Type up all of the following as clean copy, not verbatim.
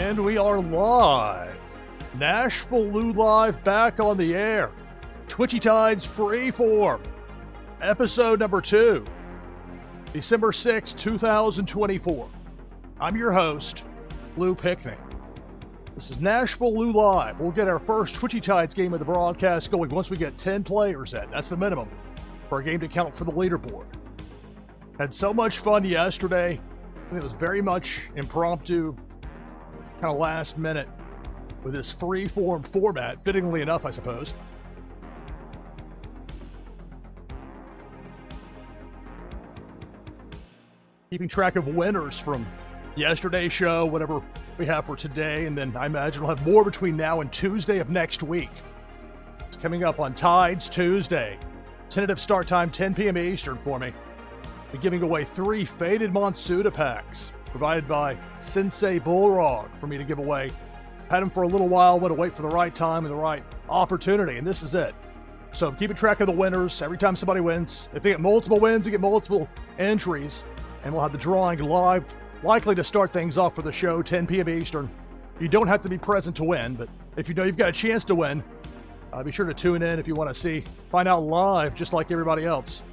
And we are live. NashvilleLou live back on the air. Twitchy Tides Freeform. Episode number 2. December 6, 2024. I'm your host, Lou Pickney. This is NashvilleLou live. We'll get our first Twitchy Tides game of the broadcast going once we get 10 players in. That's the minimum for a game to count for the leaderboard. Had so much fun yesterday. I think it was very much impromptu, kind of last minute with this free-form format, fittingly enough, I suppose. Keeping track of winners from yesterday's show, whatever we have for today, and then I imagine we'll have more between now and Tuesday of next week. It's coming up on Tides Tuesday. Tentative start time 10 p.m. Eastern for me. We're giving away 3 Faded Monsuda packs provided by Sensei Bullrog for me to give away. Had them for a little while, went to wait for the right time and the right opportunity, and this is it. So keeping track of the winners every time somebody wins. If they get multiple wins, they get multiple entries, and we'll have the drawing live, likely to start things off for the show, 10 p.m. Eastern. You don't have to be present to win, but if you know you've got a chance to win, be sure to tune in if you want to find out live, just like everybody else,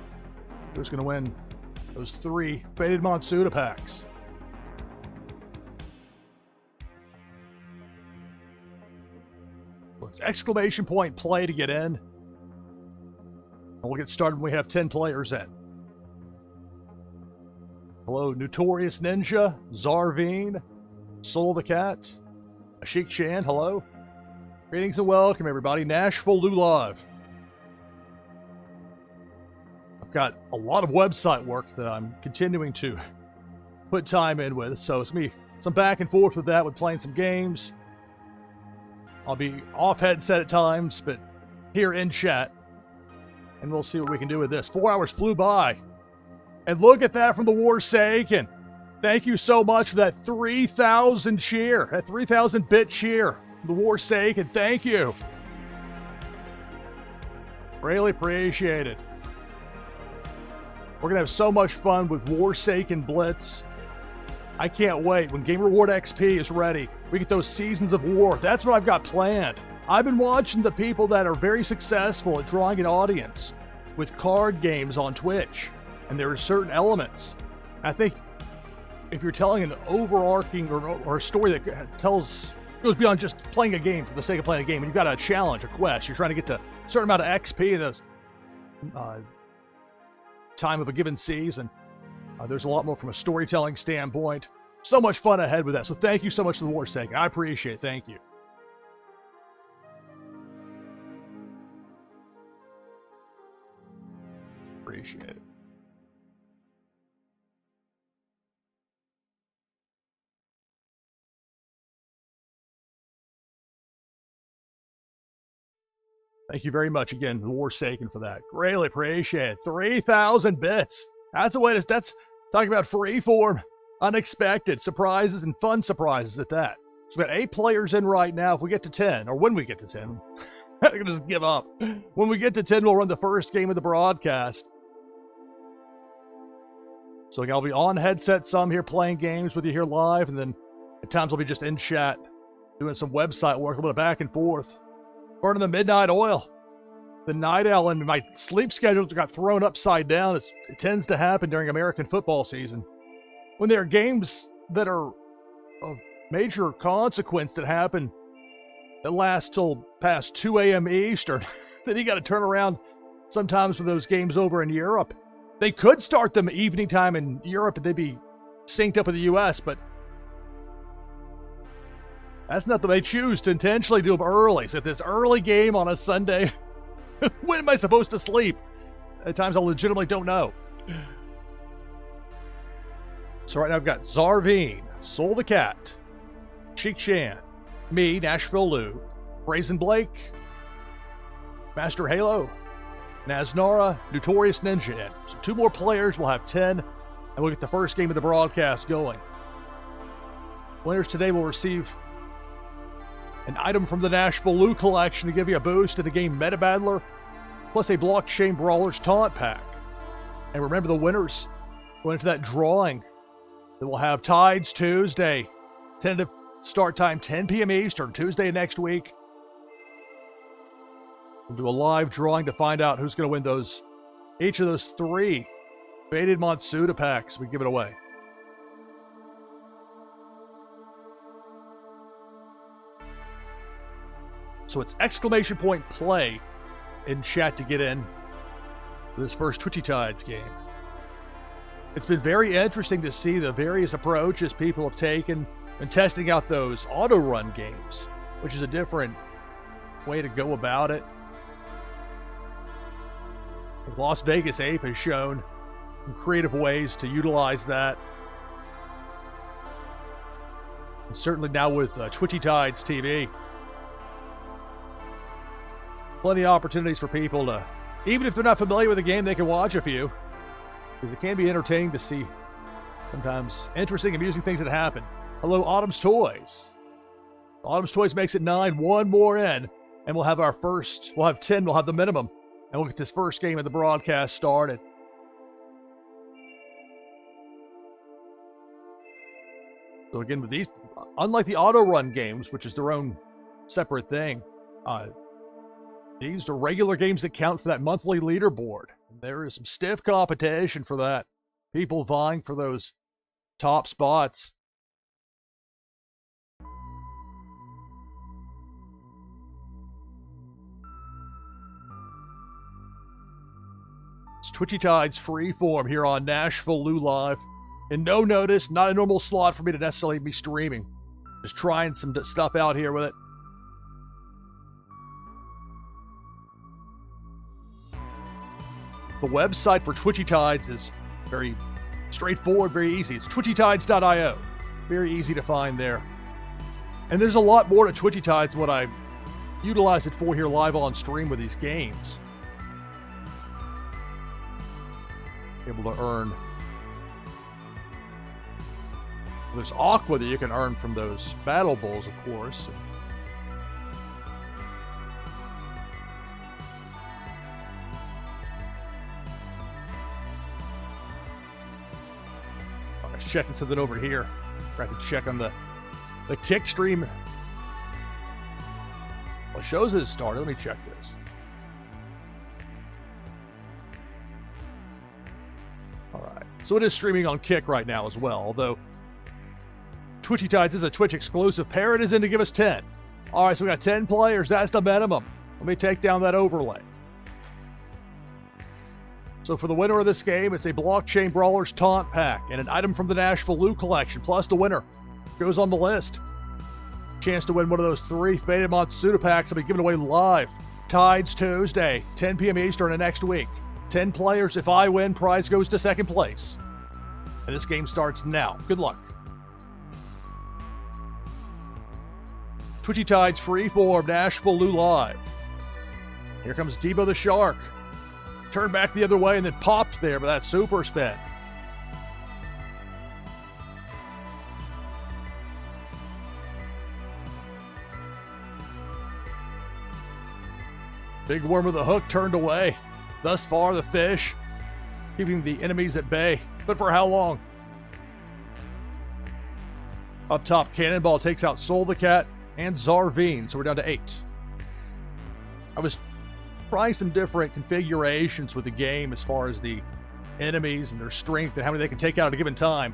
who's going to win those 3 Faded Monsuda packs. It's exclamation point play to get in. And we'll get started when we have 10 players in. Hello, Notorious Ninja, Zarveen, Soul the Cat, Ashik Shan, hello. Greetings and welcome, everybody. NashvilleLou live. I've got a lot of website work that I'm continuing to put time in with, so it's me some back and forth with that, with playing some games. I'll be off headset at times, but here in chat, and we'll see what we can do with this. 4 hours flew by. And look at that from the Warsaken. Thank you so much for that 3,000 cheer, that 3,000 bit cheer from the Warsaken. Thank you. Really appreciate it. We're going to have so much fun with Warsaken Blitz. I can't wait. When Game Reward XP is ready, we get those Seasons of War. That's what I've got planned. I've been watching the people that are very successful at drawing an audience with card games on Twitch. And there are certain elements. I think if you're telling an overarching or a story that goes beyond just playing a game for the sake of playing a game, and you've got a challenge, a quest, you're trying to get to a certain amount of XP in the time of a given season. There's a lot more from a storytelling standpoint. So much fun ahead with that. So thank you so much to the Warsaken. I appreciate it. Thank you. Appreciate it. Thank you very much again, the Warsaken, for that. Greatly appreciate it. 3,000 bits. That's a way to, that's talking about freeform, unexpected surprises and fun surprises at that. So we've got 8 players in right now. If we get to 10, or when we get to 10, I'm going to just give up. When we get to 10, we'll run the first game of the broadcast. So I'll be on headset some here playing games with you here live, and then at times I'll be just in chat doing some website work, a little bit back and forth. Burning the midnight oil. The night owl and my sleep schedule got thrown upside down. It tends to happen during American football season. When there are games that are of major consequence that happen that last till past 2 a.m. Eastern, then you got to turn around sometimes with those games over in Europe. They could start them evening time in Europe and they'd be synced up with the U.S., but that's not the way they choose to intentionally do them early. So this early game on a Sunday, when am I supposed to sleep? At times I legitimately don't know. So right now I've got Zarveen, Soul the Cat, Sheik Shan, me, NashvilleLou, Brazen Blake, Master Halo, Naznara, Notorious Ninja in. So 2 more players, we'll have 10, and we'll get the first game of the broadcast going. Winners today will receive an item from the NashvilleLou collection to give you a boost in the game Meta Battler, plus a Blockchain Brawlers Taunt Pack. And remember, the winners go into that drawing that will have Tides Tuesday, tentative Start time 10 p.m. Eastern, Tuesday next week. We'll do a live drawing to find out who's going to win each of those 3 Faded Matsuda packs. We give it away. So it's !play in chat to get in for this first Twitchy Tides game. It's been very interesting to see the various approaches people have taken in testing out those auto run games, which is a different way to go about it. Las Vegas Ape has shown some creative ways to utilize that. And certainly now with Twitchy Tides TV. Plenty of opportunities for people to, even if they're not familiar with the game, they can watch a few. Because it can be entertaining to see sometimes interesting, amusing things that happen. Hello, Autumn's Toys. Autumn's Toys makes it 9, 1 more in, and we'll have 10, we'll have the minimum. And we'll get this first game of the broadcast started. So again, with these, unlike the auto run games, which is their own separate thing, these are regular games that count for that monthly leaderboard. There is some stiff competition for that. People vying for those top spots. It's Twitchy Tides Freeform here on NashvilleLou Live. And no notice, not a normal slot for me to necessarily be streaming. Just trying some stuff out here with it. The website for Twitchy Tides is very straightforward, very easy. It's twitchytides.io. Very easy to find there. And there's a lot more to Twitchy Tides than what I utilize it for here live on stream with these games. Able to earn. There's Aqua that you can earn from those Battle Bowls, of course. Checking something over here. I can check on the kick stream. Well, shows has started. Let me check this. All right. So it is streaming on Kick right now as well, although Twitchy Tides is a Twitch exclusive. Parrot is in to give us 10. All right, so we got 10 players. That's the minimum. Let me take down that overlay. So for the winner of this game, it's a Blockchain Brawlers Taunt Pack and an item from the NashvilleLou collection, plus the winner goes on the list. Chance to win one of those 3 Faded Matsuda packs will be given away live. Tides Tuesday, 10 p.m. Eastern of next week. 10 players. If I win, prize goes to second place. And this game starts now. Good luck. Twitchy Tides Freeform, NashvilleLou Live. Here comes Debo the Shark. Turned back the other way and then popped there by that super spin. Big worm with a hook turned away. Thus far, the fish keeping the enemies at bay. But for how long? Up top, Cannonball takes out Soul the Cat and Zarveen, so we're down to 8. I was trying some different configurations with the game as far as the enemies and their strength and how many they can take out at a given time.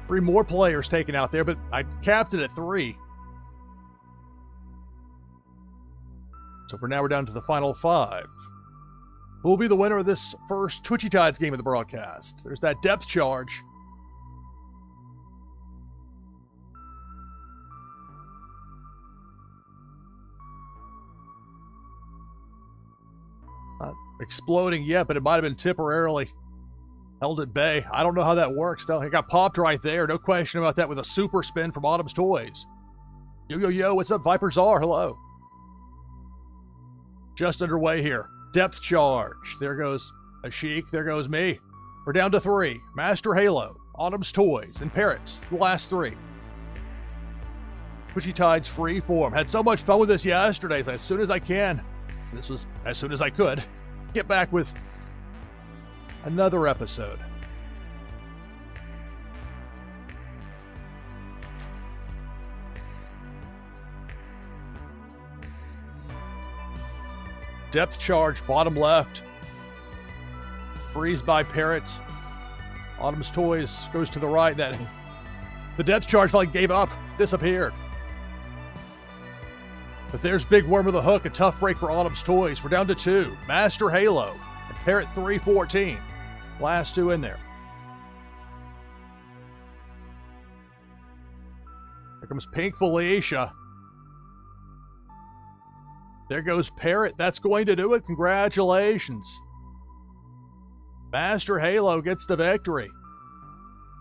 3 more players taken out there, but I capped it at 3. So for now, we're down to the final 5. Who will be the winner of this first Twitchy Tides game of the broadcast? There's that depth charge. Not exploding yet, but it might have been temporarily held at bay. I don't know how that works, though. It got popped right there. No question about that with a super spin from Autumn's Toys. Yo, yo, yo, what's up, Viper Czar? Hello. Just underway here. Depth charge. There goes Ashik. There goes me. We're down to 3. Master Halo, Autumn's Toys, and Parrots. The last 3. Twitchy Tides Freeform. Had so much fun with this yesterday. As soon as I can. This was as soon as I could. Get back with another episode. Depth charge, bottom left. Freeze by Parrots. Autumn's Toys goes to the right. That the depth charge finally gave up, disappeared. But there's Big Worm with a hook, a tough break for Autumn's Toys. We're down to 2. Master Halo and Parrot 314. Last 2 in there. Here comes Pink Felicia. There goes Parrot. That's going to do it. Congratulations. Master Halo gets the victory.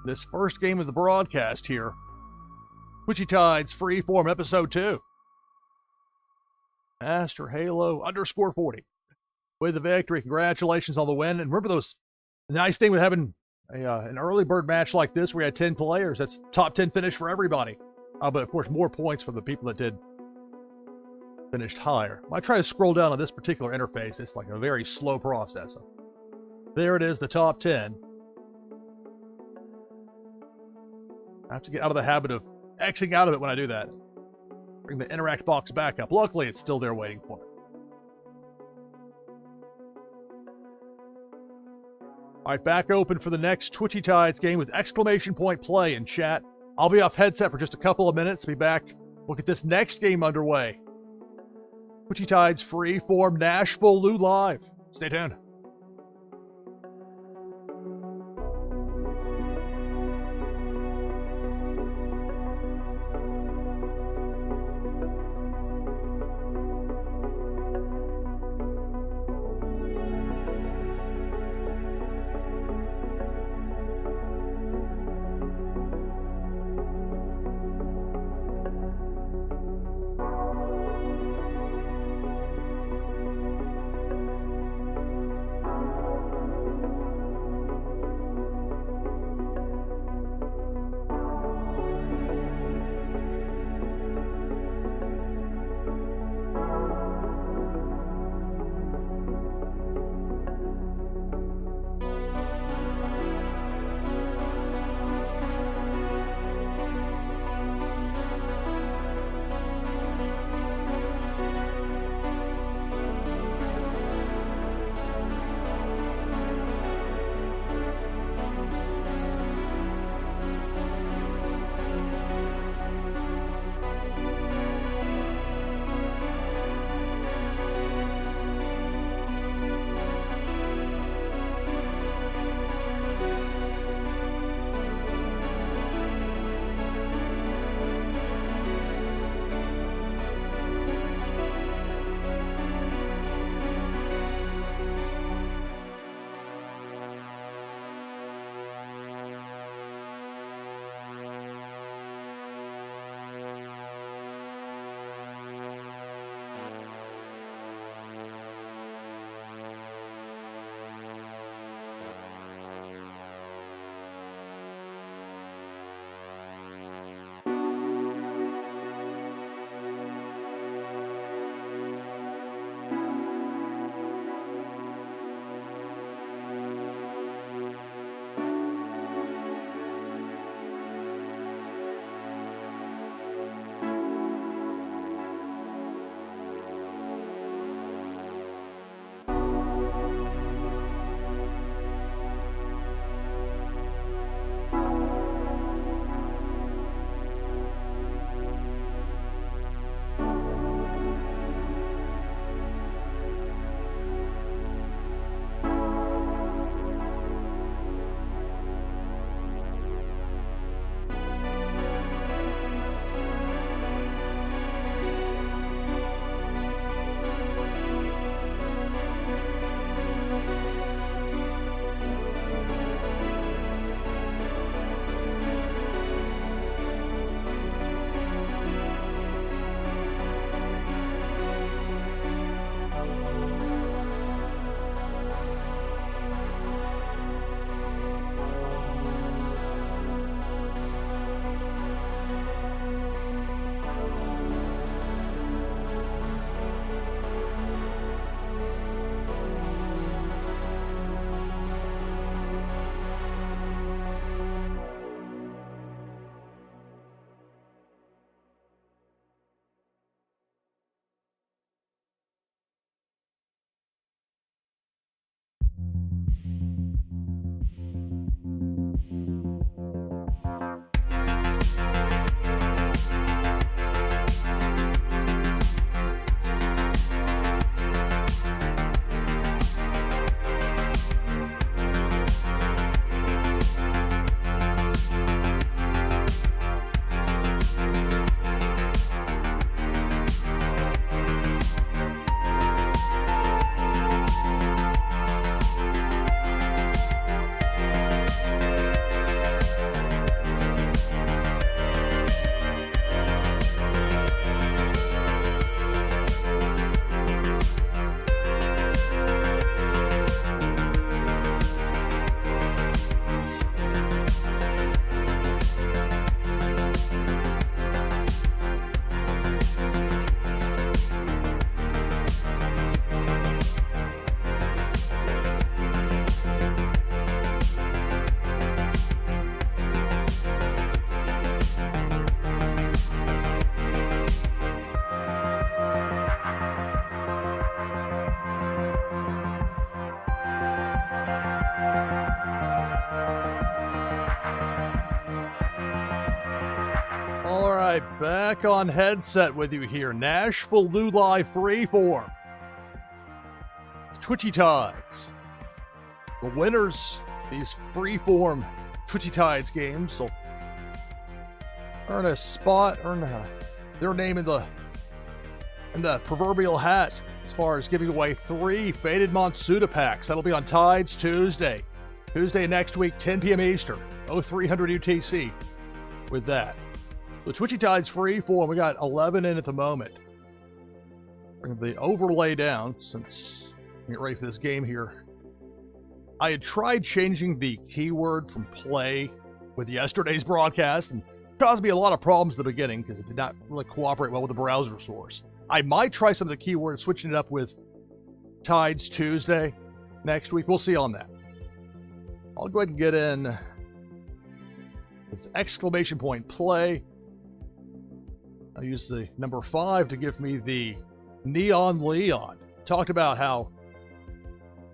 This first game of the broadcast here. Twitchy Tides Freeform Episode 2. Master Halo _40 with the victory. Congratulations on the win. And remember those, the nice thing with having an early bird match like this where we had 10 players, that's top 10 finish for everybody. But of course, more points for the people that did finished higher. I try to scroll down on this particular interface. It's like a very slow process. So there it is, the top 10. I have to get out of the habit of Xing out of it when I do that. Bring the interact box back up. Luckily, it's still there waiting for me. All right, back open for the next Twitchy Tides game with exclamation point play in chat. I'll be off headset for just a couple of minutes. Be back. We'll get this next game underway. Twitchy Tides Freeform NashvilleLou live. Stay tuned. right, back on headset with you here. NashvilleLou Live Freeform. It's Twitchy Tides. The winners of these Freeform Twitchy Tides games will earn a spot, their name in the proverbial hat as far as giving away 3 Faded Monsuda packs. That'll be on Tides Tuesday. Tuesday next week, 10 p.m. Eastern, 0300 UTC with that. The Twitchy Tides Freeform, we got 11 in at the moment. Bring the overlay down since we get ready for this game here. I had tried changing the keyword from play with yesterday's broadcast and it caused me a lot of problems at the beginning because it did not really cooperate well with the browser source. I might try some of the keywords, switching it up with Tides Tuesday next week. We'll see on that. I'll go ahead and get in with exclamation point play. I'll use the number 5 to give me the Neon Leon. Talked about how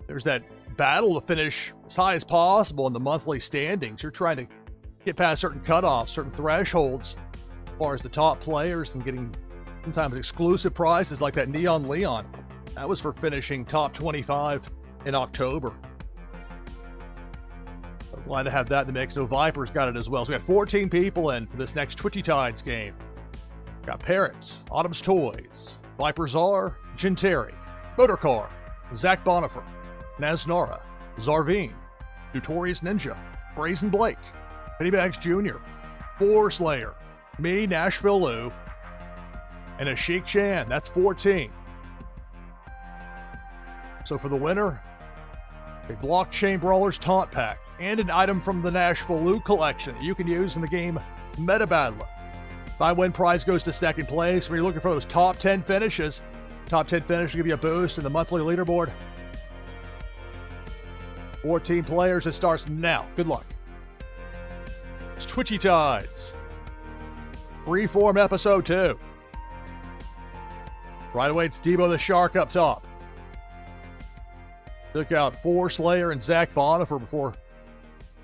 there's that battle to finish as high as possible in the monthly standings. You're trying to get past certain cutoffs, certain thresholds as far as the top players and getting sometimes exclusive prizes like that Neon Leon. That was for finishing top 25 in October. So glad to have that in the mix. No, Viper's got it as well. So we got 14 people in for this next Twitchy Tides game. Got Parrots, Autumn's Toys, Viper Czar, Genteri, Motorcar, Zach Bonifer, Naznara, Zarveen, Notorious Ninja, Brazen Blake, Pennybags Jr., Four Slayer, me, NashvilleLou, and a Sheik Shan. That's 14. So for the winner, a Blockchain Brawlers Taunt Pack and an item from the NashvilleLou collection that you can use in the game Meta Battler. If I win, prize goes to second place. When you're looking for those top 10 finishes, top 10 finishes will give you a boost in the monthly leaderboard. 14 players. It starts now. Good luck. It's Twitchy Tides. Freeform episode 2. Right away, it's Debo the Shark up top. Took out Four Slayer and Zach Bonifer before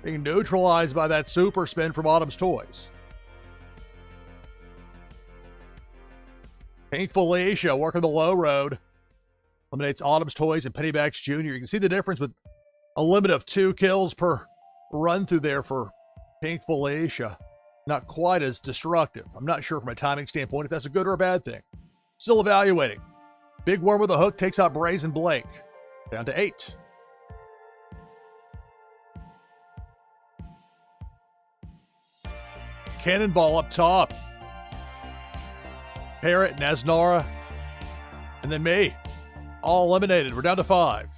being neutralized by that super spin from Autumn's Toys. Pink Felicia working the low road. Eliminates Autumn's Toys and Pennybags Jr. You can see the difference with a limit of 2 kills per run through there for Pink Felicia. Not quite as destructive. I'm not sure from a timing standpoint if that's a good or a bad thing. Still evaluating. Big Worm with a hook takes out Brazen Blake. Down to 8. Cannonball up top. Parrot, Naznara, and then me. All eliminated. We're down to 5.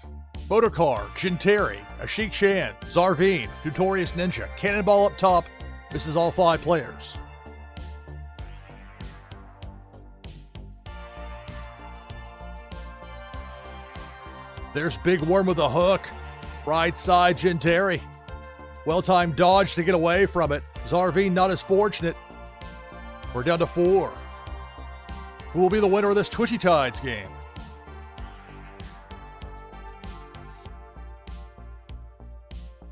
Motorcar, Genteri, Ashik Shan, Zarveen, Notorious Ninja, Cannonball up top. This is all 5 players. There's Big Worm with a hook. Right side, Genteri. Well-timed dodge to get away from it. Zarveen not as fortunate. We're down to 4. Who will be the winner of this Twitchy Tides game?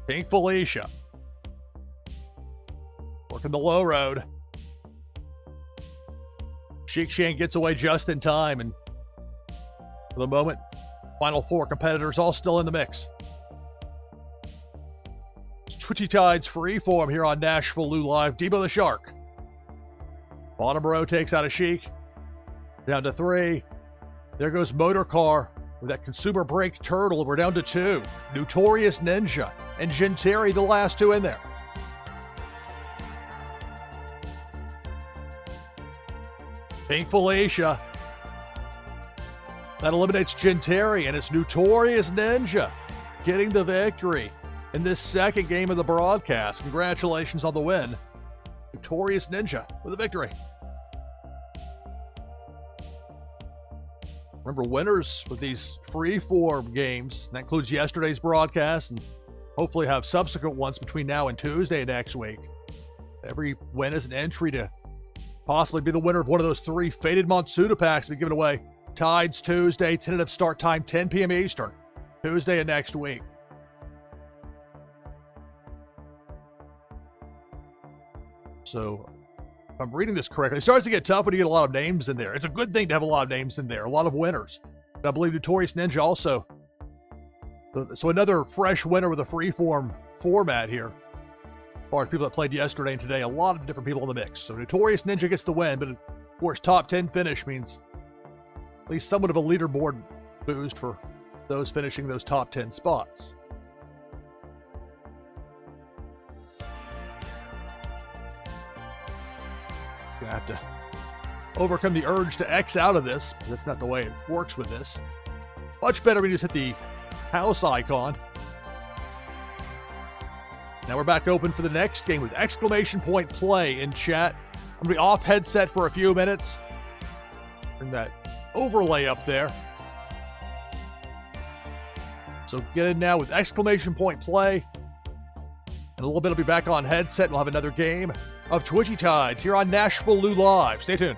Pink Felicia. Working the low road. Sheik Shan gets away just in time, and for the moment, final 4 competitors all still in the mix. It's Twitchy Tides Freeform here on NashvilleLou Live. Debo the Shark. Bottom row takes out a Sheik. Down to 3. There goes Motorcar with that consumer break turtle. We're down to 2. Notorious Ninja and Genteri, the last 2 in there. Pink Felicia. That eliminates Genteri, and it's Notorious Ninja getting the victory in this second game of the broadcast. Congratulations on the win. Notorious Ninja with a victory. Remember, winners with these Freeform games, that includes yesterday's broadcast, and hopefully have subsequent ones between now and Tuesday next week. Every win is an entry to possibly be the winner of one of those 3 Faded Monsuda packs to be given away. Tides Tuesday, tentative start time 10 p.m. Eastern, Tuesday of next week. So If I'm reading this correctly, it starts to get tough when you get a lot of names in there. It's a good thing to have a lot of names in there, a lot of winners. And I believe Notorious Ninja also. So another fresh winner with a freeform format here. As far as people that played yesterday and today, a lot of different people in the mix. So Notorious Ninja gets the win, but of course, top 10 finish means at least somewhat of a leaderboard boost for those finishing those top 10 spots. Gonna have to overcome the urge to X out of this. That's not the way it works with this. Much better when you just hit the house icon. Now we're back open for the next game with exclamation point play in chat. I'm gonna be off headset for a few minutes. Bring that overlay up there. So get in now with exclamation point play. In a little bit, I'll be back on headset. We'll have another game of Twitchy Tides here on NashvilleLou Live. Stay tuned.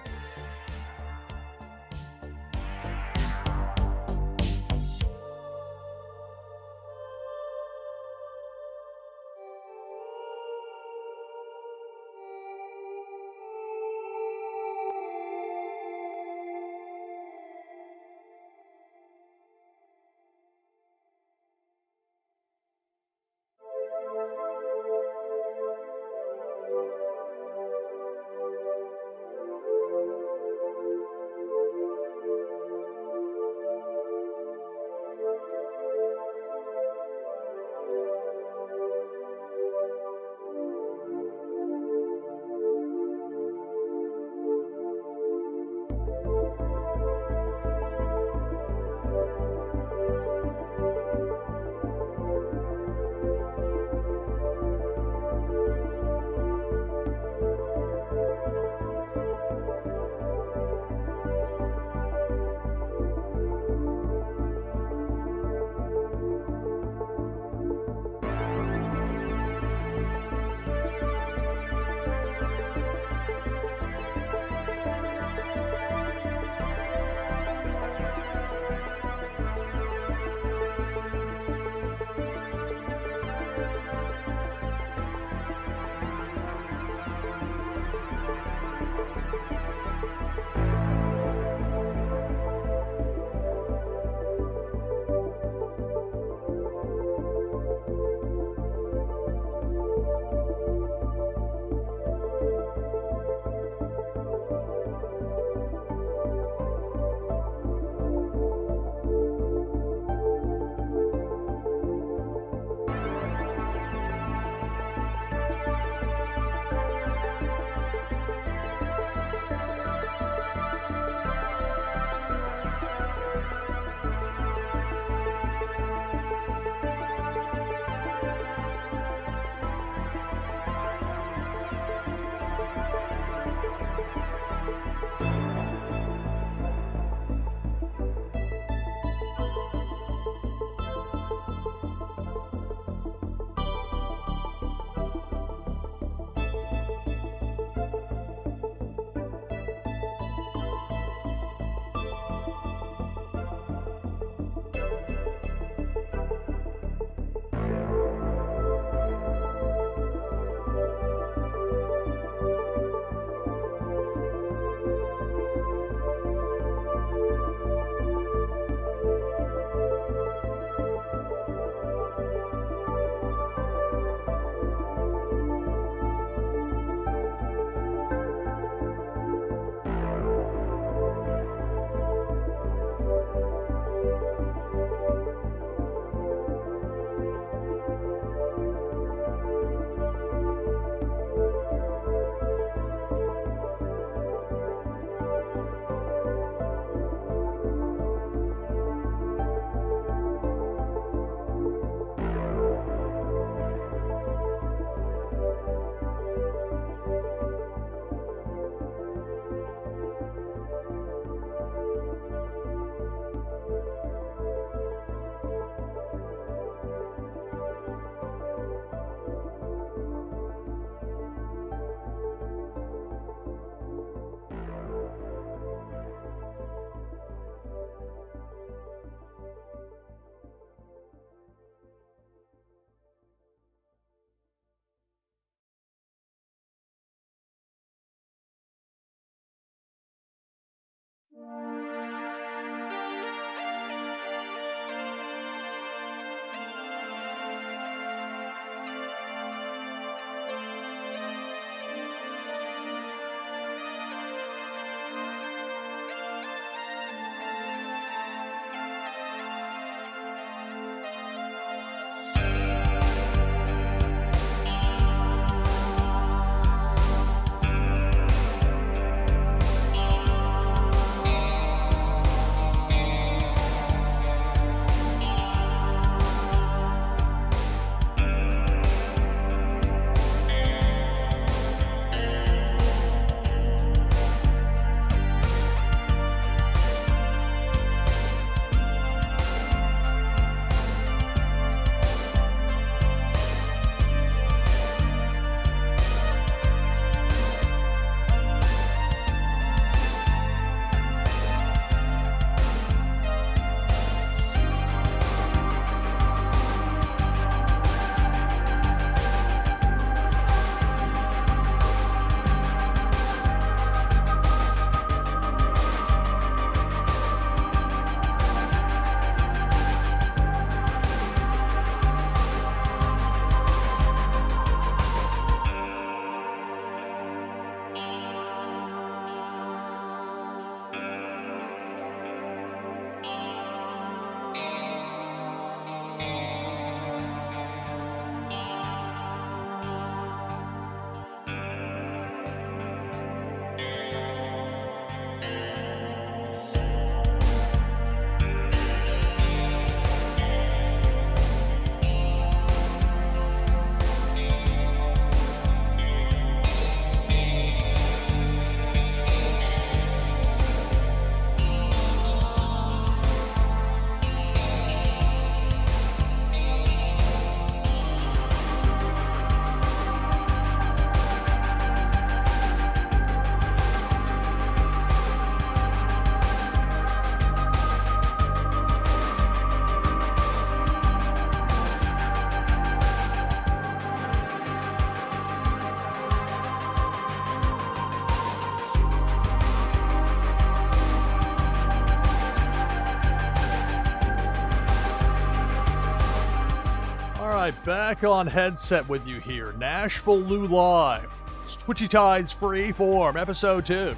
Back on headset with you here. NashvilleLou Live. It's Twitchy Tides Freeform, Episode 2.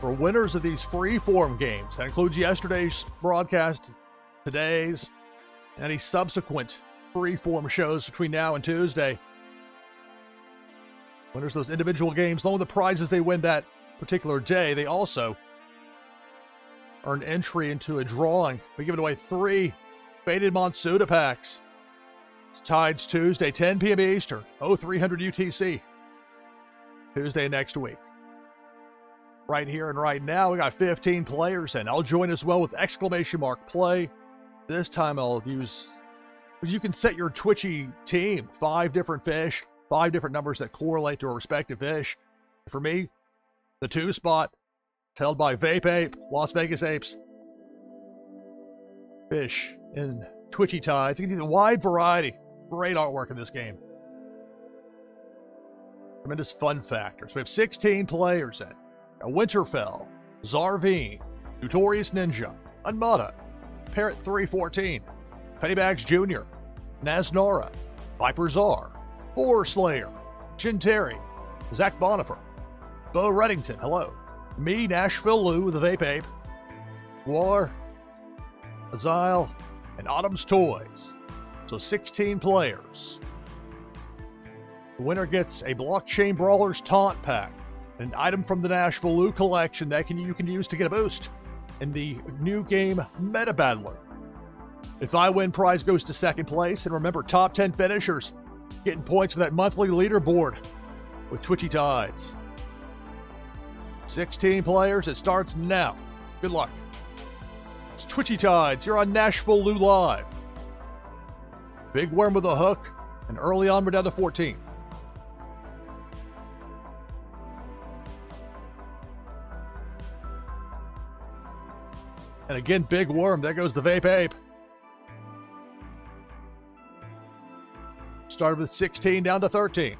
For winners of these Freeform games, that includes yesterday's broadcast, today's, and any subsequent Freeform shows between now and Tuesday. Winners of those individual games, along with the prizes they win that particular day, they also earn entry into a drawing. We're giving away 3 Faded Monsuda packs. It's Tides Tuesday, 10 p.m. Eastern, 0300 UTC. Tuesday next week. Right here and right now, we got 15 players in. I'll join as well with !play. This time I'll use, because you can set your Twitchy team, 5 different fish, 5 different numbers that correlate to a respective fish. For me, the 2 spot is held by Vape Ape, Las Vegas Apes. Fish in Twitchy Tides. You can see the wide variety. Great artwork in this game. Tremendous fun factors. We have 16 players in. Winterfell, Zarveen, Notorious Ninja, Unmata, Parrot 314, Pennybags Jr., Naznara, Viper Czar, Forest Slayer, Jin Terry, Zach Bonifer, Bo Reddington, hello, me, NashvilleLou with the Vape Ape, War, Azile, and Autumn's Toys. So 16 players. The winner gets a Blockchain Brawlers Taunt Pack, an item from the NashvilleLou collection that you can use to get a boost in the new game Meta Battler. If I win, prize goes to second place. And remember, top 10 finishers getting points for that monthly leaderboard with Twitchy Tides. 16 players. It starts now. Good luck. It's Twitchy Tides here on NashvilleLou Live. Big Worm with a hook, and early on we're down to 14. And again, Big Worm. There goes the Vape Ape. Started with 16 down to 13.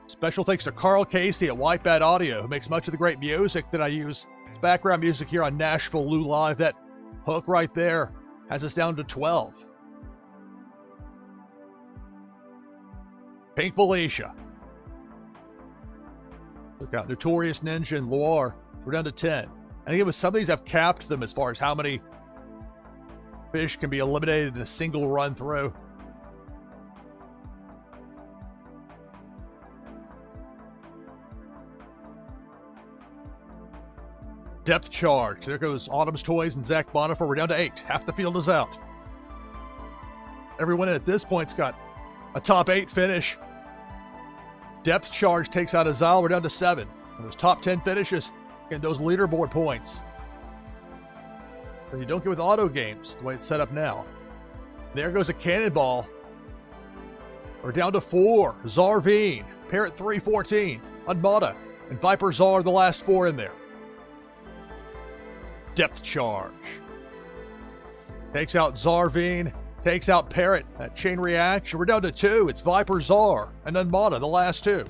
It's Special thanks to Carl Casey at White Bat Audio, who makes much of the great music that I use. It's background music here on NashvilleLou Live. That hook right there has us down to 12. Pink Felicia. Look out, Notorious Ninja and Loire. We're down to 10. And again, with some of these, I've capped them as far as how many fish can be eliminated in a single run through. Depth charge. There goes Autumn's Toys and Zach Bonifer. We're down to 8. Half the field is out. Everyone at this point's got a top 8 finish. Depth charge takes out Azal. We're down to 7. And those top 10 finishes get those leaderboard points. But you don't get with auto games the way it's set up now. There goes a cannonball. We're down to 4. Zarveen, Parrot 314, Unmata, and Viper Czar, the last 4 in there. Depth charge. Takes out Zarveen, takes out Parrot. That chain reaction. We're down to 2. It's Viper Czar and Unmata, the last 2.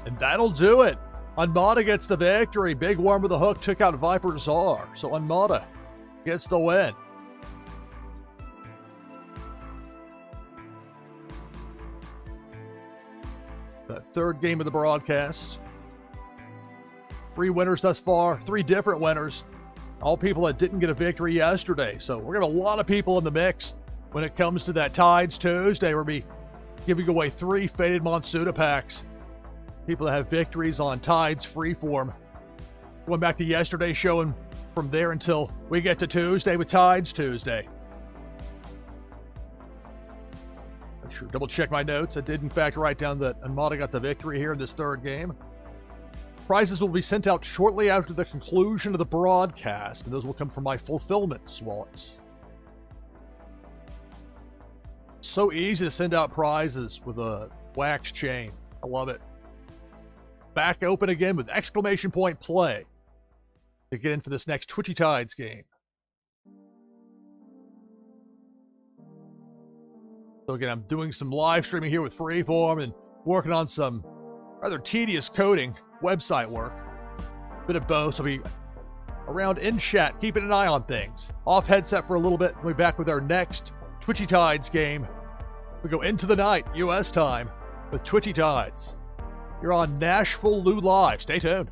And that'll do it. Unmata gets the victory. Big Worm with a hook took out Viper Czar. So Unmata gets the win. That third game of the broadcast. 3 winners thus far, 3 different winners. All people that didn't get a victory yesterday. So we're going to have a lot of people in the mix when it comes to that Tides Tuesday. We'll be giving away 3 Faded Monsuda packs. People that have victories on Tides Freeform. Going back to yesterday's show and from there until we get to Tuesday with Tides Tuesday. I'm sure double check my notes. I did in fact write down that Unmata got the victory here in this third game. Prizes will be sent out shortly after the conclusion of the broadcast, and those will come from my Fulfillments wallet. So easy to send out prizes with a wax chain. I love it. Back open again with exclamation point play to get in for this next Twitchy Tides game. So again, I'm doing some live streaming here with Freeform and working on some rather tedious coding website work. Bit of both. So I'll be around in chat, keeping an eye on things. Off headset for a little bit. We'll be back with our next Twitchy Tides game. We go into the night, U.S. time, with Twitchy Tides. You're on NashvilleLou Live. Stay tuned.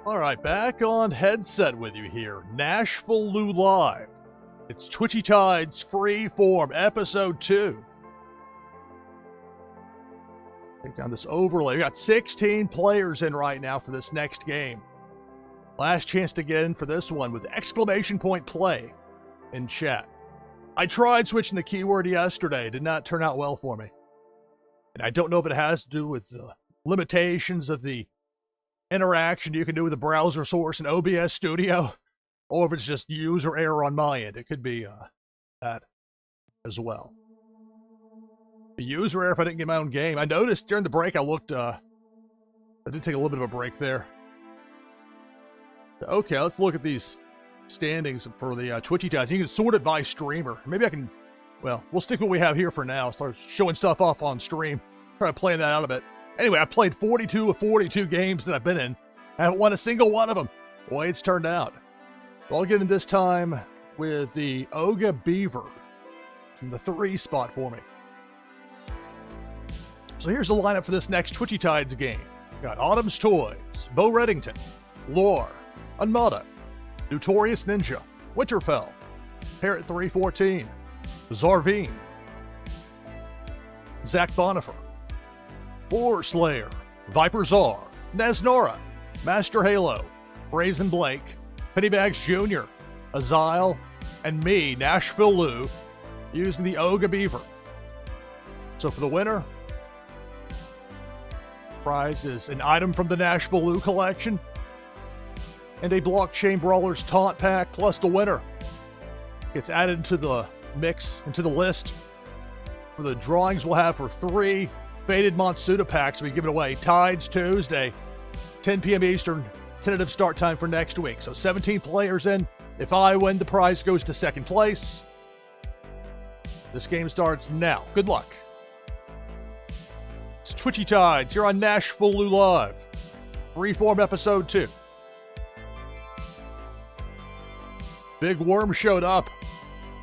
All right, back on headset with you here. NashvilleLou Live. It's Twitchy Tides Freeform, Episode 2. Take down this overlay. We got 16 players in right now for this next game. Last chance to get in for this one with exclamation point play in chat. I tried switching the keyword yesterday. It did not turn out well for me. And I don't know if it has to do with the limitations of the interaction you can do with the browser source in OBS Studio, or if it's just user error on my end. It could be that as well. A user error if I didn't get my own game. I noticed during the break I looked, I did take a little bit of a break there. Okay, let's look at these standings for the Twitchy Tides. You can sort it by streamer. Maybe I can, well, we'll stick with what we have here for now. Start showing stuff off on stream. Try to play that out a bit. Anyway, I played 42 of 42 games that I've been in. I haven't won a single one of them. The way it's turned out. So I'll get in this time with the Oga Beaver. It's in the 3 spot for me. So here's the lineup for this next Twitchy Tides game. We got Autumn's Toys, Bo Reddington, Lore, Unmada, Notorious Ninja, Winterfell, Parrot 314, Zarveen, Zach Bonifer, Boar Slayer, Viper Czar, Nesnora, Master Halo, Brazen Blake, Pennybags Jr., Azile, and me, NashvilleLou, using the Oga Beaver. So for the winner, prize is an item from the NashvilleLou collection and a Blockchain Brawlers taunt pack, plus the winner gets added into the mix, into the list for the drawings we'll have for 3 Faded Monsuda packs we give it away. Tides Tuesday, 10 p.m. Eastern, tentative start time for next week. So 17 players in. If I win, the prize goes to second place. This game starts now. Good luck. It's Twitchy Tides here on NashvilleLou Live. Freeform Episode 2. Big Worm showed up.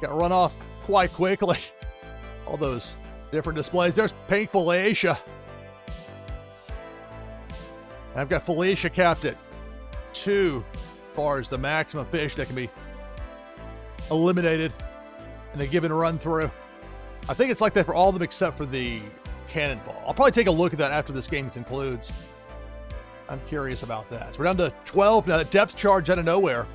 Got run off quite quickly. All those different displays. There's Pink Felicia. I've got Felicia capped at 2 as far as the maximum fish that can be eliminated in a given run through. I think it's like that for all of them except for the Cannonball. I'll probably take a look at that after this game concludes. I'm curious about that. So we're down to 12 now. That depth charge out of nowhere.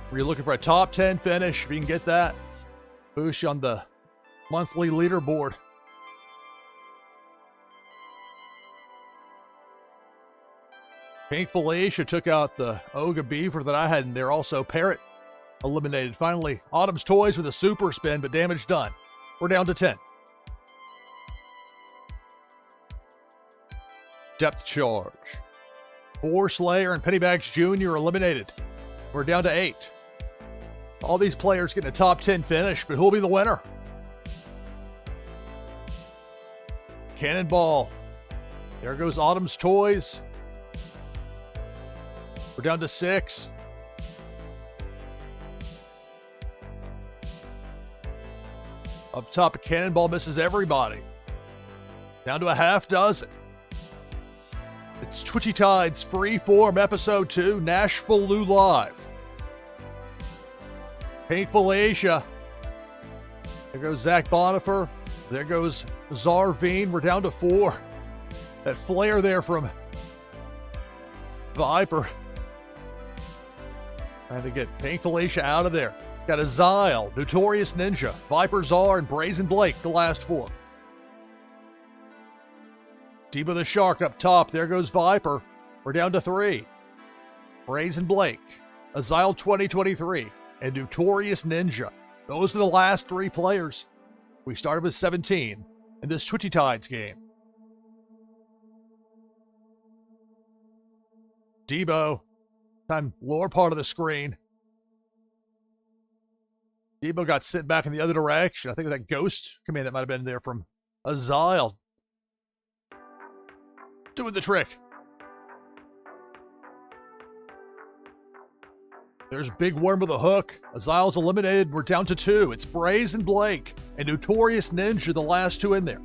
Where you're looking for a top 10 finish. If you can get that, boost you on the monthly leaderboard. Pink Felicia took out the Oga Beaver that I had in there. Also, Parrot eliminated. Finally, Autumn's Toys with a super spin, but damage done. We're down to 10. Depth charge. Boar Slayer and Pennybags Jr. eliminated. We're down to 8. All these players getting a top 10 finish, but who'll be the winner? Cannonball. There goes Autumn's Toys. We're down to 6. Up top, a Cannonball misses everybody. Down to a half dozen. It's Twitchy Tides Freeform Episode 2, NashvilleLou Live. Pink Felicia. There goes Zach Bonifer. There goes Zarveen. We're down to 4. That flare there from Viper. Trying to get Pink Felicia out of there. Got Azile, Notorious Ninja, Viper Czar, and Brazen Blake, the last 4. Debo the Shark up top. There goes Viper. We're down to 3. Brazen Blake, Azile 2023, and Notorious Ninja. Those are the last 3 players. We started with 17 in this Twitchy Tides game. Debo, time lower part of the screen. Debo got sent back in the other direction. I think that ghost command that might have been there from Azile. Doing the trick. There's Big Worm with a hook. Azile's eliminated. We're down to 2. It's Brazen Blake and Notorious Ninja, the last 2 in there.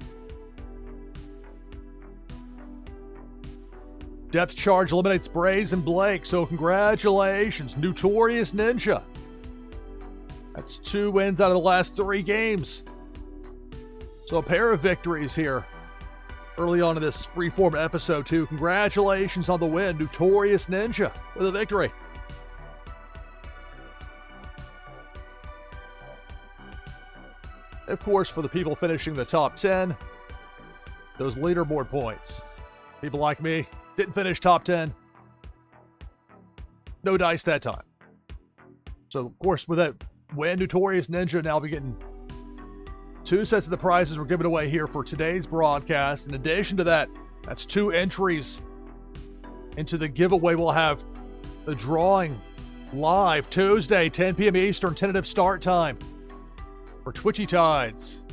Depth Charge eliminates Brazen Blake, so congratulations, Notorious Ninja. That's 2 wins out of the last 3 games. So a pair of victories here early on in this Freeform episode, too. Congratulations on the win, Notorious Ninja, with a victory. Of course, for the people finishing the top 10, those leaderboard points. People like me didn't finish top 10. No dice that time. So, of course, with that win, Notorious Ninja now be getting 2 sets of the prizes we're giving away here for today's broadcast. In addition to that, that's 2 entries into the giveaway. We'll have the drawing live Tuesday, 10 p.m. Eastern, tentative start time for Twitchy Tides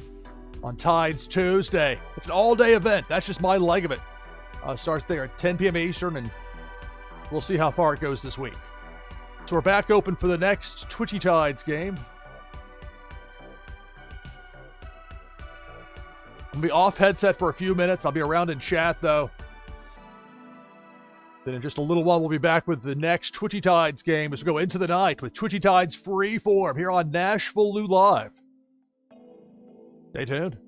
on Tides Tuesday. It's an all-day event. That's just my leg of it. Starts there at 10 p.m. Eastern, and we'll see how far it goes this week. So we're back open for the next Twitchy Tides game. I'll be off headset for a few minutes. I'll be around in chat, though. Then in just a little while, we'll be back with the next Twitchy Tides game as we go into the night with Twitchy Tides Freeform here on NashvilleLou Live. Stay tuned.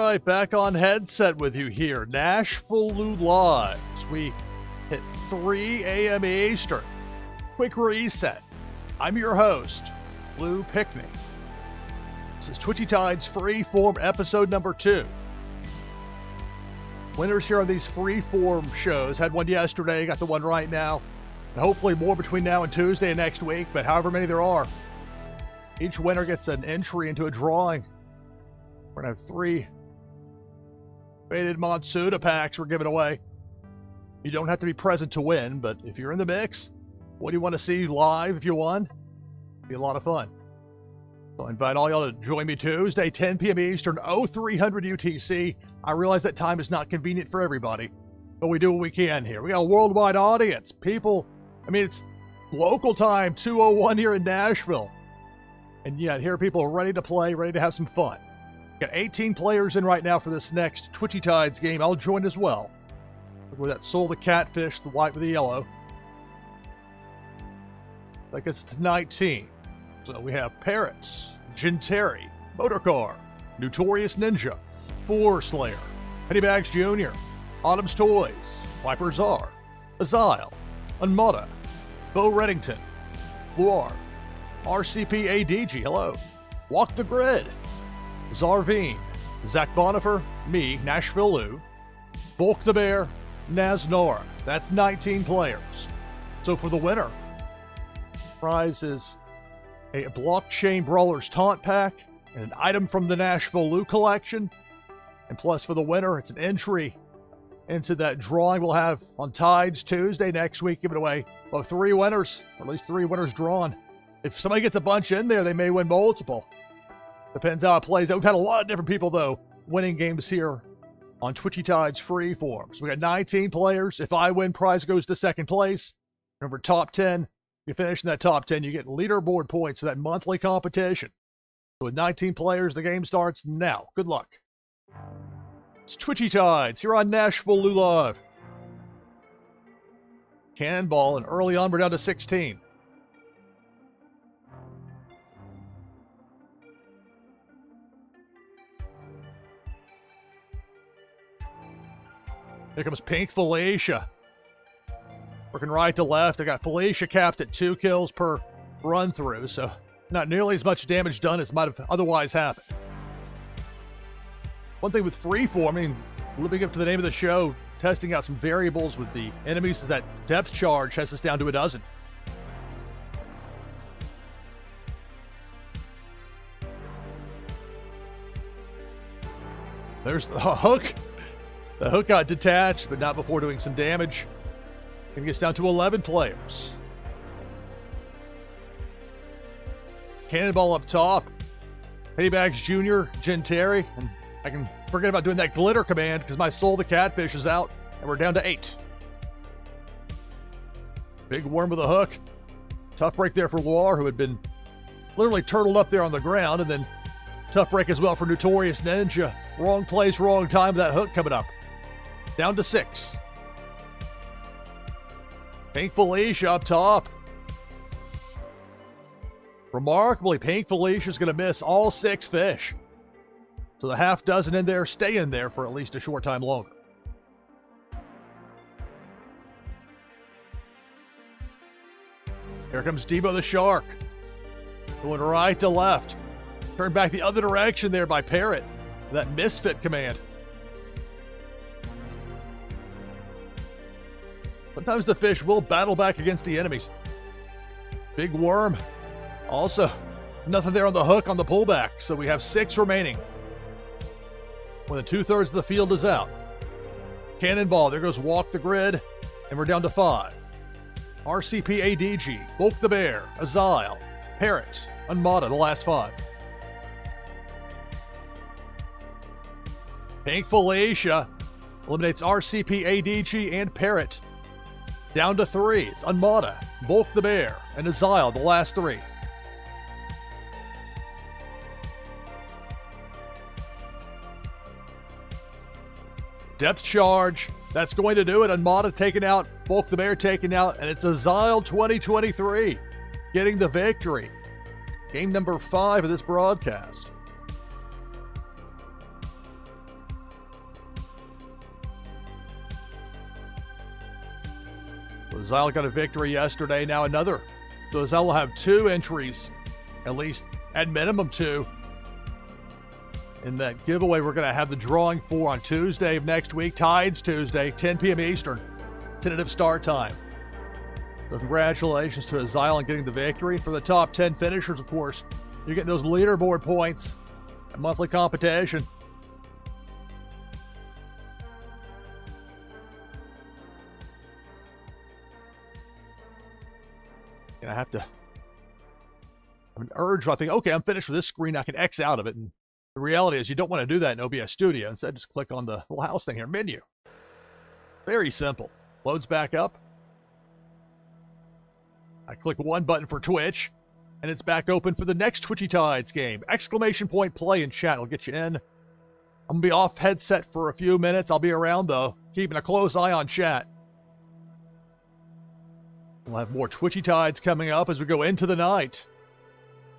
right, back on headset with you here. NashvilleLou Live. We hit 3 a.m. Eastern. Quick reset. I'm your host, Lou Pickney. This is Twitchy Tides Freeform episode number 2. Winners here on these Freeform shows. Had one yesterday, got the one right now. And hopefully more between now and Tuesday and next week, but however many there are. Each winner gets an entry into a drawing. We're going to have 3 faded Monsuda packs we're giving away. You don't have to be present to win, but if you're in the mix, what do you want to see live if you won? It'd be a lot of fun. So I invite all y'all to join me Tuesday, 10 p.m. Eastern, 0300 UTC. I realize that time is not convenient for everybody, but we do what we can here. We got a worldwide audience. People, it's local time, 2:01 here in Nashville. And yet, here are people ready to play, ready to have some fun. Got 18 players in right now for this next Twitchy Tides game. I'll join as well. Look with that Soul the Catfish, the white with the yellow. That gets to 19. So we have Parrots, Genteri, Motorcar, Notorious Ninja, Four Slayer, Pennybags Jr., Autumn's Toys, Viper Czar, Azile, Unmada, Bo Reddington, Luar, RCP ADG, hello, Walk the Grid, Zarveen, Zach Bonifer, me, NashvilleLou, Bulk the Bear, Naznora. That's 19 players. So for the winner, prize is a Blockchain Brawlers Taunt Pack and an item from the NashvilleLou collection. And plus for the winner, it's an entry into that drawing we'll have on Tides Tuesday next week. Give it away. We'll have 3 winners, or at least 3 winners drawn. If somebody gets a bunch in there, they may win multiple. Depends how it plays out. We've had a lot of different people, though, winning games here on Twitchy Tides Freeform. So we got 19 players. If I win, prize goes to second place. Remember, top 10. You finish in that top 10, you get leaderboard points for that monthly competition. So with 19 players, the game starts now. Good luck. It's Twitchy Tides here on NashvilleLou Live. Cannonball, and early on, we're down to 16. Here comes Pink Felicia. Working right to left. I got Felicia capped at 2 kills per run through, so not nearly as much damage done as might have otherwise happened. One thing with Freeform, living up to the name of the show, testing out some variables with the enemies, is that depth charge has us down to a dozen. There's the hook. The hook got detached, but not before doing some damage. It gets down to 11 players. Cannonball up top. Pennybags Jr., Genteri, and I can forget about doing that glitter command because my Soul the Catfish is out, and we're down to 8. Big worm with a hook. Tough break there for Luar, who had been literally turtled up there on the ground, and then tough break as well for Notorious Ninja. Wrong place, wrong time with that hook coming up. Down to 6. Pink Felicia up top. Remarkably, Pink Felicia's going to miss all 6 fish. So the half dozen in there stay in there for at least a short time longer. Here comes Debo the Shark. Going right to left. Turned back the other direction there by Parrot. That misfit command. Sometimes the fish will battle back against the enemies. Big worm. Also, nothing there on the hook on the pullback, so we have 6 remaining. When the 2/3 of the field is out. Cannonball, there goes Walk the Grid, and we're down to 5. RCP ADG, Bulk the Bear, Azile, Parrot, Unmada, the last 5. Pink Felicia eliminates RCP ADG and Parrot. Down to 3. It's Unmada, Bulk the Bear, and Azile, the last 3. Depth charge. That's going to do it. Unmada taken out, Bulk the Bear taken out, and it's Azile 2023 getting the victory. Game number 5 of this broadcast. So Zyle got a victory yesterday, now another. So Zyle will have 2 entries, at least at minimum 2. In that giveaway we're going to have the drawing for on Tuesday of next week, Tides Tuesday, 10 p.m. Eastern, tentative start time. So congratulations to Zyle on getting the victory. For the top 10 finishers, of course, you're getting those leaderboard points and monthly competition. And I have to have an urge. I think, okay, I'm finished with this screen. I can X out of it. And the reality is you don't want to do that in OBS Studio. Instead, just click on the little house thing here, menu. Very simple. Loads back up. I click one button for Twitch, and it's back open for the next Twitchy Tides game. Exclamation point play in chat will get you in. I'm going to be off headset for a few minutes. I'll be around, though, keeping a close eye on chat. We'll have more Twitchy Tides coming up as we go into the night.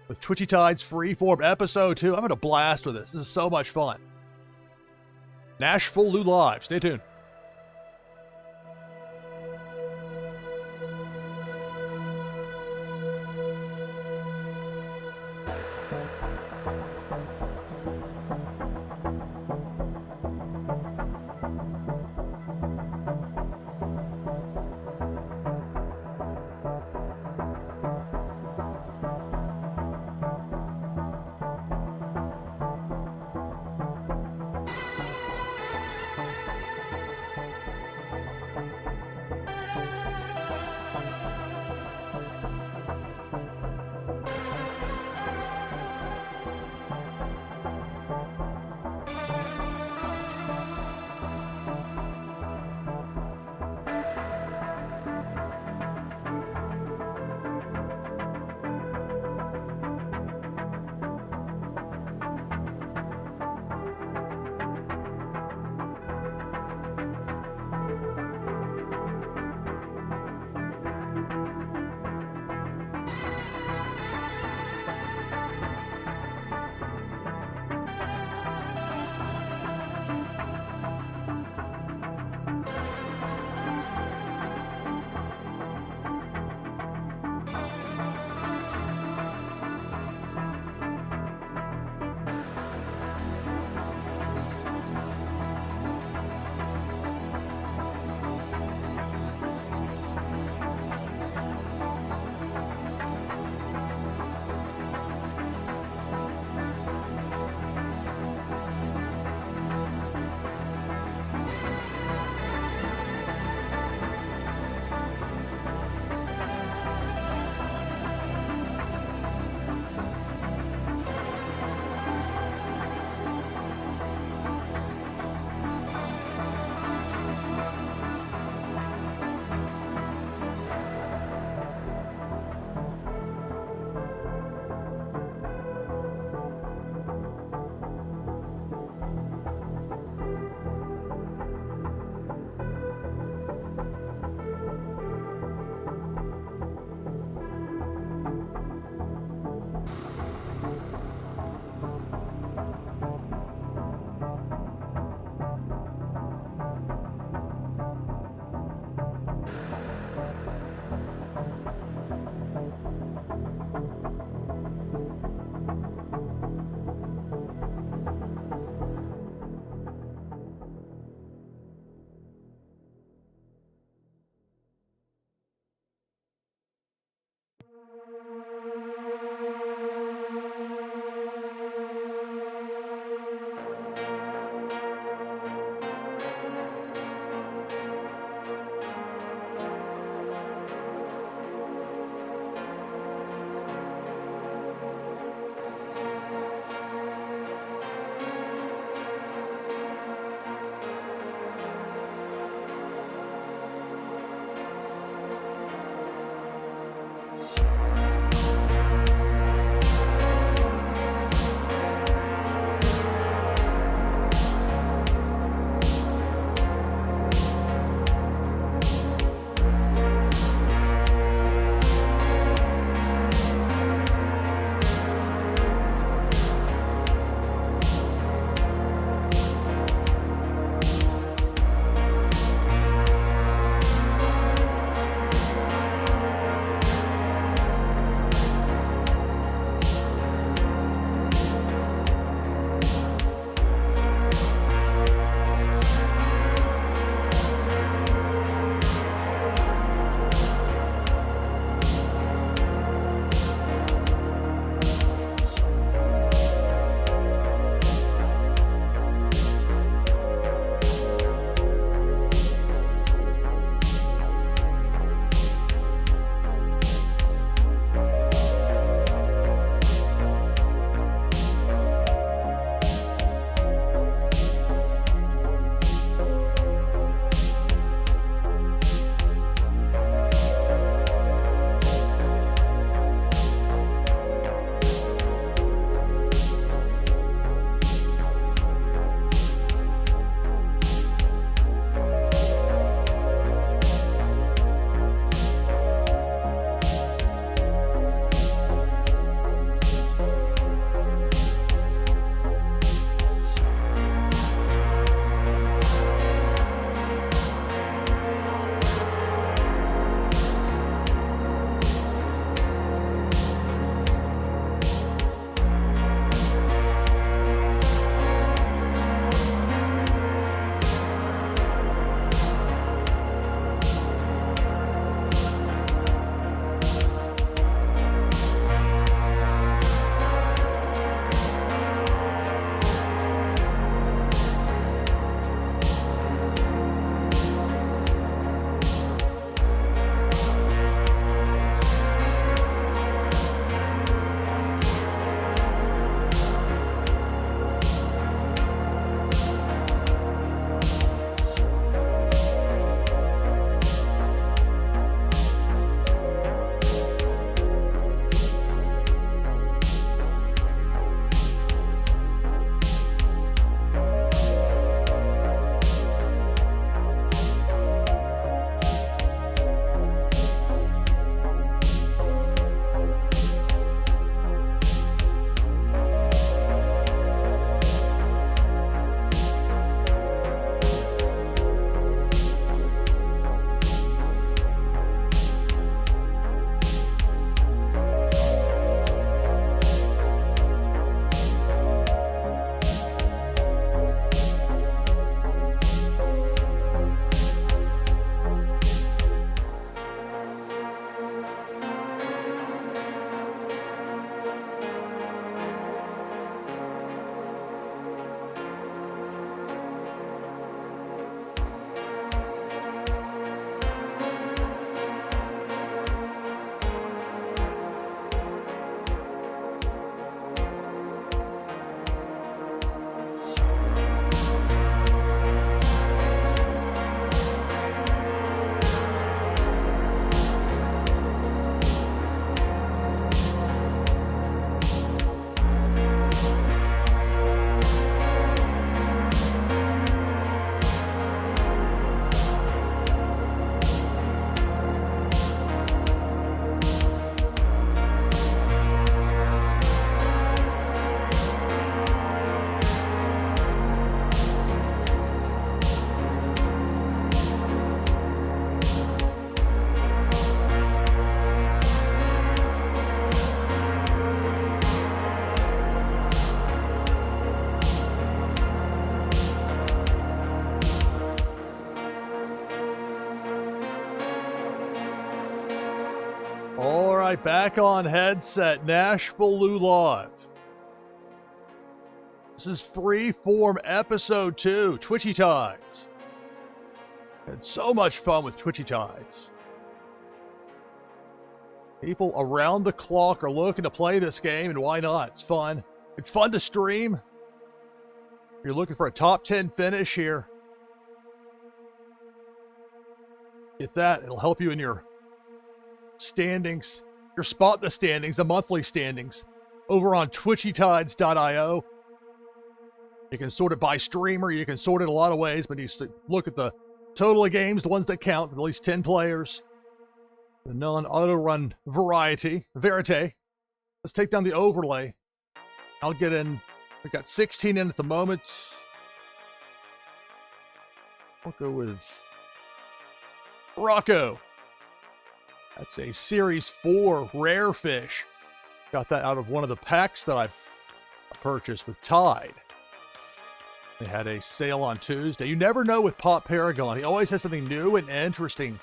With Twitchy Tides Freeform Episode 2. I'm having a blast with this. This is so much fun. NashvilleLou Live. Stay tuned. right, back on headset, NashvilleLou Live. This is Freeform Episode 2, Twitchy Tides. Had so much fun with Twitchy Tides. People around the clock are looking to play this game, and why not? It's fun. It's fun to stream. If you're looking for a top 10 finish here, get that. It'll help you in your standings, your spot in the standings, the monthly standings, over on twitchytides.io. You can sort it by streamer. You can sort it a lot of ways, but you look at the total of games, the ones that count, at least 10 players, the non-auto run verite. Let's take down the overlay. I'll get in. We've got 16 in at the moment. I'll go with Rocco. That's a Series 4 rare fish. Got that out of one of the packs that I purchased with Tide. They had a sale on Tuesday. You never know with Pop Paragon. He always has something new and interesting,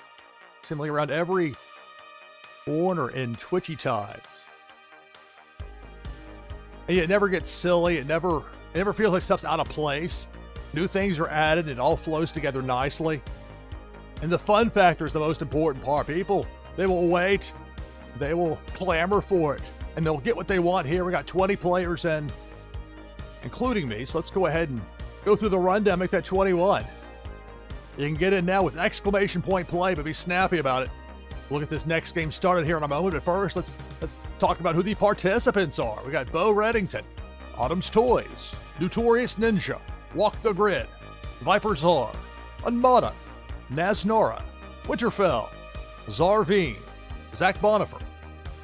seemingly around every corner in Twitchy Tides. And it never gets silly. It never feels like stuff's out of place. New things are added. It all flows together nicely. And the fun factor is the most important part. People, they will wait. They will clamor for it. And they'll get what they want here. We got 20 players in, including me. So let's go ahead and go through the rundown, make that 21. You can get in now with exclamation point play, but be snappy about it. We'll get this next game started here in a moment. But first, let's talk about who the participants are. We got Bo Reddington, Autumn's Toys, Notorious Ninja, Walk the Grid, Viper Czar, Unmada, Naznora, Winterfell, Zarveen, Zach Bonifer,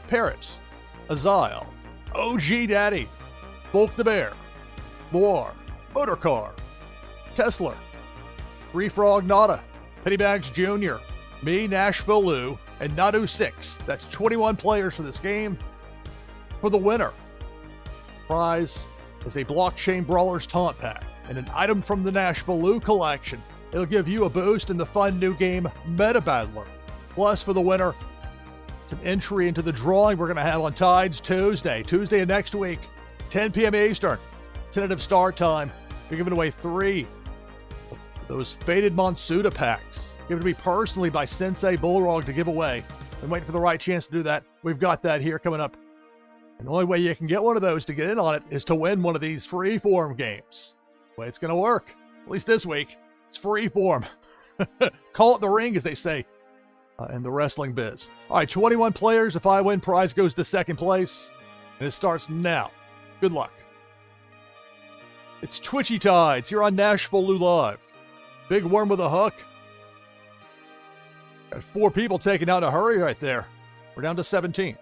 Parrot, Azile, OG Daddy, Bulk the Bear, Loire, Motorcar, Tesla, Free Frog Nada, Pennybags Jr., me, NashvilleLou, and Nadu6. That's 21 players for this game. For the winner, prize is a Blockchain Brawlers Taunt Pack and an item from the NashvilleLou collection. It'll give you a boost in the fun new game Meta Battler. Plus, for the winner, it's an entry into the drawing we're going to have on Tides Tuesday of next week, 10 p.m. Eastern. Tentative start time. We're giving away 3 of those Faded Monsuda packs, given to me personally by Sensei Bullrog to give away. I'm waiting for the right chance to do that. We've got that here coming up. And the only way you can get one of those to get in on it is to win one of these Freeform games. The way it's going to work, at least this week, it's Freeform. Call it the ring, as they say in the wrestling biz. All right, 21 players. If I win, prize goes to second place. And it starts now. Good luck. It's Twitchy Tides here on NashvilleLou Live. Big worm with a hook. Got 4 people taking out in a hurry right there. We're down to 17.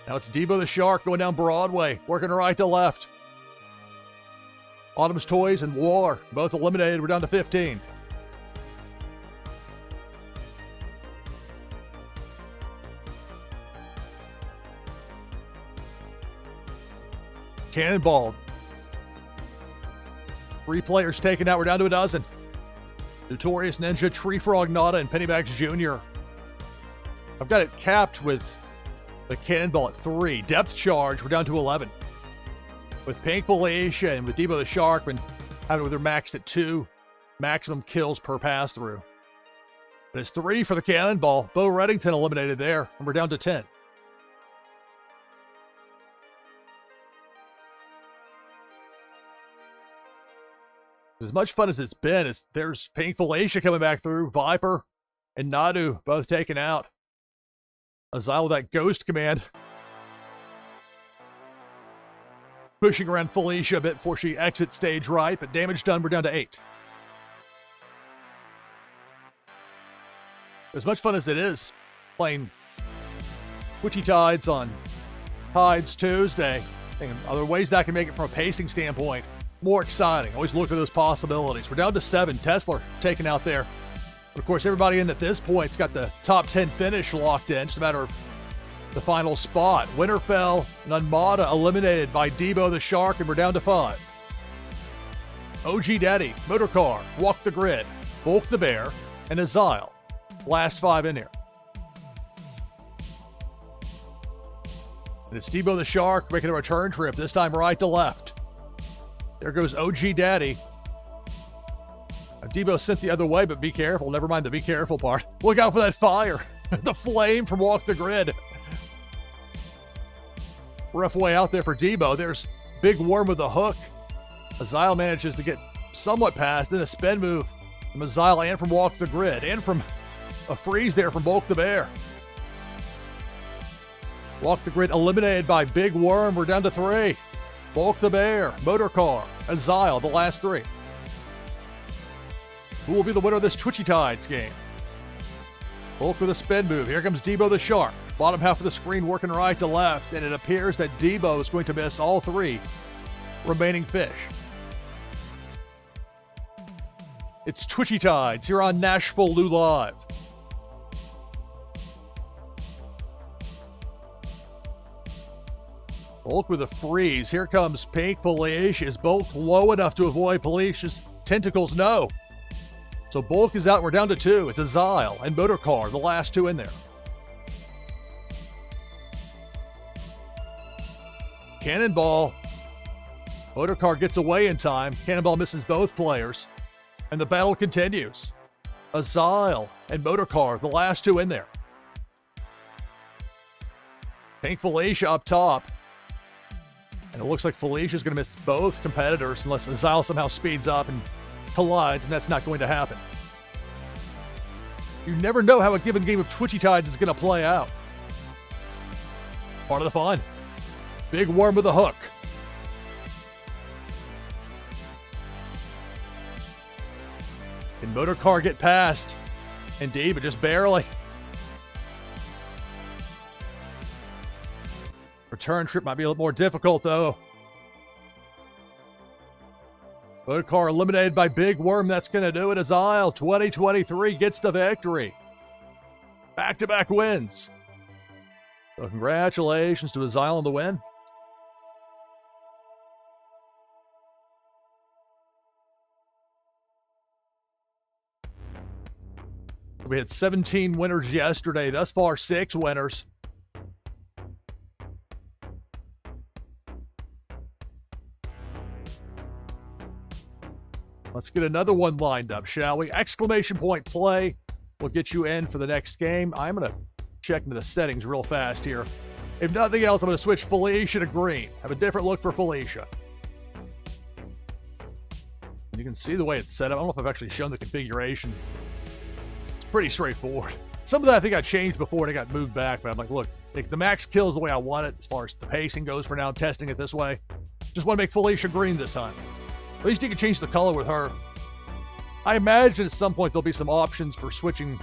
Now it's Debo the Shark going down Broadway, working right to left. Autumn's Toys and Waller, both eliminated. We're down to 15. Cannonball. 3 players taken out. We're down to a dozen. Notorious Ninja, Tree Frog Nada, and Pennybags Jr. I've got it capped with the Cannonball at 3. Depth Charge, we're down to 11. With Pink Felicia and with Debo the Shark, been having it with their max at 2. Maximum kills per pass through. But it's 3 for the Cannonball. Bo Reddington eliminated there, and we're down to 10. As much fun as it's been, there's Painful Asia coming back through. Viper and Nadu both taken out. Azile with that ghost command. Pushing around Felicia a bit before she exits stage right, but damage done, we're down to 8. As much fun as it is playing Twitchy Tides on Tides Tuesday, and other ways that can make it from a pacing standpoint more exciting. Always look at those possibilities. We're down to 7. Tesla taken out there. But of course, everybody in at this point's got the top 10 finish locked in. Just a matter of the final spot. Winterfell and Unmada eliminated by Debo the Shark, and we're down to 5. OG Daddy, Motorcar, Walk the Grid, Bulk the Bear, and Azile, Last 5 in here. And it's Debo the Shark making a return trip, this time right to left. There goes OG Daddy. Now, Debo sent the other way, but be careful. Never mind the be careful part. Look out for that fire. The flame from Walk the Grid. Rough way out there for Debo. There's Big Worm with a hook. Azile manages to get somewhat past, then a spin move from Azile and from Walk the Grid, and from a freeze there from Bulk the Bear. Walk the Grid eliminated by Big Worm. We're down to 3. Bulk the Bear, Motor Car, Azile, the last 3. Who will be the winner of this Twitchy Tides game? Bulk with a spin move. Here comes Debo the Shark. Bottom half of the screen working right to left, and it appears that Debo is going to miss all 3 remaining fish. It's Twitchy Tides here on NashvilleLou Live. Bulk with a freeze. Here comes Pink Felicia. Is Bulk low enough to avoid Felicia's tentacles? No. So Bulk is out. We're down to 2. It's Azile and Motor Car, the last 2 in there. Cannonball. Motor Car gets away in time. Cannonball misses both players. And the battle continues. Azile and Motor Car, the last 2 in there. Pink Felicia up top. And it looks like Felicia's going to miss both competitors unless Azile somehow speeds up and collides, and that's not going to happen. You never know how a given game of Twitchy Tides is going to play out. Part of the fun. Big Worm with a hook. Can Motor Car get past? Indeed, but just barely. Return trip might be a little more difficult, though. Motor Car eliminated by Big Worm. That's going to do it. Azile 2023 gets the victory. Back-to-back wins. So congratulations to Azile on the win. We had 17 winners yesterday. Thus far, 6 winners. Let's get another one lined up, shall we? Exclamation point play will get you in for the next game. I'm going to check into the settings real fast here. If nothing else, I'm going to switch Felicia to green. Have a different look for Felicia. And you can see the way it's set up. I don't know if I've actually shown the configuration. It's pretty straightforward. Some of that I think I changed before and it got moved back, but I'm like, look, the max kill is the way I want it as far as the pacing goes for now. I'm testing it this way. Just want to make Felicia green this time. At least you can change the color with her. I imagine at some point there'll be some options for switching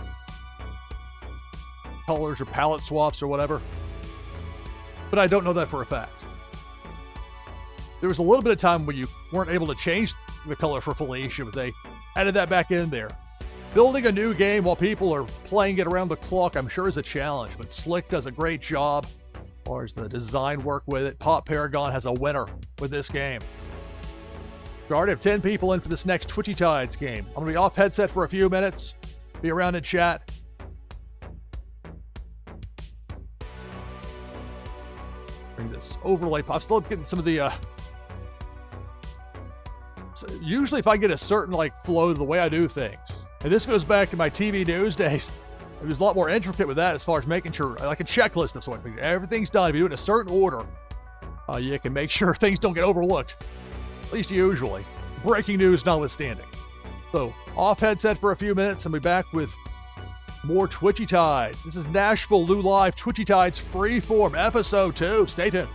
colors or palette swaps or whatever. But I don't know that for a fact. There was a little bit of time when you weren't able to change the color for Felicia, but they added that back in there. Building a new game while people are playing it around the clock, I'm sure is a challenge, but Slick does a great job as far as the design work with it. Pop Paragon has a winner with this game. We already have 10 people in for this next Twitchy Tides game. I'm going to be off headset for a few minutes. Be around in chat. Bring this overlay. I'm still getting some of the... usually if I get a certain flow to the way I do things. And this goes back to my TV news days. It was a lot more intricate with that as far as making sure, like a checklist of sort. Everything's done. If you do it in a certain order, you can make sure things don't get overlooked. At least usually. Breaking news notwithstanding. So, off headset for a few minutes and be back with more Twitchy Tides. This is NashvilleLou Live Twitchy Tides Freeform Episode 2. Stay tuned.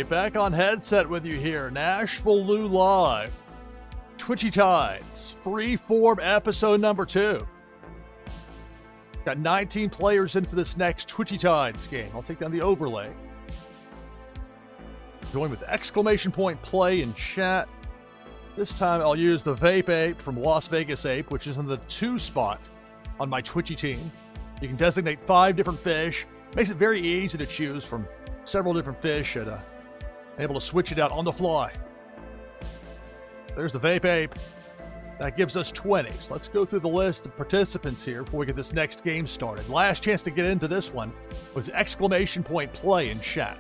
Tuesday, back on headset with you here, NashvilleLou Live, Twitchy Tides, Freeform episode number 2. Got 19 players in for this next Twitchy Tides game. I'll take down the overlay. Join with exclamation point play in chat. This time I'll use the Vape Ape from Las Vegas Ape, which is in the 2 spot on my Twitchy team. You can designate 5 different fish. Makes it very easy to choose from several different fish and able to switch it out on the fly. There's the Vape Ape. That gives us 20. So let's go through the list of participants here before we get this next game started. Last chance to get into this one was exclamation point play in chat.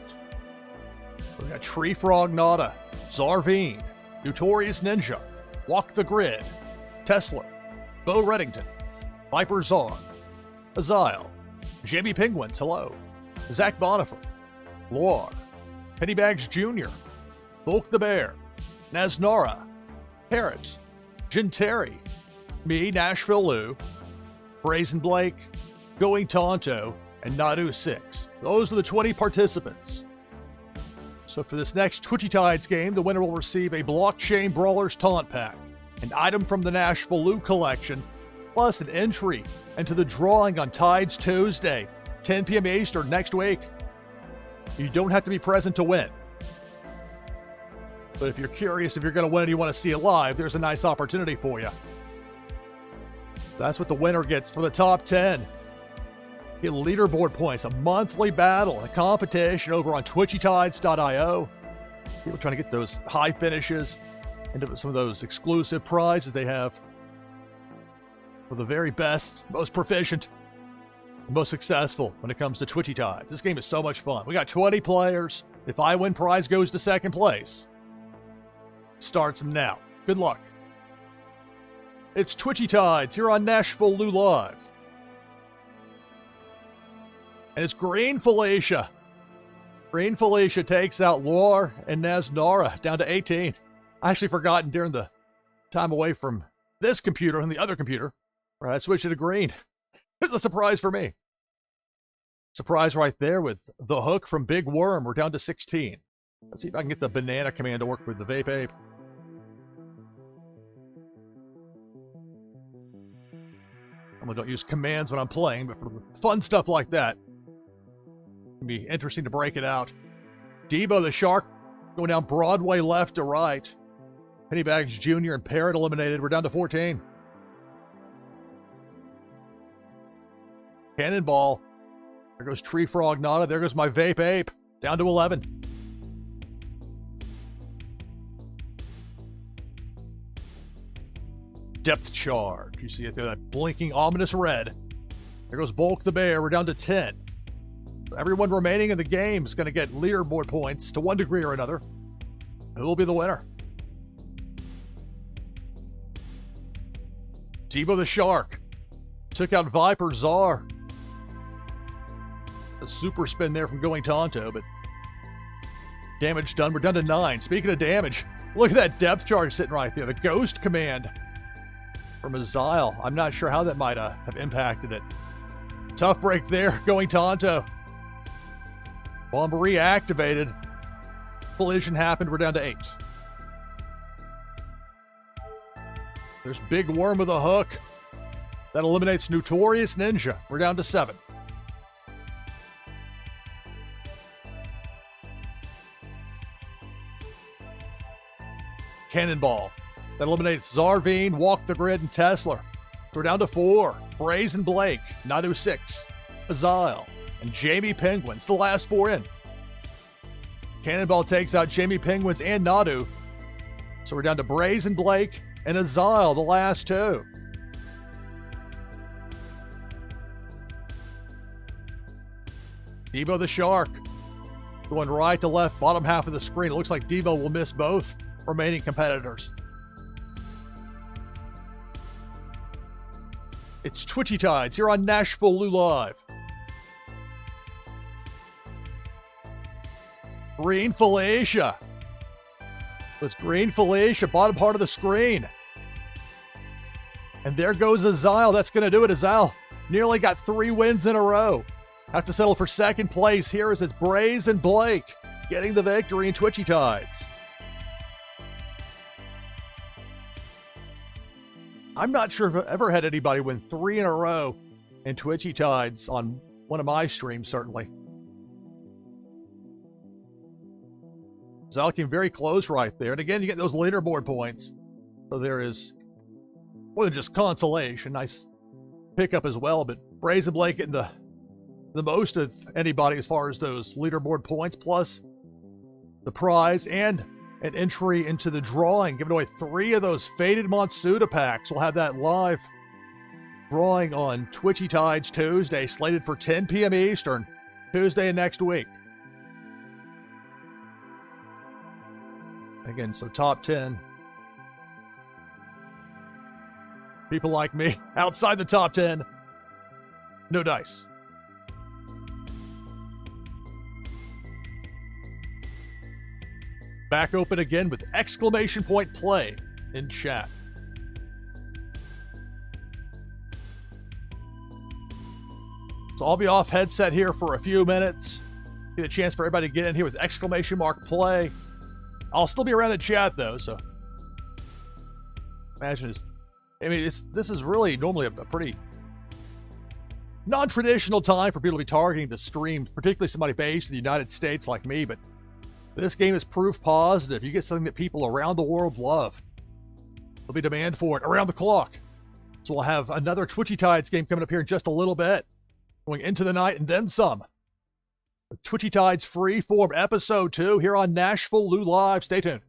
We got Tree Frog Nada, Zarveen, Notorious Ninja, Walk the Grid, Tesla, Bo Reddington, Viper Zon, Azile, Jamie Penguins, hello, Zach Bonifer, Loar, Pennybags Jr., Bulk the Bear, Naznara, Parrot, Jin Terry, me, NashvilleLou, Brazen Blake, Going Tonto, and Nadu6. Those are the 20 participants. So for this next Twitchy Tides game, the winner will receive a Blockchain Brawlers Taunt Pack, an item from the NashvilleLou collection, plus an entry into the drawing on Tides Tuesday, 10 p.m. Eastern next week. You don't have to be present to win. But if you're curious if you're going to win and you want to see it live, there's a nice opportunity for you. That's what the winner gets for the top 10. Get leaderboard points, a monthly battle, a competition over on twitchytides.io. People trying to get those high finishes and some of those exclusive prizes they have for the very best, most proficient, most successful when it comes to Twitchy Tides. This game is so much fun. We got 20 players. If I win, prize goes to second place. Starts now. Good luck. It's Twitchy Tides here on NashvilleLou Live. And it's Green Felicia. Green Felicia takes out Loar and Naznara down to 18. I actually forgotten during the time away from this computer and the other computer, where I switched it to green. It was a surprise for me. Surprise right there with the hook from Big Worm. We're down to 16. Let's see if I can get the banana command to work with the Vape Ape. I don't use commands when I'm playing, but for fun stuff like that, it'd be interesting to break it out. Debo the Shark going down Broadway left to right. Pennybags Jr. and Parrot eliminated. We're down to 14. Cannonball. There goes Tree Frog Nada. There goes my Vape Ape. Down to 11. Depth charge. You see it there, that blinking ominous red. There goes Bulk the Bear. We're down to 10. Everyone remaining in the game is going to get leaderboard points to one degree or another. Who will be the winner? Debo the Shark took out Viper Czar. A super spin there from Going Tonto, but damage done. We're down to 9. Speaking of damage, look at that depth charge sitting right there. The Ghost command from Azile. I'm not sure how that might have impacted it. Tough break there, Going Tonto. Bombery activated. Collision happened. We're down to 8. There's Big Worm with a hook. That eliminates Notorious Ninja. We're down to 7. Cannonball. That eliminates Zarveen, Walk the Grid, and Tesla. We're down to 4. Brazen Blake, Nadu 6, Azile, and Jamie Penguins, the last 4 in. Cannonball takes out Jamie Penguins and Nadu. So we're down to Brazen Blake and Azile, the last 2. Debo the Shark going right to left, bottom half of the screen. It looks like Debo will miss both remaining competitors. It's Twitchy Tides here on NashvilleLou Live. Green Felicia. It's Green Felicia, bottom part of the screen. And there goes Azile. That's going to do it. Azile nearly got 3 wins in a row. Have to settle for second place here as it's Brazen Blake getting the victory in Twitchy Tides. I'm not sure if I've ever had anybody win 3 in a row in Twitchy Tides on one of my streams, certainly. Zalk team very close right there. And again, you get those leaderboard points. So there is more than just consolation. Nice pickup as well. But Brazen Blake getting the most of anybody as far as those leaderboard points, plus the prize and an entry into the drawing, giving away 3 of those Faded Monsuda packs. We'll have that live drawing on Twitchy Tides Tuesday, slated for 10 p.m. Eastern, Tuesday of next week. Again, so top 10. People like me, outside the top 10, no dice. Back open again with exclamation point play in chat. So I'll be off headset here for a few minutes. Get a chance for everybody to get in here with exclamation mark play. I'll still be around in chat though, so imagine this is really normally a pretty non-traditional time for people to be targeting to stream, particularly somebody based in the United States like me, but this game is proof positive. You get something that people around the world love. There'll be demand for it around the clock. So we'll have another Twitchy Tides game coming up here in just a little bit, going into the night and then some. Twitchy Tides Freeform Episode 2 here on NashvilleLou Live. Stay tuned.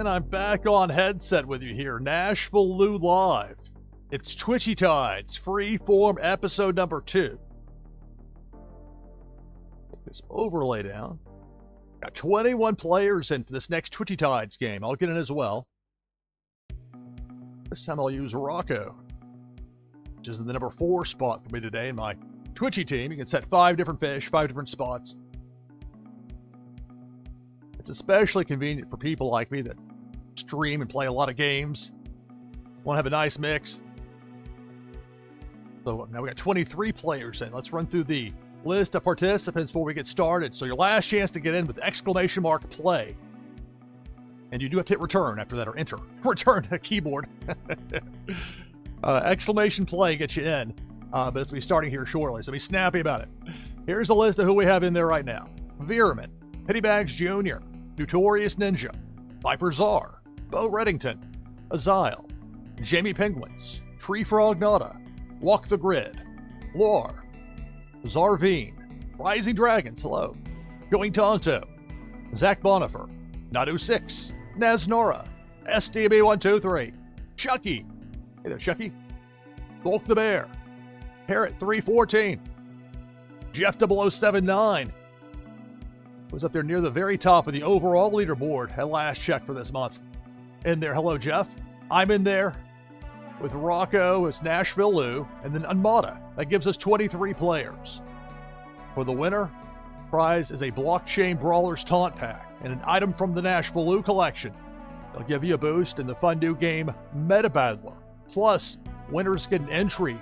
And I'm back on headset with you here, NashvilleLou Live. It's Twitchy Tides, Freeform episode number 2. Put this overlay down. Got 21 players in for this next Twitchy Tides game. I'll get in as well. This time I'll use Rocco, which is in the number 4 spot for me today in my Twitchy team. You can set 5 different fish, 5 different spots. It's especially convenient for people like me that stream and play a lot of games. Want to have a nice mix. So now we got 23 players in. Let's run through the list of participants before we get started. So your last chance to get in with exclamation mark play. And you do have to hit return after that, or enter. Return a keyboard. Exclamation play gets you in. But it's going to be starting here shortly, so be snappy about it. Here's a list of who we have in there right now. Veerman, Pittybags Jr., Notorious Ninja, Viper Czar, Bo Reddington, Azile, Jamie Penguins, Tree Frog Nada, Walk the Grid, Lore, Zarveen, Rising Dragons, hello, Going Tonto, Zach Bonifer, Nadu6, Naznora, SDB123, Chucky, hey there Chucky, Bulk the Bear, Parrot 314, Jeff 0079, was up there near the very top of the overall leaderboard at last check for this month. In there, hello Jeff. I'm in there with Rocco as NashvilleLou, and then Unmada. That gives us 23 players. For the winner, prize is a Blockchain Brawlers Taunt Pack and an item from the NashvilleLou collection. They'll give you a boost in the fun new game Meta Battler. Plus, winners get an entry,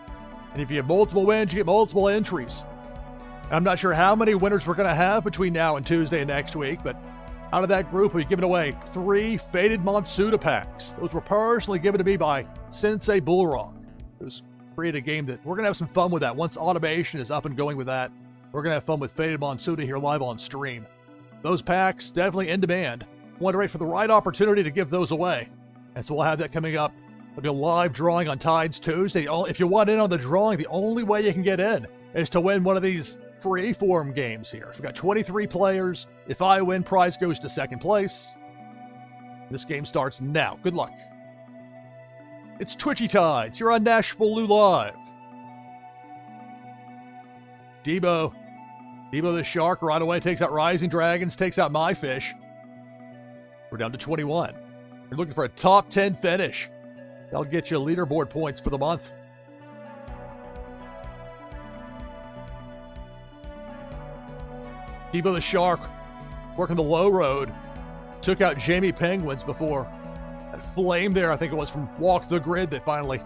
and if you have multiple wins, you get multiple entries. I'm not sure how many winners we're going to have between now and Tuesday and next week, but out of that group, we've given away 3 Faded Monsuda packs. Those were personally given to me by Sensei Bullrock, who's created a game that we're going to have some fun with that. Once automation is up and going with that, we're going to have fun with Faded Monsuda here live on stream. Those packs, definitely in demand. Want to wait for the right opportunity to give those away. And so we'll have that coming up. There'll be a live drawing on Tides Tuesday. If you want in on the drawing, the only way you can get in is to win one of these Freeform games here. We've got 23 players. If I win, prize goes to second place. This game starts now. Good luck. It's Twitchy Tides here on NashvilleLou Live. Debo the Shark right away takes out Rising Dragons, takes out my fish. We're down to 21. You're looking for a top 10 finish. That'll get you leaderboard points for the month. Debo the Shark working the low road. Took out Jamie Penguins before that flame there, I think it was from Walk the Grid, that finally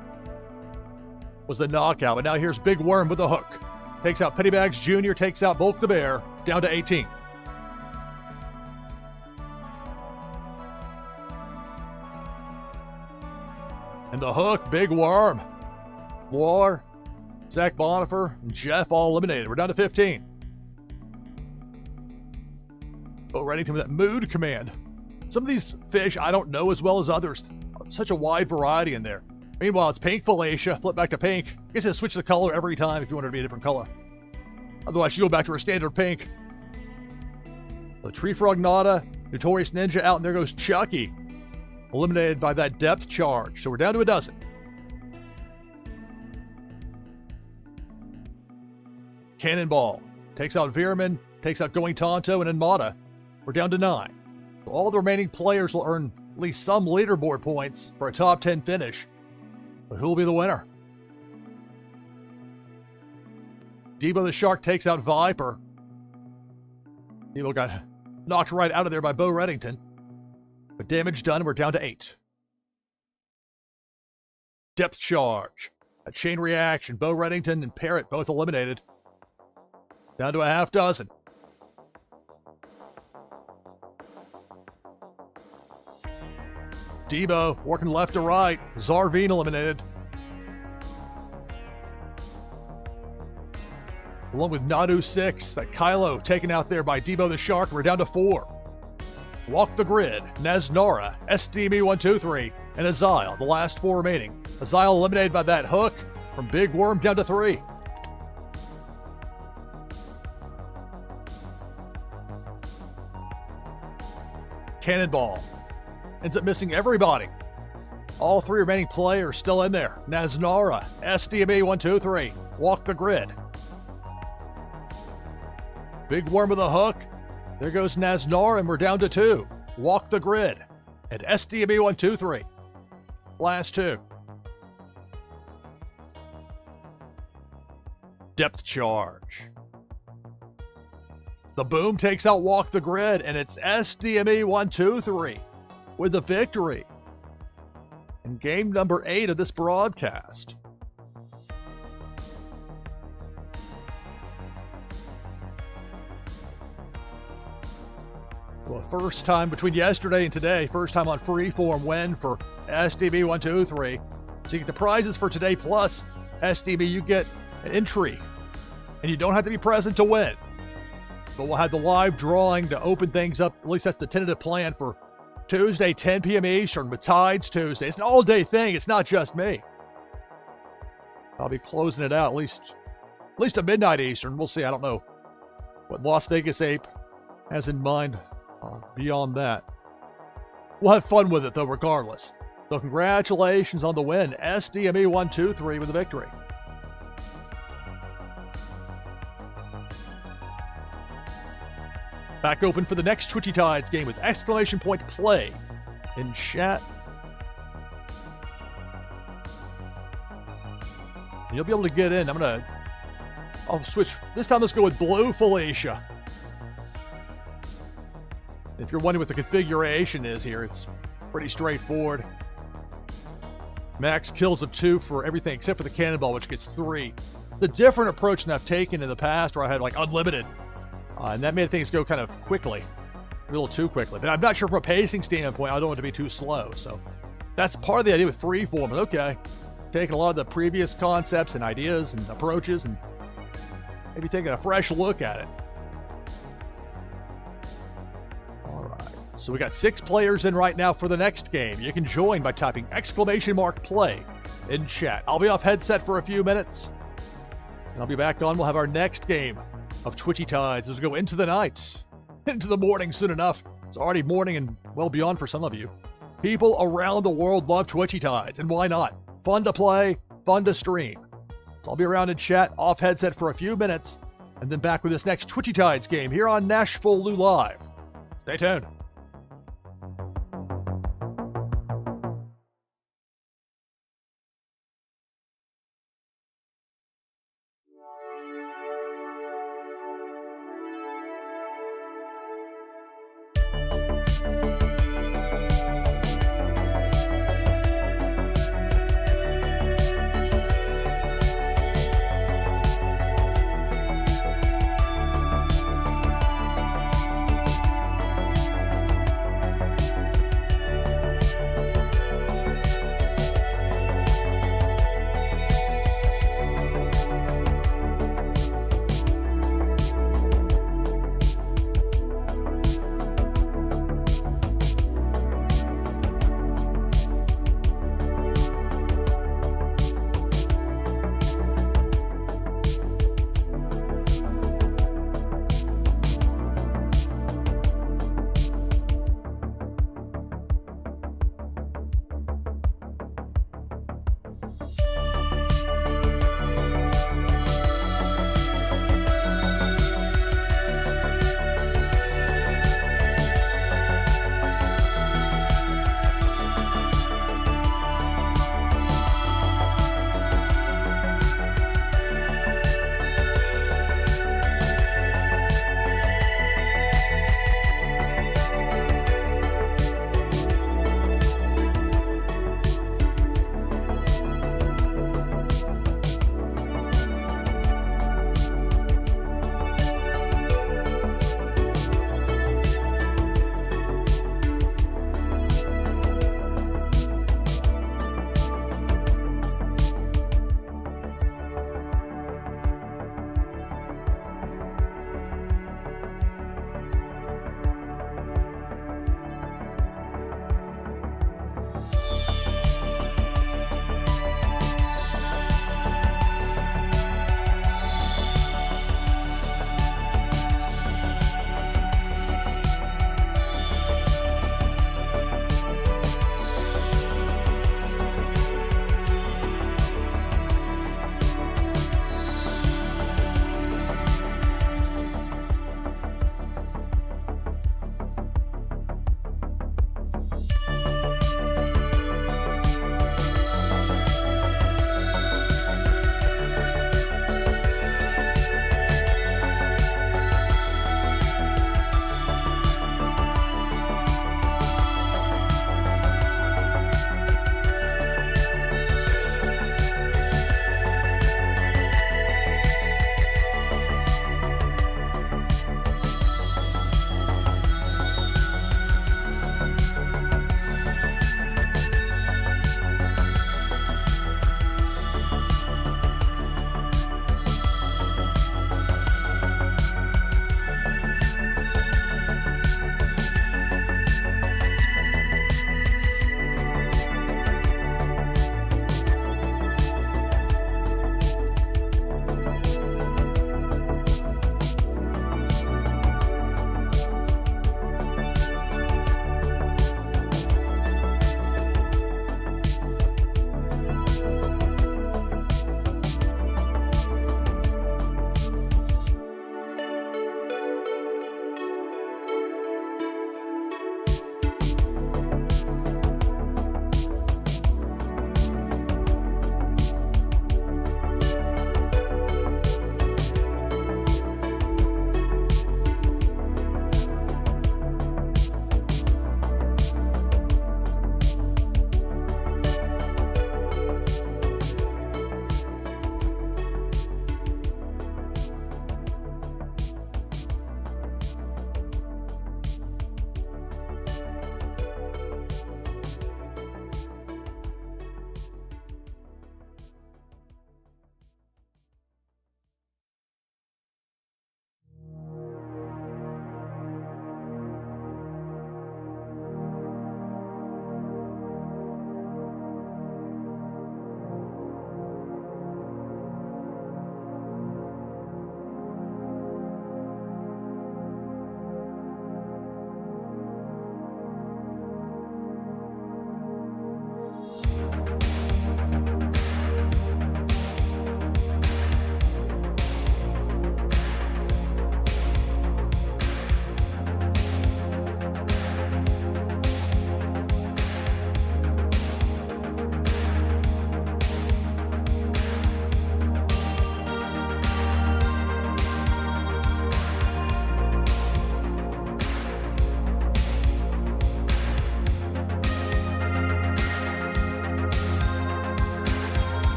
was the knockout. But now here's Big Worm with the hook. Takes out Pittybags Jr., takes out Bulk the Bear, down to 18. And the hook, Big Worm. War, Zach Bonifer, and Jeff all eliminated. We're down to 15. Bo Reddington with that mood command. Some of these fish I don't know as well as others. Such a wide variety in there. Meanwhile, it's pink Felicia. Flip back to pink. I guess you switch the color every time if you want it to be a different color. Otherwise, you go back to a standard pink. The Tree Frog Nada, Notorious Ninja out, and there goes Chucky. Eliminated by that depth charge. So we're down to a dozen. Cannonball takes out Veerman, takes out Going Tonto, and Unmada. We're down to 9. So all the remaining players will earn at least some leaderboard points for a top 10 finish. But who will be the winner? Debo the Shark takes out Viper. Debo got knocked right out of there by Bo Reddington. But damage done, we're down to 8. Depth charge. A chain reaction. Bo Reddington and Parrot both eliminated. Down to a half dozen. Debo working left to right. Zarveen eliminated. Along with Nadu6. That Kylo taken out there by Debo the Shark. We're down to 4. Walk the Grid, Naznora, SDB123, and Azile, the last 4 remaining. Azile eliminated by that hook from Big Worm, down to 3. Cannonball ends up missing everybody. All 3 remaining players still in there. Naznara, SDME 123, walk the grid. Big worm with a hook. There goes Naznara, and we're down to 2. Walk the grid. And SDME 123. Last 2. Depth charge. The boom takes out walk the grid, and it's SDME 123 with the victory in game number 8 of this broadcast. Well, first time between yesterday and today, first time on Freeform win for SDB 123. So you get the prizes for today, plus SDB, you get an entry, and you don't have to be present to win. But we'll have the live drawing to open things up. At least that's the tentative plan for Tuesday, 10 p.m. Eastern with Tides Tuesday. It's an all-day thing. It's not just me. I'll be closing it out at least at midnight Eastern. We'll see. I don't know what Las Vegas Ape has in mind beyond that. We'll have fun with it, though, regardless. So congratulations on the win. SDME 123 with the victory. Back open for the next Twitchy Tides game with exclamation point play in chat. You'll be able to get in. I'll switch. This time let's go with Blue Felicia. If you're wondering what the configuration is here, it's pretty straightforward. Max kills of 2 for everything except for the cannonball, which gets 3. The different approach than I've taken in the past where I had like unlimited. And that made things go kind of quickly, a little too quickly. But I'm not sure from a pacing standpoint, I don't want it to be too slow. So that's part of the idea with Freeform. Okay, taking a lot of the previous concepts and ideas and approaches and maybe taking a fresh look at it. All right, so we got 6 players in right now for the next game. You can join by typing exclamation mark play in chat. I'll be off headset for a few minutes, and I'll be back on. We'll have our next game of Twitchy Tides as we go into the night, into the morning soon enough. It's already morning and well beyond for some of you. People around the world love Twitchy Tides, and why not? Fun to play, fun to stream. So I'll be around in chat, off headset for a few minutes, and then back with this next Twitchy Tides game here on NashvilleLou Live. Stay tuned.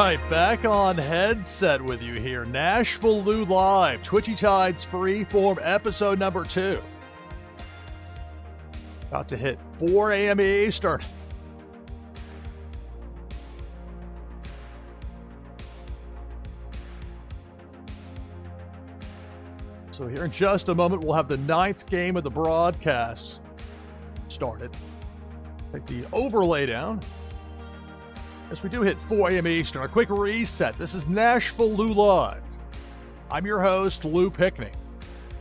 right, back on headset with you here. NashvilleLou Live, Twitchy Tides Freeform, episode number 2. About to hit 4 a.m. Eastern. So here in just a moment, we'll have the 9th game of the broadcast started. Take the overlay down. As we do hit 4 a.m. Eastern, a quick reset. This is NashvilleLou Live. I'm your host, Lou Pickney.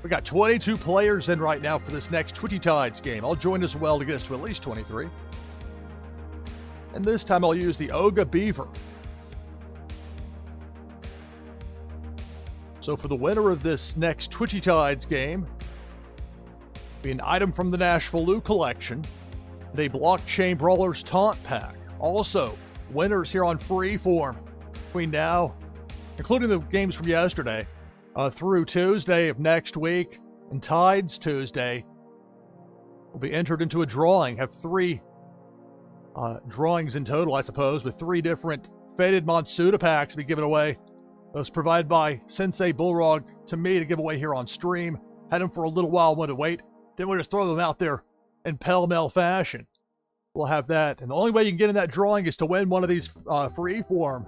We got 22 players in right now for this next Twitchy Tides game. I'll join as well to get us to at least 23. And this time I'll use the Oga Beaver. So for the winner of this next Twitchy Tides game, be an item from the NashvilleLou collection and a Blockchain Brawlers Taunt Pack. Also, winners here on Freeform between now, including the games from yesterday, through Tuesday of next week and Tides Tuesday, will be entered into a drawing. Have 3 drawings in total, I suppose, with 3 different Faded Monsuda packs to be given away. Those provided by Sensei Bullrog to me to give away here on stream. Had them for a little while, wanted to wait. Didn't want to just throw them out there in pell-mell fashion. We'll have that. And the only way you can get in that drawing is to win one of these Freeform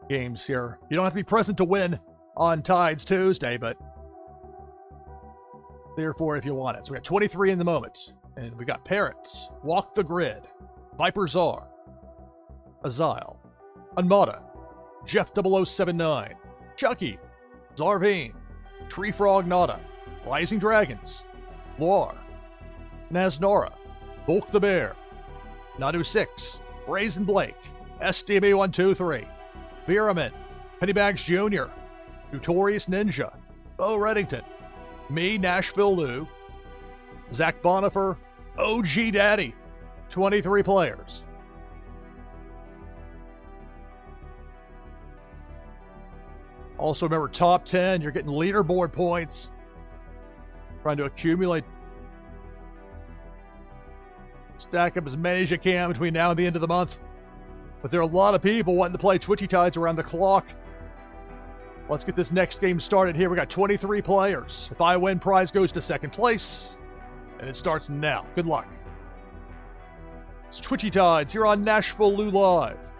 games here. You don't have to be present to win on Tides Tuesday, but therefore if you want it. So we got 23 in the moment. And we got Parrots, Walk the Grid, Viper Czar, Azile, Unmata, Jeff 0079, Chucky, Zarveen, Tree Frog Nada, Rising Dragons, Loar, Naznora, Bulk the Bear, Nadu 6, Brazen Blake, SDB 123, Viramin, Pennybags Jr., Notorious Ninja, Bo Reddington, me, NashvilleLou, Zach Bonifer, OG Daddy, 23 players. Also remember, top 10, you're getting leaderboard points. Trying to accumulate. Stack up as many as you can between now and the end of the month. But there are a lot of people wanting to play Twitchy Tides around the clock. Let's get this next game started here. We got 23 players. If I win, prize goes to second place. And it starts now. Good luck. It's Twitchy Tides here on NashvilleLou Live.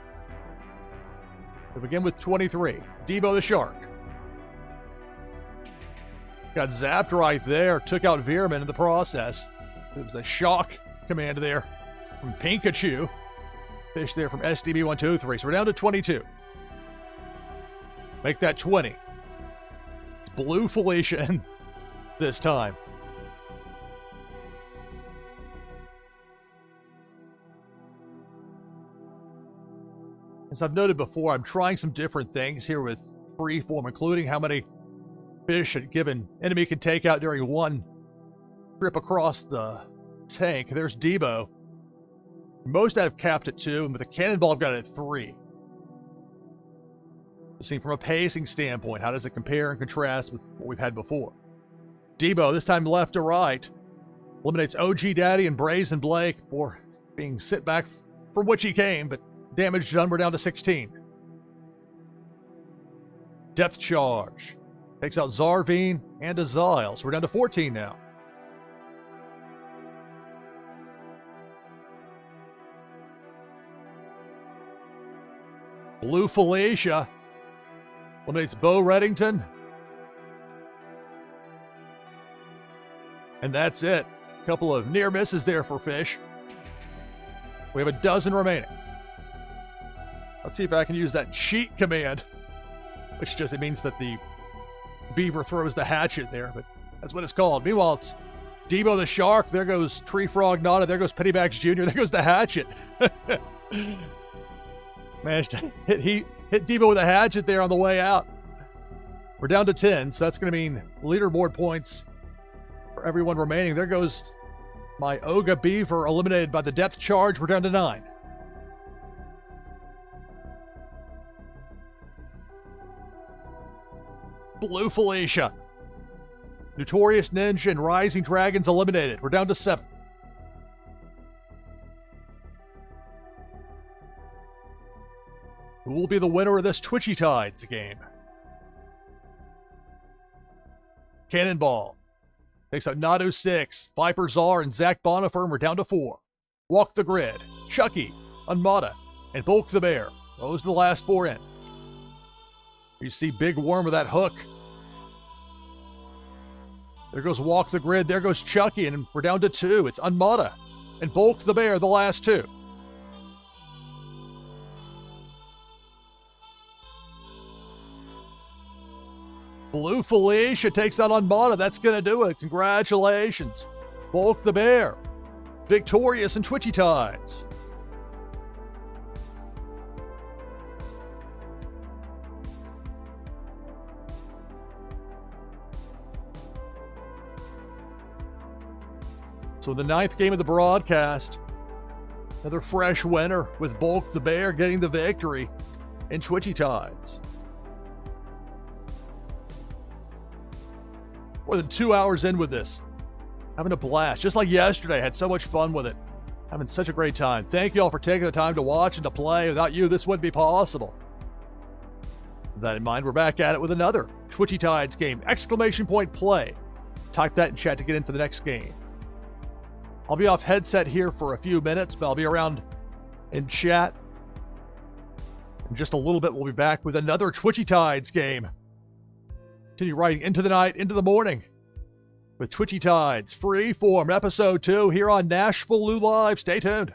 We begin with 23. Debo the Shark. Got zapped right there. Took out Veerman in the process. It was a shock command there from Pikachu. Fish there from SDB123. So we're down to 22. Make that 20. It's Blue Felicia in this time. As I've noted before, I'm trying some different things here with Freeform, including how many fish a given enemy can take out during one trip across the tank. There's Debo. Most I've capped at 2, and with the cannonball I've got it at 3. Seeing from a pacing standpoint, how does it compare and contrast with what we've had before? Debo, this time left to right, eliminates OG Daddy and Brazen Blake for being sent back from which he came, but damage done, we're down to 16. Depth Charge. Takes out Zarveen and Azile, so we're down to 14 now. Blue Felicia. Eliminates Bo Reddington. And that's it. A couple of near misses there for Fish. We have a dozen remaining. Let's see if I can use that cheat command, which just, it means that the beaver throws the hatchet there, but that's what it's called. Meanwhile, it's Debo the Shark. There goes Tree Frog Nada. There goes Pennybags Jr. There goes the hatchet. Managed to hit Debo with a hatchet there on the way out. We're down to 10, so that's going to mean leaderboard points for everyone remaining. There goes my Oga Beaver, eliminated by the depth charge. We're down to 9. Blue Felicia. Notorious Ninja and Rising Dragons eliminated. We're down to 7. Who will be the winner of this Twitchy Tides game? Cannonball takes out Nadu 6. Viper Czar and Zach Bonifirm are down to 4. Walk the Grid, Chucky, Unmata, and Bulk the Bear. Those are the last 4 in. You see Big Worm with that hook. There goes Walk the Grid. There goes Chucky, and we're down to 2. It's Unmata and Bulk the Bear, the last 2. Blue Felicia takes out Unmata. That's going to do it. Congratulations. Bulk the Bear, victorious in Twitchy Tides. So the 9th game of the broadcast, another fresh winner with Bulk the Bear getting the victory in Twitchy Tides. More than 2 hours in with this. Having a blast. Just like yesterday, had so much fun with it. Having such a great time. Thank you all for taking the time to watch and to play. Without you, this wouldn't be possible. With that in mind, we're back at it with another Twitchy Tides game. Exclamation point play. Type that in chat to get in for the next game. I'll be off headset here for a few minutes, but I'll be around in chat. In just a little bit, we'll be back with another Twitchy Tides game. Continue riding into the night, into the morning with Twitchy Tides Freeform Episode 2 here on NashvilleLou Live. Stay tuned.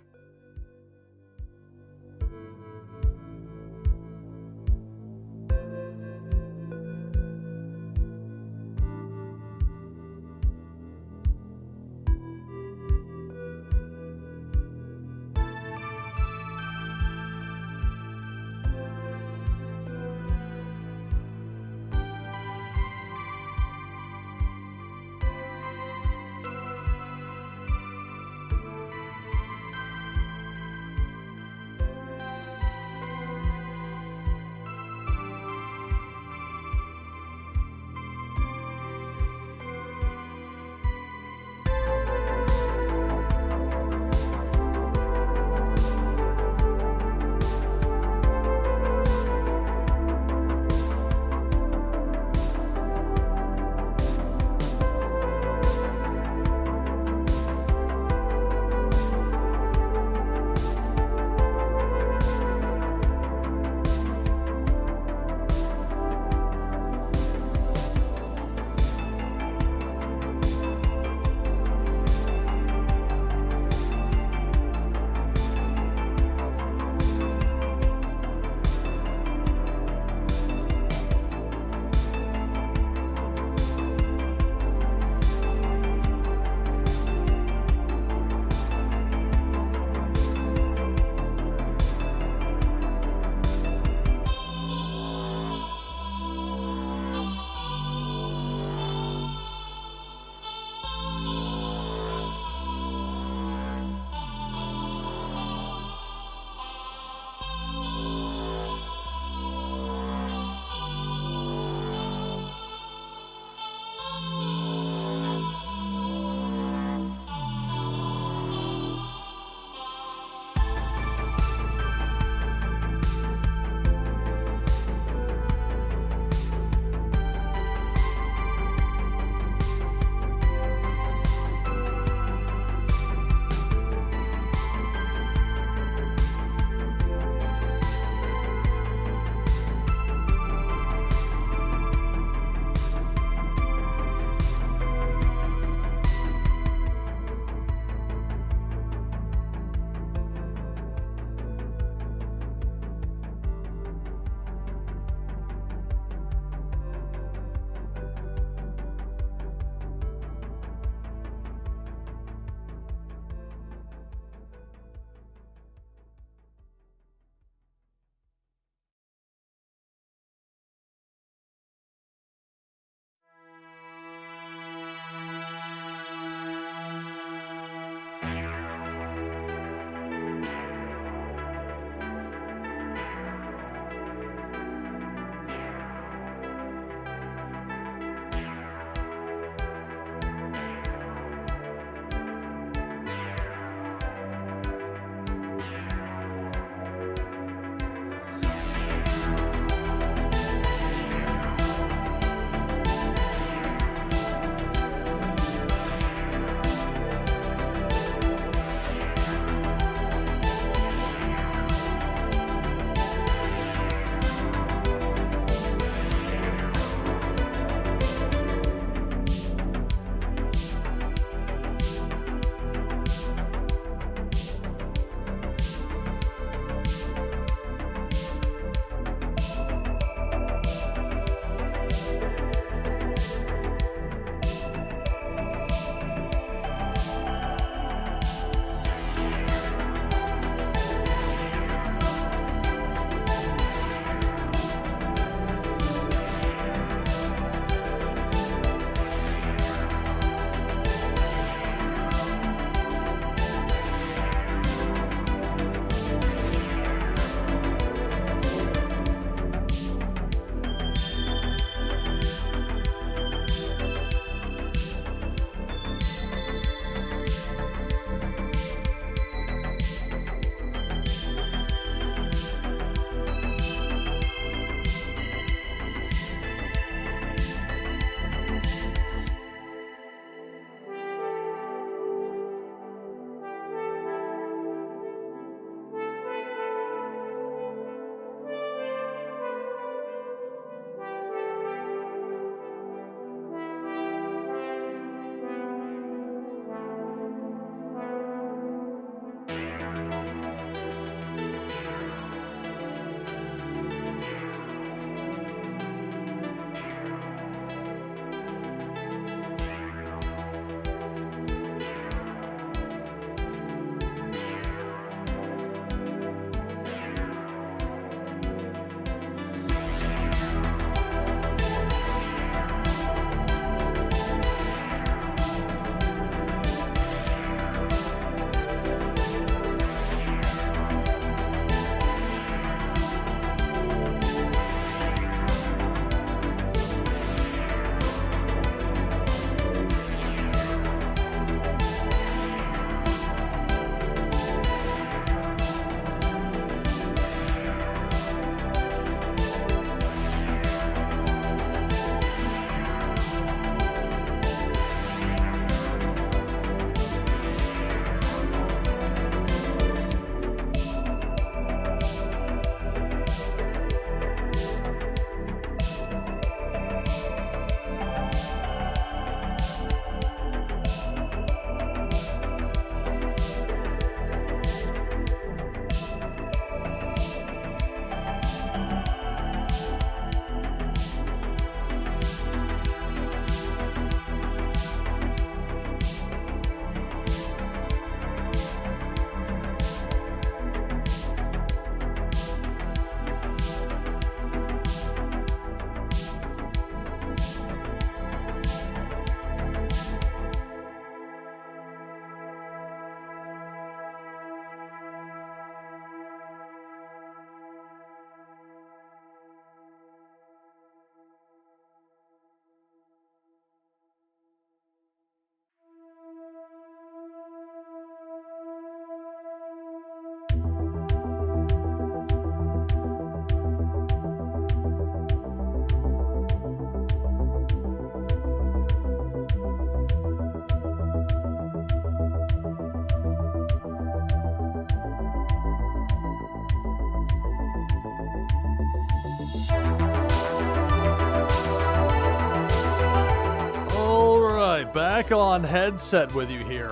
right, back on headset with you here.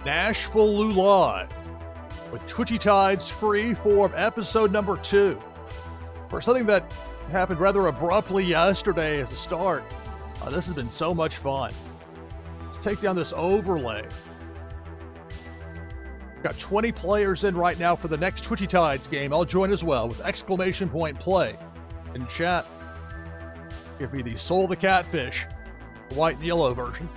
NashvilleLou Live with Twitchy Tides Freeform episode number 2. For something that happened rather abruptly yesterday as a start, this has been so much fun. Let's take down this overlay. Got 20 players in right now for the next Twitchy Tides game. I'll join as well with exclamation point play in chat. Give me the Soul the Catfish, the white and yellow version.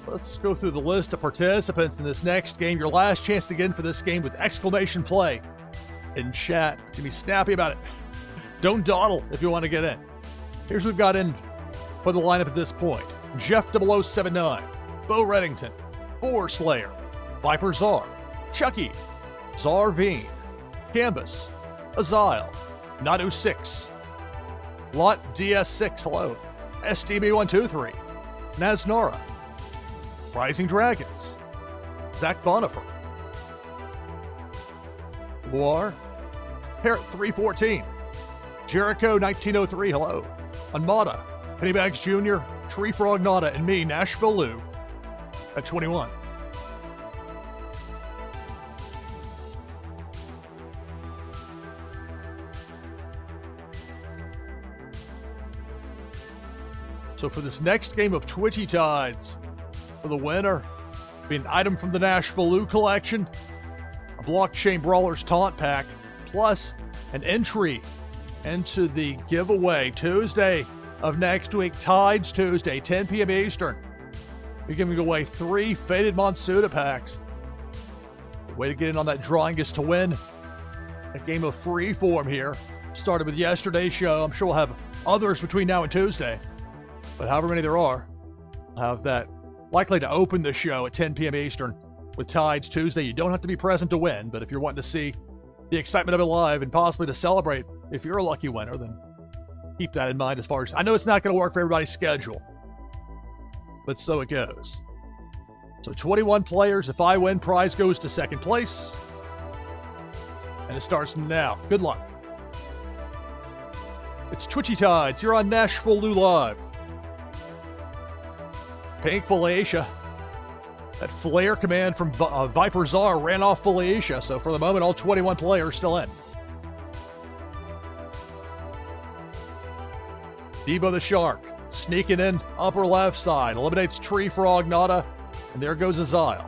Let's go through the list of participants in this next game. Your last chance to get in for this game with exclamation play in chat. Be snappy about it. Don't dawdle if you want to get in. Here's what we've got in for the lineup at this point. Jeff 0079, Bo Reddington, Boar Slayer, Viper Czar, Chucky, Zarveen, Canvas, Azile, Nadu 6, Lot DS6, hello, SDB123, Naznara, Rising Dragons, Zach Bonifer, War, Parrot 314, Jericho 1903, hello, Unmada, Pennybags Jr., Tree Frog Nada, and me, NashvilleLou, at 21. So for this next game of Twitchy Tides, for the winner, be an item from the NashvilleLou collection, a Blockchain Brawlers Taunt Pack, plus an entry into the giveaway Tuesday of next week, Tides Tuesday, 10 p.m. Eastern. We're giving away 3 Faded Monsuda packs. The way to get in on that drawing is to win a game of Freeform here. Started with yesterday's show. I'm sure we'll have others between now and Tuesday. But however many there are, I'll have that likely to open the show at 10 p.m. Eastern with Tides Tuesday. You don't have to be present to win, but if you're wanting to see the excitement of it live and possibly to celebrate if you're a lucky winner, then keep that in mind as far as... I know it's not going to work for everybody's schedule, but so it goes. So 21 players. If I win, prize goes to second place. And it starts now. Good luck. It's Twitchy Tides. You're on NashvilleLou Live. Pink Felicia. That flare command from Viper Czar ran off Felicia, so for the moment, all 21 players still in. Debo the Shark, sneaking in upper left side, eliminates Tree Frog Nada, and there goes Azile.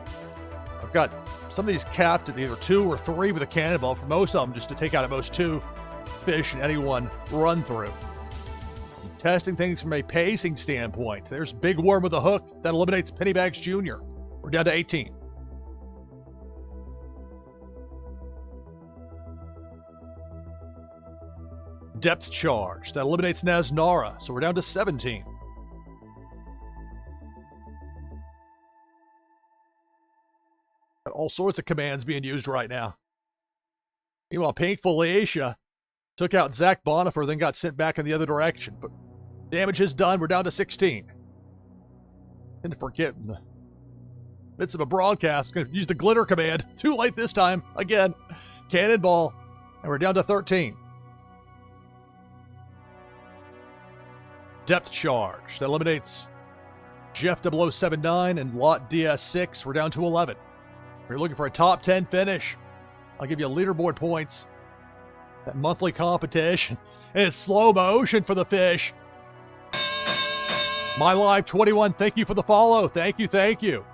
I've got some of these capped at either 2 or 3 with a cannonball, for most of them just to take out at most 2 fish in any one run through. Testing things from a pacing standpoint. There's Big Worm with a hook that eliminates Pennybags Jr. We're down to 18. Depth Charge. That eliminates Naznara, so we're down to 17. Got all sorts of commands being used right now. Meanwhile, Pink Felicia took out Zach Bonifer, then got sent back in the other direction. But damage is done. We're down to 16. Didn't forget in the midst of a broadcast, going to use the glitter command. Too late this time. Again, cannonball. And we're down to 13. Depth Charge. That eliminates Jeff 0079 and Lot DS6. We're down to 11. If you're looking for a top 10 finish, I'll give you leaderboard points. That monthly competition. And it's slow motion for the fish. My Live 21, thank you for the follow. Thank you, thank you.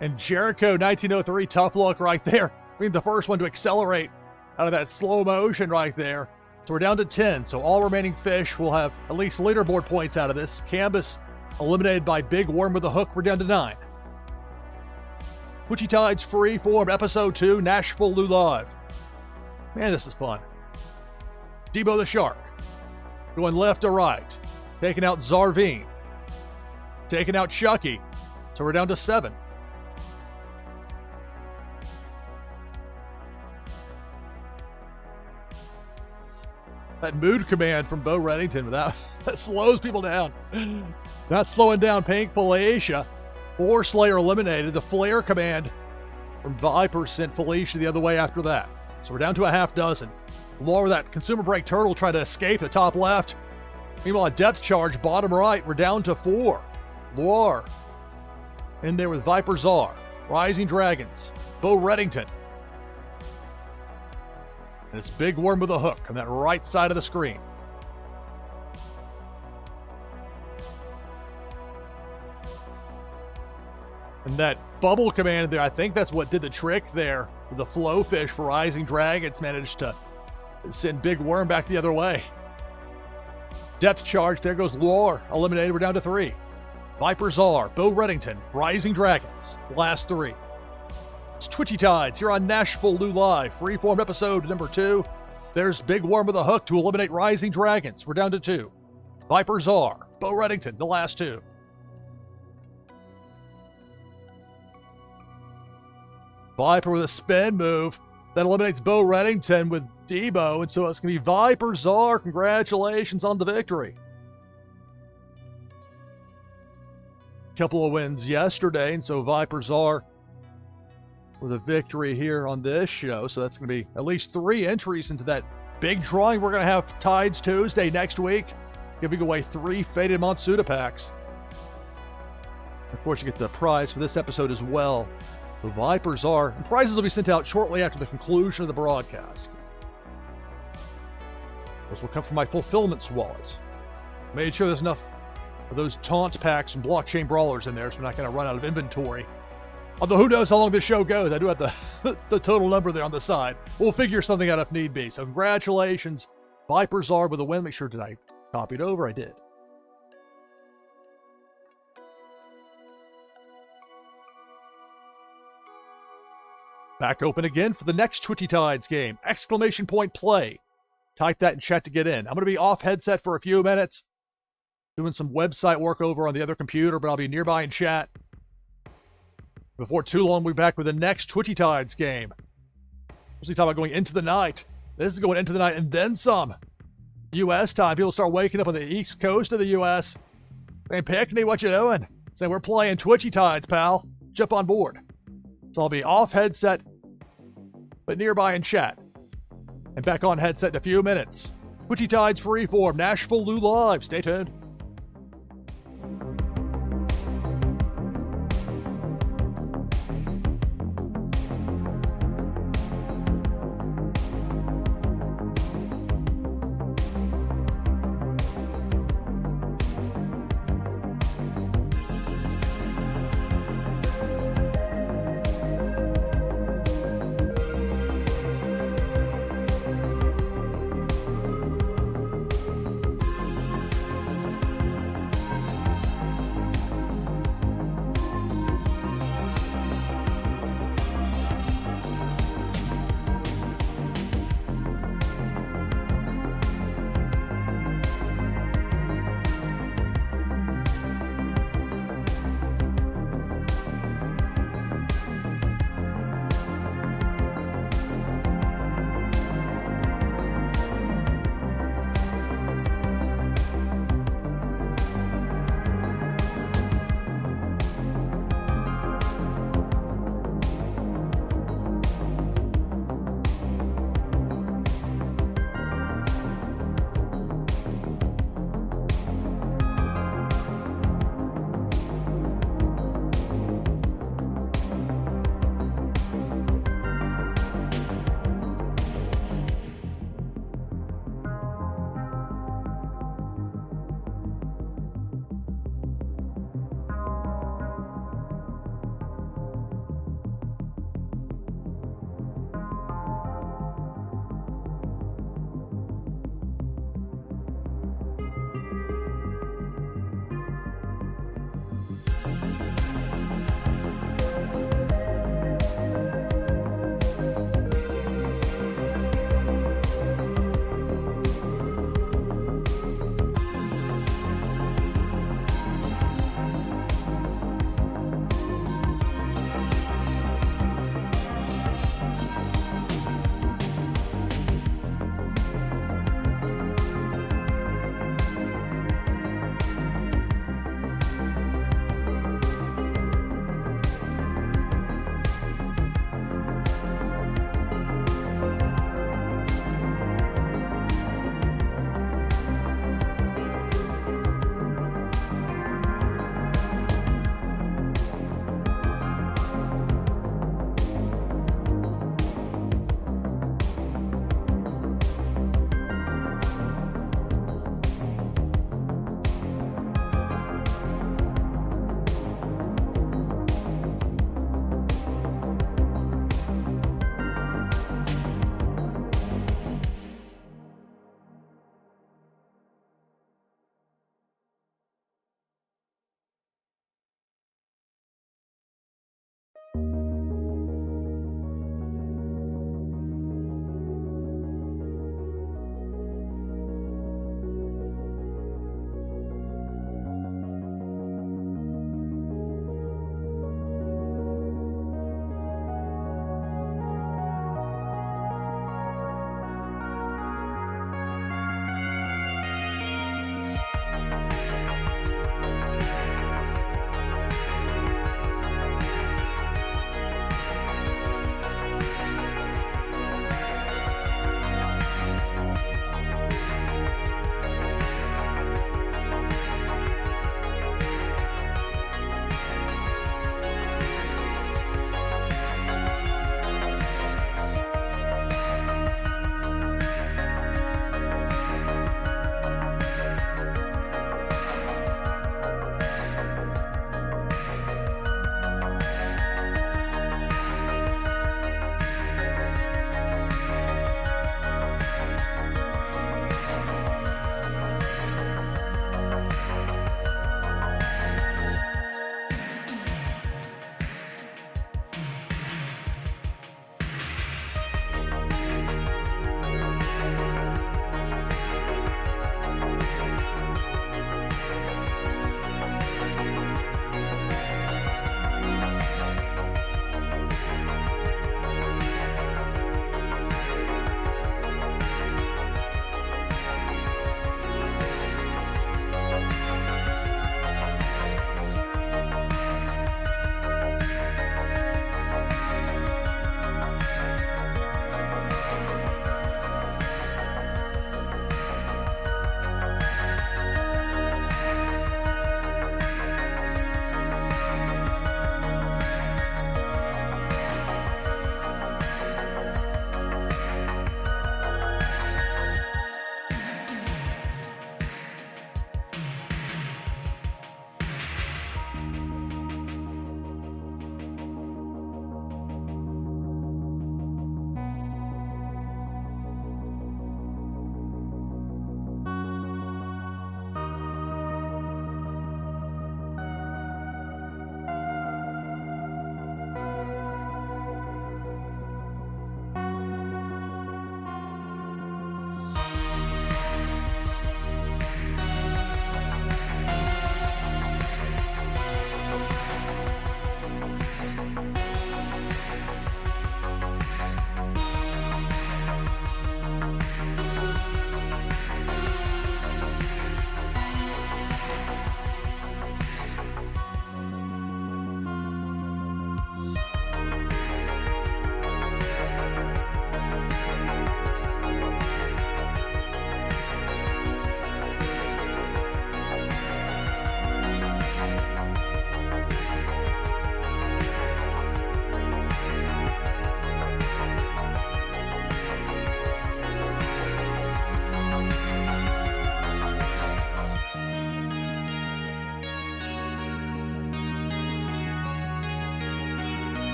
And Jericho 1903, tough luck right there. I mean, the first one to accelerate out of that slow motion right there. So we're down to 10. So all remaining fish will have at least leaderboard points out of this. Canvas eliminated by Big Worm with a hook. We're down to 9. Twitchy Tides Freeform, episode 2, NashvilleLou Live. Man, this is fun. Debo the Shark. Going left to right. Taking out Zarveen. Taking out Chucky. So we're down to 7. That mood command from Bo Reddington, that slows people down. Not slowing down Pink Felicia. Boar Slayer eliminated. The flare command from Viper sent Felicia the other way after that. So we're down to a half dozen. Laura, that consumer break turtle, trying to escape the top left. Meanwhile, a depth charge, bottom right, we're down to 4. Laura in there with Viper Czar, Rising Dragons, Bo Reddington. And it's Big Worm with a hook on that right side of the screen. And that bubble command there, I think that's what did the trick there. The flow fish for Rising Dragons managed to send Big Worm back the other way. Depth charge, there goes Lore, eliminated, we're down to 3. Viper Czar, Bo Reddington, Rising Dragons, last 3. It's Twitchy Tides here on NashvilleLou Live, Freeform episode number 2. There's Big Worm with a hook to eliminate Rising Dragons, we're down to 2. Viper Czar, Bo Reddington, the last 2. Viper with a spin move that eliminates Bo Reddington with Debo, and so it's going to be Viper Czar. Congratulations on the victory. Couple of wins yesterday, and so Viper Czar with a victory here on this show. So that's going to be at least 3 entries into that big drawing. We're going to have Tides Tuesday next week, giving away 3 Faded Monsuda packs. Of course, you get the prize for this episode as well. The Vipers are, and prizes will be sent out shortly after the conclusion of the broadcast. Those will come from my fulfillments wallet. Made sure there's enough of those taunt packs and blockchain brawlers in there, so we're not going to run out of inventory. Although who knows how long this show goes. I do have the total number there on the side. We'll figure something out if need be. So congratulations, Vipers are with a win. Make sure that I copied over. I did. Back open again for the next Twitchy Tides game. Exclamation point play. Type that in chat to get in. I'm going to be off headset for a few minutes. Doing some website work over on the other computer, but I'll be nearby in chat. Before too long, we'll be back with the next Twitchy Tides game. Mostly talking about going into the night. This is going into the night and then some. U.S. time. People start waking up on the east coast of the U.S. saying, Pickney, what you doing? Saying, we're playing Twitchy Tides, pal. Jump on board. So I'll be off headset, but nearby in chat. And back on headset in a few minutes. Twitchy Tides Freeform, NashvilleLou Live. Stay tuned.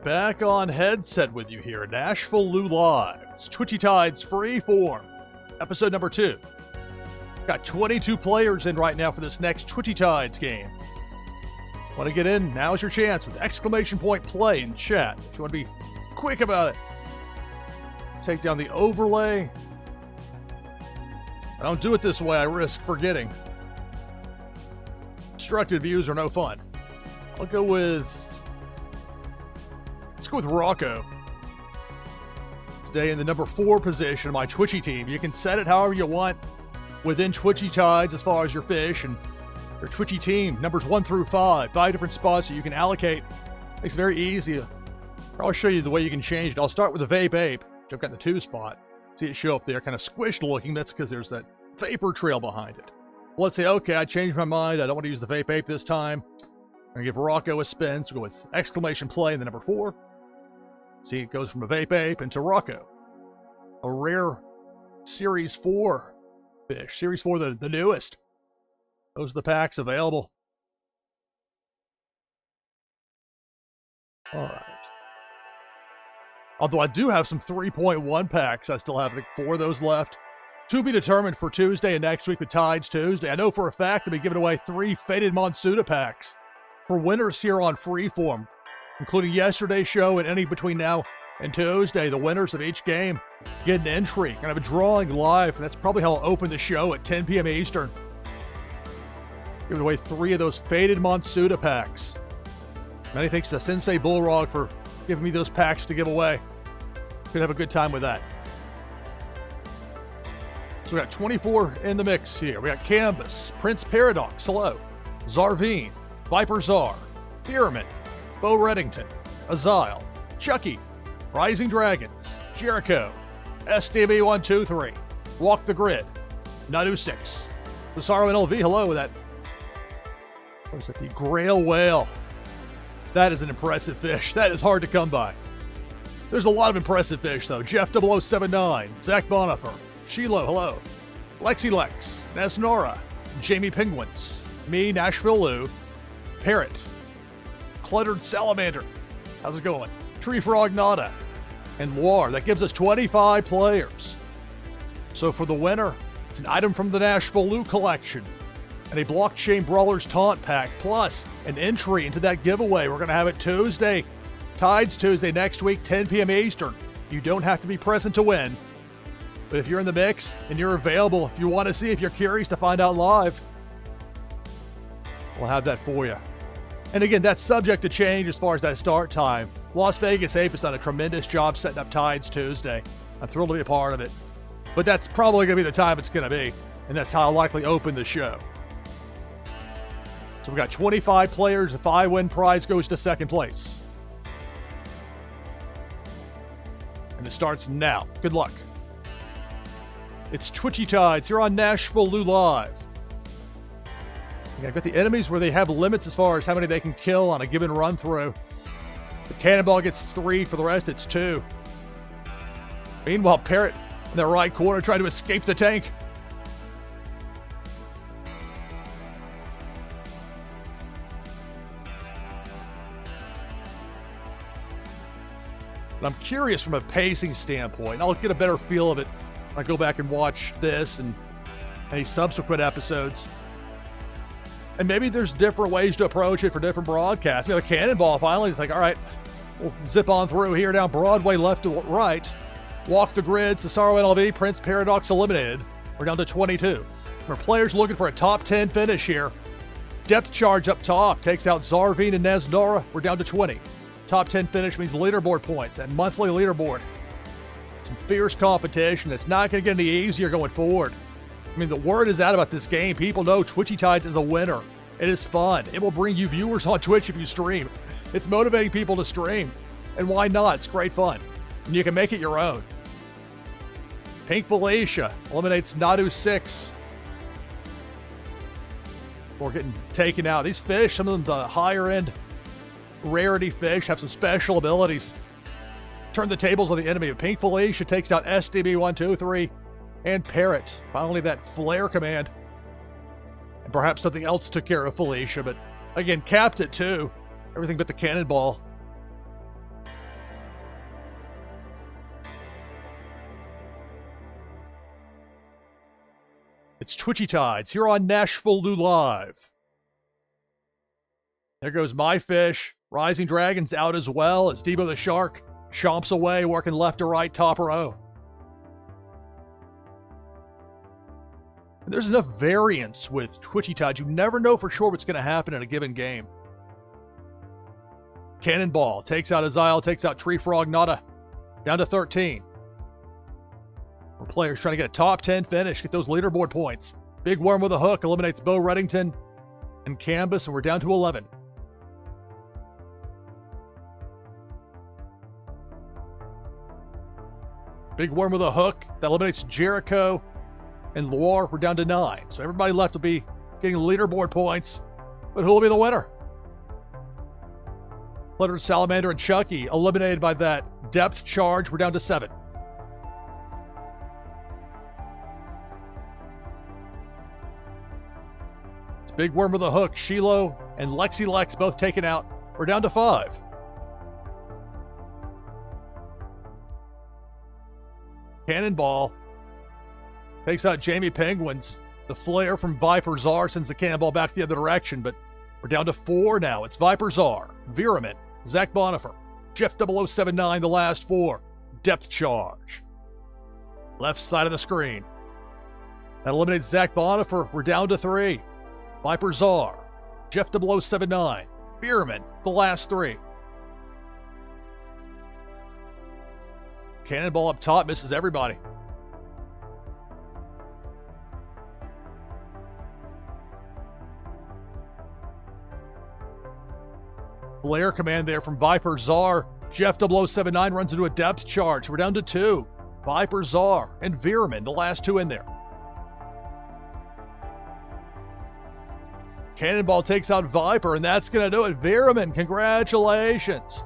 back on headset with you here at NashvilleLou Live. It's Twitchy Tides Freeform, episode number 2. Got 22 players in right now for this next Twitchy Tides game. Want to get in? Now's your chance with exclamation point play in chat. If you want to be quick about it. Take down the overlay. I don't do it this way, I risk forgetting. Obstructed views are no fun. I'll go with... Let's go with Rocco. Today in the number 4 position of my Twitchy team. You can set it however you want within Twitchy Tides as far as your fish and your Twitchy team. Numbers 1 through 5 different spots that you can allocate. Makes it very easy. I'll show you the way you can change it. I'll start with the Vape Ape, which I've got in the 2 spot. See it show up there, kind of squished looking. That's because there's that vapor trail behind it. Well, let's say, okay, I changed my mind. I don't want to use the Vape Ape this time. I'm going to give Rocco a spin. So go with exclamation play in the number 4. See, it goes from a Vape Ape into Rocco. A rare Series 4 fish. Series 4, the newest. Those are the packs available. All right. Although I do have some 3.1 packs. I still have 4 of those left. To be determined for Tuesday and next week with Tides Tuesday. I know for a fact I'll be giving away 3 Faded Monsuda packs for winners here on Freeform, including yesterday's show and any between now and Tuesday. The winners of each game get an entry. Gonna have a drawing live, and that's probably how I'll open the show at 10 p.m. Eastern. Giving away 3 of those Faded Monsuda packs. Many thanks to Sensei Bullrog for giving me those packs to give away. Gonna have a good time with that. So we got 24 in the mix here. We got Canvas, Prince Paradox, hello, Zarvine, Viper Czar, Pyramid, Bo Reddington, Azile, Chucky, Rising Dragons, Jericho, SDB123, Walk the Grid, Nadu 6, Cesaro NLV, hello with that. What is that? The Grail Whale. That is an impressive fish. That is hard to come by. There's a lot of impressive fish, though. Jeff 0079, Zach Bonifer, Shiloh, hello, Lexi Lex, Nesnora, Jamie Penguins, me, NashvilleLou, Parrot, Cluttered Salamander, how's it going? Tree Frog Nada, and War. That gives us 25 players. So for the winner, it's an item from the NashvilleLou collection and a Blockchain Brawlers Taunt Pack, plus an entry into that giveaway. We're going to have it Tuesday, Tides Tuesday next week, 10 p.m. Eastern. You don't have to be present to win. But if you're in the mix and you're available, if you want to see, if you're curious to find out live, we'll have that for you. And again, that's subject to change as far as that start time. Las Vegas Ape has done a tremendous job setting up Tides Tuesday. I'm thrilled to be a part of it. But that's probably going to be the time it's going to be. And that's how I'll likely open the show. So we've got 25 players. If I win, prize goes to second place. And it starts now. Good luck. It's Twitchy Tides here on NashvilleLou Live. I've got the enemies where they have limits as far as how many they can kill on a given run through. The cannonball gets 3, for the rest it's 2. Meanwhile, Parrot in the right corner trying to escape the tank. But I'm curious from a pacing standpoint. I'll get a better feel of it when I go back and watch this and any subsequent episodes. And maybe there's different ways to approach it for different broadcasts. The cannonball finally is like, all right, we'll zip on through here down Broadway left to right. Walk the Grid, Cesaro NLV, Prince Paradox eliminated. We're down to 22. Our players looking for a top 10 finish here. Depth charge up top takes out Zarvine and Nesnora. We're down to 20. Top 10 finish means leaderboard points, that monthly leaderboard. Some fierce competition that's not going to get any easier going forward. I mean, the word is out about this game. People know Twitchy Tides is a winner. It is fun. It will bring you viewers on Twitch if you stream. It's motivating people to stream. And why not? It's great fun. And you can make it your own. Pink Felicia eliminates Nadu 6. We're getting taken out. These fish, some of them the higher end rarity fish, have some special abilities. Turn the tables on the enemy. Pink Felicia takes out SDB123 and Parrot. Finally, that flare command. And perhaps something else took care of Felicia, but again, capped it too. Everything but the cannonball. It's Twitchy Tides here on NashvilleLou Live. There goes My Fish. Rising Dragon's out as well as Debo the Shark chomps away, working left to right, top row. And there's enough variance with Twitchy Tides. You never know for sure what's going to happen in a given game. Cannonball takes out Azile, takes out Tree Frog, Nada. Down to 13. More players trying to get a top 10 finish, get those leaderboard points. Big Worm with a hook eliminates Bo Reddington and Canvas, and we're down to 11. Big Worm with a hook that eliminates Jericho and Loire. We're down to 9. So everybody left will be getting leaderboard points. But who will be the winner? Fluttered Salamander and Chucky eliminated by that depth charge. We're down to 7. It's Big Worm with a hook. Shiloh and Lexi Lex both taken out. We're down to 5. Cannonball takes out Jamie Penguins. The flare from Viper Czar sends the cannonball back the other direction, but we're down to 4 now. It's Viper Czar, Viramin, Zach Bonifer, Jeff 0079, the last 4. Depth charge. Left side of the screen. That eliminates Zach Bonifer. We're down to 3. Viper Czar, Jeff 0079, Viramin, the last 3. Cannonball up top misses everybody. Flare command there from Viper Czar. Jeff 0079 runs into a depth charge. We're down to 2. Viper Czar and Viramin, the last 2 in there. Cannonball takes out Viper, and that's going to do it. Viramin, congratulations.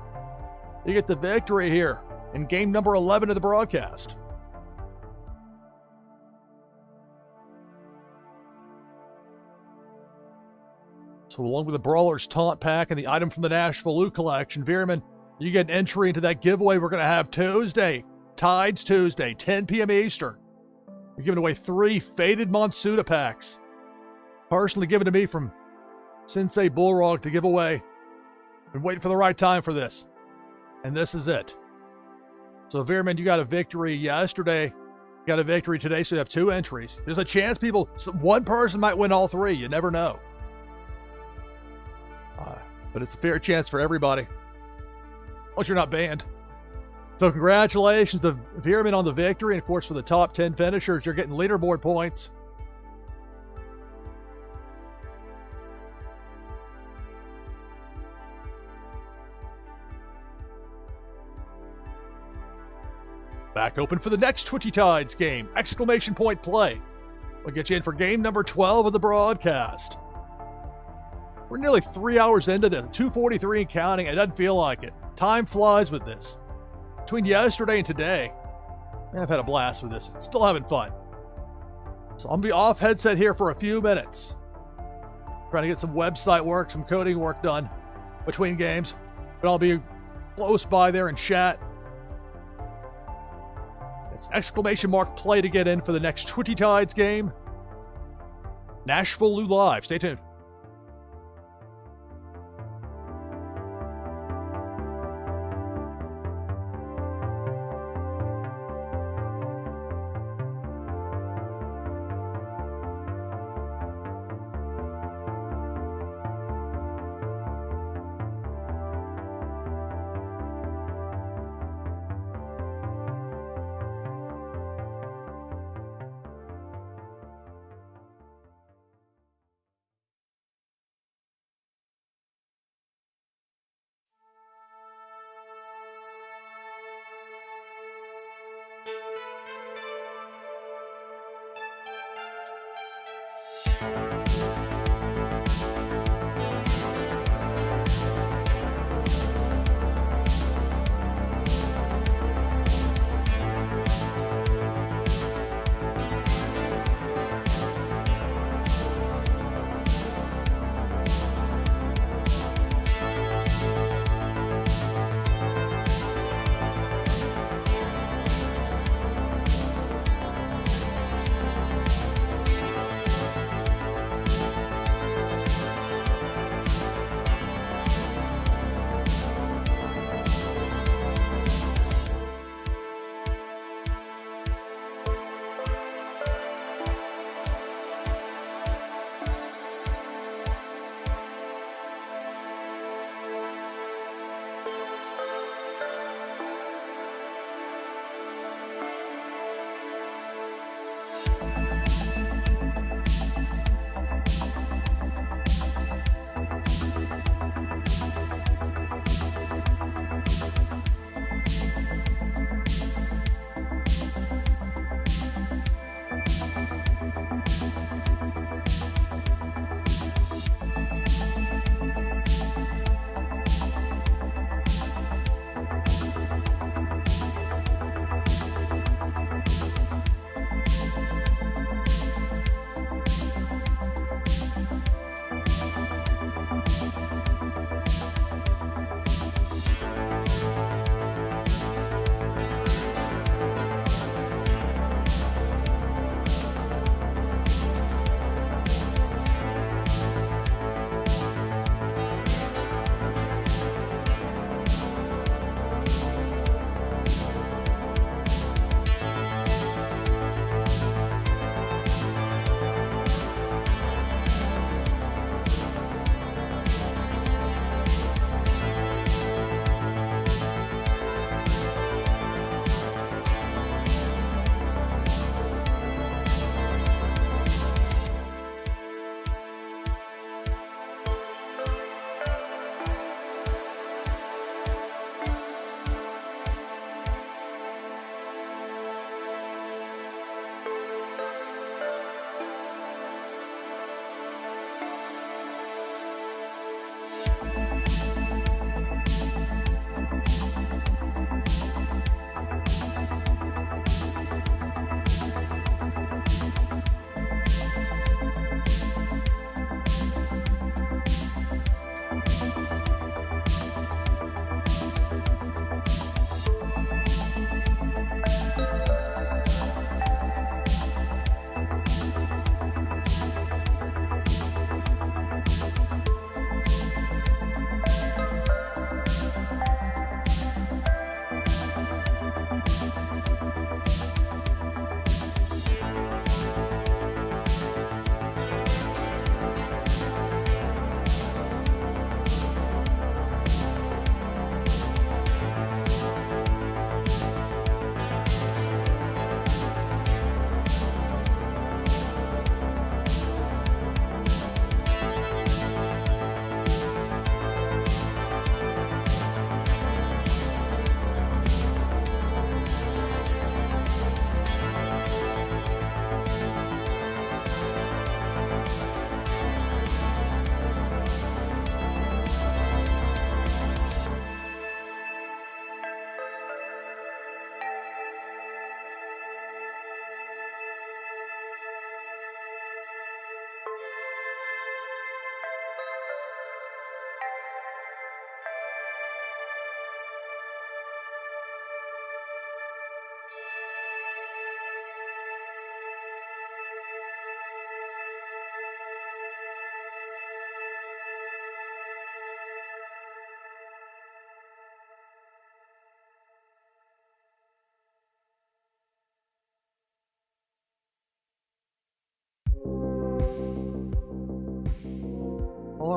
You get the victory here in game number 11 of the broadcast. So along with the Brawler's Taunt Pack and the item from the NashvilleLou collection, Viramin, you get an entry into that giveaway we're going to have Tuesday, Tides Tuesday, 10 p.m. Eastern. We're giving away 3 Faded Monsuda packs. Personally given to me from Sensei Bullrog to give away. Been waiting for the right time for this. And this is it. So, Viramin, you got a victory yesterday. You got a victory today, so you have 2 entries. There's a chance one person might win all 3. You never know. But it's a fair chance for everybody. Once you're not banned. So, congratulations to Viramin on the victory. And, of course, for the top 10 finishers, you're getting leaderboard points. Back open for the next Twitchy Tides game. Exclamation point play. We'll get you in for game number 12 of the broadcast. We're nearly 3 hours into this. 2:43 and counting. It doesn't feel like it. Time flies with this. Between yesterday and today, man, I've had a blast with this. Still having fun. So I'm going to be off headset here for a few minutes. Trying to get some website work, some coding work done between games. But I'll be close by there and chat. It's exclamation mark play to get in for the next Twitchy Tides game. NashvilleLou Live. Stay tuned.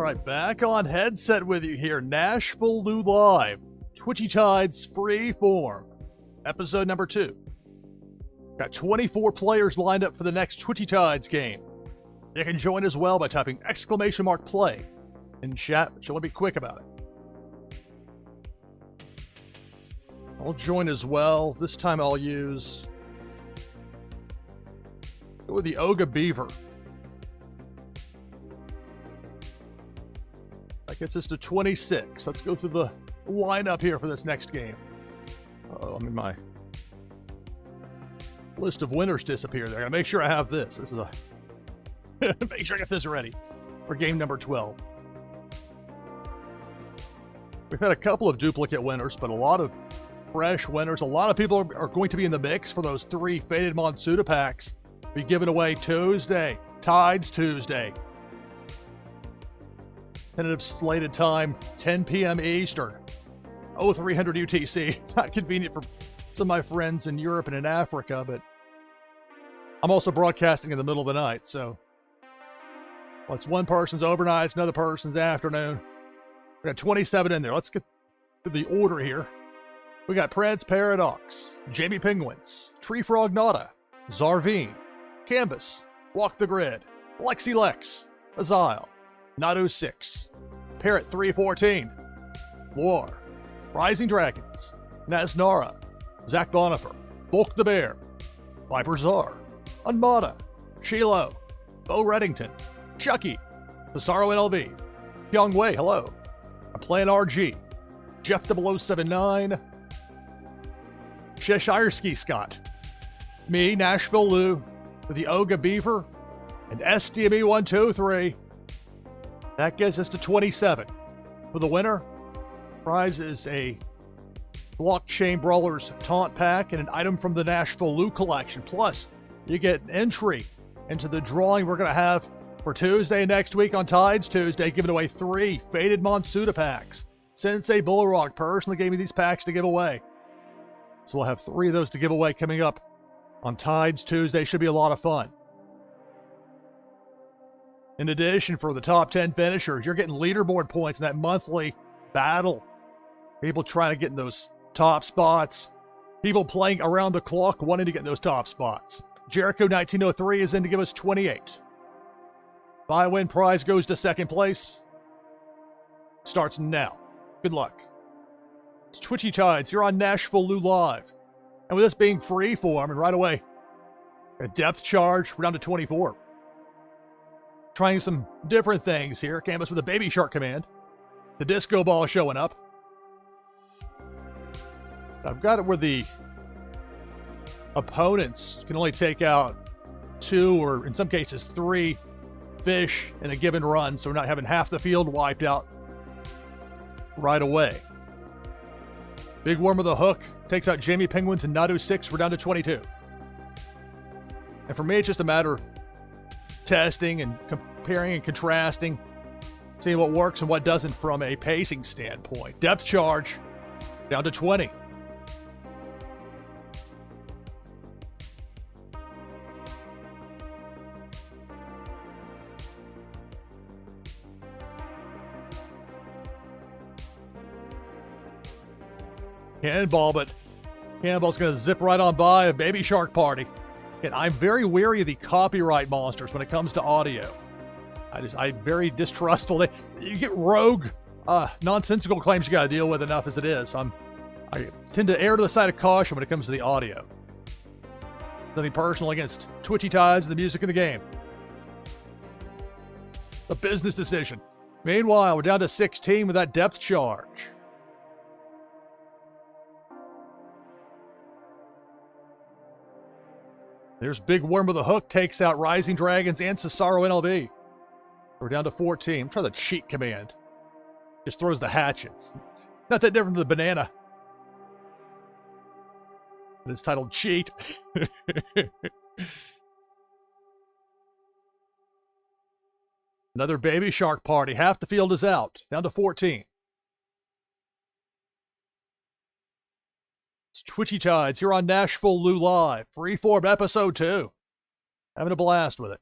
right, back on headset with you here. NashvilleLou Live. Twitchy Tides Freeform. Episode number 2. Got 24 players lined up for the next Twitchy Tides game. You can join as well by typing !play in chat, but you want to be quick about it. I'll join as well. This time I'll use... go with the Oga Beaver. That gets us to 26. Let's go through the lineup here for this next game. Oh, I mean, my list of winners disappeared there. I gotta make sure I have this. This is a... make sure I got this ready for game number 12. We've had a couple of duplicate winners, but a lot of fresh winners. A lot of people are going to be in the mix for those 3 Faded Monsuda packs be given away Tuesday. Tides Tuesday. Tentative slated time, 10 p.m. Eastern. 0300 UTC. It's not convenient for some of my friends in Europe and in Africa, but I'm also broadcasting in the middle of the night, so... well, it's one person's overnight, it's another person's afternoon. We got 27 in there. Let's get to the order here. We got Prince Paradox, Jamie Penguins, Tree Frog Nada, Zarvine, Canvas, Walk the Grid, Lexi Lex, Azile, Nadu 6, Parrot 314, War, Rising Dragons, Naznara, Zach Bonifer, Bulk the Bear, Viper Czar, Unmada, Shiloh, Bo Reddington, Chucky, Cesaro NLV, Pyong Wei, hello, I'm playing RG, Jeff 0079, Cheshire Ski Scott, me, NashvilleLou, with the Oga Beaver, and SDME 123. That gets us to 27. For the winner, prize is a Blockchain Brawlers Taunt Pack and an item from the NashvilleLou collection. Plus, you get an entry into the drawing we're going to have for Tuesday next week on Tides Tuesday, giving away 3 Faded Monsuda packs. Sensei Bullrock personally gave me these packs to give away. So we'll have 3 of those to give away coming up on Tides Tuesday. Should be a lot of fun. In addition, for the top 10 finishers, you're getting leaderboard points in that monthly battle. People trying to get in those top spots. People playing around the clock wanting to get in those top spots. Jericho 1903 is in to give us 28. Buy-win prize goes to second place. Starts now. Good luck. It's Twitchy Tides here on NashvilleLou Live. And with this being freeform, and right away, a depth charge, we're down to 24. Trying some different things here. Canvas with a Baby Shark command. The disco ball showing up. I've got it where the opponents can only take out 2 or in some cases 3 fish in a given run, so we're not having half the field wiped out right away. Big Worm with a hook takes out Jamie Penguins and Nadu 6. We're down to 22. And for me, it's just a matter of testing and comparing and contrasting, seeing what works and what doesn't from a pacing standpoint. Depth charge down to 20. Cannonball, but Cannonball's going to zip right on by a Baby Shark party. And I'm very wary of the copyright monsters when it comes to audio. I'm very distrustful. You get rogue, nonsensical claims you got to deal with enough as it is. I tend to err to the side of caution when it comes to the audio. Nothing personal against Twitchy Tides and the music in the game. A business decision. Meanwhile, we're down to 16 with that depth charge. There's Big Worm with a hook, takes out Rising Dragons and Cesaro NLV. We're down to 14. Try the cheat command. Just throws the hatchets. Not that different than the banana. But it's titled Cheat. Another Baby Shark party. Half the field is out. Down to 14. It's Twitchy Tides here on NashvilleLou Live. Freeform episode 2. Having a blast with it.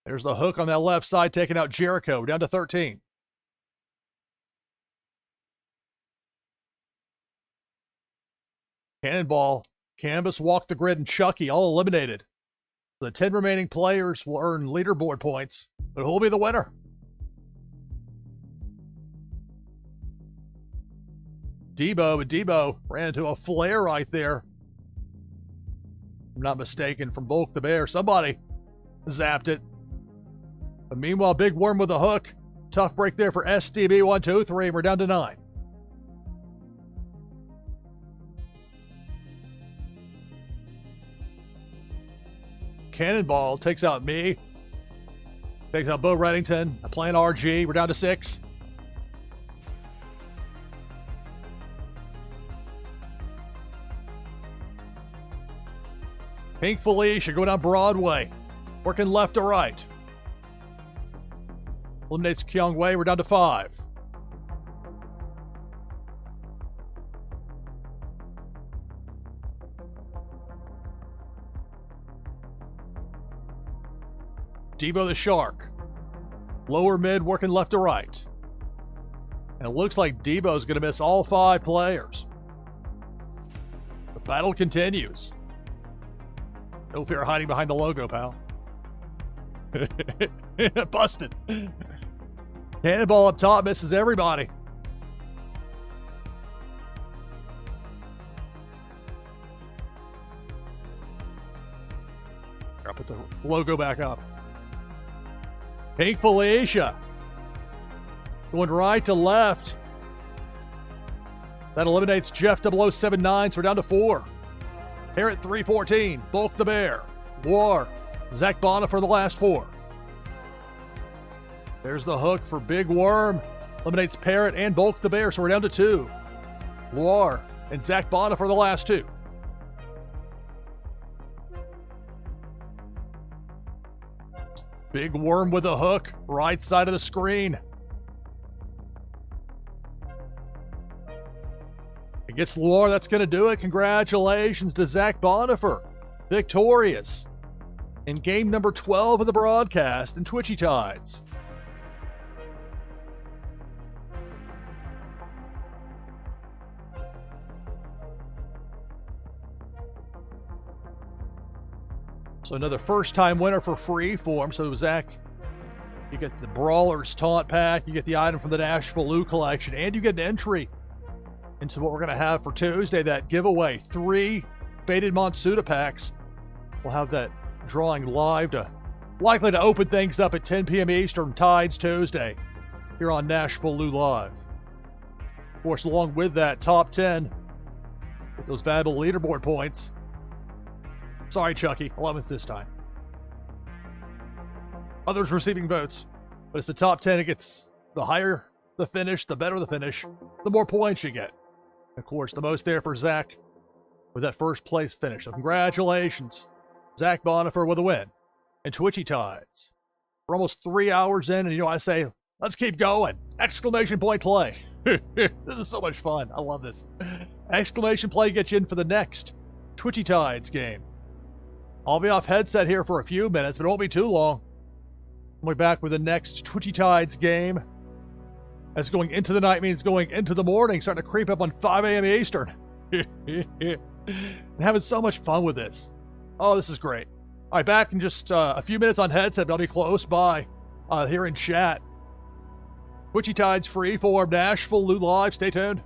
There's the hook on that left side, taking out Jericho, down to 13. Cannonball, Canvas, Walk the Grid, and Chucky all eliminated. The 10 remaining players will earn leaderboard points, but who will be the winner? Debo ran into a flare right there. If I'm not mistaken, from Bulk the Bear. Somebody zapped it. But meanwhile, Big Worm with a hook. Tough break there for SDB 1, 2, 3. We're down to 9. Cannonball takes out me. Takes out Bo Reddington. I play an RG. We're down to 6. Pink Felicia going down Broadway. Working left to right. Eliminates Kyung Wei. We're down to 5. Debo the Shark. Lower mid working left to right. And it looks like Debo's going to miss all 5 players. The battle continues. No fear hiding behind the logo, pal. Busted. Cannonball up top misses everybody. I'll put the logo back up. Pink Felicia. Going right to left. That eliminates Jeff 0079, so we're down to 4. Parrot 314. Bulk the Bear. War. Zach Bonner for the last 4. There's the hook for Big Worm. Eliminates Parrot and Bulk the Bear, so we're down to 2. War and Zach Bonner for the last 2. Big Worm with a hook, right side of the screen. It gets Loire, that's going to do it. Congratulations to Zach Bonifer, victorious in game number 12 of the broadcast in Twitchy Tides. So another first-time winner for Freeform. So Zach, you get the Brawlers Taunt Pack, you get the item from the NashvilleLou collection, and you get an entry into what we're going to have for Tuesday, that giveaway. 3 Faded Monsuda packs. We'll have that drawing live, likely to open things up at 10 p.m. Eastern, Tides Tuesday, here on NashvilleLou Live. Of course, along with that, top 10, with those valuable leaderboard points. Sorry, Chucky, 11th this time. Others receiving votes, but it's the top 10. It gets the higher the finish, the better the finish, the more points you get. Of course, the most there for Zach with that first place finish. So congratulations, Zach Bonifer with a win in Twitchy Tides. We're almost 3 hours in, and I say, let's keep going. Exclamation point play. This is so much fun. I love this. Exclamation play gets you in for the next Twitchy Tides game. I'll be off headset here for a few minutes, but it won't be too long. We'll be back with the next Twitchy Tides game. As going into the night means going into the morning, starting to creep up on 5 a.m. Eastern. And having so much fun with this. Oh, this is great. All right, back in just a few minutes on headset, but I'll be close by here in chat. Twitchy Tides Freeform, NashvilleLou Live. Stay tuned.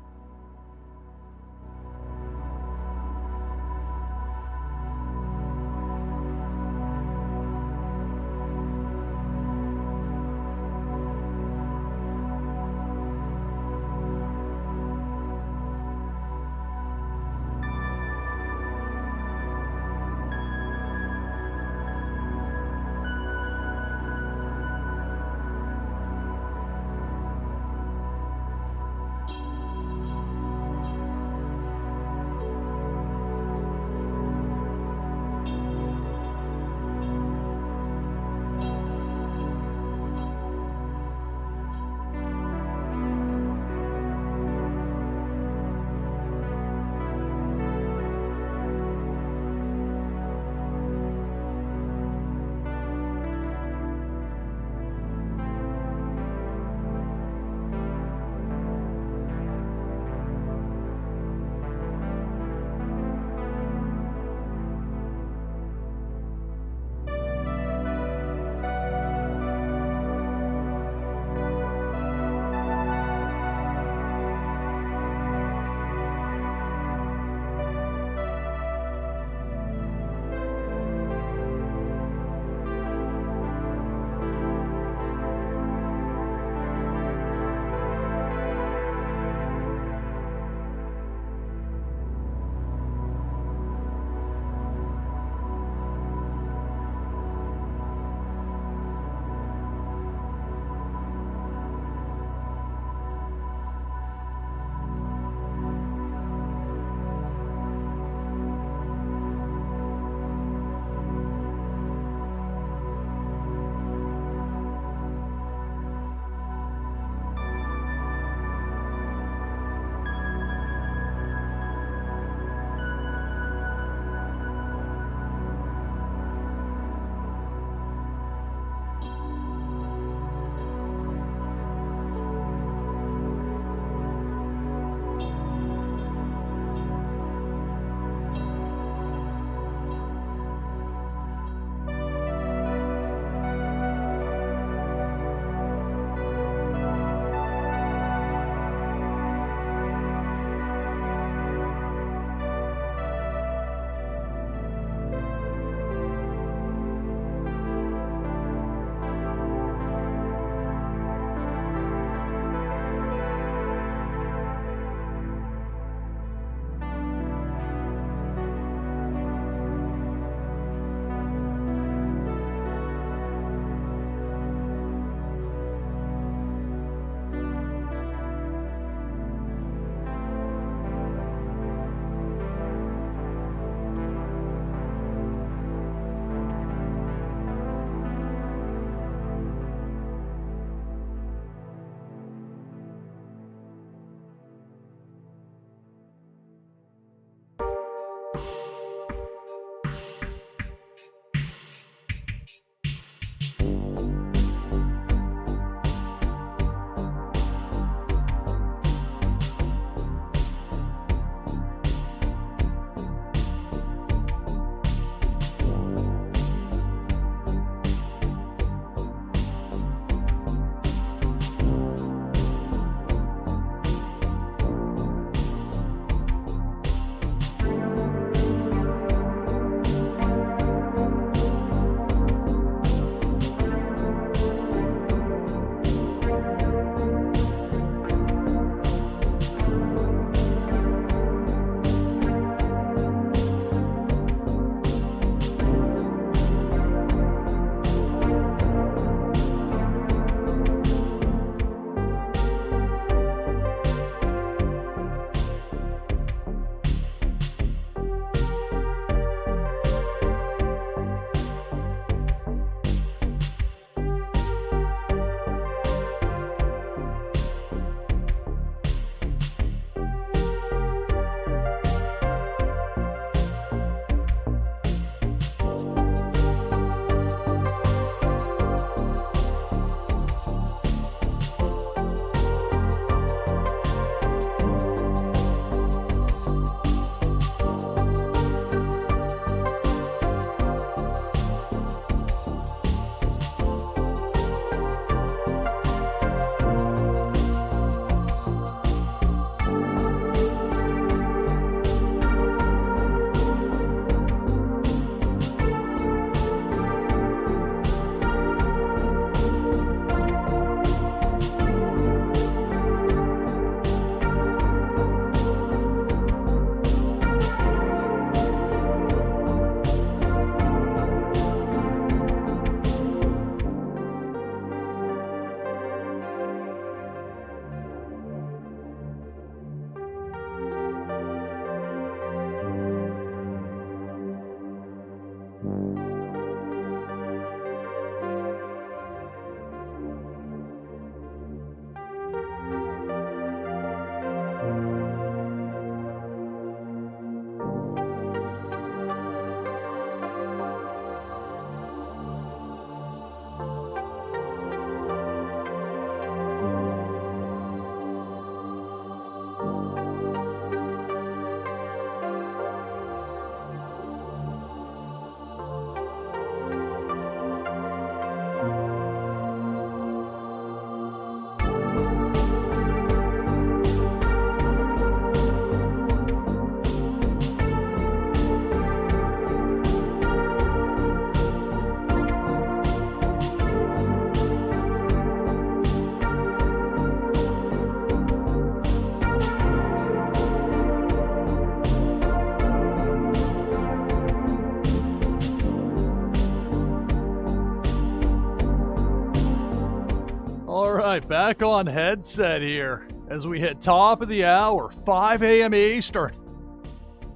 right, back on headset here as we hit top of the hour, 5 a.m. Eastern.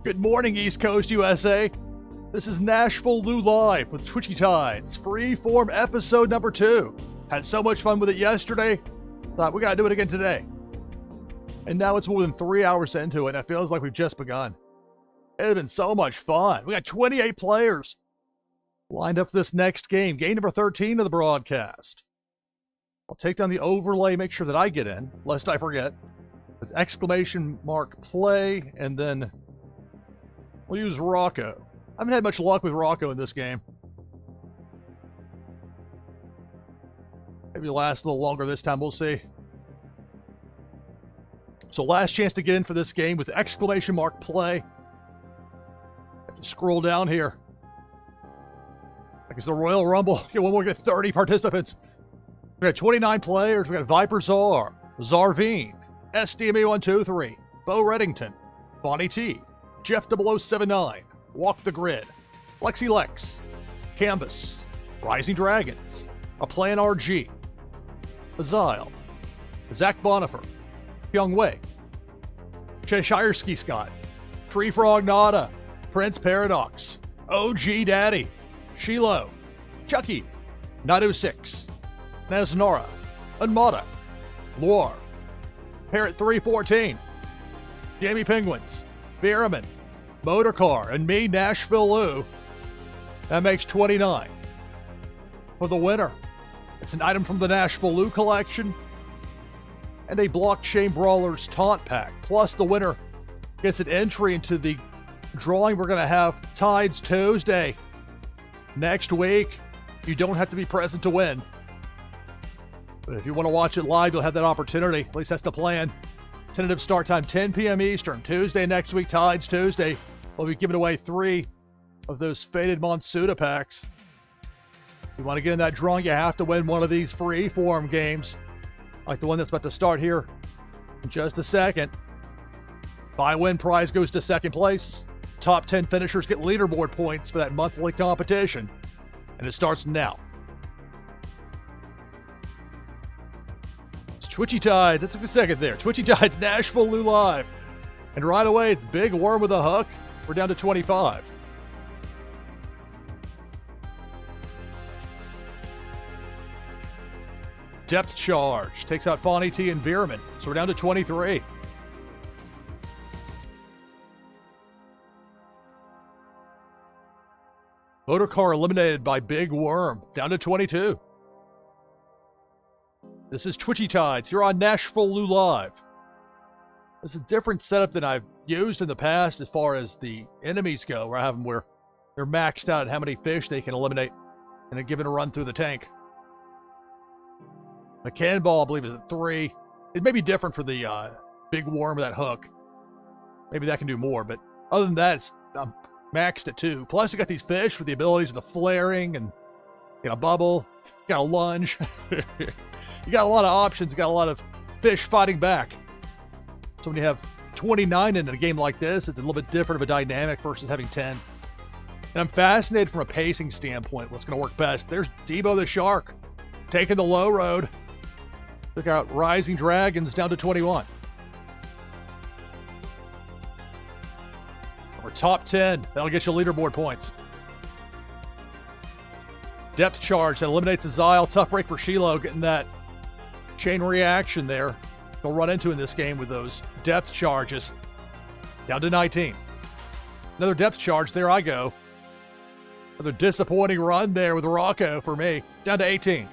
Good morning, East Coast USA. This is NashvilleLou Live with Twitchy Tides, Freeform episode number 2. Had so much fun with it yesterday, thought we gotta do it again today. And now it's more than 3 hours into it, and it feels like we've just begun. It has been so much fun. We got 28 players lined up for this next game, game number 13 of the broadcast. I'll take down the overlay, make sure that I get in, lest I forget. With exclamation mark play, and then we'll use Rocco. I haven't had much luck with Rocco in this game. Maybe it'll last a little longer this time, we'll see. So last chance to get in for this game with exclamation mark play. Have to scroll down here. Like it's the Royal Rumble. Get one more, get 30 participants. We got 29 players. We got Viper Czar, Zarveen, SDMA123, Bo Reddington, Bonnie T, Jeff 0079, Walk the Grid, Lexi Lex, Canvas, Rising Dragons, A Plan RG, Azile, Zach Bonifer, Pyong Wei, Cheshire Ski Scott, Tree Frog Nada, Prince Paradox, OG Daddy, Shiloh, Chucky, Nadu6, Naznora, Unmada, Loire, Parrot 314, Jamie Penguins, Bierman, Motorcar, and me, NashvilleLou. That makes 29. For the winner, it's an item from the NashvilleLou collection and a Blockchain Brawlers taunt pack. Plus, the winner gets an entry into the drawing we're going to have Tides Tuesday next week. You don't have to be present to win. But if you want to watch it live, you'll have that opportunity. At least that's the plan. Tentative start time, 10 p.m. Eastern. Tuesday next week, Tides Tuesday. We'll be giving away 3 of those Faded Monsuda packs. If you want to get in that drawing, you have to win one of these Freeform games, like the one that's about to start here in just a second. Buy-win prize goes to second place. Top 10 finishers get leaderboard points for that monthly competition. And it starts now. Twitchy Tides, that took a second there. Twitchy Tides, NashvilleLou Live. And right away, it's Big Worm with a hook. We're down to 25. Depth Charge takes out Fawny T and Bierman. So we're down to 23. Motorcar eliminated by Big Worm. Down to 22. This is Twitchy Tides here on NashvilleLou Live. It's a different setup than I've used in the past as far as the enemies go, where I have them where they're maxed out at how many fish they can eliminate in a given run through the tank. The cannonball, I believe, is at 3. It may be different for the Big Worm with that hook. Maybe that can do more, but other than that, it's maxed at 2. Plus, you got these fish with the abilities of the flaring and you got a bubble, you got a lunge. You got a lot of options, you got a lot of fish fighting back. So when you have 29 in a game like this, it's a little bit different of a dynamic versus having 10. And I'm fascinated from a pacing standpoint what's going to work best. There's Debo the Shark taking the low road. Look out, Rising Dragons down to 21. We're top 10. That'll get you leaderboard points. Depth Charge that eliminates Azile. Tough break for Shiloh, getting that chain reaction there. They'll run into in this game with those depth charges. Down to 19. Another depth charge. There I go. Another disappointing run there with Rocco for me. Down to 18.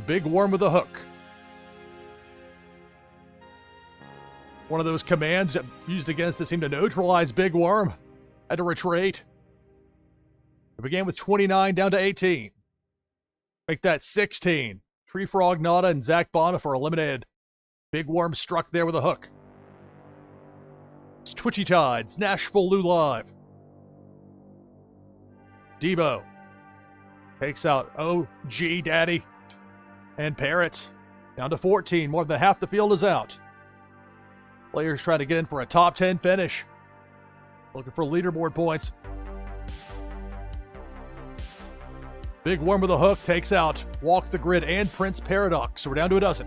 Big Worm with a hook. One of those commands that used against it seemed to neutralize Big Worm. Had to retreat. We began with 29 down to 18. Make that 16. Tree Frog Nada and Zach Bonifer eliminated. Big Worm struck there with a hook. It's Twitchy Tides, NashvilleLou Live. Debo takes out OG Daddy and Parrot. Down to 14. More than half the field is out. Players trying to get in for a top 10 finish. Looking for leaderboard points. Big Worm with a hook takes out Walk the Grid and Prince Paradox, so we're down to a dozen.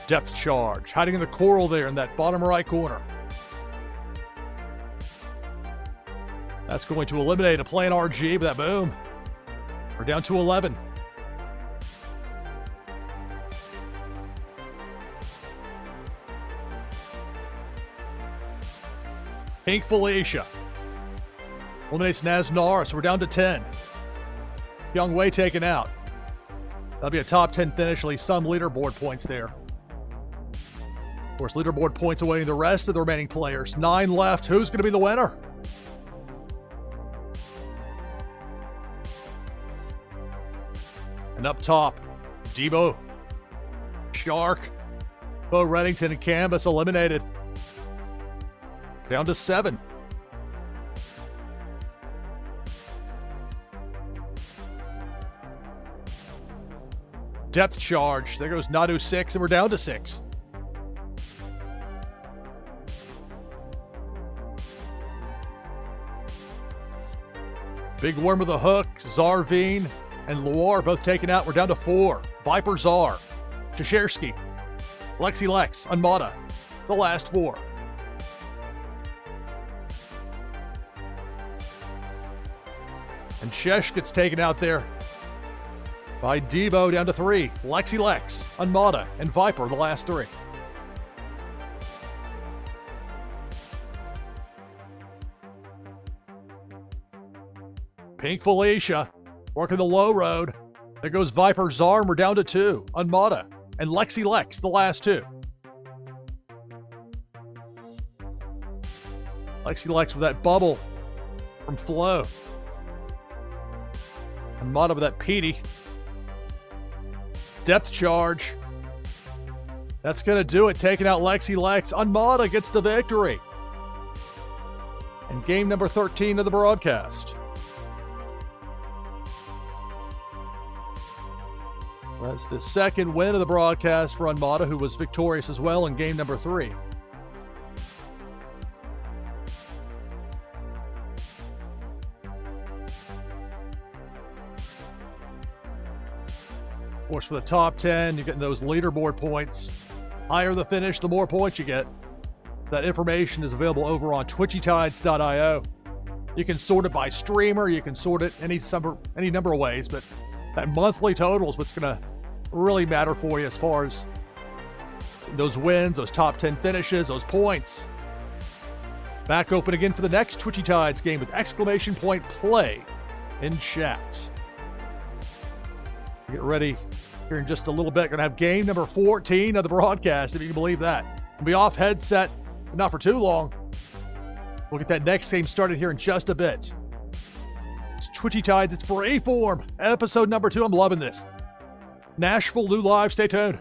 Depth Charge, hiding in the coral there in that bottom right corner. That's going to eliminate a plain RG with that boom. We're down to 11. Pink Felicia eliminates Naznara, so we're down to 10. Young Wei taken out. That'll be a top 10 finish, at least some leaderboard points there. Of course, leaderboard points away the rest of the remaining players. 9 left. Who's going to be the winner? And up top, Debo, Shark, Bo Reddington, and Canvas eliminated. Down to 7. Depth Charge. There goes Nadu 6, and we're down to 6. Big Worm with a hook, Zarveen and Loire both taken out. We're down to 4. Viper Zar, Chashersky, Lexi Lex, Unmata, the last 4. And Shesh gets taken out there by Debo, down to 3. Lexi Lex, Unmata, and Viper, the last 3. Pink Felicia working the low road. There goes Viper Zar, and we're down to 2. Unmata and Lexi Lex, the last 2. Lexi Lex with that bubble from Flo. Unmata with that Petey. Depth Charge. That's going to do it, taking out Lexi Lex. Unmata gets the victory. And game number 13 of the broadcast. That's the second win of the broadcast for Unmata, who was victorious as well in game number 3. Of course, for the top 10, you're getting those leaderboard points. Higher the finish, the more points you get. That information is available over on twitchytides.io. You can sort it by streamer, you can sort it any number of ways, but that monthly total is what's going to really matter for you as far as those wins, those top 10 finishes, those points. Back open again for the next Twitchy Tides game with exclamation point play in chat. Get ready here in just a little bit. Going to have game number 14 of the broadcast, if you can believe that. We'll be off headset, but not for too long. We'll get that next game started here in just a bit. It's Twitchy Tides. It's Freeform, episode number 2. I'm loving this. NashvilleLou live. Stay tuned.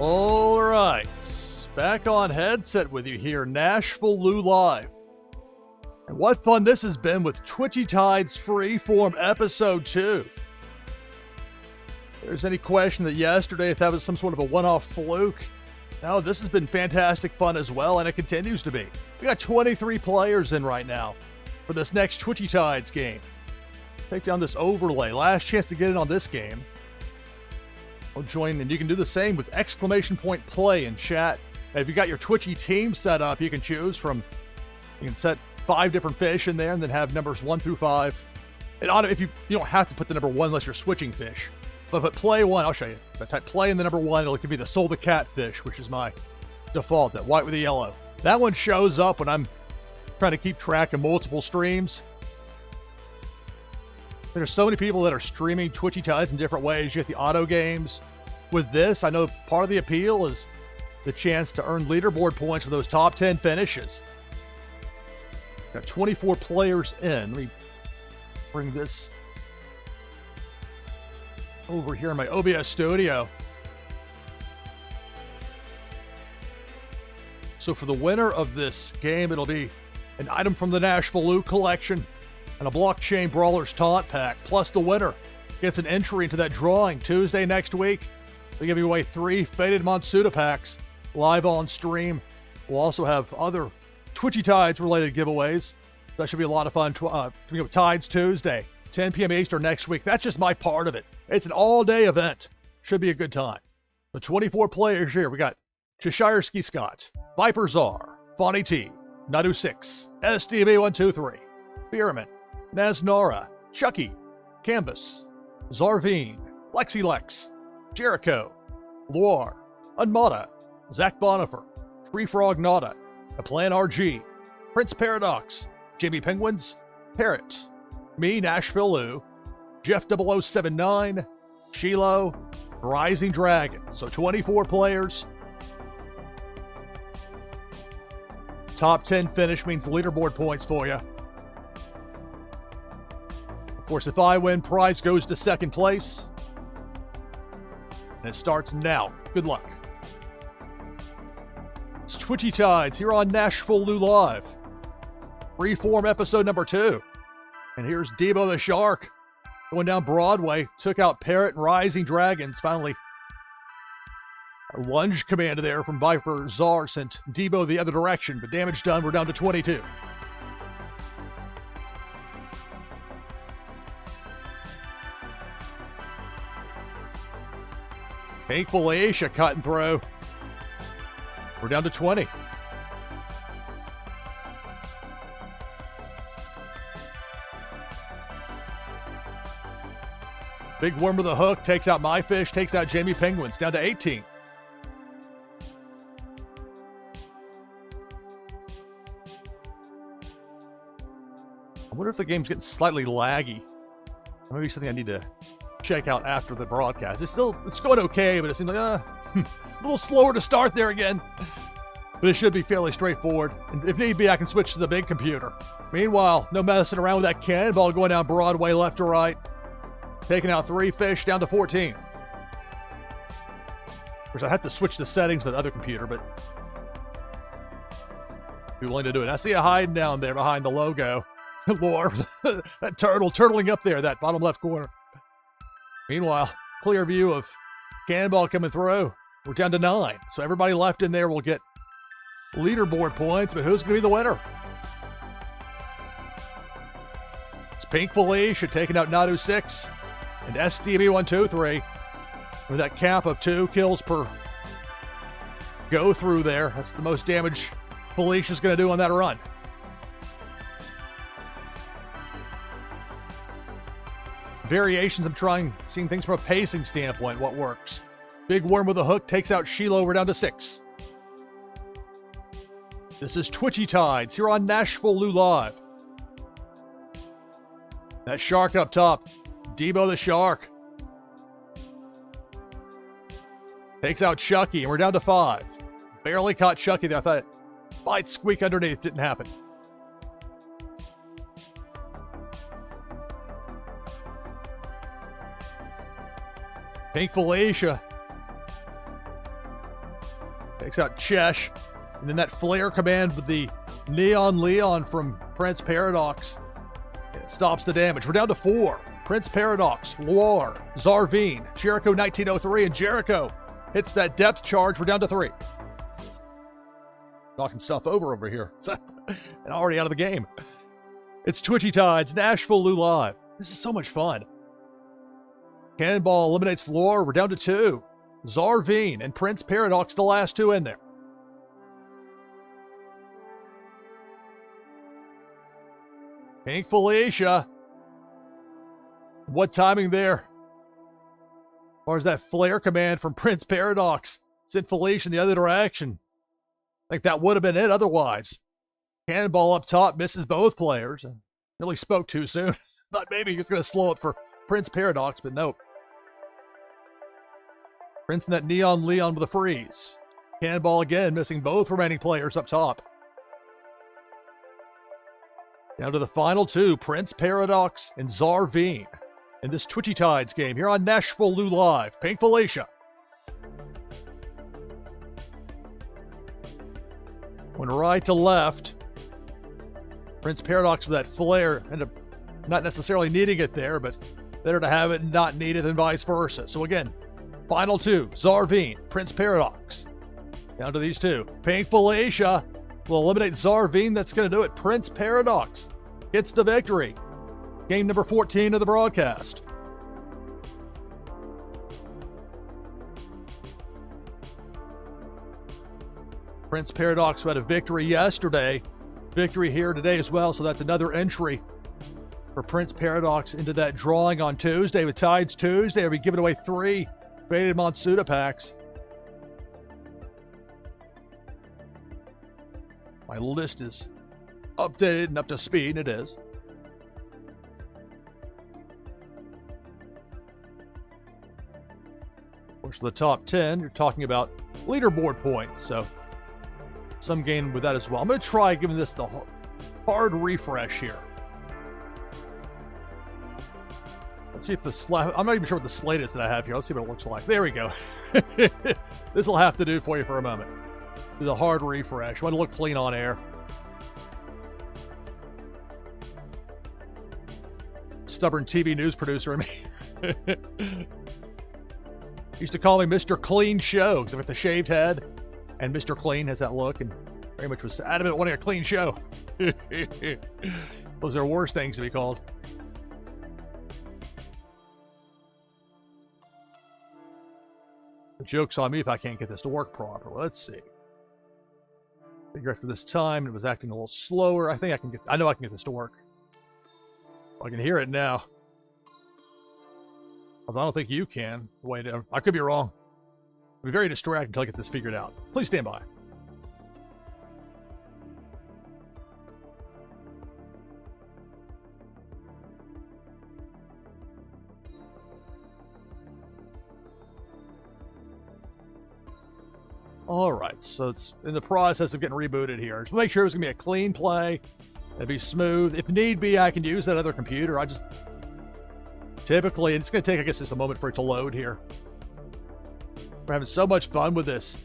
All right, back on headset with you here, NashvilleLou Live. And what fun this has been with Twitchy Tide's Freeform Episode 2. If there's any question that yesterday, if that was some sort of a one-off fluke, no, this has been fantastic fun as well, and it continues to be. We got 23 players in right now for this next Twitchy Tides game. Take down this overlay. Last chance to get in on this game. I'll join, and you can do the same with !play in chat. And if you got your Twitchy team set up, you can choose from, you can set 5 different fish in there and then have numbers 1 through 5. It ought to, if you don't have to put the number 1 unless you're switching fish. But play 1, I'll show you. If I type play in the number 1, it'll give me the Soul the Catfish, which is my default, that white with the yellow. That one shows up when I'm trying to keep track of multiple streams. There's so many people that are streaming Twitchy Tides in different ways. You got the auto games, with this. I know part of the appeal is the chance to earn leaderboard points for those top 10 finishes. Got 24 players in. Let me bring this over here in my OBS studio. So for the winner of this game, it'll be an item from the NashvilleLou collection and a Blockchain Brawlers Taunt Pack. Plus the winner gets an entry into that drawing Tuesday next week. They're giving away 3 Faded Monsuda packs live on stream. We'll also have other Twitchy Tides related giveaways. That should be a lot of fun. Tides Tuesday, 10 p.m. Eastern next week. That's just my part of it. It's an all-day event. Should be a good time. The 24 players here. We got Cheshire Ski Scott, Viper Czar, Fonny T, Nadu 6, SDB 123, Bierman, Naznara, Chucky, Canvas, Zarvine, Lexi Lex, Jericho, Loire, Unmata, Zach Bonifer, Tree Frog Nada, A Plan RG, Prince Paradox, Jamie Penguins, Parrot, me, NashvilleLou, Jeff 0079, Shiloh, Rising Dragon. So 24 players. Top 10 finish means leaderboard points for you. Of course, if I win, prize goes to second place. And it starts now. Good luck. It's Twitchy Tides here on NashvilleLou Live. Freeform episode number 2. And here's Debo the Shark going down Broadway. Took out Parrot and Rising Dragons. Finally, a lunge command there from Viper Czar sent Debo the other direction. But damage done. We're down to 22. Painful Asia cut and throw. We're down to 20. Big Worm with a hook takes out My Fish, takes out Jamie Penguins, down to 18. I wonder if the game's getting slightly laggy. Maybe something I need to check out after the broadcast. It's going okay, but it seems like a little slower to start there again. But it should be fairly straightforward. And if need be, I can switch to the big computer. Meanwhile, no messing around with that cannonball going down Broadway left to right. Taking out 3 fish down to 14. Of course, I have to switch the settings to the other computer, but be willing to do it. I see a hiding down there behind the logo. Lore, that turtle turtling up there, that bottom left corner. Meanwhile, clear view of cannonball coming through. We're down to 9. So everybody left in there will get leaderboard points, but who's going to be the winner? It's Pink Felicia taking out Nadu 6 and SDB 123 with that cap of 2 kills per go through there. That's the most damage Felicia's going to do on that run. Variations, I'm seeing things from a pacing standpoint, what works. Big Worm with a hook takes out Shiloh. We're down to 6. This is Twitchy Tides here on NashvilleLou Live. That shark up top, Debo the Shark. Takes out Chucky, and we're down to 5. Barely caught Chucky there. I thought it might squeak underneath. Didn't happen. Pink Felicia takes out Chesh. And then that flare command with the Neon Leon from Prince Paradox stops the damage. We're down to 4. Prince Paradox, Loire, Zarvine, Jericho 1903, and Jericho hits that depth charge. We're down to 3. Knocking stuff over here. And already out of the game. It's Twitchy Tides, NashvilleLou Live. This is so much fun. Cannonball eliminates Loire. We're down to 2. Zarvine and Prince Paradox, the last 2 in there. Pink Felicia. What timing there? As far as that flare command from Prince Paradox sent Felicia in the other direction. I think that would have been it otherwise. Cannonball up top misses both players. Really spoke too soon. Thought maybe he was going to slow it for Prince Paradox, but nope. Prince and that Neon Leon with a freeze. Cannonball again, missing both remaining players up top. Down to the final two, Prince Paradox and Zarveen in this Twitchy Tides game here on NashvilleLou Live. Pink Felicia. Went right to left. Prince Paradox with that flare. Ended up not necessarily needing it there, but better to have it and not need it than vice versa. So again, final two, Zarveen, Prince Paradox. Down to these two. Pink Felicia will eliminate Zarveen. That's going to do it. Prince Paradox gets the victory. Game number 14 of the broadcast. Prince Paradox who had a victory yesterday. Victory here today as well, so that's another entry for Prince Paradox into that drawing on Tuesday. With Tides Tuesday, we'll be giving away 3 Faded Monsuda packs. My list is updated and up to speed, and it is. Of course, for the top 10, you're talking about leaderboard points, so some gain with that as well. I'm going to try giving this the hard refresh here. Let's see if the slate... I'm not even sure what the slate is that I have here. Let's see what it looks like. There we go. This will have to do for you for a moment. Do the hard refresh. Want to look clean on air. Stubborn TV news producer in me. Used to call me Mr. Clean Show because I've got the shaved head, and Mr. Clean has that look, and very much was adamant wanting a clean show. Those are worse things to be called. The joke's on me if I can't get this to work properly. Let's see. Figure after this time it was acting a little slower. I know I can get this to work. I can hear it now. Although I don't think you can. Wait, I could be wrong. I'll be very distracted until I get this figured out. Please stand by. All right, so it's in the process of getting rebooted here. Just make sure it's going to be a clean play. It'll be smooth. If need be, I can use that other computer. Typically, it's going to take, I guess, just a moment for it to load here. We're having so much fun with this.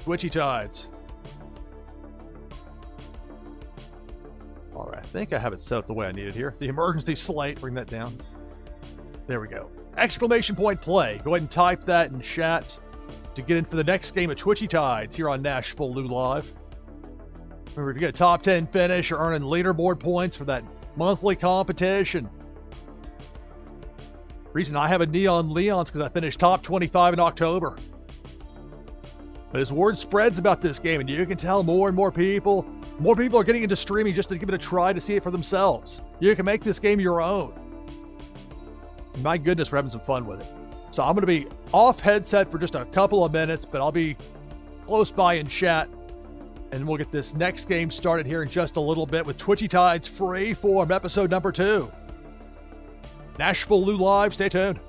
Twitchy Tides. All right, I think I have it set up the way I need it here. The emergency slate, bring that down. There we go. Exclamation point play. Go ahead and type that in chat to get in for the next game of Twitchy Tides here on NashvilleLou Live. Remember, if you get a top 10 finish, you're earning leaderboard points for that monthly competition. Reason I have a Neon Leon's because I finished top 25 in October. But as word spreads about this game, and you can tell more and more people are getting into streaming just to give it a try to see it for themselves. You can make this game your own. My goodness, we're having some fun with it. So I'm going to be off headset for just a couple of minutes, but I'll be close by in chat. And we'll get this next game started here in just a little bit with Twitchy Tides Freeform, episode number 2. NashvilleLou Live, stay tuned.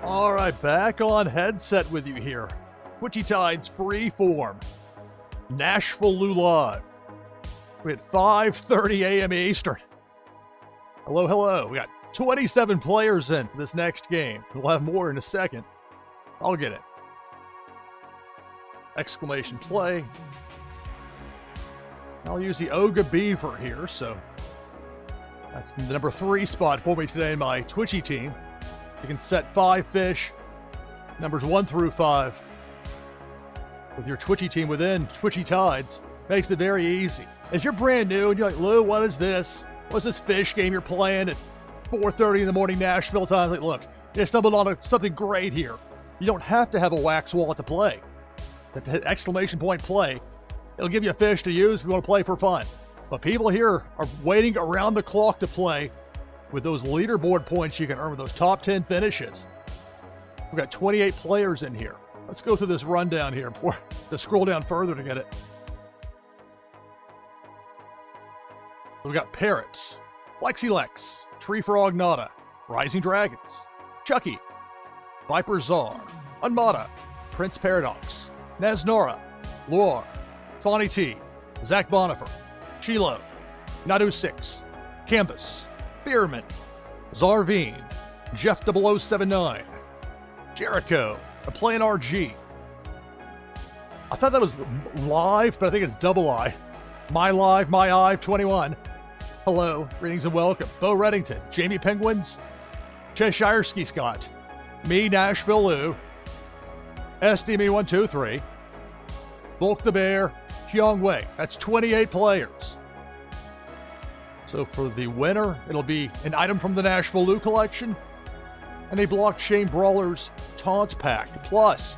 All right, back on headset with you here. Twitchy Tides Freeform. NashvilleLou live. We're at 5:30 a.m. Eastern. Hello, hello. We got 27 players in for this next game. We'll have more in a second. I'll get it. Exclamation play. I'll use the Oga Beaver here, so that's the number 3 spot for me today in my Twitchy team. You can set 5 fish, numbers 1 through 5, with your Twitchy team within Twitchy Tides. Makes it very easy. If you're brand new and you're like, Lou, what is this? What's this fish game you're playing at 4:30 in the morning Nashville time? Like, look, you stumbled on something great here. You don't have to have a wax wallet to play. That exclamation point play, it'll give you a fish to use if you want to play for fun. But people here are waiting around the clock to play with those leaderboard points you can earn with those top 10 finishes. We've got 28 players in here. Let's go through this rundown here before to scroll down further to get it. So we got Parrots, Lexilex, Tree Frog Nada, Rising Dragons, Chucky, Viper Czar, Unmata, Prince Paradox, Nesnora, Luar, Fawny T, Zach Bonifer, Shiloh, Nadu 6, Campus, Beerman, Zarveen, Jeff 0079, Jericho, A Playin RG. I thought that was live, but I think it's double I. My Live, My Ive 21. Hello, greetings and welcome. Bo Reddington, Jamie Penguins, Cheshire Ski Scott, me, NashvilleLou, SDME123, Bulk the Bear, Hyung Wei. That's 28 players. So for the winner, it'll be an item from the NashvilleLou collection and a Blockchain Brawlers Taunts Pack. Plus,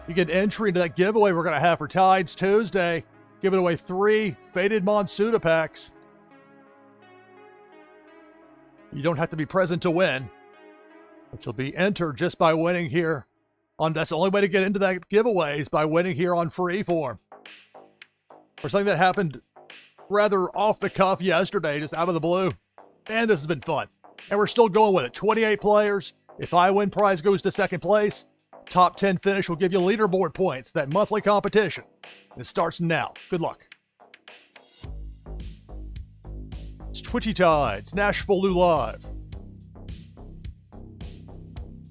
you get entry into that giveaway we're going to have for Tides Tuesday, giving away 3 Faded Monsuda packs. You don't have to be present to win, but you'll be entered just by winning here. That's the only way to get into that giveaway is by winning here on Freeform. For something that happened rather off the cuff yesterday, just out of the blue. And this has been fun. And we're still going with it. 28 players. If I win, prize goes to second place. Top 10 finish will give you leaderboard points, that monthly competition. It starts now. Good luck. It's Twitchy Tides, NashvilleLou live.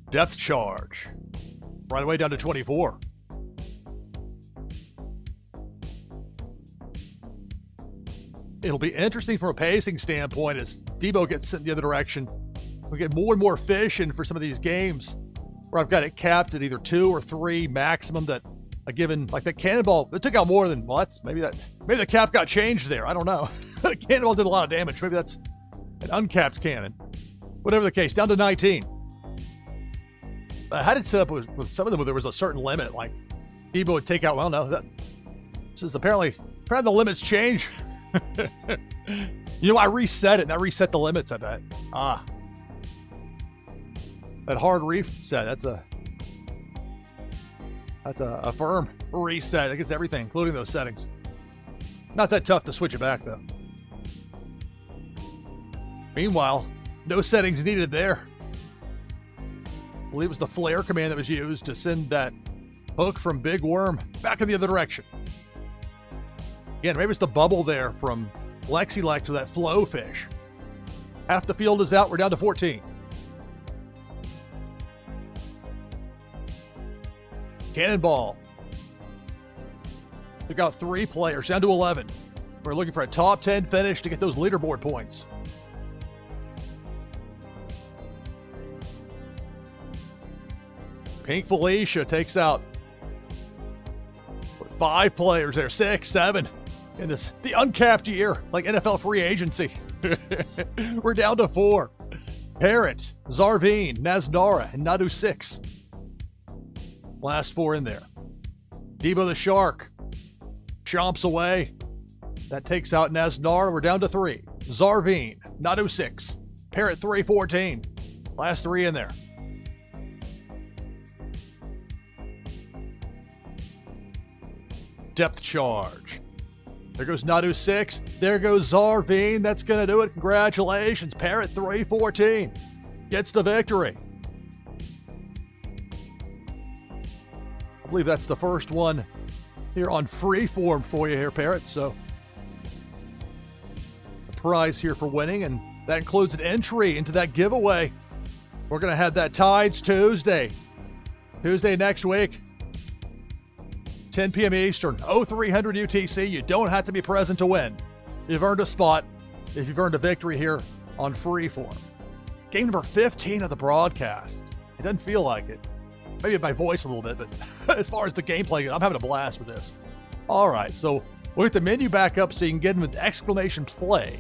Depth charge. Right away down to 24. It'll be interesting from a pacing standpoint as Debo gets sent in the other direction. We get more and more fish in for some of these games where I've got it capped at either 2 or 3 maximum that a given, like that cannonball, it took out more than, well, maybe the cap got changed there. I don't know. The cannonball did a lot of damage. Maybe that's an uncapped cannon. Whatever the case, down to 19. I had it set up with some of them where there was a certain limit, like Debo would take out, well, no, this is apparently the limits change. You know, I reset it, and that reset the limits, I bet. That hard reset, that's a firm reset. It gets everything, including those settings. Not that tough to switch it back, though. Meanwhile, no settings needed there. I believe it was the flare command that was used to send that hook from Big Worm back in the other direction. Again, maybe it's the bubble there from Lexilex with that flow fish. Half the field is out. We're down to 14. Cannonball. We've got 3 players, down to 11. We're looking for a top 10 finish to get those leaderboard points. Pink Felicia takes out 5 players there, 6, 7 in this the uncapped year, like NFL free agency. We're down to 4. Parrot, Zarvine, Naznara, and Nadu 6. Last 4 in there. Debo the Shark chomps away. That takes out Naznara. We're down to 3. Zarvine, Nadu 6. Parrot 314. Last 3 in there. Depth charge. There goes Nadu 6. There goes Zarvine. That's going to do it. Congratulations. Parrot 314 gets the victory. I believe that's the first one here on Freeform for you here, Parrot. So a prize here for winning, and that includes an entry into that giveaway. We're going to have that Tides Tuesday next week. 10 p.m. Eastern, 0300 UTC. You don't have to be present to win. You've earned a spot if you've earned a victory here on Freeform. Game number 15 of the broadcast. It doesn't feel like it. Maybe my voice a little bit, but as far as the gameplay, I'm having a blast with this. All right, so we'll get the menu back up so you can get in with exclamation play.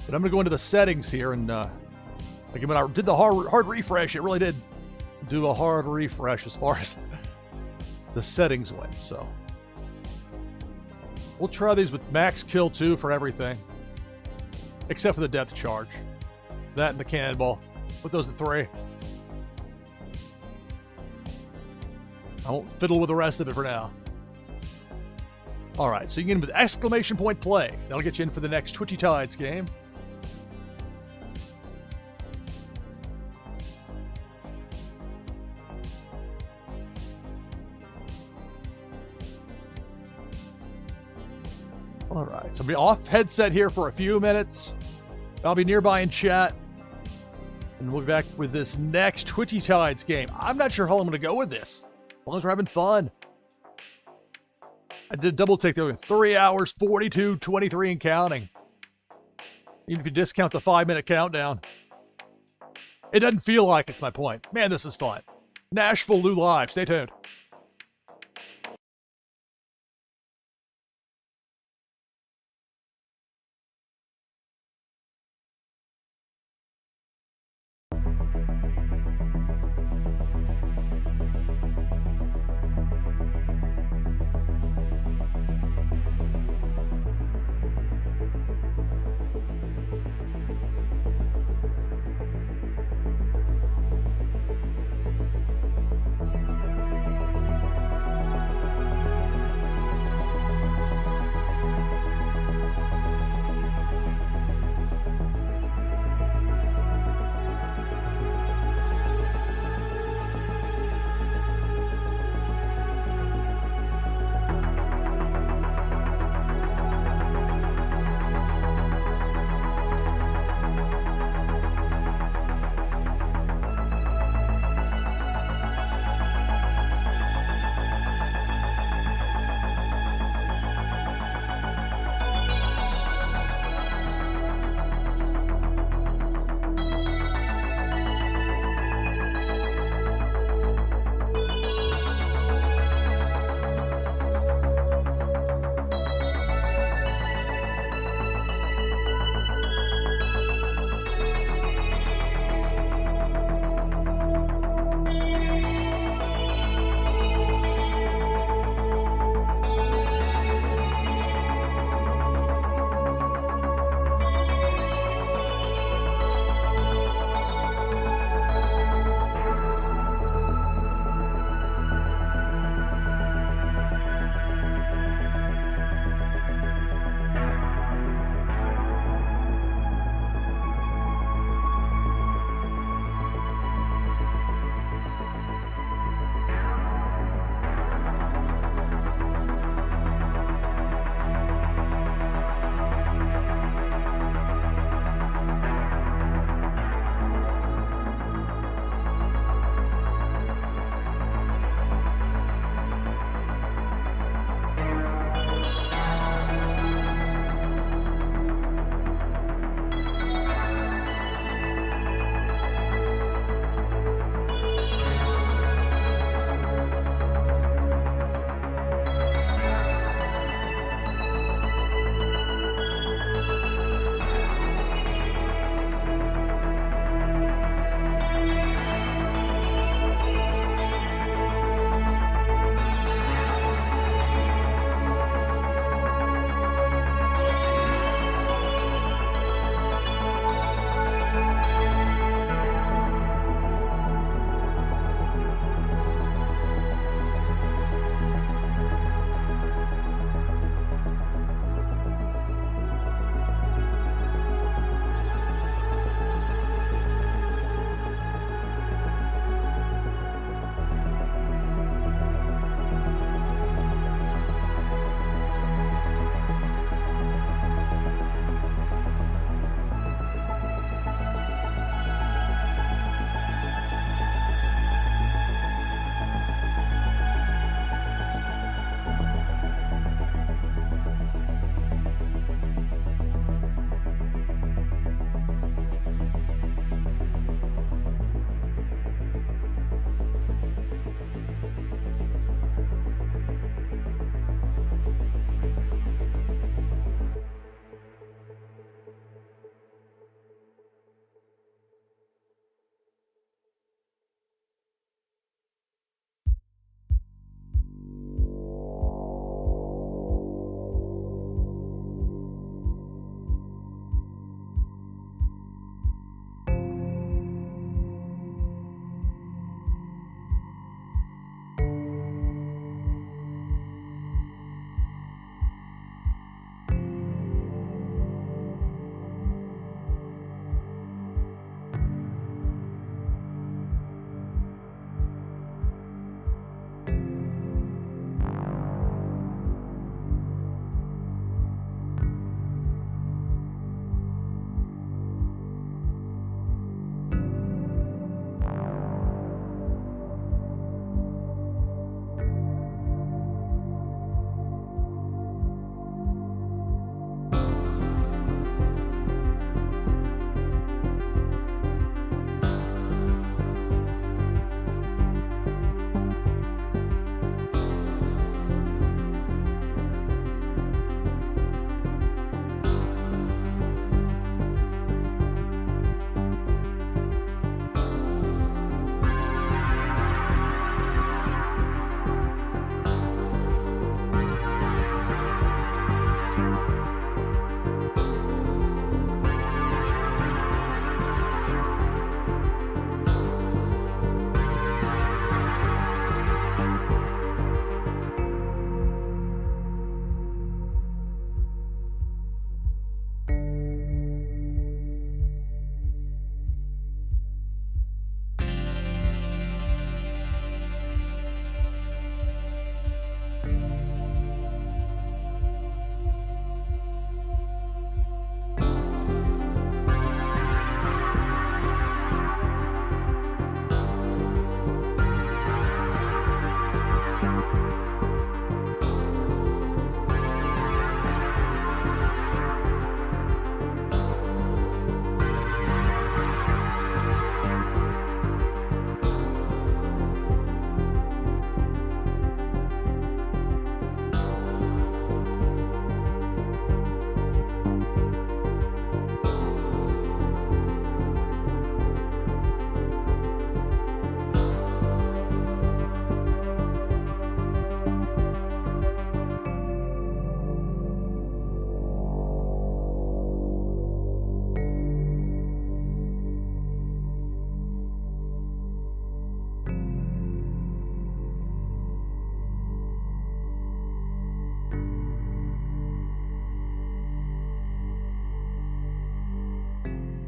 But I'm going to go into the settings here, and again, when I did the hard refresh, it really did do a hard refresh as far as the settings went, so we'll try these with max kill 2 for everything except for the depth charge, that and the cannonball. Put those at 3. I won't fiddle with the rest of it for now. All right, so you get in with exclamation point play. That'll get you in for the next Twitchy Tides game. All right, so I'll be off headset here for a few minutes. I'll be nearby in chat, and we'll be back with this next Twitchy Tides game. I'm not sure how I'm going to go with this, as long as we're having fun. I did a double take there, 3 hours, 42, 23 and counting. Even if you discount the 5-minute countdown. It doesn't feel like it's my point. Man, this is fun. NashvilleLou live. Stay tuned.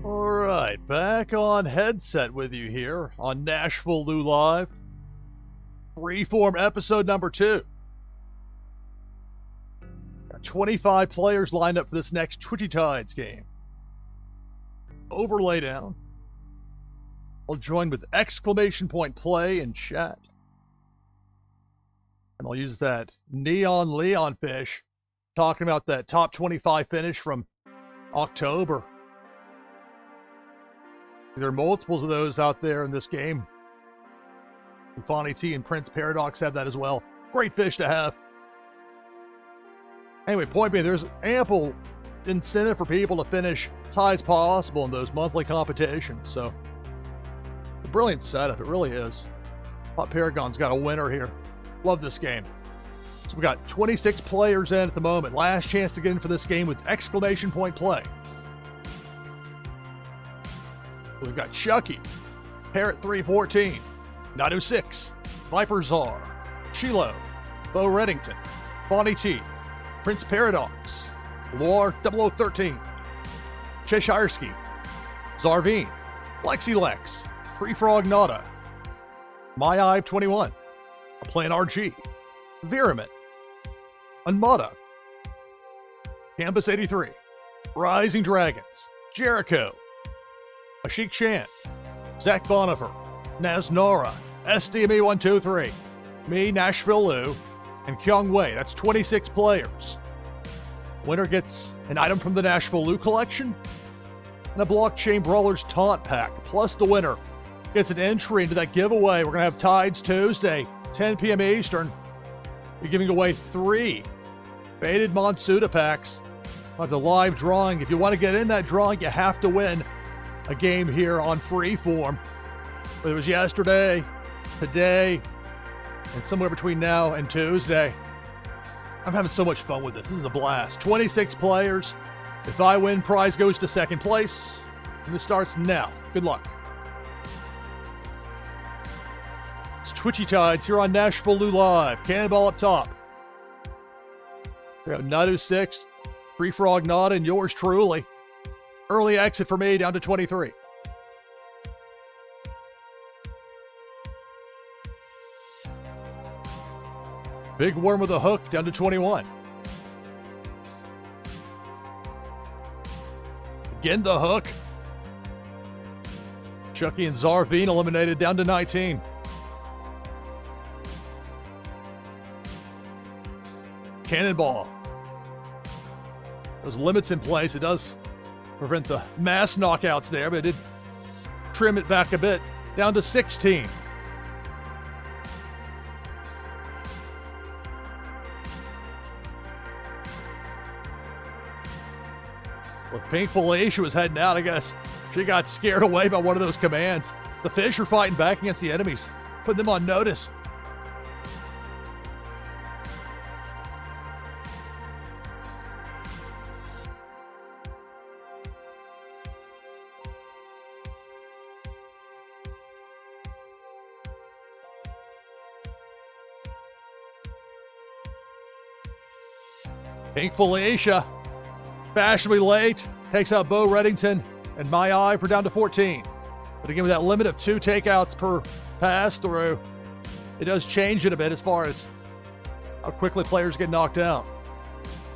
Alright, back on headset with you here on NashvilleLou Live. Freeform episode number 2. Got 25 players lined up for this next Twitchy Tides game. Overlay down. I'll join with exclamation point play in chat. And I'll use that Neon Leon fish talking about that top 25 finish from October. There are multiples of those out there in this game. Fonny T and Prince Paradox have that as well. Great fish to have. Anyway, point being, there's ample incentive for people to finish as high as possible in those monthly competitions. So, a brilliant setup. It really is. Thought Paragon's got a winner here. Love this game. So we got 26 players in at the moment. Last chance to get in for this game with exclamation point play. We've got Chucky, Parrot 314, Nadu 6, Viper Czar, Shiloh, Bo Reddington, Fonny T, Prince Paradox, Lore 0013, Cheshireski, Zarvine, Lexi Lex, Free Frog Nada, My Ive 21, A Plan RG, Viramin, Unmada, Campus 83, Rising Dragons, Jericho, Ashik Chan, Zach Bonifer, Naznora, SDME 123, me, NashvilleLou, and Kyung Wei. That's 26 players. Winner gets an item from the NashvilleLou collection and a Blockchain Brawlers Taunt Pack. Plus, the winner gets an entry into that giveaway. We're going to have Tides Tuesday, 10 p.m. Eastern. We're giving away 3 baited Monsuda packs of the live drawing. If you want to get in that drawing, you have to win a game here on Freeform. Whether it was yesterday, today, and somewhere between now and Tuesday. I'm having so much fun with this. This is a blast. 26 players. If I win, prize goes to second place. And this starts now. Good luck. It's Twitchy Tides here on NashvilleLou Live. Cannonball up top. We have Nadu 6, Free Frog Nada, and yours truly. Early exit for me down to 23. Big Worm with a hook down to 21. Again the hook. Chucky and Zarvine eliminated down to 19. Cannonball. Those limits in place. It does prevent the mass knockouts there, but it did trim it back a bit, down to 16. With Pink Felicia was heading out, I guess she got scared away by one of those commands. The fish are fighting back against the enemies, putting them on notice. Pink Felicia, fashionably late, takes out Bo Reddington and My Ive for down to 14. But again, with that limit of 2 takeouts per pass through, it does change it a bit as far as how quickly players get knocked out.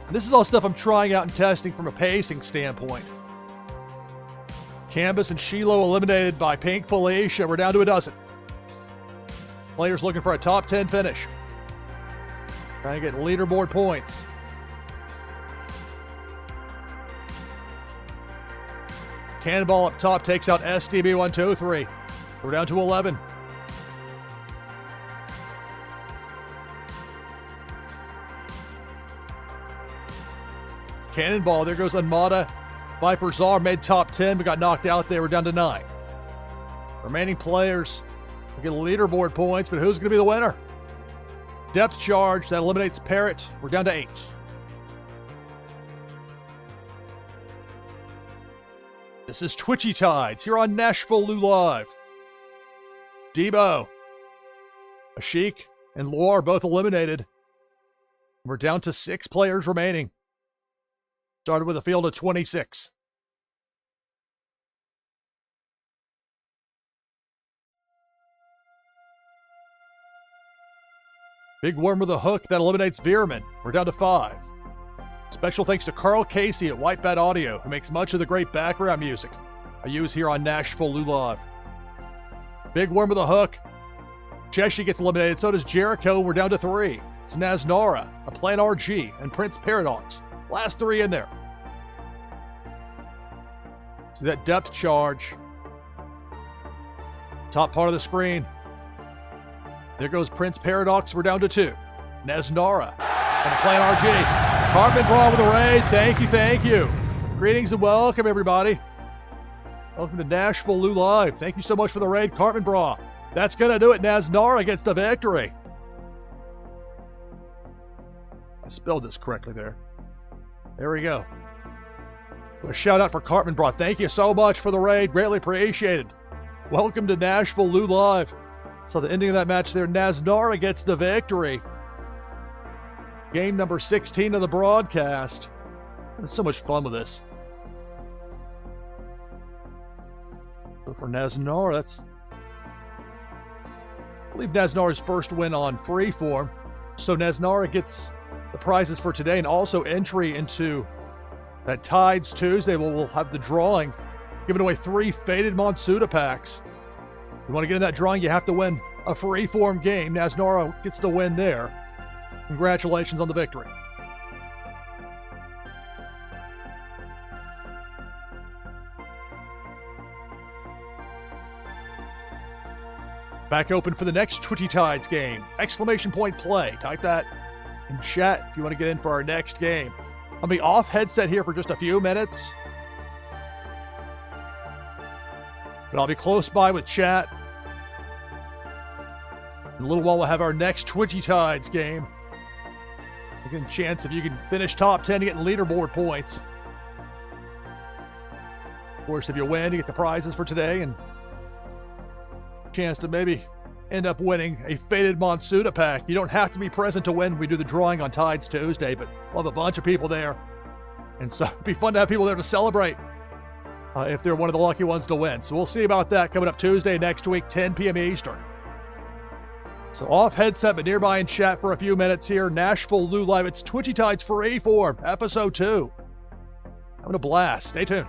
And this is all stuff I'm trying out and testing from a pacing standpoint. Canvas and Shiloh eliminated by Pink Felicia. We're down to a dozen. Players looking for a top 10 finish. Trying to get leaderboard points. Cannonball up top takes out SDB 123. We're down to 11. Cannonball, there goes Unmada. Viper Czar made top 10, but got knocked out there. We're down to 9. Remaining players will get leaderboard points, but who's going to be the winner? Depth charge, that eliminates Parrot. We're down to 8. This is Twitchy Tides here on NashvilleLou Live. Debo, Ashik, and Lore both eliminated. We're down to 6 players remaining. Started with a field of 26. Big worm with a hook that eliminates Veerman. We're down to 5. Special thanks to Carl Casey at Whitebat Audio, who makes much of the great background music I use here on NashvilleLou Live. Big worm with a hook. Cheshi gets eliminated, so does Jericho. We're down to 3. It's Naznara, a Plan RG, and Prince Paradox. Last 3 in there. See that depth charge. Top part of the screen. There goes Prince Paradox. We're down to 2. Naznara and a Plan RG. Cartman Brawl with a raid. Thank you. Greetings and welcome, everybody. Welcome to NashvilleLou Live. Thank you so much for the raid, Cartman Brawl. That's going to do it. Naznara gets the victory. I spelled this correctly there. There we go. A shout out for Cartman Brawl. Thank you so much for the raid. Greatly appreciated. Welcome to NashvilleLou Live. So the ending of that match there, Naznara gets the victory. Game number 16 of the broadcast. Having so much fun with this. So for Naznara, that's, I believe, Naznara's first win on Freeform. So Naznara gets the prizes for today and also entry into that Tides Tuesday. We'll have the drawing, giving away 3 Faded Monsuda packs. If you want to get in that drawing, you have to win a Freeform game. Naznara gets the win there. Congratulations on the victory. Back open for the next Twitchy Tides game. Exclamation point play. Type that in chat if you want to get in for our next game. I'll be off headset here for just a few minutes. But I'll be close by with chat. In a little while, we'll have our next Twitchy Tides game. Again, chance if you can finish top 10 to get leaderboard points. Of course, if you win, you get the prizes for today and chance to maybe end up winning a Faded Monsuda pack. You don't have to be present to win. We do the drawing on Tides Tuesday, but we'll have a bunch of people there. And so it'd be fun to have people there to celebrate if they're one of the lucky ones to win. So we'll see about that coming up Tuesday next week, 10 p.m. Eastern. So off headset, but nearby in chat for a few minutes here. NashvilleLou Live. It's Twitchy Tides Freeform, Episode 2. Having a blast. Stay tuned.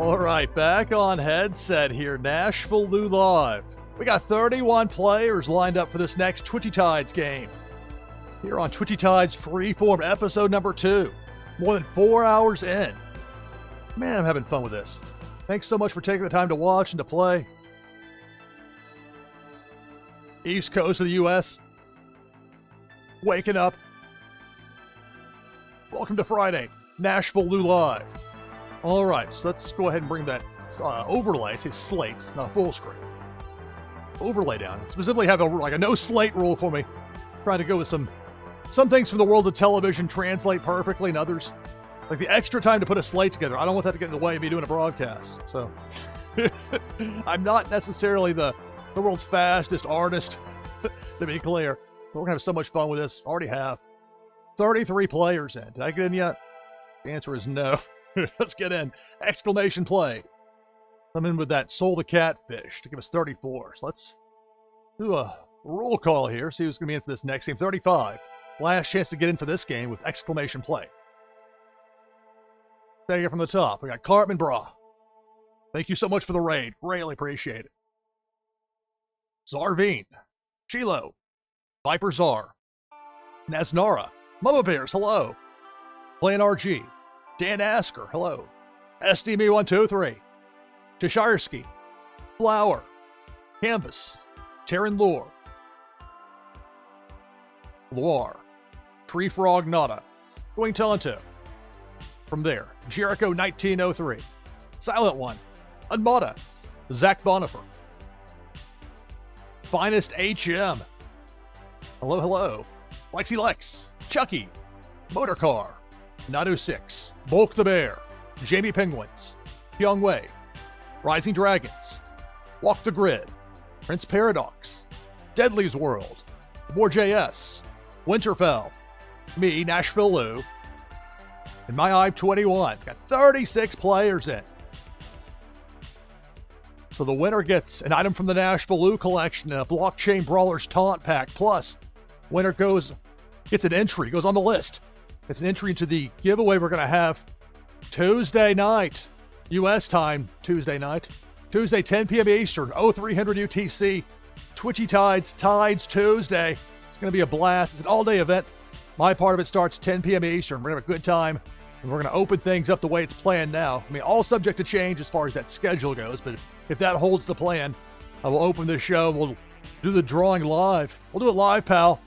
All right, back on headset here, NashvilleLou Live. We got 31 players lined up for this next Twitchy Tides game. Here on Twitchy Tides Freeform episode number 2. More than 4 hours in. Man, I'm having fun with this. Thanks so much for taking the time to watch and to play. East Coast of the U.S. Waking up. Welcome to Friday, NashvilleLou Live. All right, so let's go ahead and bring that overlay. I say slate, it's not a full screen. Overlay down. Specifically have a no slate rule for me. Trying to go with some things from the world of television translate perfectly, and others, like the extra time to put a slate together. I don't want that to get in the way of me doing a broadcast. So I'm not necessarily the world's fastest artist, to be clear. But we're going to have so much fun with this. Already have 33 players in. Did I get in yet? The answer is no. Let's get in. Exclamation play. I'm in with that Soul the Catfish to give us 34. So let's do a roll call here. See who's going to be in for this next game. 35. Last chance to get in for this game with exclamation play. Take it from the top. We got Cartman Bra. Thank you so much for the raid. Greatly appreciate it. Zarveen. Chilo. Viper Czar. Naznara. Mama Bears, hello. Playing RG. Dan Asker, hello. SDME123. Cheshireski. Flower. Canvas. Terran Lore. Loire. Tree Frog Nada. Going Tonto. From there, Jericho 1903. Silent One. Unmada. Zach Bonifer. Finest HM. Hello, hello. Lexi Lex. Chucky. Motorcar. Nadu 6. Bulk the Bear. Jamie Penguins. Pyong Wei. Rising Dragons. Walk the Grid. Prince Paradox. Deadly's World. More JS. Winterfell. Me, NashvilleLou. And my Ive 21. Got 36 players in. So the winner gets an item from the NashvilleLou collection and a Blockchain Brawlers Taunt Pack. Plus, winner gets an entry, goes on the list. It's an entry into the giveaway we're going to have Tuesday night, U.S. time, Tuesday 10 p.m. Eastern, 0300 UTC, Twitchy Tides Tuesday. It's going to be a blast. It's an all-day event. My part of it starts 10 p.m. Eastern. We're going to have a good time, and we're going to open things up the way it's planned now. I mean, all subject to change as far as that schedule goes, but if that holds the plan, I will open the show. We'll do the drawing live. We'll do it live, pal.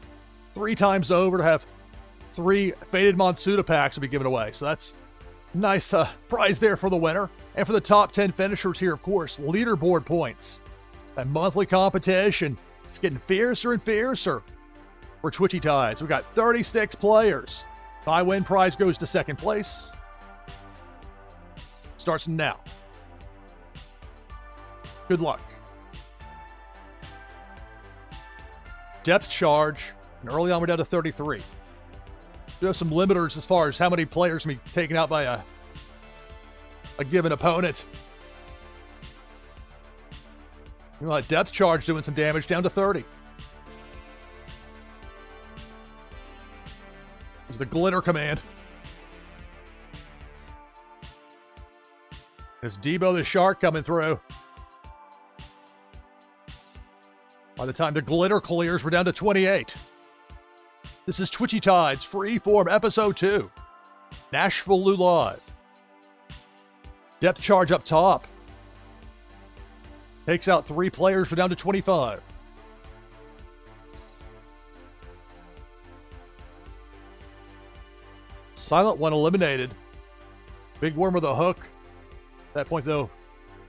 3 times over to have 3 Faded Monsuda packs will be given away. So that's nice prize there for the winner. And for the top 10 finishers here, of course, leaderboard points. That monthly competition, it's getting fiercer and fiercer for Twitchy Tides. We've got 36 players. My win prize goes to second place. Starts now. Good luck. Depth charge. And early on, we're down to 33. We have some limiters as far as how many players can be taken out by a given opponent. You know, depth charge doing some damage down to 30. There's the glitter command. There's Debo the Shark coming through. By the time the glitter clears, we're down to 28. This is Twitchy Tides Freeform Episode 2. NashvilleLou Live. Depth charge up top. Takes out 3 players. We're down to 25. Silent One eliminated. Big Worm with a hook. At that point, though,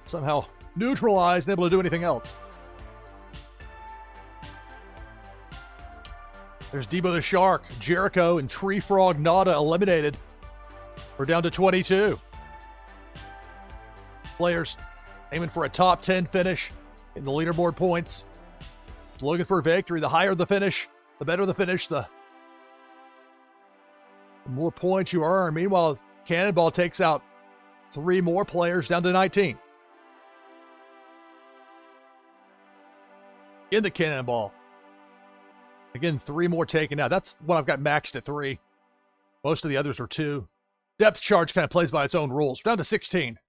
somehow neutralized and able to do anything else. There's Debo the Shark, Jericho, and Tree Frog Nada eliminated. We're down to 22. Players aiming for a top 10 finish in the leaderboard points. Looking for a victory. The higher the finish, the better the finish, the more points you earn. Meanwhile, Cannonball takes out 3 more players down to 19. In the Cannonball. Again, 3 more taken out. That's what I've got maxed at 3. Most of the others are 2. Depth charge kind of plays by its own rules. Down to 16.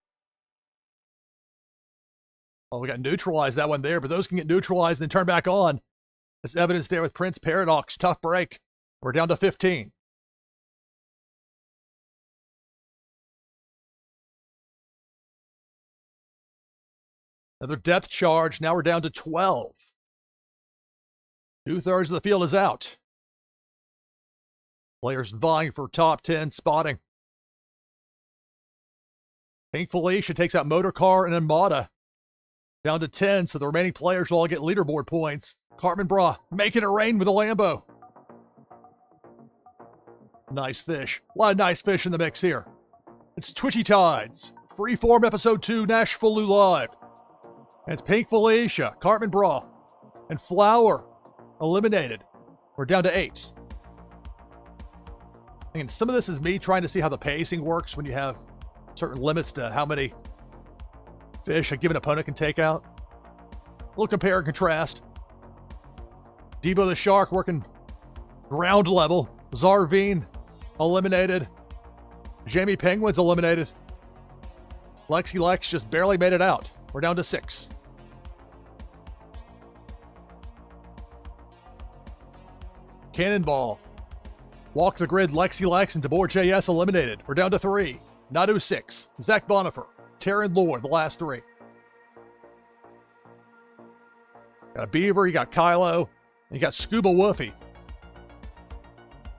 Well, we got neutralized that one there, but those can get neutralized and then turn back on. There's evidence there with Prince Paradox. Tough break. We're down to 15. Another depth charge. Now we're down to 12. 2/3 of the field is out. Players vying for top 10 spotting. Pink Felicia takes out Motor Car and Armada. Down to 10, so the remaining players will all get leaderboard points. Cartman Bra making it rain with a Lambo. Nice fish. A lot of nice fish in the mix here. It's Twitchy Tides. Freeform Episode 2, NashvilleLou Live. And it's Pink Felicia, Cartman Bra, and Flower eliminated. We're down to 8. And some of this is me trying to see how the pacing works when you have certain limits to how many fish a given opponent can take out. A little compare and contrast. Debo the Shark working ground level. Zarvine eliminated. Jamie Penguin's eliminated. Lexi Lex just barely made it out. We're down to 6. Cannonball. Walk the Grid, Lexi Lex and DeBoer JS eliminated. We're down to 3. Nadu 6. Zach Bonifer. Taryn Lord, the last 3. Got a Beaver, you got Kylo, and you got Scuba Woofy.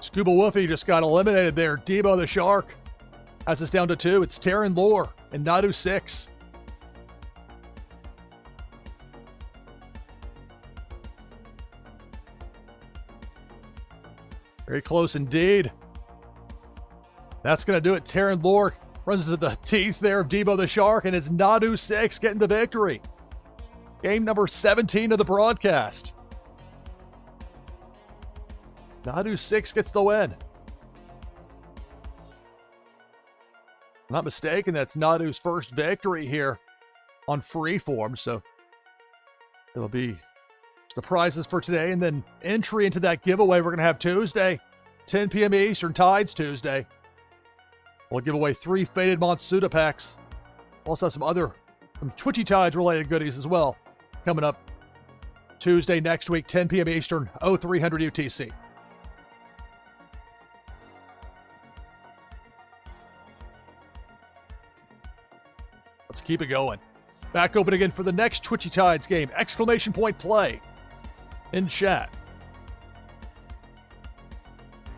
Scuba Woofy just got eliminated there. Debo the Shark has us down to 2. It's Taryn Lore and Nadu 6. Very close indeed. That's going to do it. Taryn Lore runs into the teeth there of Debo the Shark, and it's Nadu 6 getting the victory. Game number 17 of the broadcast. Nadu 6 gets the win. If I'm not mistaken, that's Nadu's first victory here on Freeform, so it'll be the prizes for today, and then entry into that giveaway we're going to have Tuesday, 10 p.m. Eastern, Tides Tuesday. We'll give away 3 Faded Monsuda packs. We'll also have some Twitchy Tides related goodies as well coming up Tuesday next week, 10 p.m. Eastern, 0300 UTC. Let's keep it going. Back open again for the next Twitchy Tides game. Exclamation point play in chat.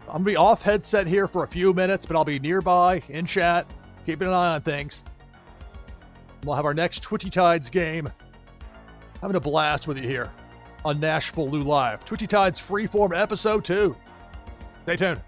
I'm going to be off headset here for a few minutes, but I'll be nearby in chat, keeping an eye on things. We'll have our next Twitchy Tides game. Having a blast with you here on NashvilleLou Live. Twitchy Tides Freeform Episode 2. Stay tuned.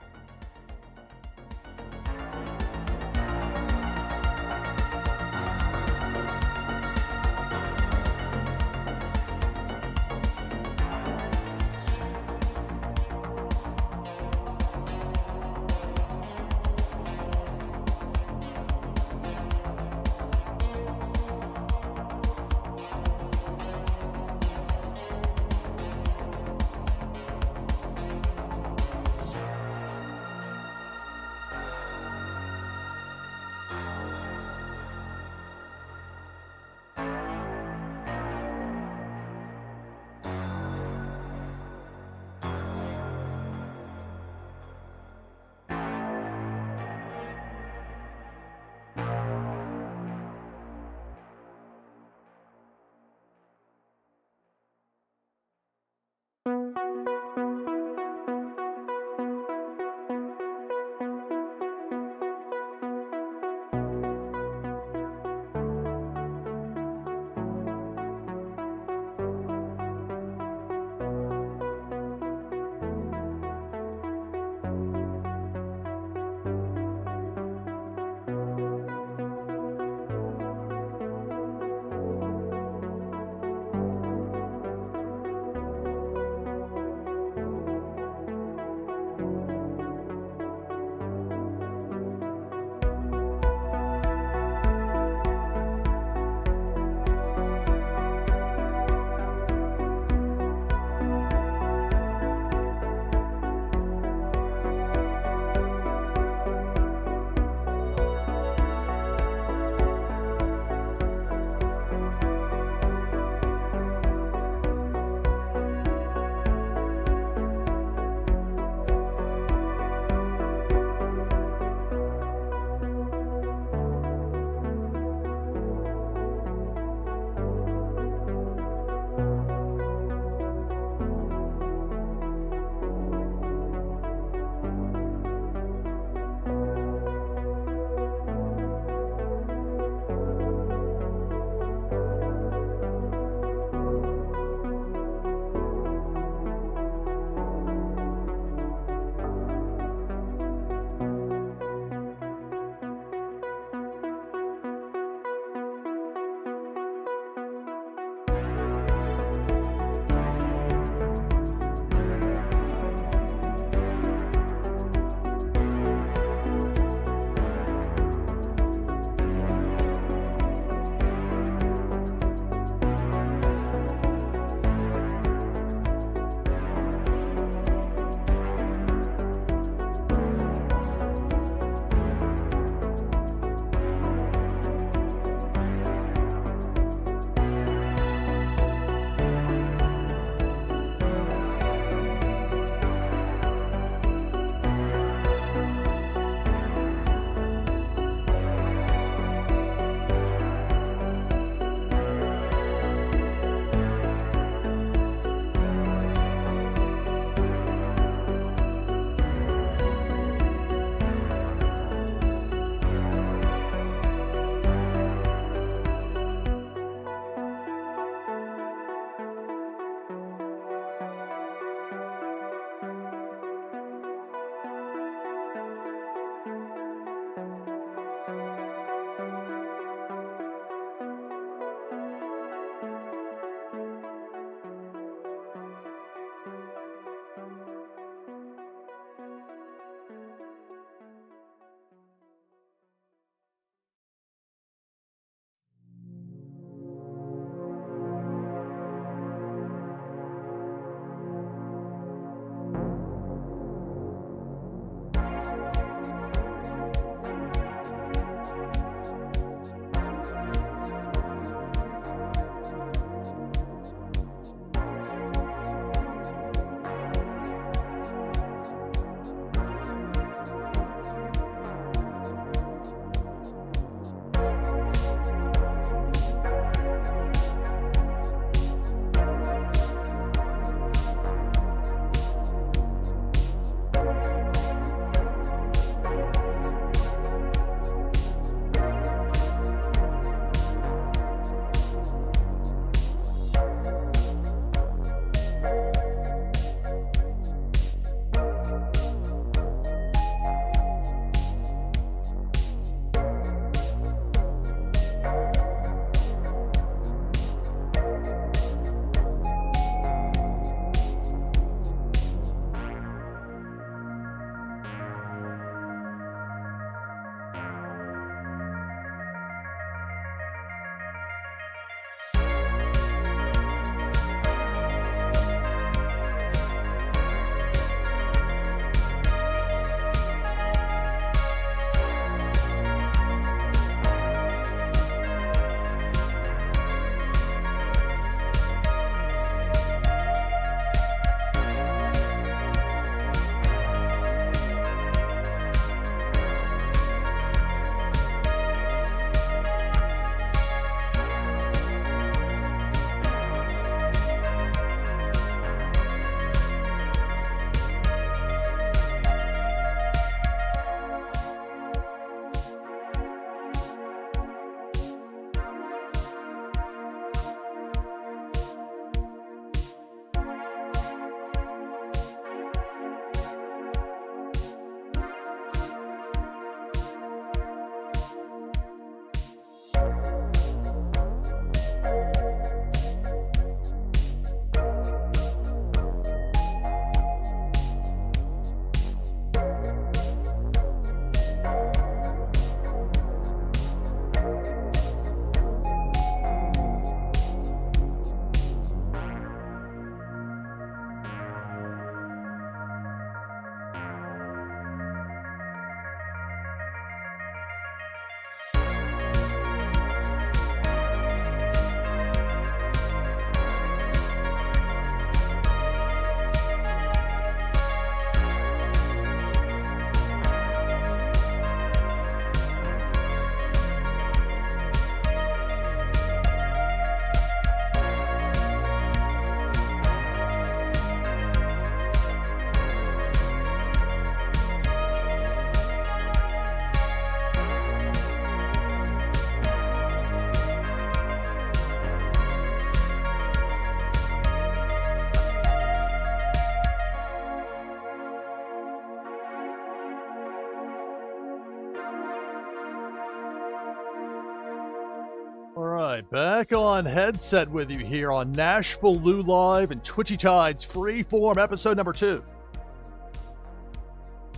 right, back on headset with you here on NashvilleLou Live and Twitchy Tides Freeform episode number 2.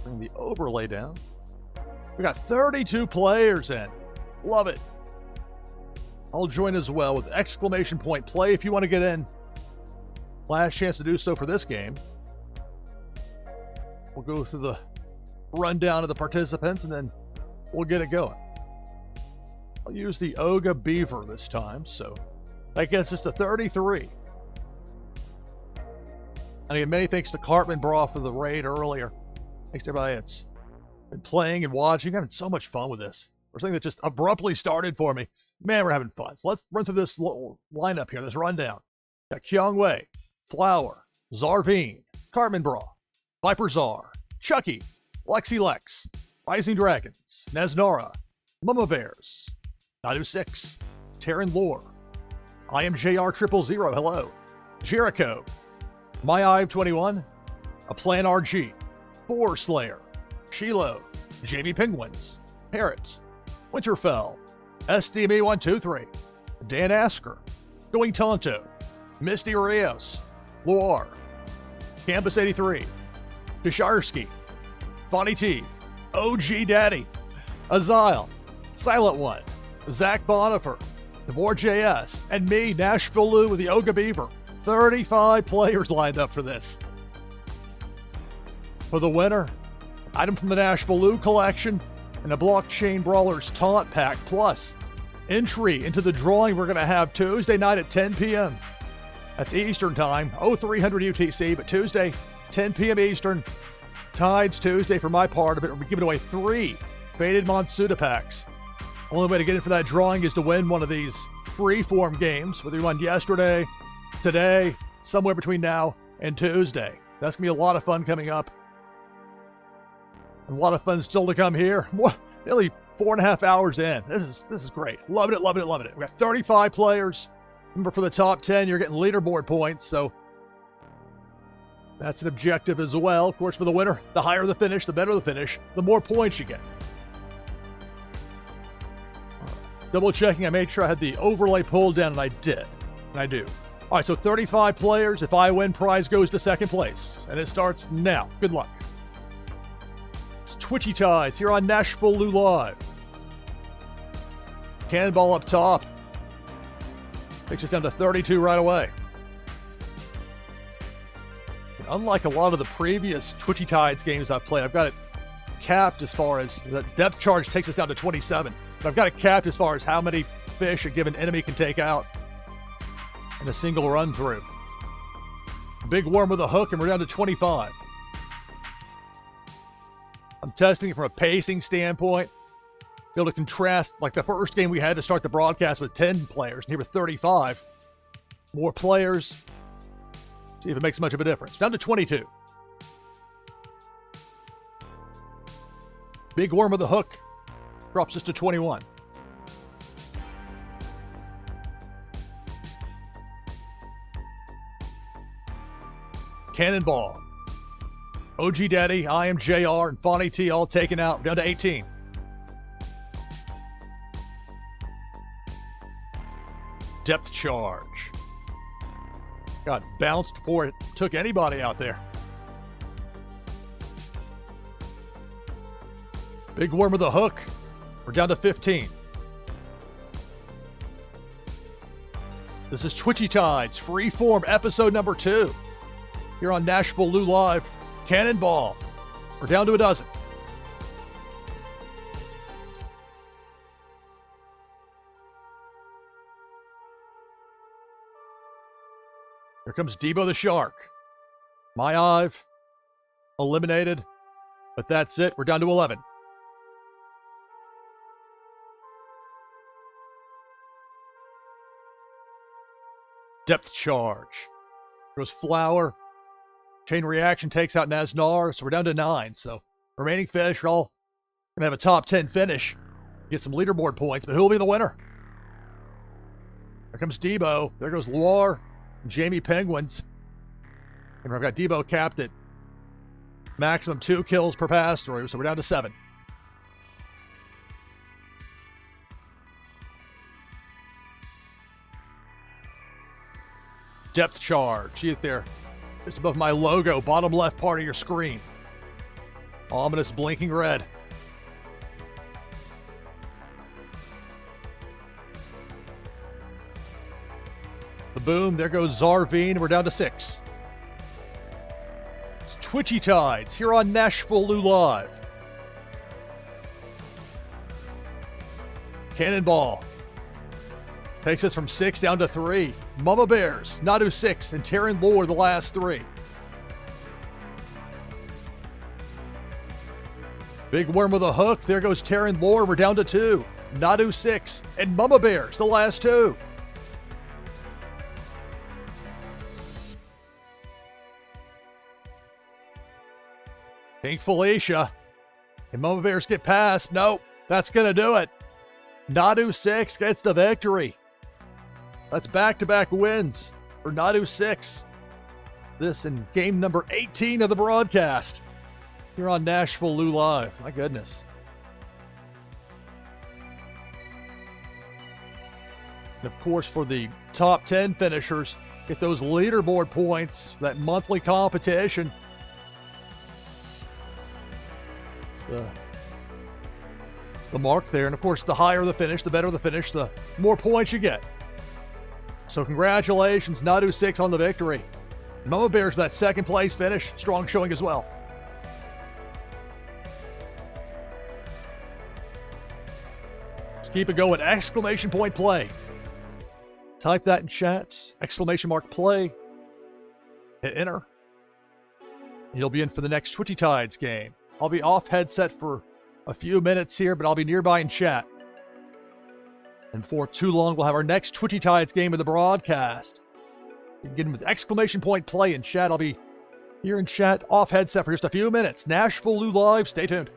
Bring the overlay down. We got 32 players in. Love it. I'll join as well with exclamation point play if you want to get in. Last chance to do so for this game. We'll go through the rundown of the participants and then we'll get it going. I'll use the Oga Beaver this time, so that gets us to 33. And again, many thanks to Cartman Bra for the raid earlier. Thanks to everybody that's been playing and watching. I'm having so much fun with this. We're something that just abruptly started for me. Man, we're having fun. So let's run through this little lineup here, this rundown. Got Kyung Wei, Flower, Zarveen, Cartman Bra, Viper Czar, Chucky, Lexi Lex, Rising Dragons, Neznara, Mama Bears, Nadu 6, Terran Lore, I am JR 000, hello, Jericho, My Ive 21, A Plan RG, Boar Slayer, Shiloh, JB Penguins, Parrots, Winterfell, SDME 123, Dan Asker, Going Tonto, Misty Rios, Loire, Campus 83, Kisharski, Fonny T, OG Daddy, Azile, Silent One, Zach Bonifer, DeVore JS, and me, NashvilleLou with the Oga Beaver. 35 players lined up for this. For the winner, item from the NashvilleLou collection and the Blockchain Brawlers Taunt Pack, plus entry into the drawing we're going to have Tuesday night at 10 p.m. That's Eastern Time, 0300 UTC, but Tuesday, 10 p.m. Eastern. Tides Tuesday for my part of it. We're giving away 3 Faded Monsuda packs. Only way to get in for that drawing is to win one of these Freeform games, whether you won yesterday, today, somewhere between now and Tuesday. That's going to be a lot of fun coming up. And a lot of fun still to come here. Nearly 4.5 hours in. This is great. Loving it, loving it, loving it. We got 35 players. Remember, for the top 10, you're getting leaderboard points, so that's an objective as well. Of course, for the winner, the higher the finish, the better the finish, the more points you get. Double checking, I made sure I had the overlay pulled down, and I did. And I do. All right, so 35 players. If I win, prize goes to second place. And it starts now. Good luck. It's Twitchy Tides here on NashvilleLou Live. Cannonball up top. Takes us down to 32 right away. Unlike a lot of the previous Twitchy Tides games I've played, I've got it capped as far as the depth charge takes us down to 27. But I've got it capped as far as how many fish a given enemy can take out in a single run through. Big worm with a hook, and we're down to 25. I'm testing it from a pacing standpoint. Be able to contrast, like the first game we had to start the broadcast with 10 players, and here with 35. More players. See if it makes much of a difference. Down to 22. Big worm with a hook. Drops us to 21. Cannonball. OG Daddy, I am JR, and Fonny T all taken out. Down to 18. Depth charge. Got bounced before it took anybody out there. Big worm with a hook. We're down to 15. This is Twitchy Tides Freeform episode number 2. Here on NashvilleLou Live. Cannonball. We're down to a dozen. Here comes Debo the Shark. My Ive. Eliminated. But that's it. We're down to 11. Depth charge. Goes Flower. Chain reaction takes out Naznar, so we're down to 9. So remaining fish are all going to have a top 10 finish. Get some leaderboard points, but who will be the winner? Here comes Debo. There goes Loire. Jamie Penguins. And I've got Debo capped at maximum 2 kills per pass through, so we're down to 7. Depth charge. See it there. Just above my logo, bottom left part of your screen. Ominous blinking red. The boom. There goes Zarveen. We're down to 6. It's Twitchy Tides here on NashvilleLou Live. Cannonball. Takes us from 6 down to 3. Mama Bears, Nadu 6, and Terran Lore the last 3. Big Worm with a hook. There goes Terran Lore. We're down to 2. Nadu 6, and Mama Bears the last 2. Pink Felicia. And Mama Bears get past. Nope, that's going to do it. Nadu 6 gets the victory. That's back-to-back wins for Nadu 6. This in game number 18 of the broadcast here on NashvilleLou Live. My goodness. And of course, for the top 10 finishers, get those leaderboard points, that monthly competition. The mark there. And of course, the higher the finish, the better the finish, the more points you get. So congratulations, Nadu 6 on the victory. Mama Bears that second place finish. Strong showing as well. Let's keep it going. Exclamation point play. Type that in chat. Exclamation mark play. Hit enter. You'll be in for the next Twitchy Tides game. I'll be off headset for a few minutes here, but I'll be nearby in chat. And for too long, we'll have our next Twitchy Tides game of the broadcast. Begin with exclamation point play in chat. I'll be here in chat, off headset for just a few minutes. NashvilleLou Live. Stay tuned.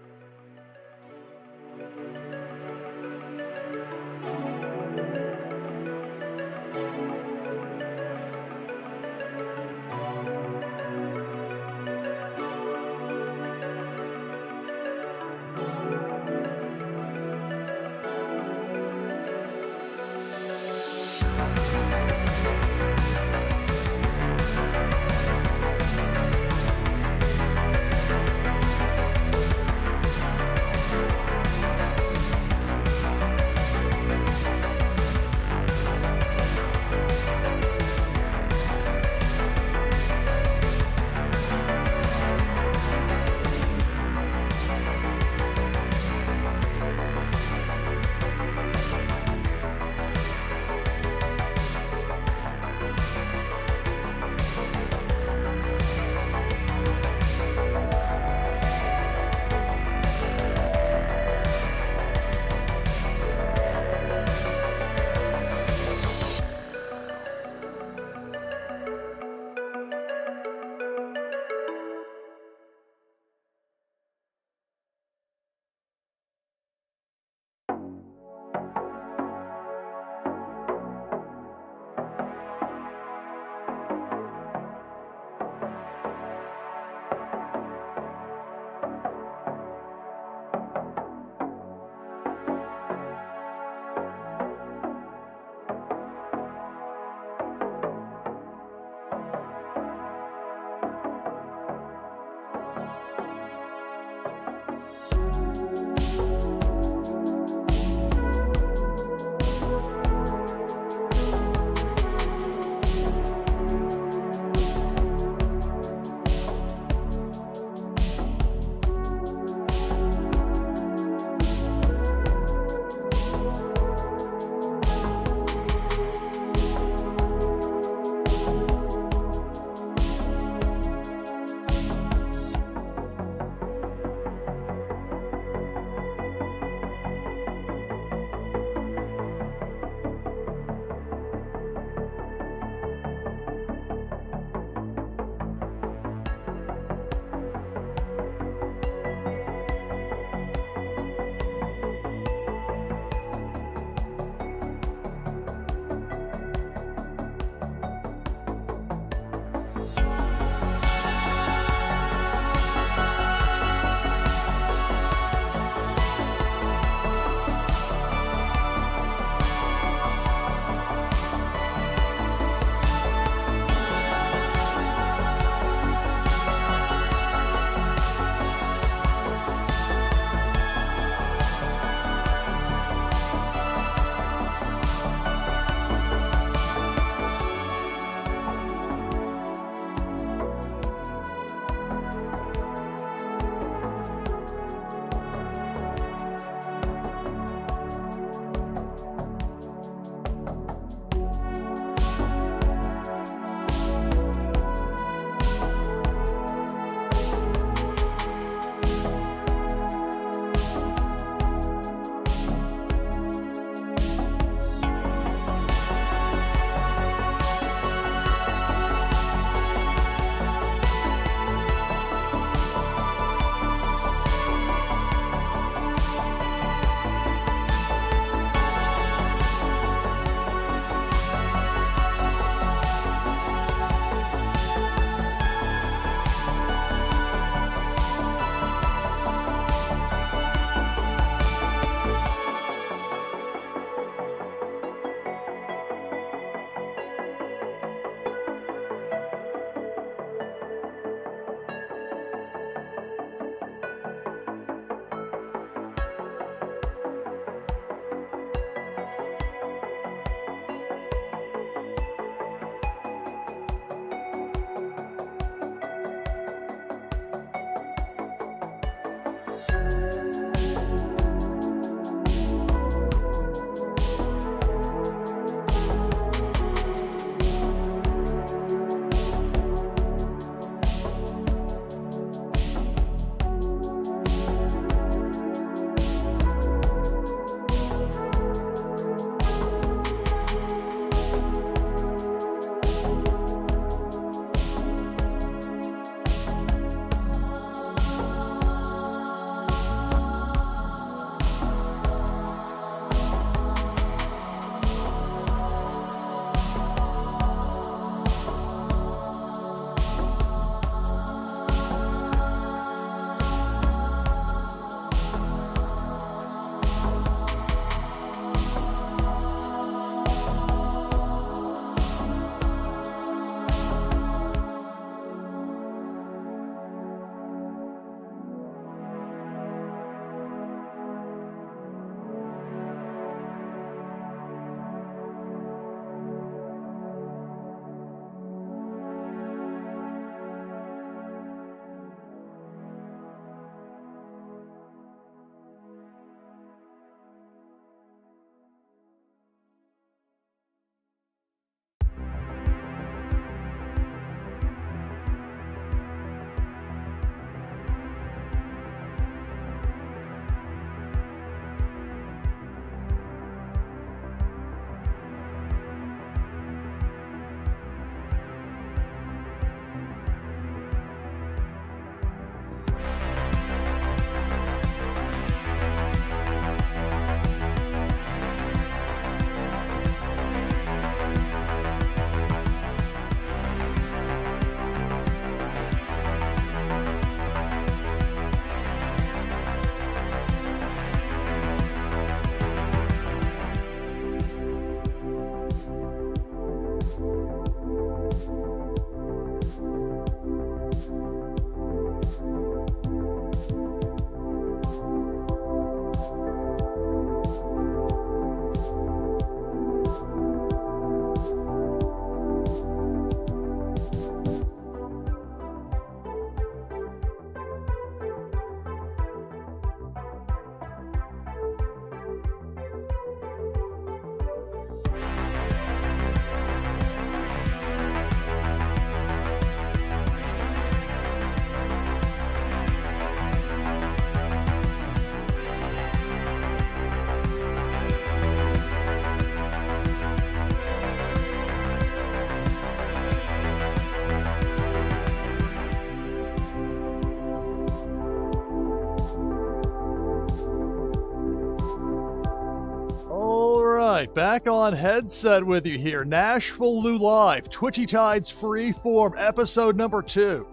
right, back on headset with you here. NashvilleLou Live, Twitchy Tides Freeform, episode number 2.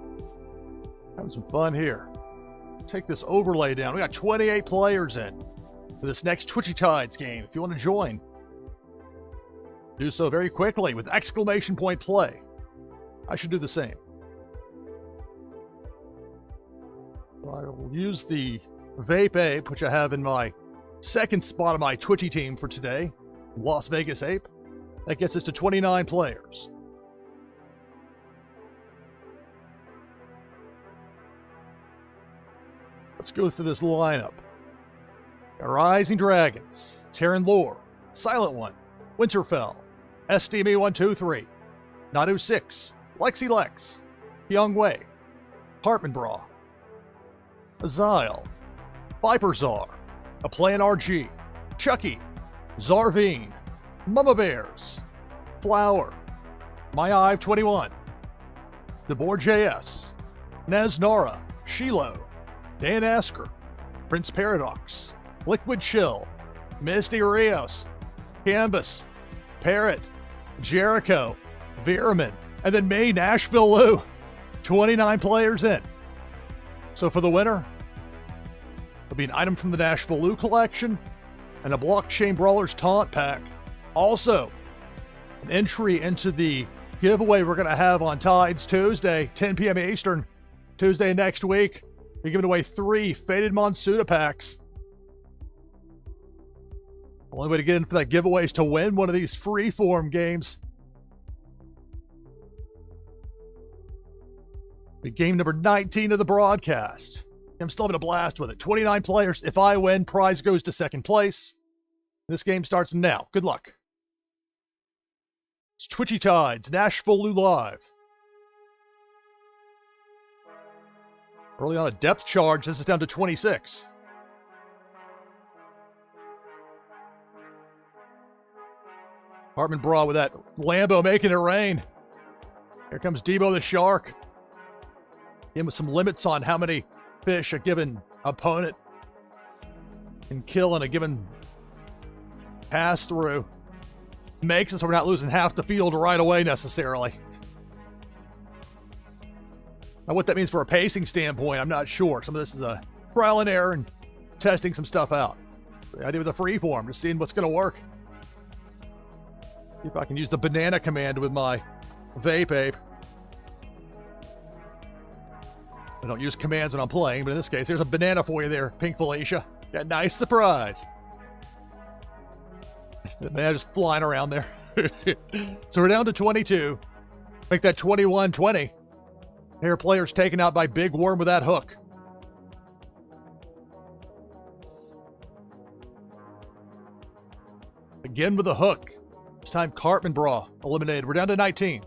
Having some fun here. Take this overlay down. We got 28 players in for this next Twitchy Tides game. If you want to join, do so very quickly with exclamation point play. I should do the same. I will use the Vape Ape, which I have in my second spot of my Twitchy team for today, Las Vegas Ape. That gets us to 29 players. Let's go through this lineup. Rising Dragons, Terran Lore, Silent One, Winterfell, SDME123, Nadu 6, Lexi Lex, Young Wei, Hartman Bra, Azile, Viper Czar, A Plan RG, Chucky, Zarveen, Mama Bears, Flower, My Ive 21, DeBoer JS, Neznara, Shiloh, Dan Asker, Prince Paradox, Liquid Chill, Misty Rios, Canvas, Parrot, Jericho, Viraman, and then me, NashvilleLou. 29 players in. So for the winner, there'll be an item from the NashvilleLou collection and a Blockchain Brawlers Taunt Pack. Also, an entry into the giveaway we're going to have on Tides Tuesday, 10 p.m. Eastern, Tuesday next week. We're giving away 3 Faded Monsuda packs. The only way to get in for that giveaway is to win one of these Freeform games. Game number 19 of the broadcast. I'm still having a blast with it. 29 players. If I win, prize goes to second place. This game starts now. Good luck. It's Twitchy Tides, NashvilleLou Live. Early on a depth charge. This is down to 26. Hartman Bra with that Lambo making it rain. Here comes Debo the Shark. Him with some limits on how many fish a given opponent can kill in a given pass through. Makes it so we're not losing half the field right away necessarily. Now what that means for a pacing standpoint, I'm not sure. Some of this is a trial and error and testing some stuff out. The idea with the Freeform, just seeing what's going to work. See if I can use the banana command with my Vape Ape. I don't use commands when I'm playing, but in this case, there's a banana for you there, Pink Felicia. Got a nice surprise. The banana just flying around there. So we're down to 22. Make that 21-20. Here, players taken out by Big Worm with that hook. Again with the hook. This time, Cartman Bra eliminated. We're down to 19.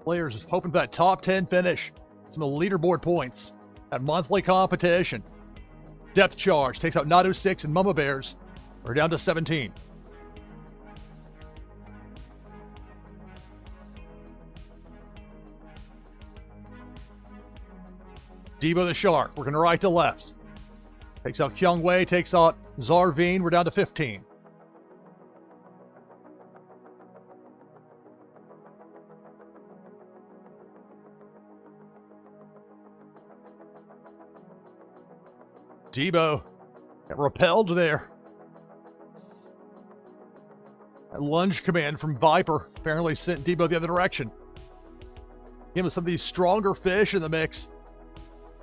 Players hoping for that top 10 finish. Some leaderboard points at monthly competition. Depth charge takes out Nadu 6 and Mama Bears. We're down to 17. Debo the Shark, working right to left. Takes out Kyung Wei, takes out Zarveen. We're down to 15. Debo got repelled there. That lunge command from Viper apparently sent Debo the other direction. Give him some of these stronger fish in the mix.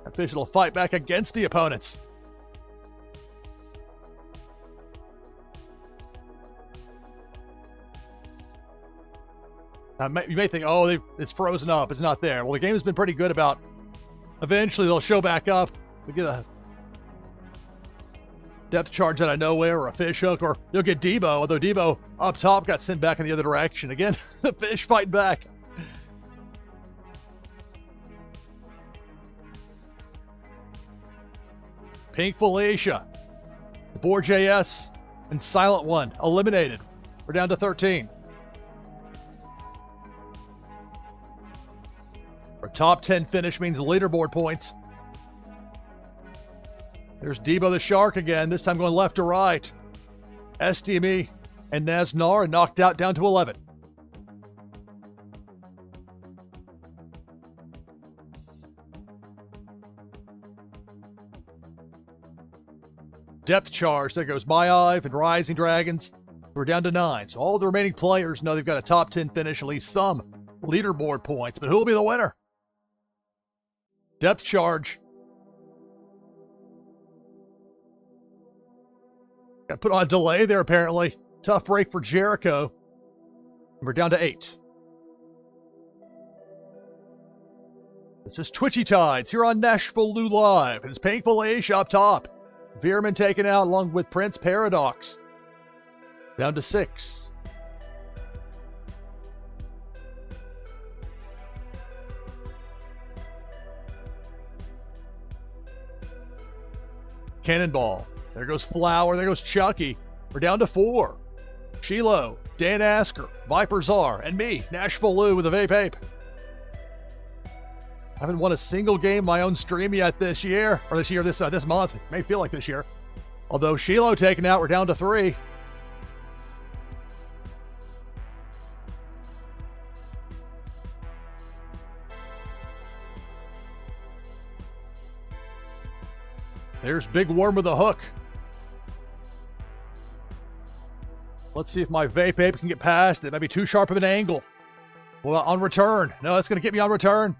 That fish will fight back against the opponents. Now, you may think, oh, it's frozen up. It's not there. Well, the game has been pretty good about eventually they'll show back up. We get a depth charge out of nowhere or a fish hook, or you'll get Debo, although Debo up top got sent back in the other direction. Again, the fish fight back. Pink Felicia, DeBoer JS, and Silent One eliminated. We're down to 13. Our top 10 finish means leaderboard points. There's Debo the Shark again, this time going left to right. SDME and Nasnar knocked out down to 11. Depth charge. There goes My Ive and Rising Dragons. We're down to 9. So all the remaining players know they've got a top 10 finish, at least some leaderboard points. But who will be the winner? Depth charge. Got put on a delay there, apparently. Tough break for Jericho. We're down to 8. This is Twitchy Tides here on NashvilleLou Live. And it's Painful Asia up top. Veerman taken out along with Prince Paradox. Down to 6. Cannonball. There goes Flower. There goes Chucky. We're down to 4. Shiloh, Dan Asker, Viper Czar, and me, NashvilleLou with a vape ape. I haven't won a single game my own stream yet this year. Or this month. It may feel like this year. Although Shiloh taken out, we're down to 3. There's Big Worm with a hook. Let's see if my vape ape can get past it. It might be too sharp of an angle. Well, on return. No, that's going to get me on return.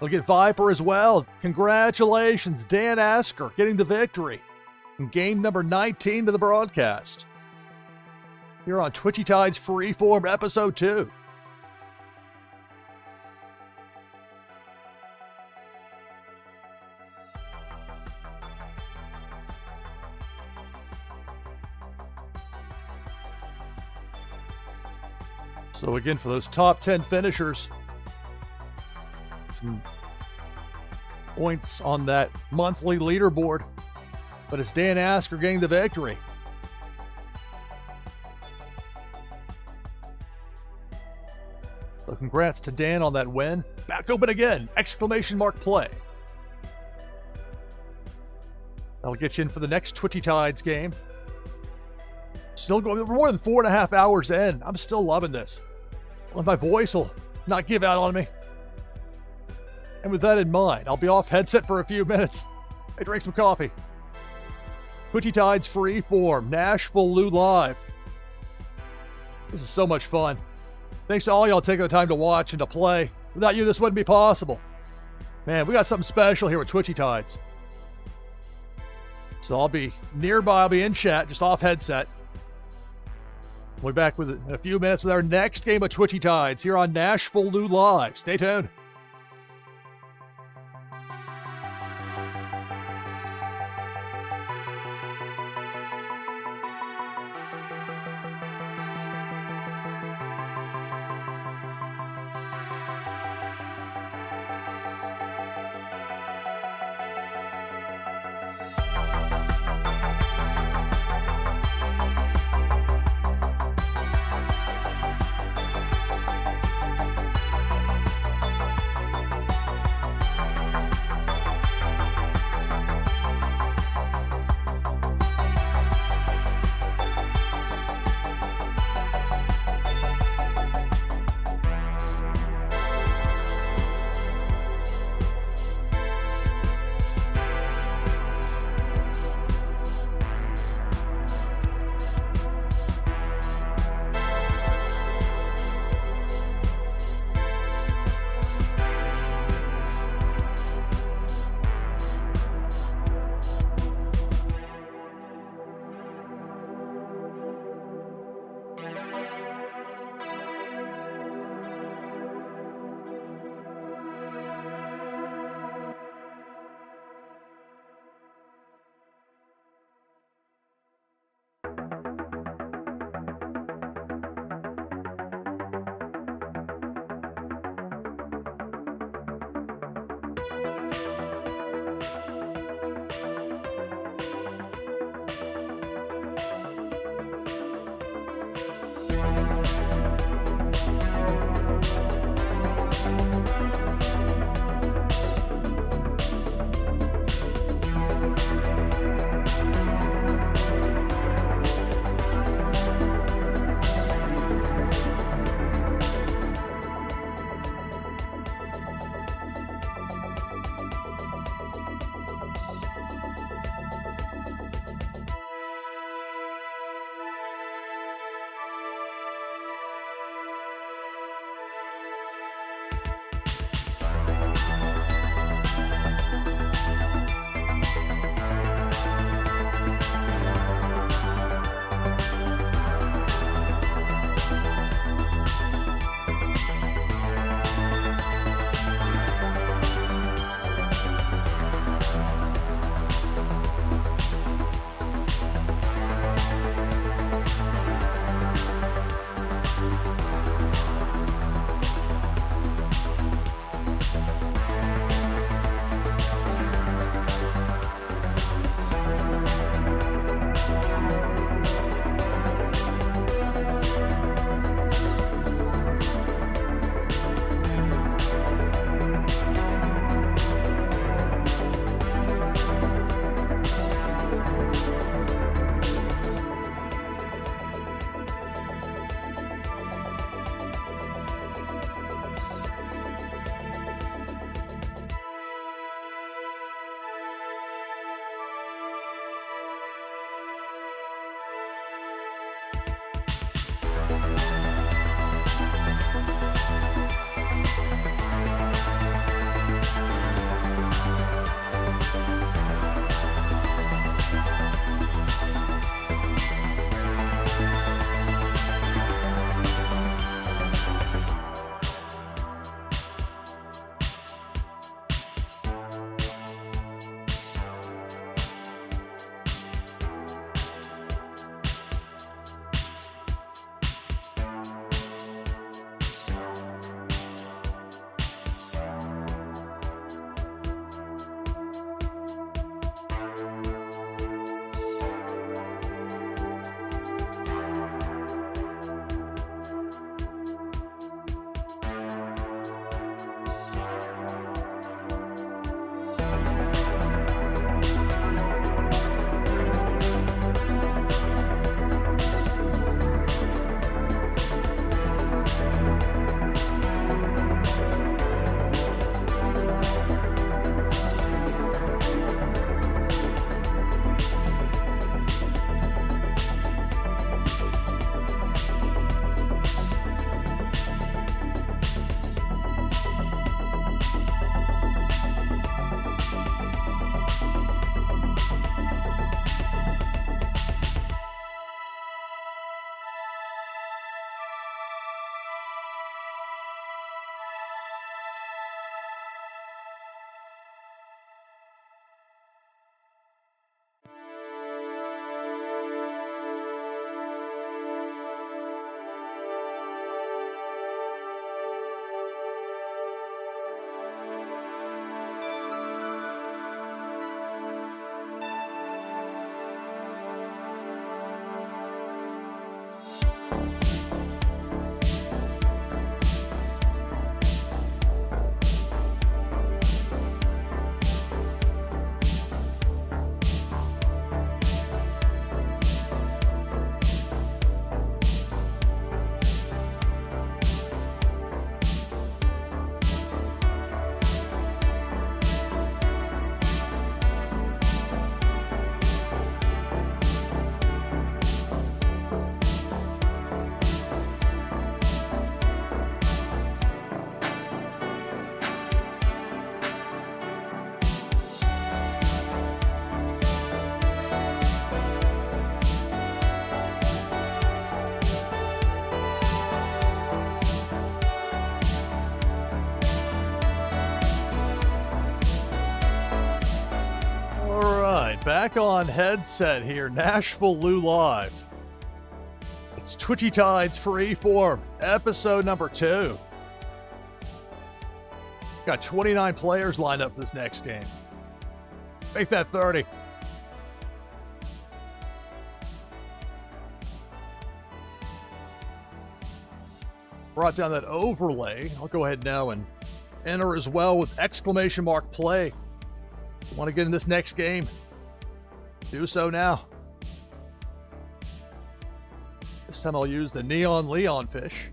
We'll get Viper as well. Congratulations, Dan Asker, getting the victory in game number 19 to the broadcast. Here on Twitchy Tides Freeform Episode 2. So again, for those top 10 finishers, some points on that monthly leaderboard, but it's Dan Asker getting the victory. So congrats to Dan on that win. Back open again! Exclamation mark play. That'll get you in for the next Twitchy Tides game. Still going, we're more than 4.5 hours in. I'm still loving this. Well, my voice will not give out on me. And with that in mind, I'll be off headset for a few minutes. I drink some coffee. Twitchy Tides Freeform, NashvilleLou Live. This is so much fun. Thanks to all y'all taking the time to watch and to play. Without you, this wouldn't be possible. Man, we got something special here with Twitchy Tides. So I'll be nearby, I'll be in chat, just off headset. We'll be back in a few minutes with our next game of Twitchy Tides here on NashvilleLou Live. Stay tuned. back on headset here. NashvilleLou Live. It's Twitchy Tides Freeform, episode number 2. Got 29 players lined up for this next game. Make that 30. Brought down that overlay. I'll go ahead now and enter as well with exclamation mark play. Want to get in this next game? Do so now. This time I'll use the Neon Leon fish.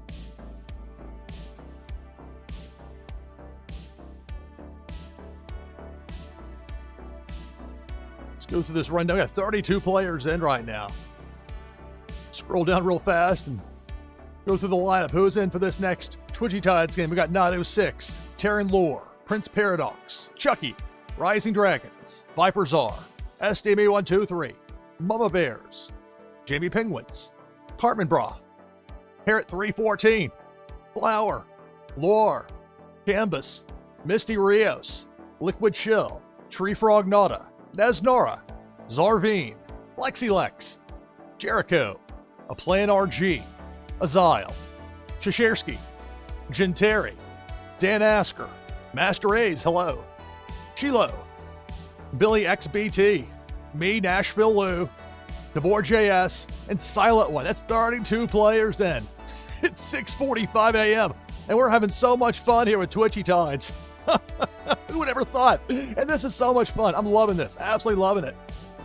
Let's go through this rundown. We got 32 players in right now. Scroll down real fast and go through the lineup. Who's in for this next Twitchy Tides game? We got Nado6, Terran Lore, Prince Paradox, Chucky, Rising Dragons, Viper Czar, SDME123, Mama Bears, Jamie Penguins, Cartman Bra, Parrot 314, Flower, Lore, Canvas, Misty Rios, Liquid Chill, Tree Frog Nada, Nesnora, Zarvine, Lexilex, Jericho, A Plan RG, Azile, Shashersky, Genteri, Dan Asker, Master A's, hello, Shiloh, Billy XBT, me, NashvilleLou, DeBoer JS, and Silent One. That's 32 players in. It's 6:45 a.m. and we're having so much fun here with Twitchy Tides. Who would ever thought? And this is so much fun. I'm loving this. Absolutely loving it.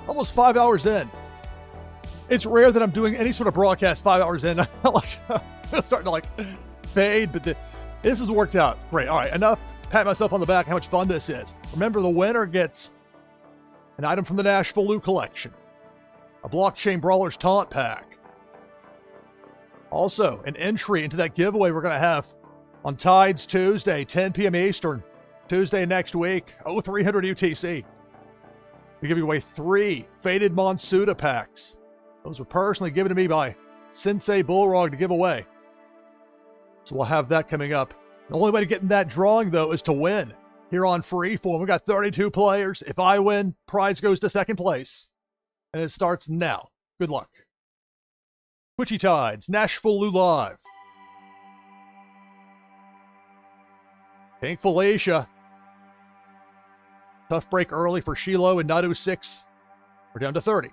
Almost 5 hours in. It's rare that I'm doing any sort of broadcast 5 hours in. I'm starting to fade, but this has worked out great. All right, enough pat myself on the back how much fun this is. Remember, the winner gets an item from the NashvilleLou collection, a Blockchain Brawlers Taunt Pack. Also, an entry into that giveaway we're going to have on Tides Tuesday, 10 p.m. Eastern, Tuesday next week, 0300 UTC. We're giving away 3 Faded Monsuda packs. Those were personally given to me by Sensei Bullrog to give away. So we'll have that coming up. The only way to get in that drawing, though, is to win here on Freeform. We've got 32 players. If I win, prize goes to second place. And it starts now. Good luck. Twitchy Tides, NashvilleLou Live. Pink Felicia. Tough break early for Shiloh and Nado6. We're down to 30.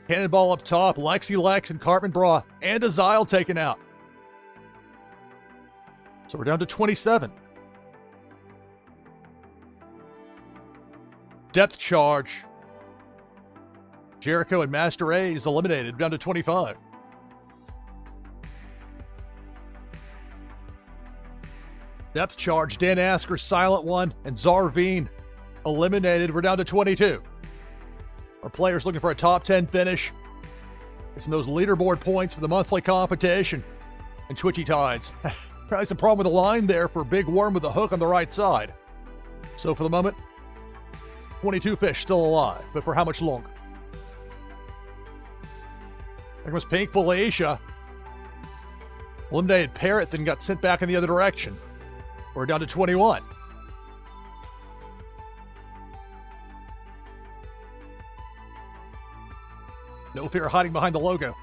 Cannonball up top, Lexilex and Cartman Bra, and Azile taken out. So we're down to 27. Depth charge. Jericho and Master A's eliminated, down to 25. Depth charge, Dan Asker, Silent One, and Zarvine eliminated. We're down to 22. Our players looking for a top 10 finish. Get some of those leaderboard points for the monthly competition. And Twitchy Tides. Probably some problem with the line there for Big Worm with the hook on the right side. So for the moment, 22 fish still alive, but for how much longer? There comes Pink Felicia. Eliminated Parrot, then got sent back in the other direction. We're down to 21. No fear of hiding behind the logo.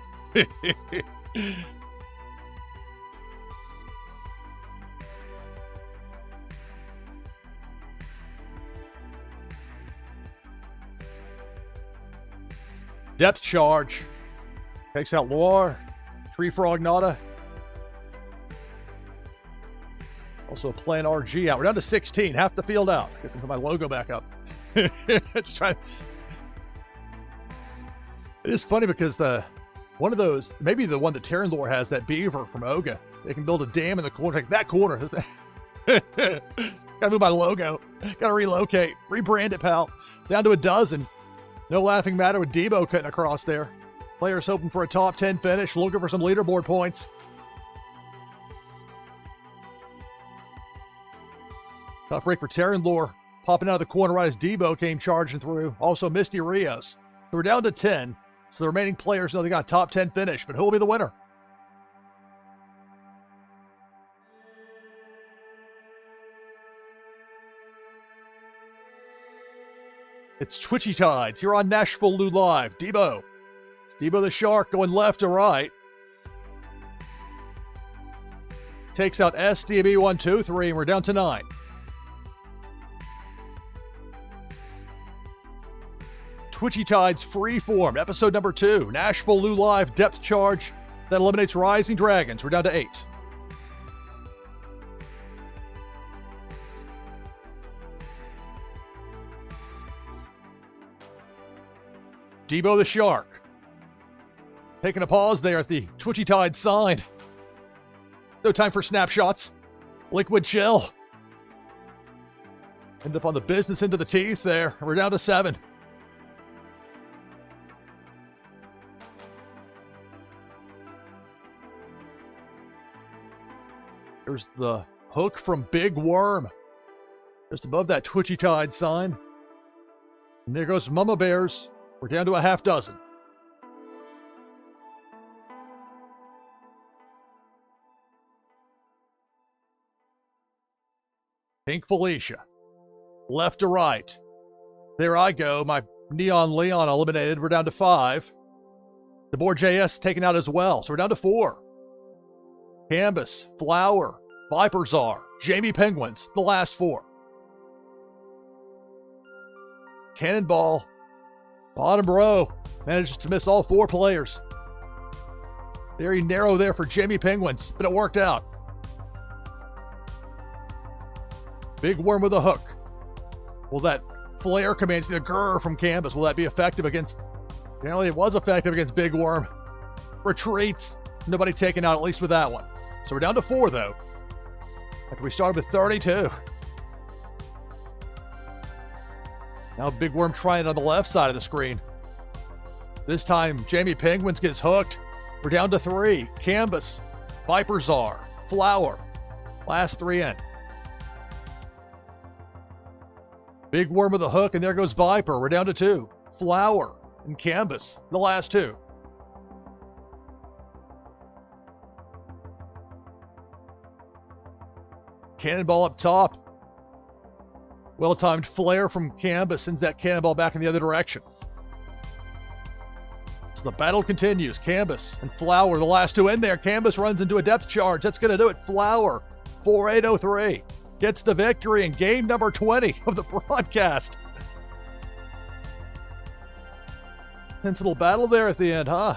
Depth charge. Takes out Loire. Tree Frog Nada. Also a Plan RG out. We're down to 16. Half the field out. I guess I put my logo back up. Just trying. It is funny because one of those, maybe the one that Terran Lore has, that beaver from Oga. They can build a dam in the corner. Like that corner. Gotta move my logo. Gotta relocate. Rebrand it, pal. Down to a dozen. No laughing matter with Debo cutting across there. Players hoping for a top 10 finish, looking for some leaderboard points. Tough break for Terran Lore. Popping out of the corner right as Debo came charging through. Also Misty Rios. So we're down to 10. So the remaining players know they got a top 10 finish, but who will be the winner? It's Twitchy Tides here on NashvilleLou Live. Debo. It's Debo the Shark going left to right. Takes out SDB 1, 2, 3, and we're down to 9. Twitchy Tides Freeform, episode number 2. NashvilleLou Live depth charge that eliminates Rising Dragons. We're down to 8. Debo the Shark. Taking a pause there at the Twitchy Tide sign. No time for snapshots. Liquid chill. End up on the business end of the teeth there. We're down to 7. There's the hook from Big Worm. Just above that Twitchy Tide sign. And there goes Mama Bears. We're down to a half dozen. Pink Felicia. Left to right. There I go. My Neon Leon eliminated. We're down to 5. The board JS taken out as well. So we're down to 4. Canvas, Flower, Viper Czar, Jamie Penguins, the last 4. Cannonball, bottom row, manages to miss all 4 players. Very narrow there for Jamie Penguins, but it worked out. Big Worm with a hook. Will that flare command, the grr from Canvas, will that be effective against... Apparently it was effective against Big Worm. Retreats. Nobody taken out, at least with that one. So we're down to 4, though. After we started with 32. Now Big Worm trying it on the left side of the screen. This time, Jamie Penguins gets hooked. We're down to 3. Canvas, Viper Czar, Flower. Last 3 in. Big Worm with a hook, and there goes Viper. We're down to 2. Flower and Canvas, the last 2. Cannonball up top. Well-timed flare from Canvas sends that cannonball back in the other direction. So the battle continues. Canvas and Flower, the last 2 in there. Canvas runs into a depth charge. That's going to do it. Flower, 4803, gets the victory in game number 20 of the broadcast. Tense little battle there at the end, huh?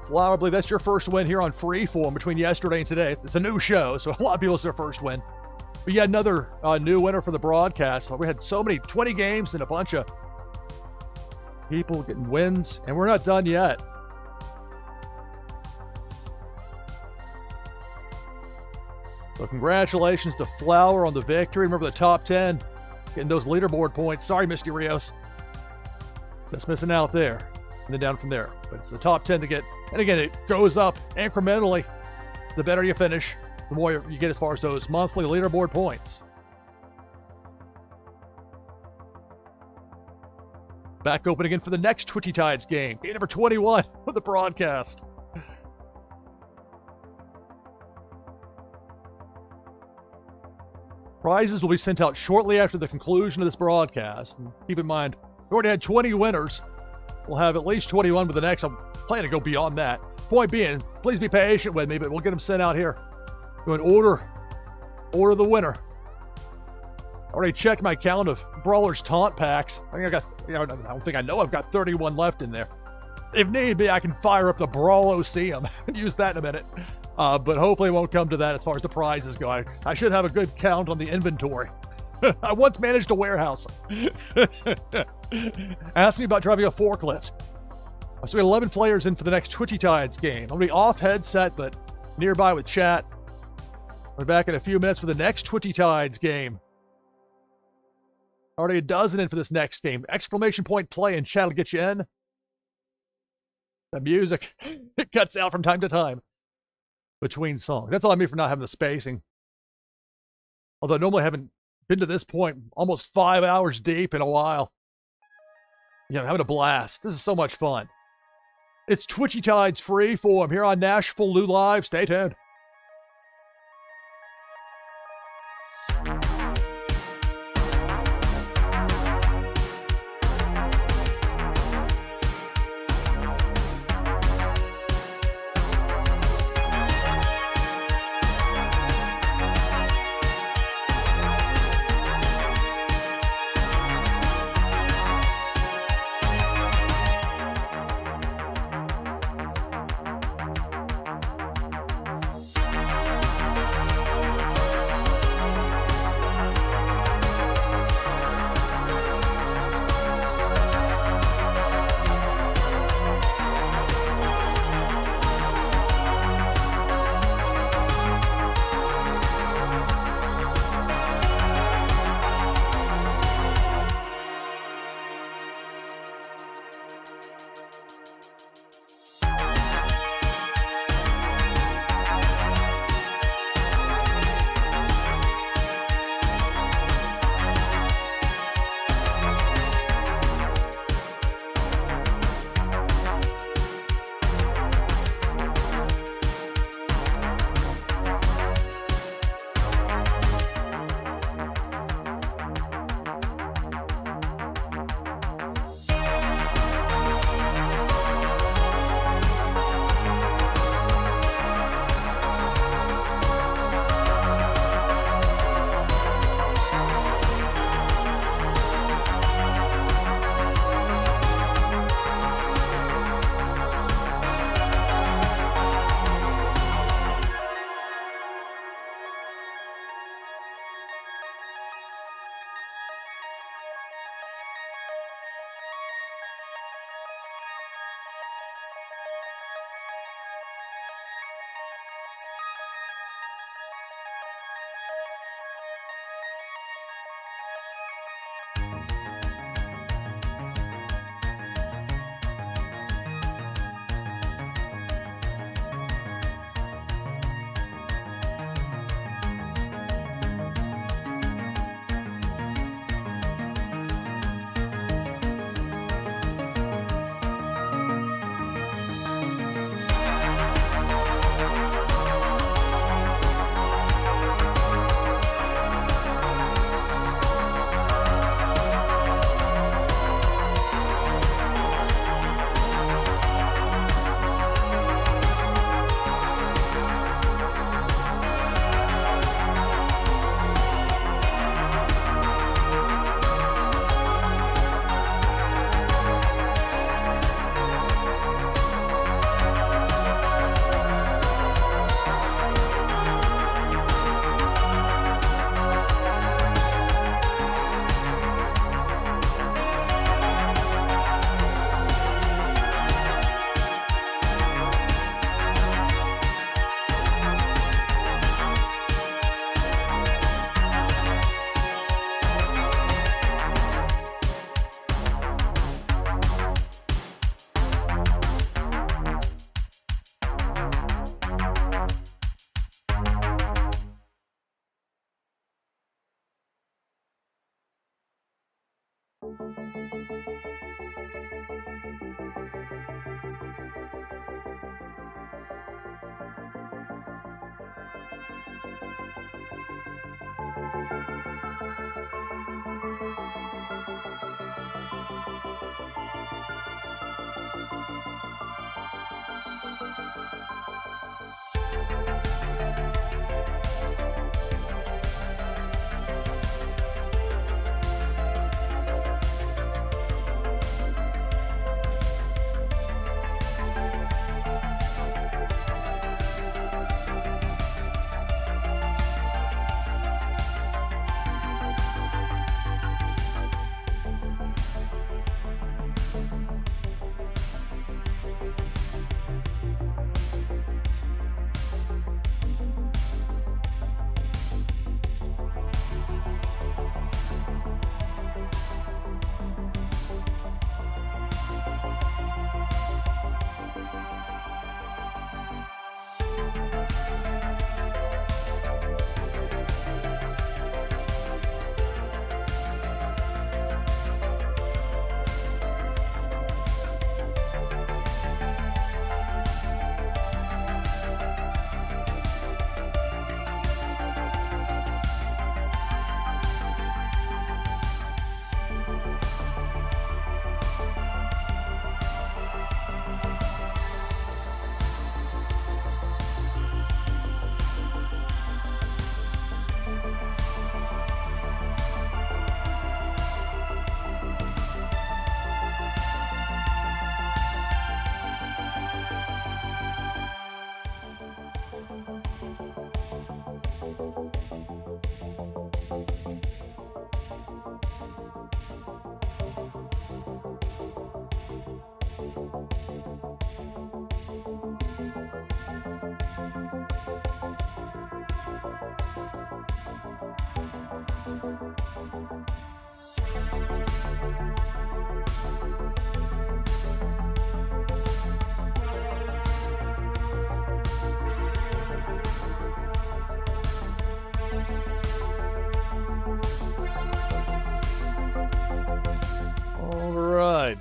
Flower, I believe that's your first win here on Freeform between yesterday and today. It's a new show, so a lot of people, it's their first win. But yeah, another new winner for the broadcast. We had so many, 20 games and a bunch of people getting wins, and we're not done yet. So congratulations to Flower on the victory. Remember the top 10, getting those leaderboard points. Sorry, Misty Rios. Just missing out there. And then down from there. But it's the top 10 to get. And again, it goes up incrementally. The better you finish, the more you get as far as those monthly leaderboard points. Back open again for the next Twitchy Tides game. Game number 21 of the broadcast. Prizes will be sent out shortly after the conclusion of this broadcast. And keep in mind, we already had 20 winners. We'll have at least 21 with the next. I'm planning to go beyond that. Point being, please be patient with me, but we'll get them sent out here. Go in order the winner. Already checked my count of Brawler's Taunt packs. I think I got, I don't think I know I've got 31 left in there. If need be, I can fire up the Brawloseum and use that in a minute. But hopefully it won't come to that as far as the prizes go. I should have a good count on the inventory. I once managed a warehouse. Ask me about driving a forklift. So we got 11 players in for the next Twitchy Tides game. I'm going to be off headset, but nearby with chat. We're back in a few minutes for the next Twitchy Tides game. Already a dozen in for this next game. Exclamation point play and chat will get you in. The music, it cuts out from time to time between songs. That's all I mean for not having the spacing. Although normally I haven't been to this point almost 5 hours deep in a while. Yeah, I'm having a blast. This is so much fun. It's Twitchy Tides Freeform here on NashvilleLou Live. Stay tuned.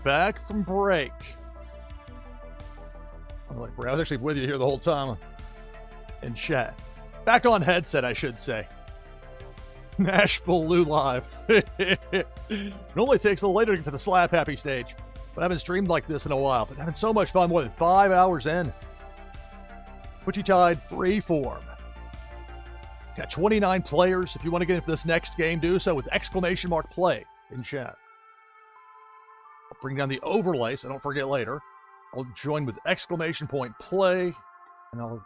Back from break. I was actually with you here the whole time in chat. Back on headset, I should say. NashvilleLou live. It only takes a little later to get to the slap happy stage, but I haven't streamed like this in a while. But having so much fun, more than 5 hours in. Twitchy Tide Freeform. Got 29 players. If you want to get into this next game, do so with !play in chat. Bring down the overlay so don't forget later. I'll join with !play, and I'll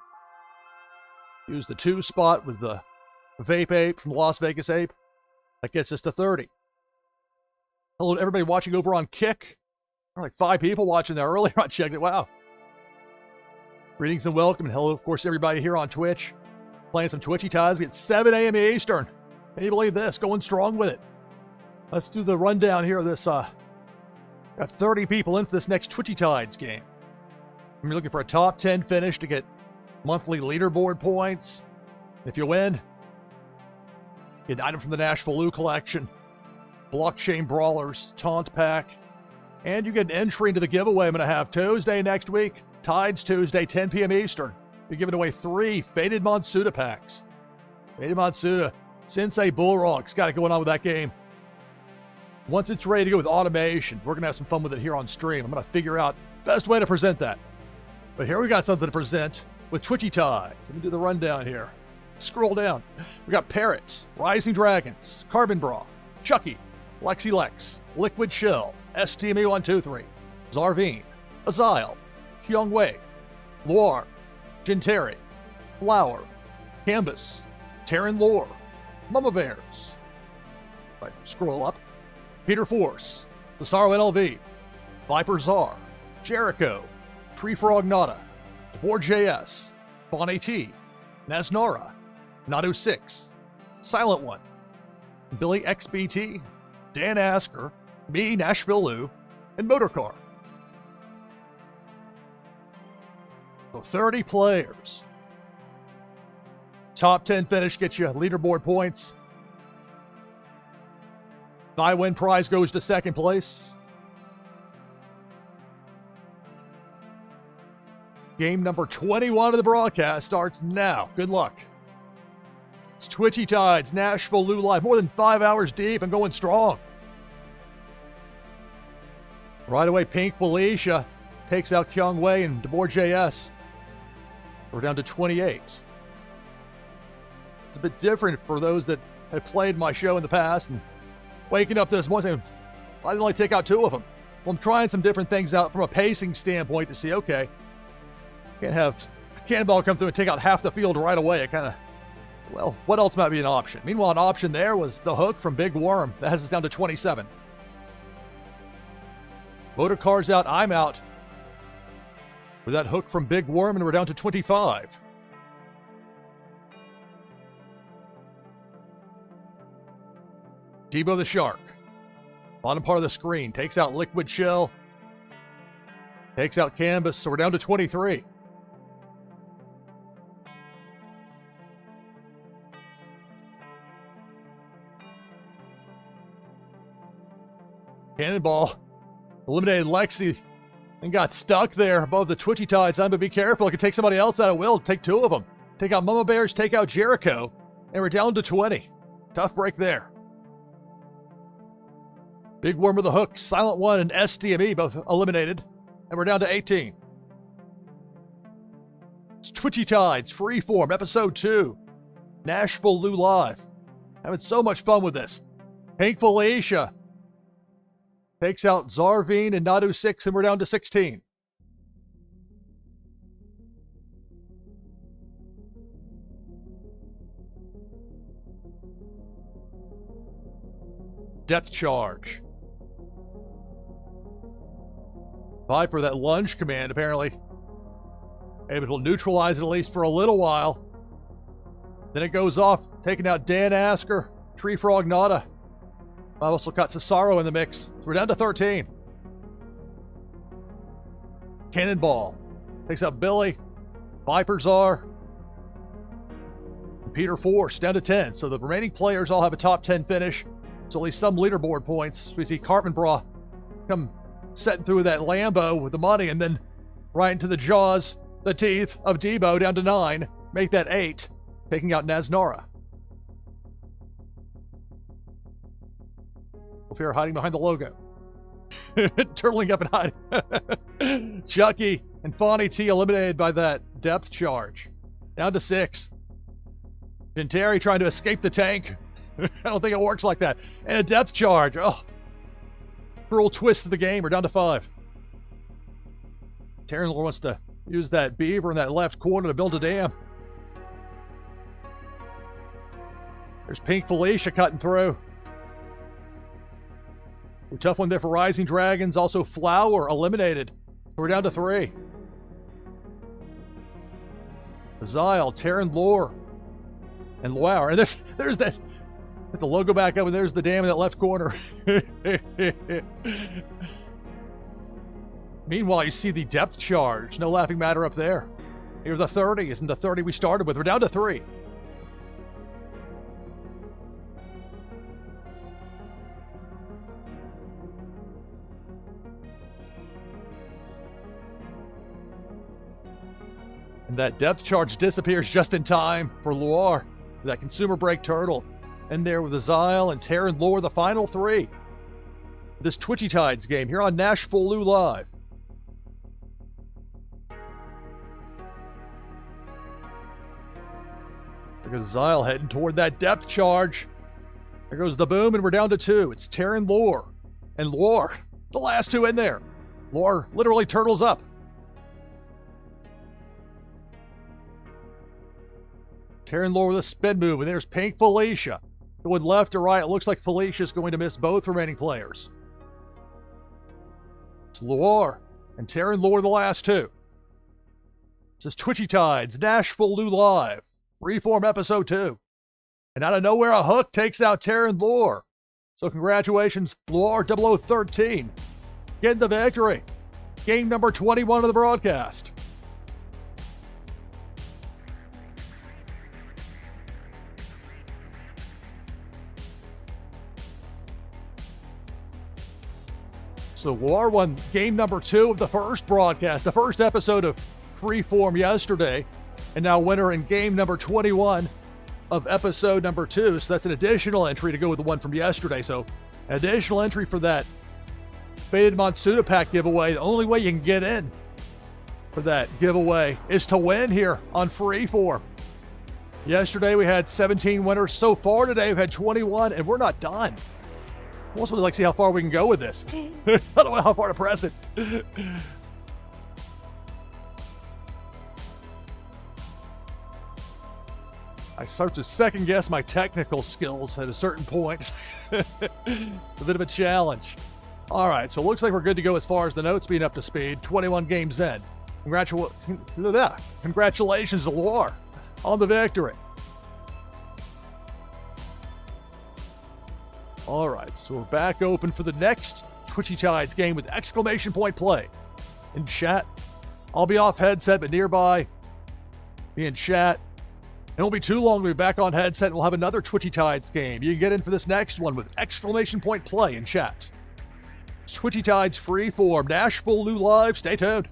use the 2 spot with the Vape Ape from Las Vegas Ape. That gets us to 30. Hello to everybody watching over on Kick. There are like 5 people watching there earlier. I checked it. Wow. Greetings and welcome. And hello, of course, everybody here on Twitch. Playing some Twitchy Tides. We at 7 a.m. Eastern. Can you believe this? Going strong with it. Let's do the rundown here of this, got 30 people into this next Twitchy Tides game. You're looking for a top 10 finish to get monthly leaderboard points. If you win, get an item from the NashvilleLou collection, Blockchain Brawlers, Taunt Pack, and you get an entry into the giveaway I'm going to have Tuesday next week. Tides Tuesday, 10 p.m. Eastern. We're giving away 3 Faded Monsuda packs. Faded Monsuda, Sensei Bullrock's got it going on with that game. Once it's ready to go with automation, we're going to have some fun with it here on stream. I'm going to figure out the best way to present that. But here we got something to present with Twitchy Tides. Let me do the rundown here. Scroll down. We got Parrot, Rising Dragons, Carbon Bra, Chucky, Lexi Lex, Liquid Shell, STME123, Zarvine, Azile, Kyung Wei, Loire, Ginteri, Flower, Canvas, Terran Lore, Mama Bears. Right, scroll up. Peter Force, Cesaro NLV, Viper Czar, Jericho, Tree Frog Nada, War JS, Bonnie T, Naznara, Nadu 6, Silent One, Billy XBT, Dan Asker, me, NashvilleLou, and Motorcar. So 30 players. Top 10 finish gets you leaderboard points. If I win, prize goes to second place. Game number 21 of the broadcast starts now. Good luck. It's Twitchy Tides, NashvilleLou live. More than 5 hours deep and going strong. Right away, Pink Felicia takes out Kyung Wei and DeBoer JS. We're down to 28. It's a bit different for those that have played my show in the past and waking up this morning saying, why did I only take out 2 of them? Well, I'm trying some different things out from a pacing standpoint to see, okay, can't have a cannonball come through and take out half the field right away. It kind of, well, what else might be an option? Meanwhile, an option there was the hook from Big Worm. That has us down to 27. Motor Car's out, I'm out. With that hook from Big Worm, and we're down to 25. Debo the Shark. Bottom part of the screen. Takes out Liquid Shell. Takes out Canvas, so we're down to 23. Cannonball eliminated Lexi and got stuck there above the Twitchy Tides. But be careful. It could take somebody else out at will. Take 2 of them. Take out Mama Bears, take out Jericho, and we're down to 20. Tough break there. Big Worm with a hook, Silent One, and SDME both eliminated, and we're down to 18. It's Twitchy Tides, Freeform, Episode 2. NashvilleLou live. Having so much fun with this. Pink Felicia takes out Zarvine and Nadu 6, and we're down to 16. Depth charge. Viper, that lunge command, apparently able to neutralize it at least for a little while. Then it goes off, taking out Dan Asker, Tree Frog Nada. I also got Cesaro in the mix. So we're down to 13. Cannonball takes up Billy. Vipers are Peter Force down to 10. So the remaining players all have a top 10 finish. So at least some leaderboard points. We see Cartman come setting through that Lambo with the money and then right into the jaws, the teeth of Debo down to 9. Make that 8, taking out Naznara. Fear hiding behind the logo. Turtling up and hiding. Chucky and Fawny T eliminated by that depth charge. Down to 6. Gentari trying to escape the tank. I don't think it works like that. And a depth charge. Oh, cruel twist of the game. We're down to 5. Taryn wants to use that beaver in that left corner to build a dam. There's Pink Felicia cutting through. A tough one there for Rising Dragons. Also, Flower eliminated. We're down to 3. Zyle, Terran Lore, and Loire. And there's that. Put the logo back up, and there's the dam in that left corner. Meanwhile, you see the depth charge. No laughing matter up there. Here's the 30. Isn't the 30 we started with? We're down to 3. And that depth charge disappears just in time for Loire. That consumer break turtle. And there with Azile and Terran Lore, the final 3. This Twitchy Tides game here on NashvilleLou Live. There goes Zyle heading toward that depth charge. There goes the boom, and we're down to 2. It's Terran Lore and Lore. The last 2 in there. Lore literally turtles up. Terran Lore with a spin move, and there's Pink Felicia. Going left to right, it looks like Felicia's going to miss both remaining players. It's Loire and Terran Lore the last 2. This is Twitchy Tides, NashvilleLou Live, Freeform Episode 2. And out of nowhere, a hook takes out Terran Lore. So congratulations, Loire 0013. Getting the victory. Game number 21 of the broadcast. So Loire won game number 2 of the first broadcast, the first episode of Freeform yesterday, and now winner in game number 21 of episode number 2. So that's an additional entry to go with the one from yesterday. So an additional entry for that Faded Monsuda Pack giveaway. The only way you can get in for that giveaway is to win here on Freeform. Yesterday we had 17 winners. So far today we've had 21, and we're not done. I also would like to see how far we can go with this. I don't know how far to press it. I start to second guess my technical skills at a certain point. It's a bit of a challenge. All right, so it looks like we're good to go as far as the notes being up to speed. 21 games in. Congratulations to Loire on the victory. All right, so we're back open for the next Twitchy Tides game with exclamation point play. In chat, I'll be off headset, but nearby, be in chat. It won't be too long to be back on headset, and we'll have another Twitchy Tides game. You can get in for this next one with exclamation point play in chat. It's Twitchy Tides Freeform, NashvilleLou Live. Stay tuned.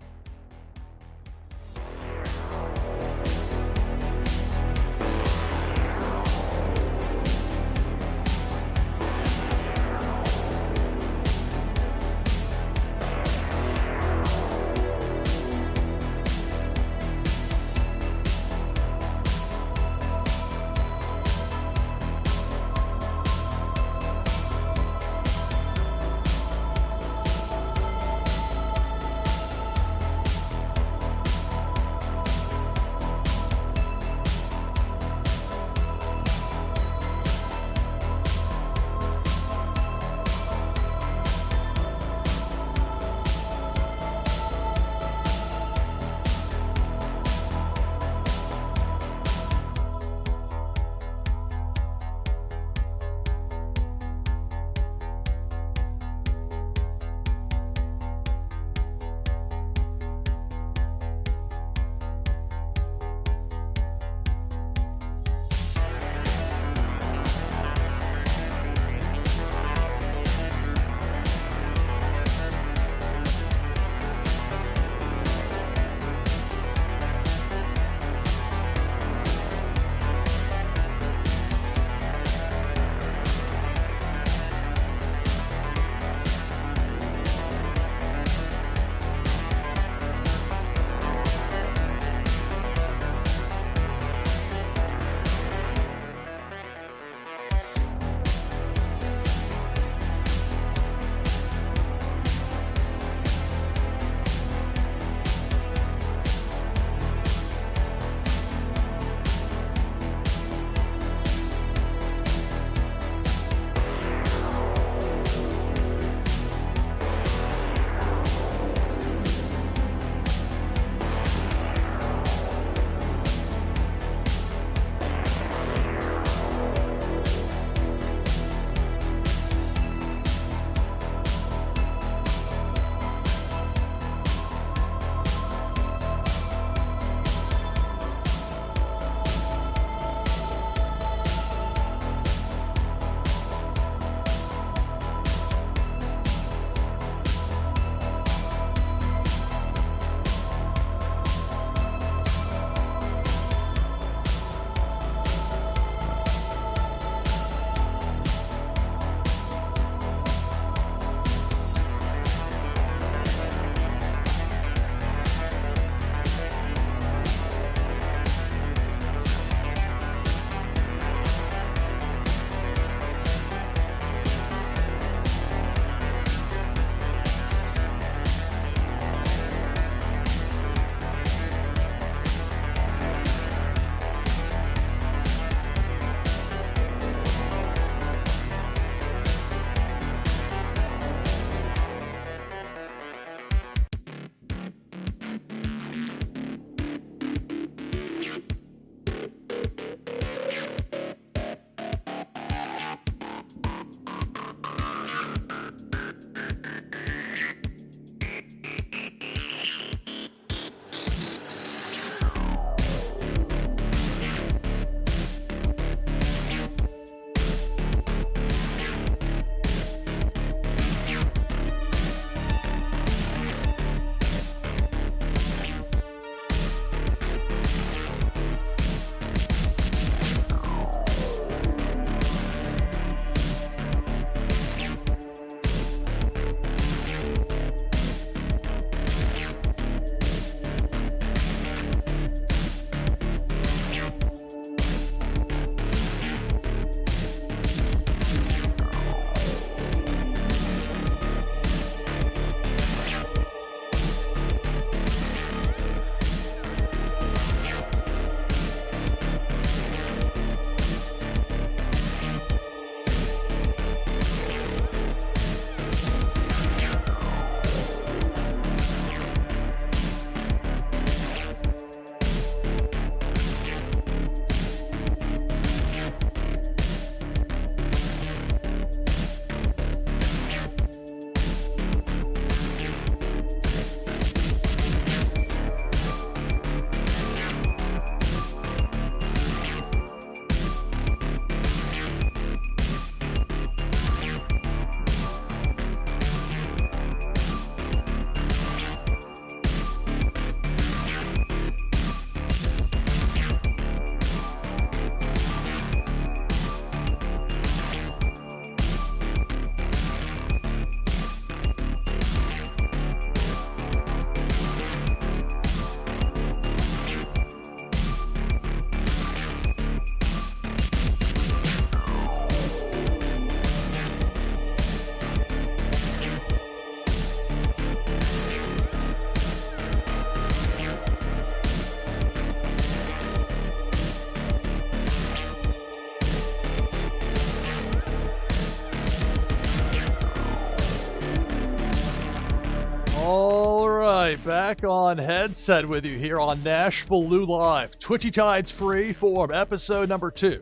Back on headset with you here on NashvilleLou Live. Twitchy Tides Freeform, episode number 2.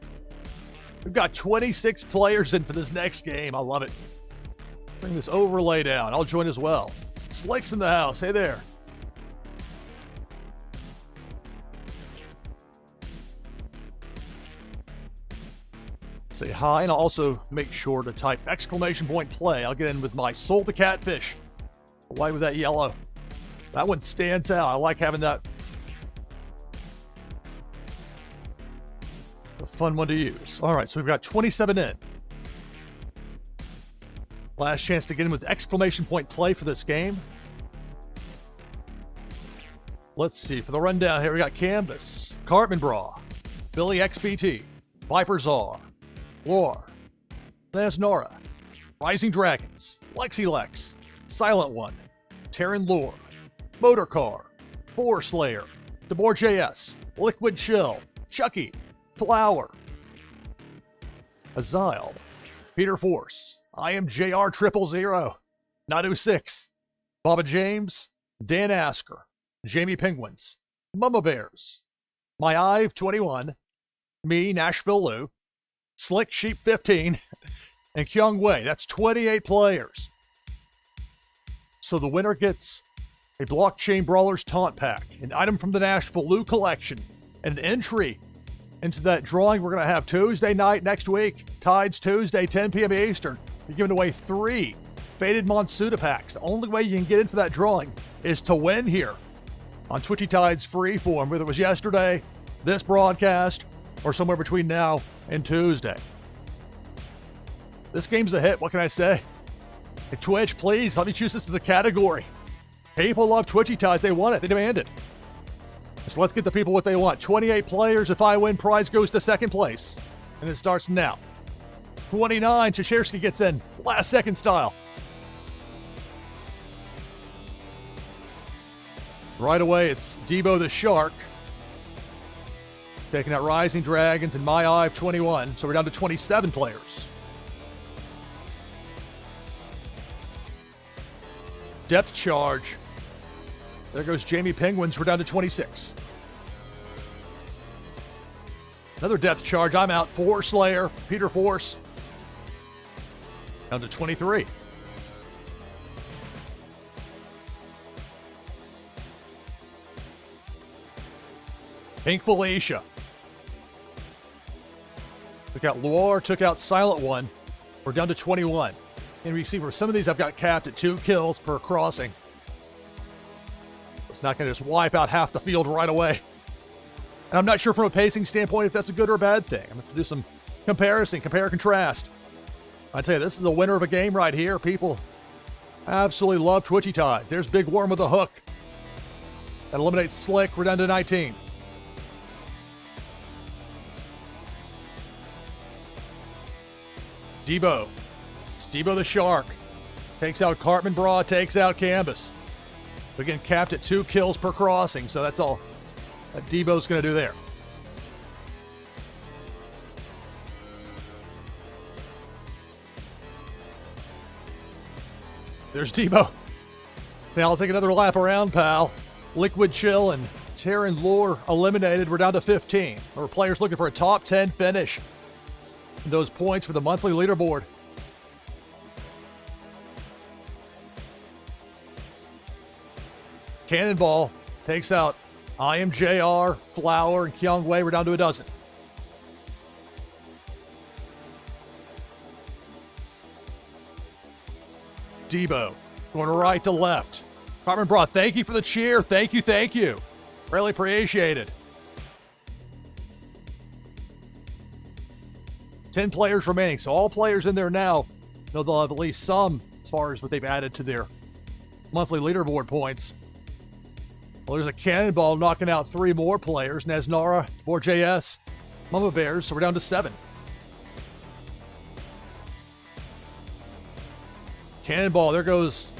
We've got 26 players in for this next game. I love it. Bring this overlay down. I'll join as well. Slick's in the house. Hey there. Say hi, and I'll also make sure to type !play. I'll get in with my Soul the Catfish. White with that yellow. That one stands out. I like having that. A fun one to use. All right, so we've got 27 in. Last chance to get in with !play for this game. Let's see. For the rundown here, we got Canvas, Cartman Bra, Billy XBT, Viper Czar, Lore, Nasnora, Rising Dragons, Lex, Silent One, Terran Lore, Motor Car, Boar Slayer, DeBoer.js, Liquid Chill, Chucky, Flower, Azile, Peter Force, I am JR 000, Nadu 6, Baba James, Dan Asker, Jamie Penguins, Mama Bears, My Ive 21, me, NashvilleLou, Slick Sheep 15, and Kyung Wei. That's 28 players. So the winner gets a Blockchain Brawlers Taunt Pack, an item from the NashvilleLou collection, and an entry into that drawing we're going to have Tuesday night next week. Tides Tuesday, 10 p.m. Eastern. We're giving away 3 Faded Monsuda packs. The only way you can get into that drawing is to win here on Twitchy Tides Freeform, whether it was yesterday, this broadcast, or somewhere between now and Tuesday. This game's a hit. What can I say? Hey, Twitch, please let me choose this as a category. People love Twitchy Tides. They want it. They demand it. So let's get the people what they want. 28 players. If I win, prize goes to second place. And it starts now. 29, Cheshersky gets in. Last second style. Right away, it's Debo the Shark. Taking out Rising Dragons and My Ive 21. So we're down to 27 players. Depth charge. There goes Jamie Penguins. We're down to 26. Another depth charge. I'm out. 4 Slayer. Peter Force. Down to 23. Pink Felicia. Took out Loire. Took out Silent One. We're down to 21. And we see for some of these I've got capped at 2 kills per crossing. It's not going to just wipe out half the field right away. And I'm not sure from a pacing standpoint if that's a good or a bad thing. I'm going to do some comparison, compare, contrast. I tell you, this is a winner of a game right here. People absolutely love Twitchy Tides. There's Big Worm with a hook. That eliminates Slick. We're down to 19. Debo. It's Debo the Shark. Takes out Cartman Bra, takes out Canvas. Again, capped at 2 kills per crossing, so that's all that Debo's going to do there. There's Debo. Say, I'll take another lap around, pal. Liquid Chill and Terran Lore eliminated. We're down to 15. There were players looking for a top 10 finish. And those points for the monthly leaderboard. Cannonball takes out I am JR, Flower, and Kyung Wei. We're down to a dozen. Debo going right to left. Cartman Bra, thank you for the cheer. Thank you, thank you. Really appreciated. 10 players remaining, so all players in there now know they'll have at least some as far as what they've added to their monthly leaderboard points. Well, there's a Cannonball knocking out 3 more players. Nasnara, DeBoer.js, Mama Bears, so we're down to 7. Cannonball, there goes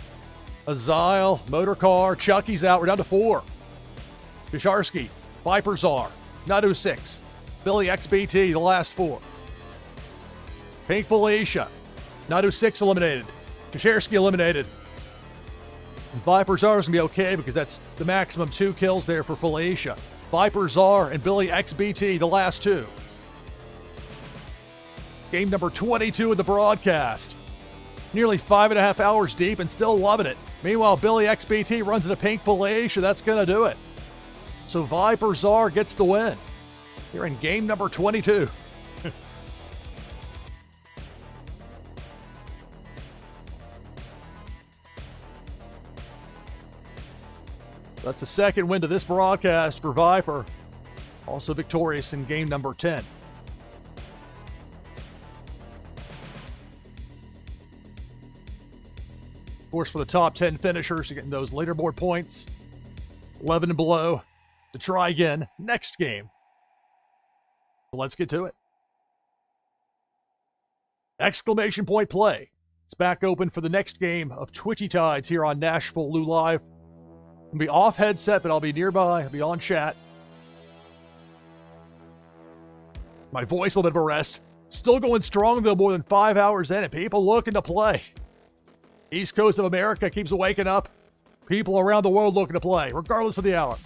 Azile, Motor Car, Chucky's out. We're down to 4. Pisharsky, Viper Czar, Nadu 6, Billy XBT, the last 4. Pink Felicia, Nadu 6 eliminated, Cheshersky eliminated. And Vipers are going to be okay because that's the maximum 2 kills there for Felicia. Vipers are and Billy XBT, the last 2. Game number 22 of the broadcast. Nearly 5.5 hours deep and still loving it. Meanwhile, Billy XBT runs into Pink Felicia. That's going to do it. So Vipers are gets the win. Here in game number 22. That's the second win to this broadcast for Viper. Also victorious in game number 10. Of course, for the top 10 finishers, you're getting those leaderboard points. 11 and below to try again next game. So let's get to it. Exclamation point play. It's back open for the next game of Twitchy Tides here on NashvilleLou Live. I'll be off headset, but I'll be nearby. I'll be on chat. My voice a little bit of a rest. Still going strong, though, more than 5 hours in, and people looking to play. East Coast of America keeps waking up. People around the world looking to play, regardless of the hour.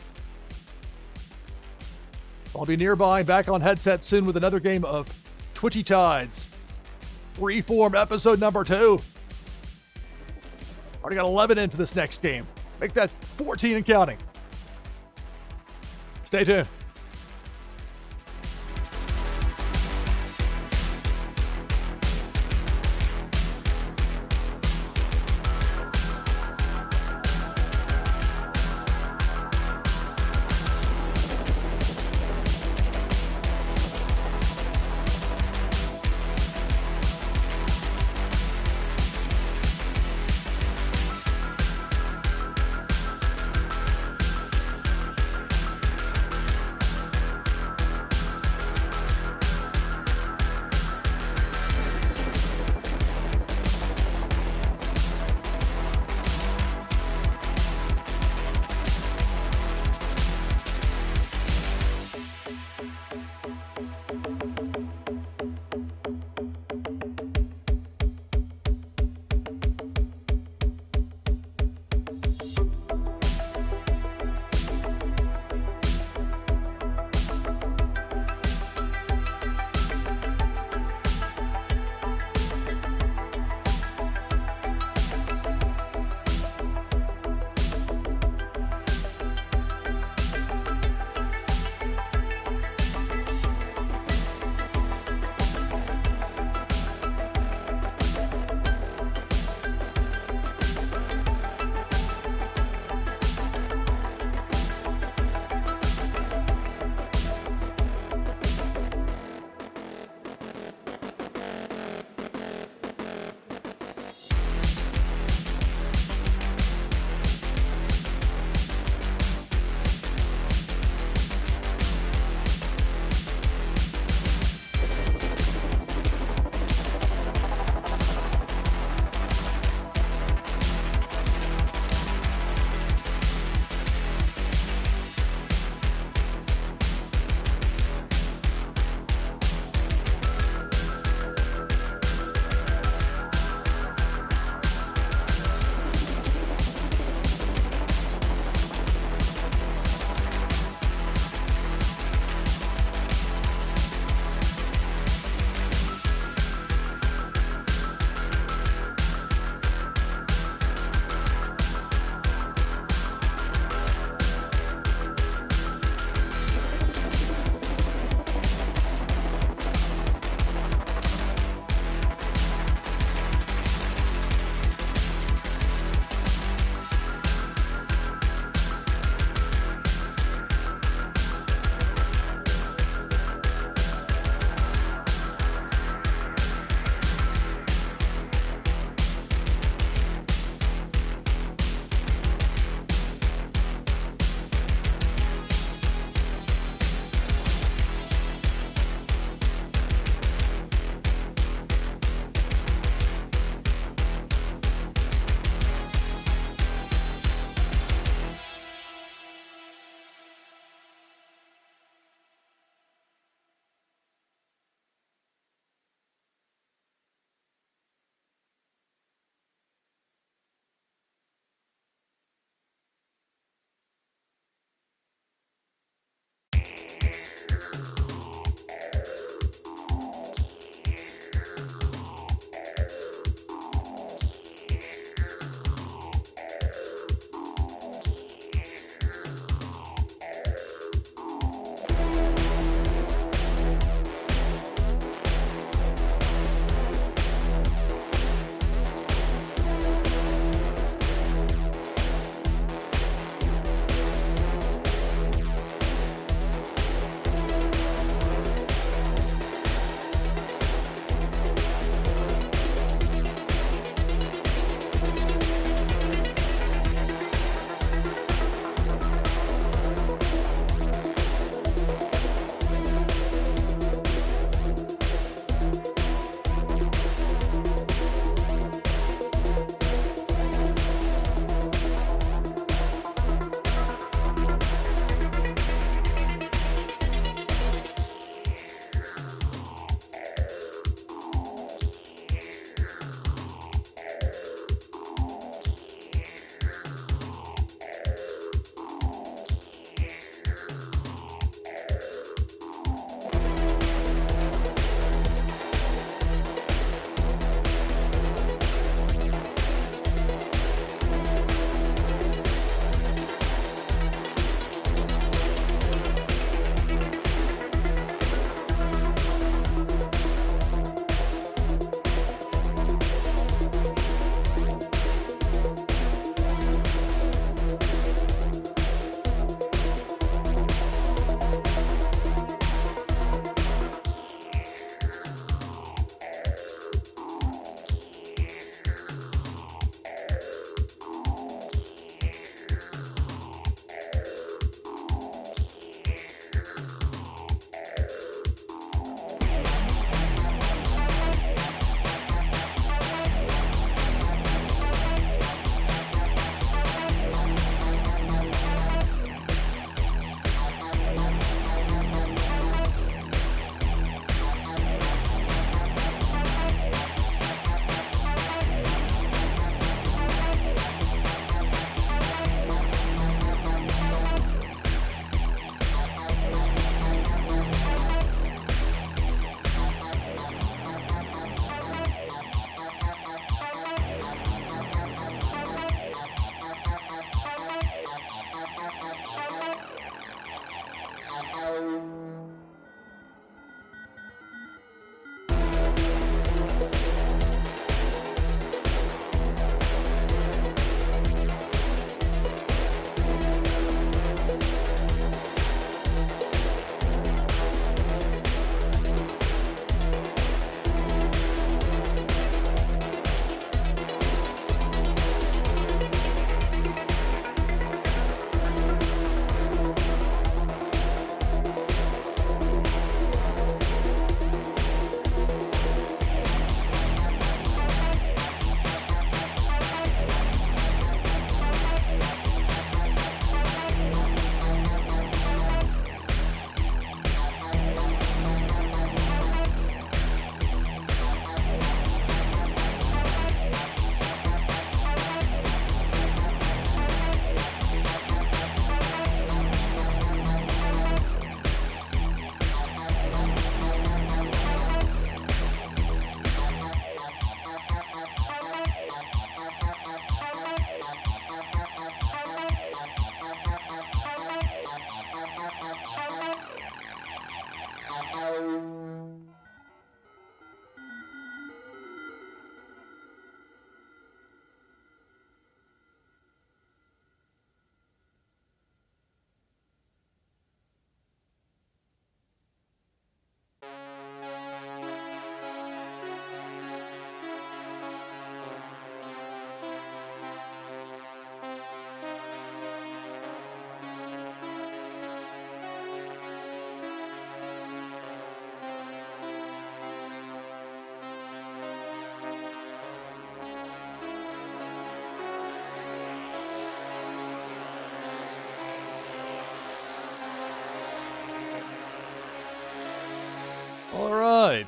I'll be nearby, back on headset soon with another game of Twitchy Tides. Freeform episode number 2. Already got 11 in for this next game. Make that 14 and counting. Stay tuned.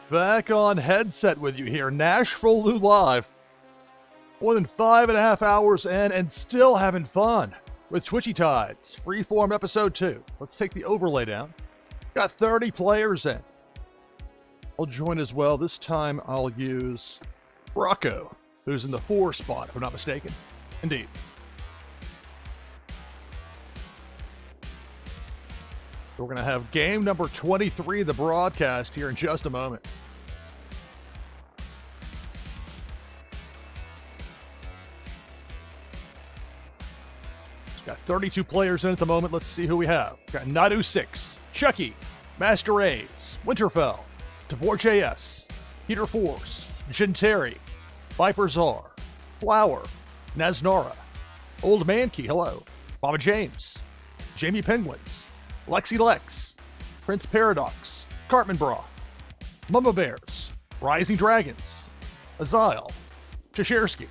Back on headset with you here. NashvilleLou live. More than 5.5 hours in and still having fun with Twitchy Tides. Freeform episode 2. Let's take the overlay down. Got 30 players in. I'll join as well. This time I'll use Rocco, who's in the 4 spot, if I'm not mistaken. Indeed. We're going to have game number 23 of the broadcast here in just a moment. Got 32 players in at the moment. Let's see who we have. Got Nadu 6, Chucky, Master Rays, Winterfell, Tabor JS, Peter Force, Genteri, Viper Czar, Flower, Naznara, Old Mankey, hello, Baba James, Jamie Penguins, Lexi Lex, Prince Paradox, Cartman Bra, Mama Bears, Rising Dragons, Azile, Chashirsky.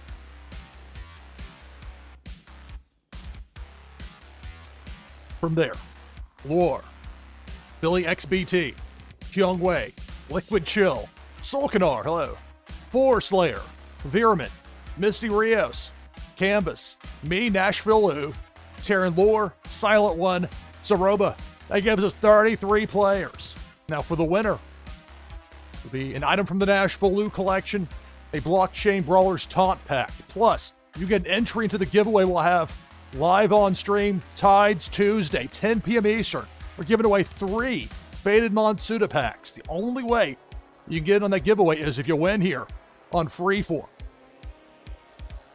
From there, Lore, Billy XBT, Kyung Wei, Liquid Chill, Solkanar, hello, Four Slayer, Veerman, Misty Rios, Canvas, me, NashvilleLou, Terran Lore, Silent One, Zaroba. That gives us 33 players. Now for the winner, will be an item from the NashvilleLou collection, a Blockchain Brawlers Taunt Pack. Plus, you get an entry into the giveaway we'll have live on stream, Tides Tuesday, 10 p.m. Eastern. We're giving away 3 Faded Monsuda packs. The only way you can get on that giveaway is if you win here on Freeform.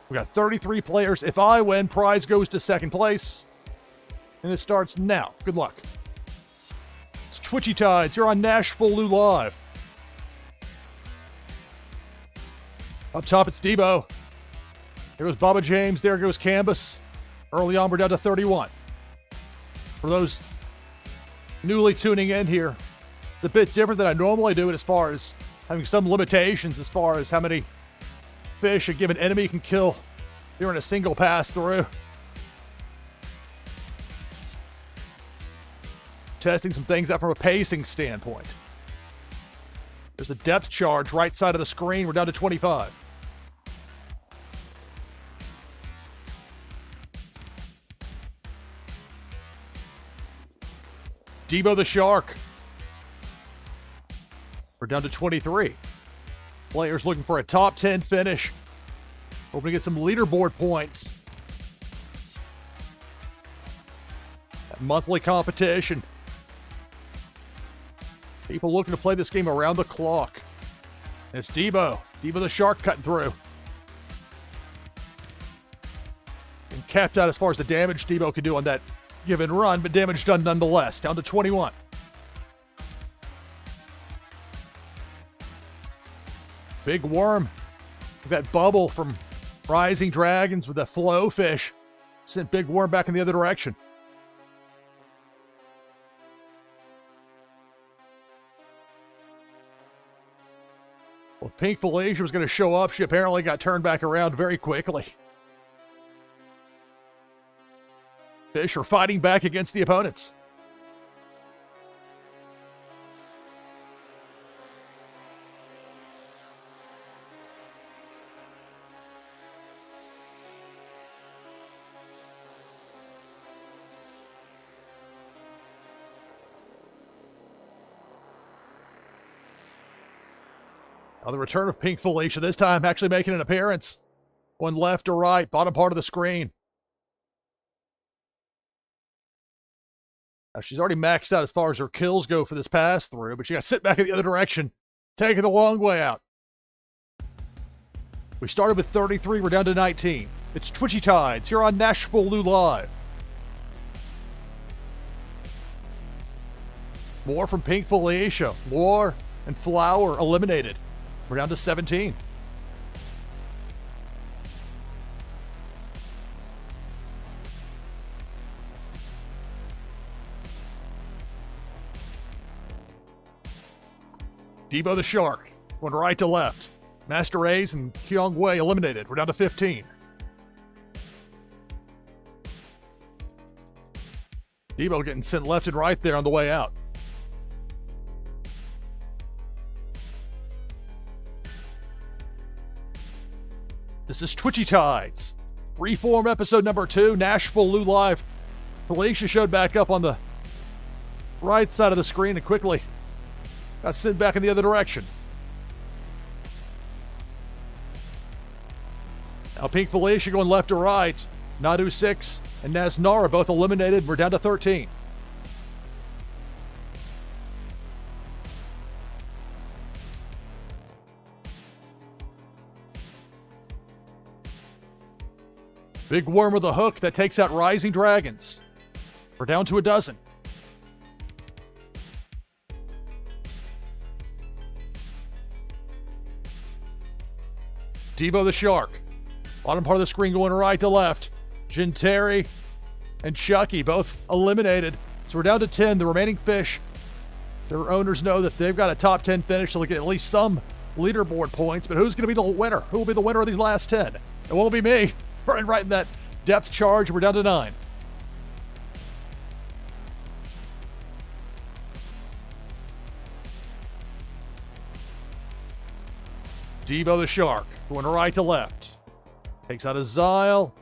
We got 33 players. If I win, prize goes to second place. And it starts now. Good luck. It's Twitchy Tides here on NashvilleLou Live. Up top, it's Debo. There goes Baba James. There goes Canvas. Early on, we're down to 31. For those newly tuning in here, it's a bit different than I normally do it as far as having some limitations as far as how many fish a given enemy can kill during a single pass through. Testing some things out from a pacing standpoint. There's a depth charge right side of the screen. We're down to 25. Debo the Shark. We're down to 23. Players looking for a top 10 finish. Hoping to get some leaderboard points. That monthly competition. People looking to play this game around the clock. And it's Debo. Debo the Shark cutting through. And capped out as far as the damage Debo could do on that given run, but damage done nonetheless. Down to 21. Big Worm. That bubble from Rising Dragons with that flow fish sent Big Worm back in the other direction. Well, if Pink Felicia was going to show up, she apparently got turned back around very quickly. Fish are fighting back against the opponents. Now the return of Pink Felicia, this time actually making an appearance. One left or right, bottom part of the screen. Now, she's already maxed out as far as her kills go for this pass through, but she got to sit back in the other direction, taking the long way out. We started with 33, we're down to 19. It's Twitchy Tides here on NashvilleLou Live. More from Pink Felicia. Lore and Flower eliminated. We're down to 17. Debo the Shark, going right to left. Master Rays and Kyung Wei eliminated. We're down to 15. Debo getting sent left and right there on the way out. This is Twitchy Tides. Freeform episode number 2, NashvilleLou live. Felicia showed back up on the right side of the screen and quickly got sent back in the other direction. Now Pink Felicia going left to right. Nadu 6 and Naznara both eliminated. We're down to 13. Big Worm with a hook that takes out Rising Dragons. We're down to a dozen. Debo the Shark. Bottom part of the screen going right to left. Ginteri and Chucky both eliminated. So we're down to 10. The remaining fish, their owners know that they've got a top 10 finish, so they'll get at least some leaderboard points. But who's going to be the winner? Who will be the winner of these last 10? It won't be me. Right in that depth charge. We're down to 9. Debo the Shark going right to left. Takes out a Zyle.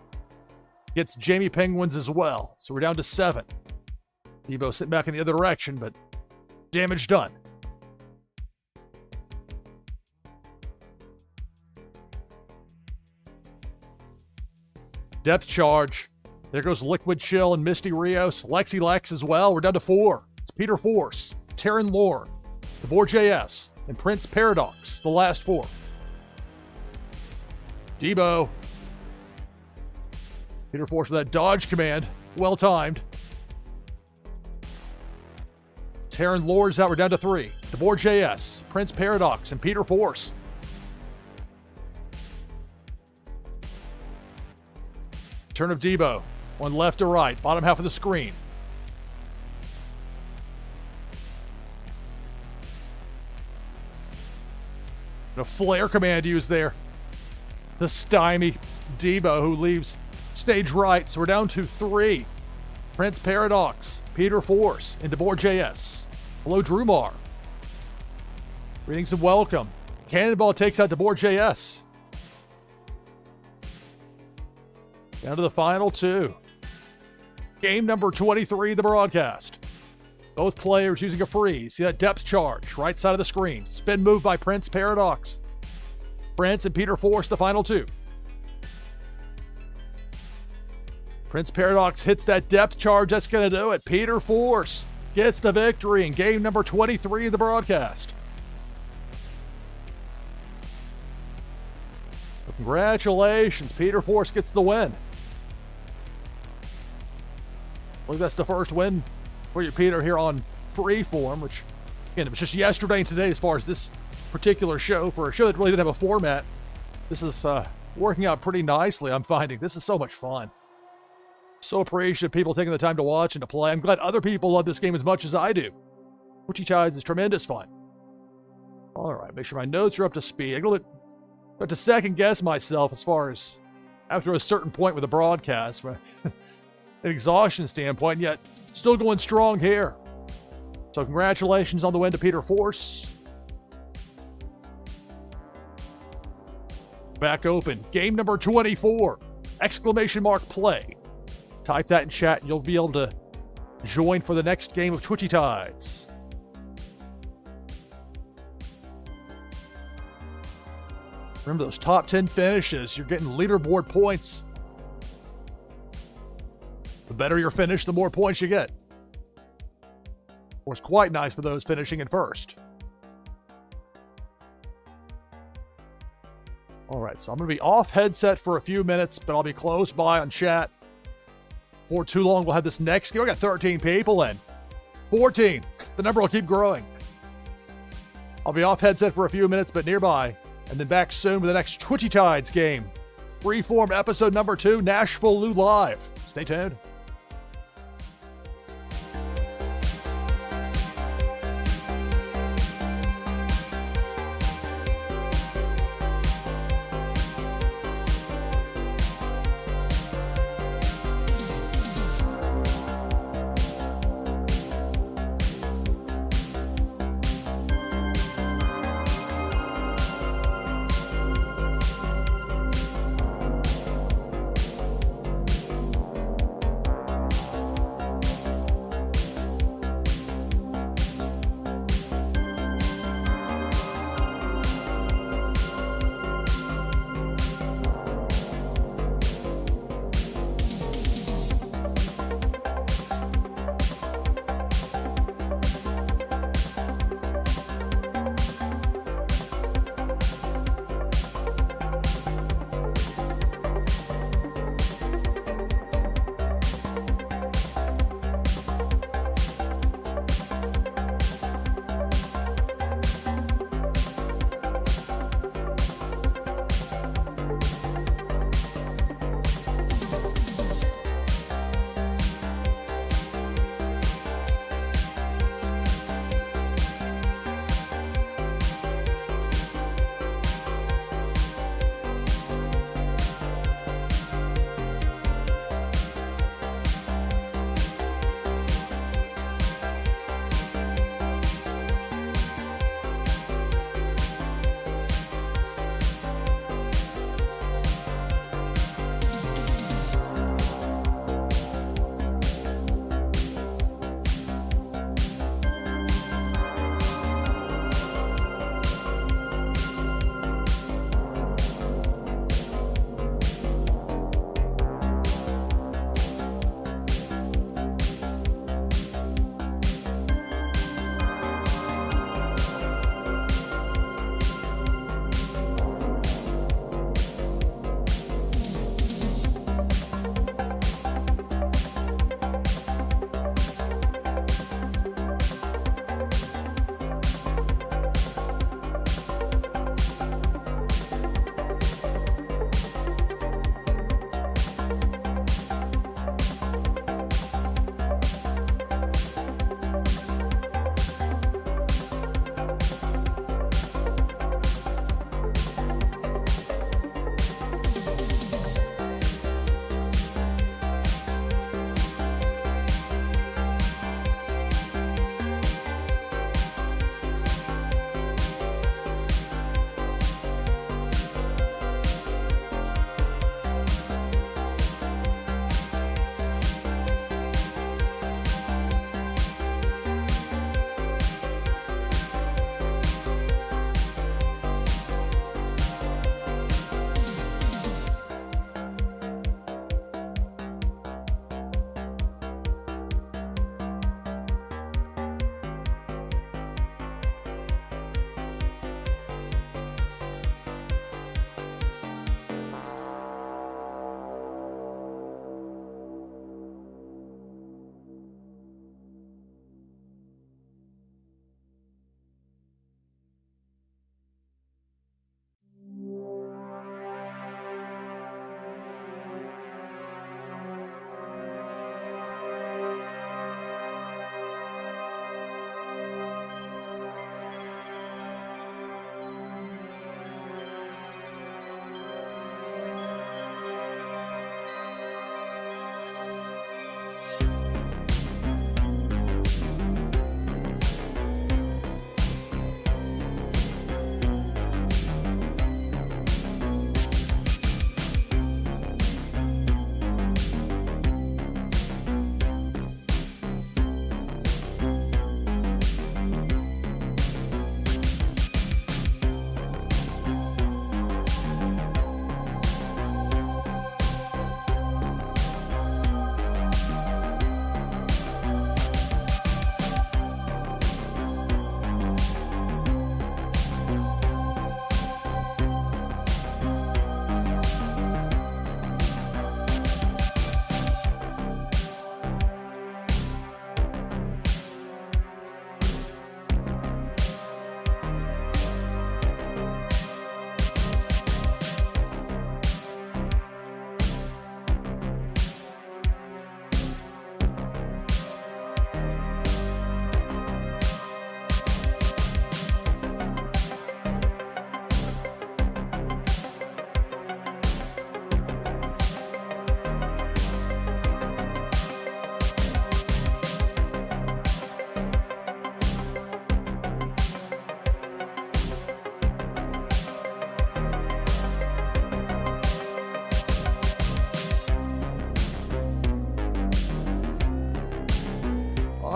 Gets Jamie Penguins as well. So we're down to 7. Debo sitting back in the other direction, but damage done. Depth charge. There goes Liquid Chill and Misty Rios. Lexi Lex as well. We're down to 4. It's Peter Force, Taryn Lord, DeBoer JS, and Prince Paradox, the last 4. Debo. Peter Force with that dodge command. Well timed. Taryn Lord's out. We're down to 3. DeBoer JS, Prince Paradox, and Peter Force. Turn of Debo. One left to right. Bottom half of the screen. And a flare command used there. The stymie Debo who leaves stage right. So we're down to 3. Prince Paradox, Peter Force, and DeBoer JS. Hello, Drumar. Greetings and welcome. Cannonball takes out DeBoer JS. Down to the final 2. Game number 23 of the broadcast. Both players using a freeze. See that depth charge, right side of the screen. Spin move by Prince Paradox. Prince and Peter Force, the final 2. Prince Paradox hits that depth charge. That's going to do it. Peter Force gets the victory in game number 23 of the broadcast. So congratulations. Peter Force gets the win. I believe that's the first win for you, Peter, here on Freeform, which, again, it was just yesterday and today as far as this particular show. For a show that really didn't have a format, this is working out pretty nicely, I'm finding. This is so much fun. So appreciative of people taking the time to watch and to play. I'm glad other people love this game as much as I do. Twitchy Tides is tremendous fun. All right, make sure my notes are up to speed. I'm going to start to second guess myself as far as after a certain point with the broadcast. An exhaustion standpoint, yet still going strong here. So congratulations on the win to Peter Force. Back open. Game number 24. Exclamation mark play. Type that in chat and you'll be able to join for the next game of Twitchy Tides. Remember those top 10 finishes. You're getting leaderboard points. The better your finish, the more points you get. Of course, quite nice for those finishing in first. All right, so I'm going to be off headset for a few minutes, but I'll be close by on chat. Before too long, we'll have this next game. We got 13 people in. 14. The number will keep growing. I'll be off headset for a few minutes, but nearby. And then back soon with the next Twitchy Tides game. Freeform episode number 2, NashvilleLou live. Stay tuned.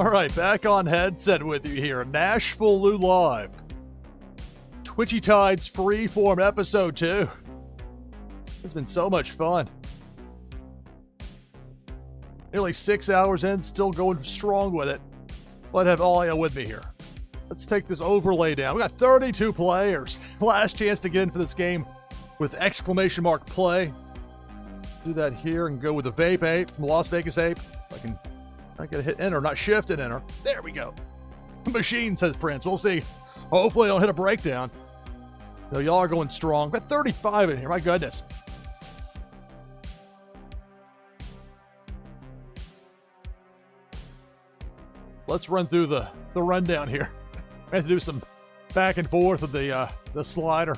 All right, back on headset with you here. NashvilleLou Live. Twitchy Tides Freeform Episode 2. It's been so much fun. Nearly 6 hours in, still going strong with it. But I have Alia with me here. Let's take this overlay down. We got 32 players. Last chance to get into this game with exclamation mark play. Do that here and go with the Vape Ape from Las Vegas Ape. I can not get a hit enter, not shift and enter. There we go. Machine, says Prince. We'll see. Hopefully I don't hit a breakdown. So y'all are going strong. Got 35 in here. My goodness. Let's run through the rundown here. I have to do some back and forth with the slider.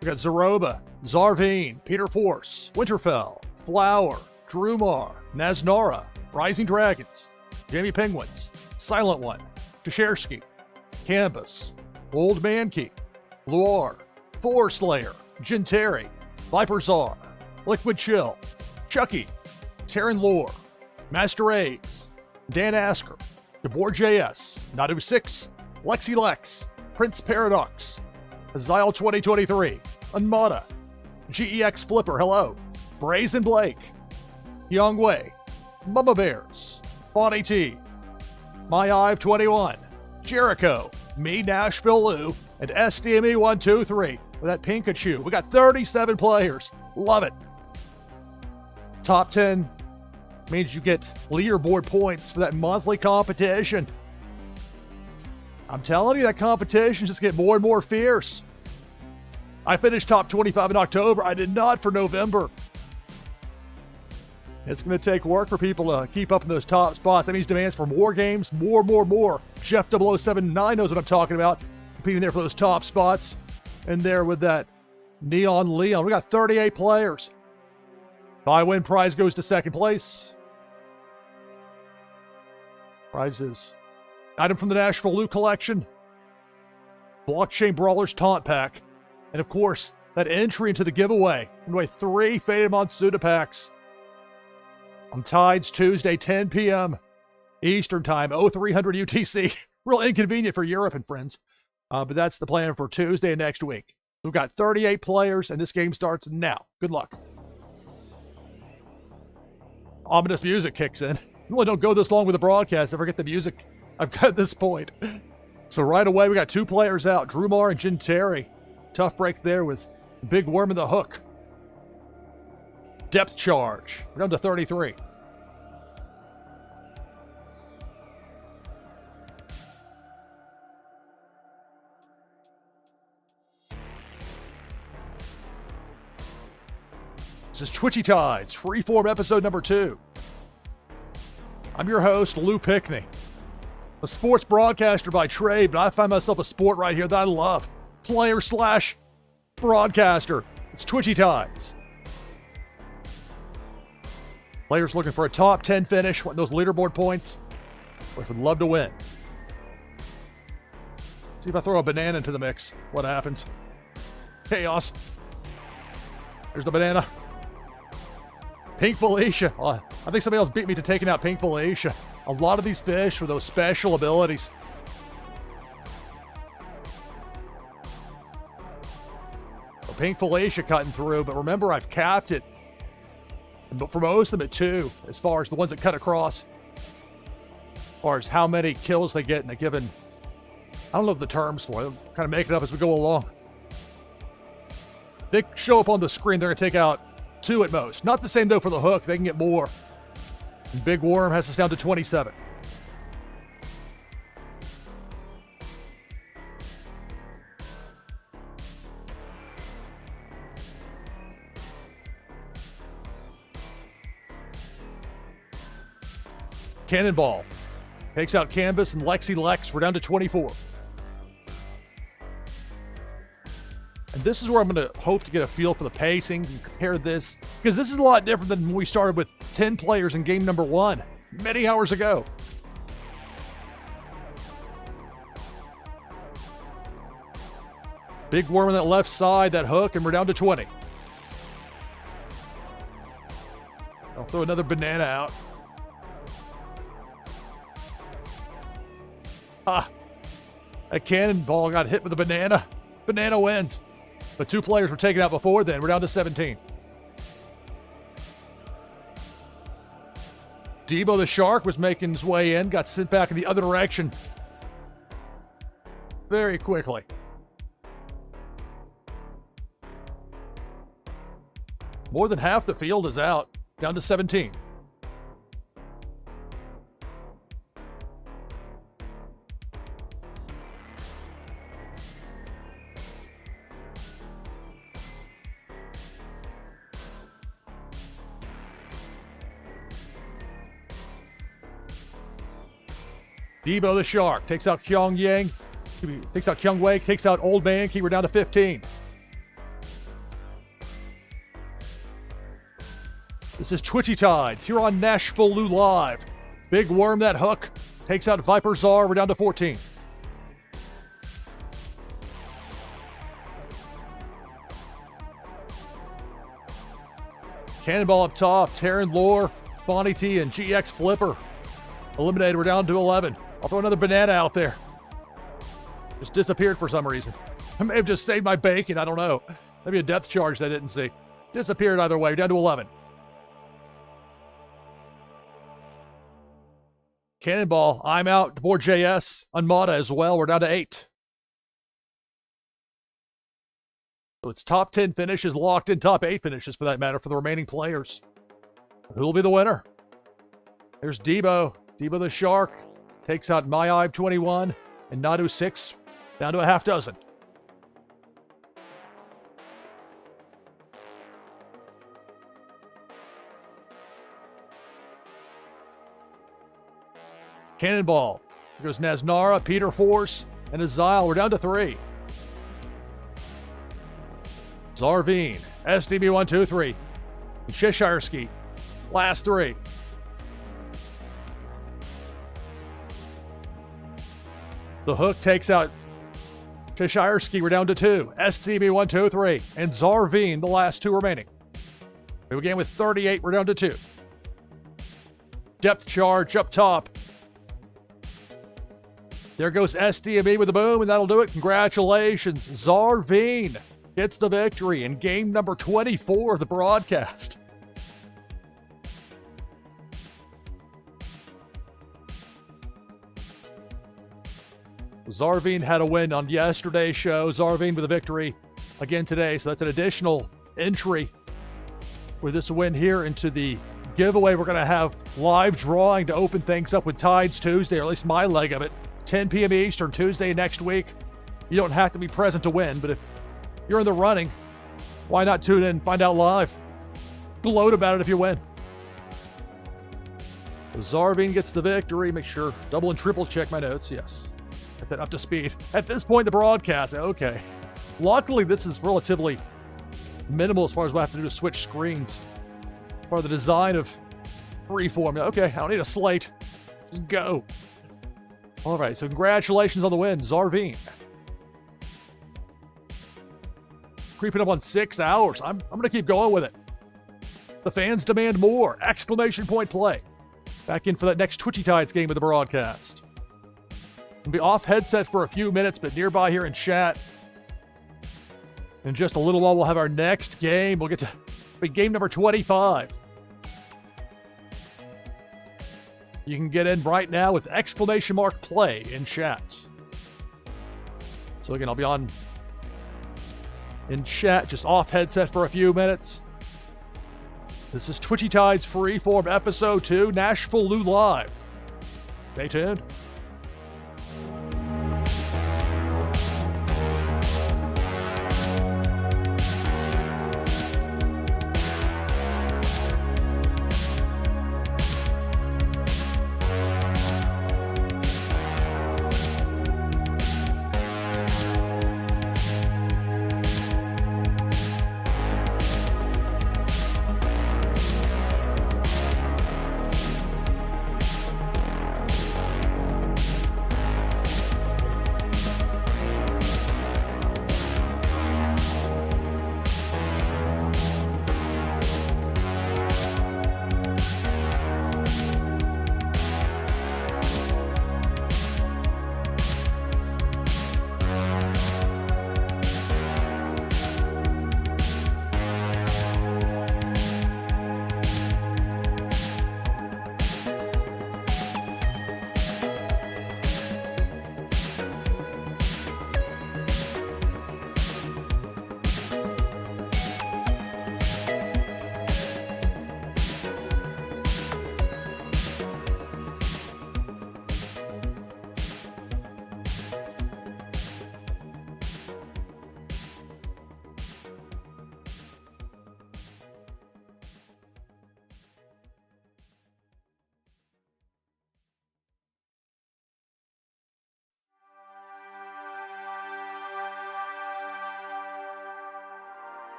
We got Zaroba, Zarveen, Peter Force, Winterfell, Flower, Drumar, Naznara, Rising Dragons, Jamie Penguins, Silent One, Tashersky, Campus, Old Mankey, Luar, Four Slayer, Genteri, Viper Czar, Liquid Chill, Chucky, Terran Lore, Master A's, Dan Asker, DeBoer JS, Nadu 6, Lexi Lex, Prince Paradox, Azile 2023, Unmada, GEX Flipper, hello, Brazen Blake, Young Wei, Mama Bears, Bonnie T, My Ive 21, Jericho, me NashvilleLou, and SDME123 with that Pikachu. We got 37 players. Love it. Top 10 means you get leaderboard points for that monthly competition. I'm telling you, that competition just get more and more fierce. I finished top 25 in October. I did not for November. It's going to take work for people to keep up in those top spots. That means demands for more games, more. Jeff 007-9 knows what I'm talking about. Competing there for those top spots. And there with that Neon Leon. We got 38 players. If I win, prize goes to second place. Prizes. Item from the NashvilleLou collection. Blockchain Brawlers Taunt Pack. And of course, that entry into the giveaway. Anyway, 3 Faded Monsuda packs. On Tides Tuesday, 10 p.m. Eastern Time, 0300 UTC. Real inconvenient for Europe and friends. But that's the plan for Tuesday next week. We've got 38 players, and this game starts now. Good luck. Ominous music kicks in. Really don't go this long with the broadcast. I forget the music I've got at this point. So right away, we got 2 players out. Drumar and Genteri. Tough breaks there with Big Worm in the hook. Depth charge. We're down to 33. This is Twitchy Tides, Freeform episode number 2. I'm your host, Lou Pickney. A sports broadcaster by trade, but I find myself a sport right here that I love. Player/broadcaster. It's Twitchy Tides. Players looking for a top 10 finish, want those leaderboard points. Of course, would love to win. See if I throw a banana into the mix. What happens? Chaos. There's the banana. Pink Felicia. I think somebody else beat me to taking out Pink Felicia. A lot of these fish with those special abilities. Well, Pink Felicia cutting through, but remember I've capped it. But for most of them at 2, as far as the ones that cut across. As far as how many kills they get in a given. I don't know the terms for it. I'm kind of making it up as we go along. They show up on the screen, they're going to take out 2 at most. Not the same though for the hook, they can get more. And Big Worm has us down to 27. Cannonball takes out Canvas and Lexi Lex. We're down to 24. And this is where I'm going to hope to get a feel for the pacing and compare this, because this is a lot different than when we started with 10 players in game number 1 many hours ago. Big Worm on that left side, that hook, and we're down to 20. I'll throw another banana out. Ha! A cannonball got hit with a banana. Banana wins. But 2 players were taken out before then. We're down to 17. Debo the Shark was making his way in, got sent back in the other direction very quickly. More than half the field is out, down to 17. Debo the Shark takes out Kyung Wei, takes out Old Man Key. We're down to 15. This is Twitchy Tides here on NashvilleLou Live. Big Worm that hook, takes out Viper Czar. We're down to 14. Cannonball up top, Terran Lore, Bonnie T, and GX Flipper. Eliminated, we're down to 11. I'll throw another banana out there. Just disappeared for some reason. I may have just saved my bacon, I don't know. Maybe a depth charge that I didn't see. Disappeared either way, down to 11. Cannonball, I'm out. DeBoer JS, Unmata as well. We're down to 8. So it's top 10 finishes, locked in top 8 finishes for that matter for the remaining players. Who will be the winner? There's Debo. Debo the Shark takes out Myive 21 and Nadu 6, down to a half dozen. Cannonball. Here goes Naznara, Peter Force, and Azile. We're down to 3. Zarveen, SDB123, and Cheshire Ski. Last 3. The Hook takes out Cheshire Ski. We're down to 2. SDB123 and Zarveen, the last 2 remaining. We began with 38. We're down to 2. Depth charge up top. There goes SDB with the boom, and that'll do it. Congratulations. Zarveen gets the victory in game number 24 of the broadcast. Zarveen had a win on yesterday's show. Zarveen with a victory again today. So that's an additional entry with this win here into the giveaway. We're going to have live drawing to open things up with Tides Tuesday, or at least my leg of it. 10 p.m. Eastern, Tuesday next week. You don't have to be present to win, but if you're in the running, why not tune in and find out live? Gloat about it if you win. So Zarveen gets the victory. Make sure double and triple check my notes. Yes. Get that up to speed. At this point in the broadcast, okay. Luckily, this is relatively minimal as far as what I have to do to switch screens. Part of the design of Freeform. Okay, I don't need a slate. Just go. All right, so congratulations on the win, Zarveen. Creeping up on 6 hours. I'm going to keep going with it. The fans demand more. Exclamation point play. Back in for that next Twitchy Tides game of the broadcast. We'll be off headset for a few minutes, but nearby here in chat. In just a little while, we'll have our next game. We'll get to game number 25. You can get in right now with exclamation mark play in chat. So again, I'll be on in chat, just off headset for a few minutes. This is Twitchy Tides Freeform Episode 2, NashvilleLou Live. Stay tuned.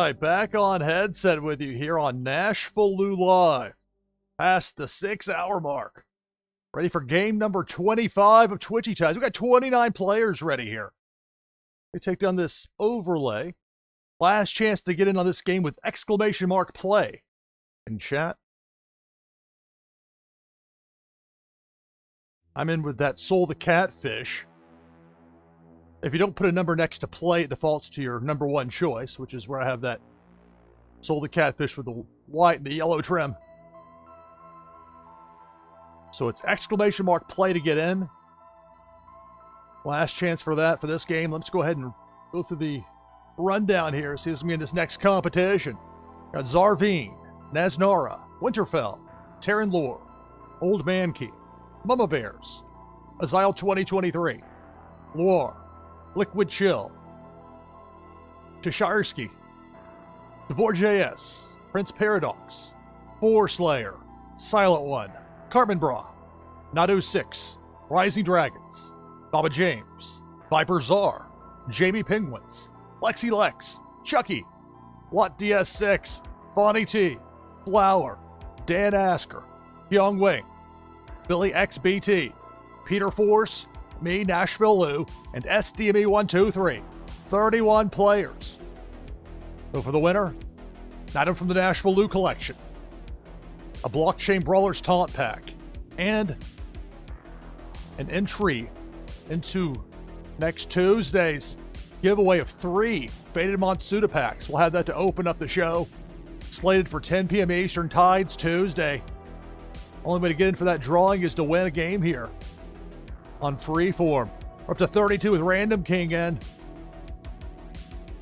right, back on headset with you here on NashvilleLou Live. Past the 6-hour mark. Ready for game number 25 of Twitchy Tides. We've got 29 players ready here. We take down this overlay. Last chance to get in on this game with exclamation mark play in chat. I'm in with that Soul the Catfish. If you don't put a number next to play, it defaults to your number one choice, which is where I have that Soul the Catfish with the white and the yellow trim. So it's exclamation mark play to get in. Last chance for that for this game. Let's go ahead and go through the rundown here. See who's going to be in this next competition. Got Zarveen, Naznara, Winterfell, Terran Lore, Old Mankey, Mama Bears, Azile 2023, Loire, Liquid Chill, Tashirsky, DeBoer.js, Prince Paradox, Boar Slayer, Silent One, Carmen Bra, Nadu 6, Rising Dragons, Baba James, Viper Czar, Jamie Penguins, Lexi Lex, Chucky, Lot DS6, Fonny T, Flower, Dan Asker, Young Wing, Billy XBT, Peter Force, me, NashvilleLou, and SDME123. 31 players. So for the winner, an item from the NashvilleLou collection, a Blockchain Brawlers Taunt Pack, and an entry into next Tuesday's giveaway of 3 Faded Monsuda packs. We'll have that to open up the show. Slated for 10 p.m. Eastern, Tides Tuesday. Only way to get in for that drawing is to win a game here on Freeform. We're up to 32 with Random King in.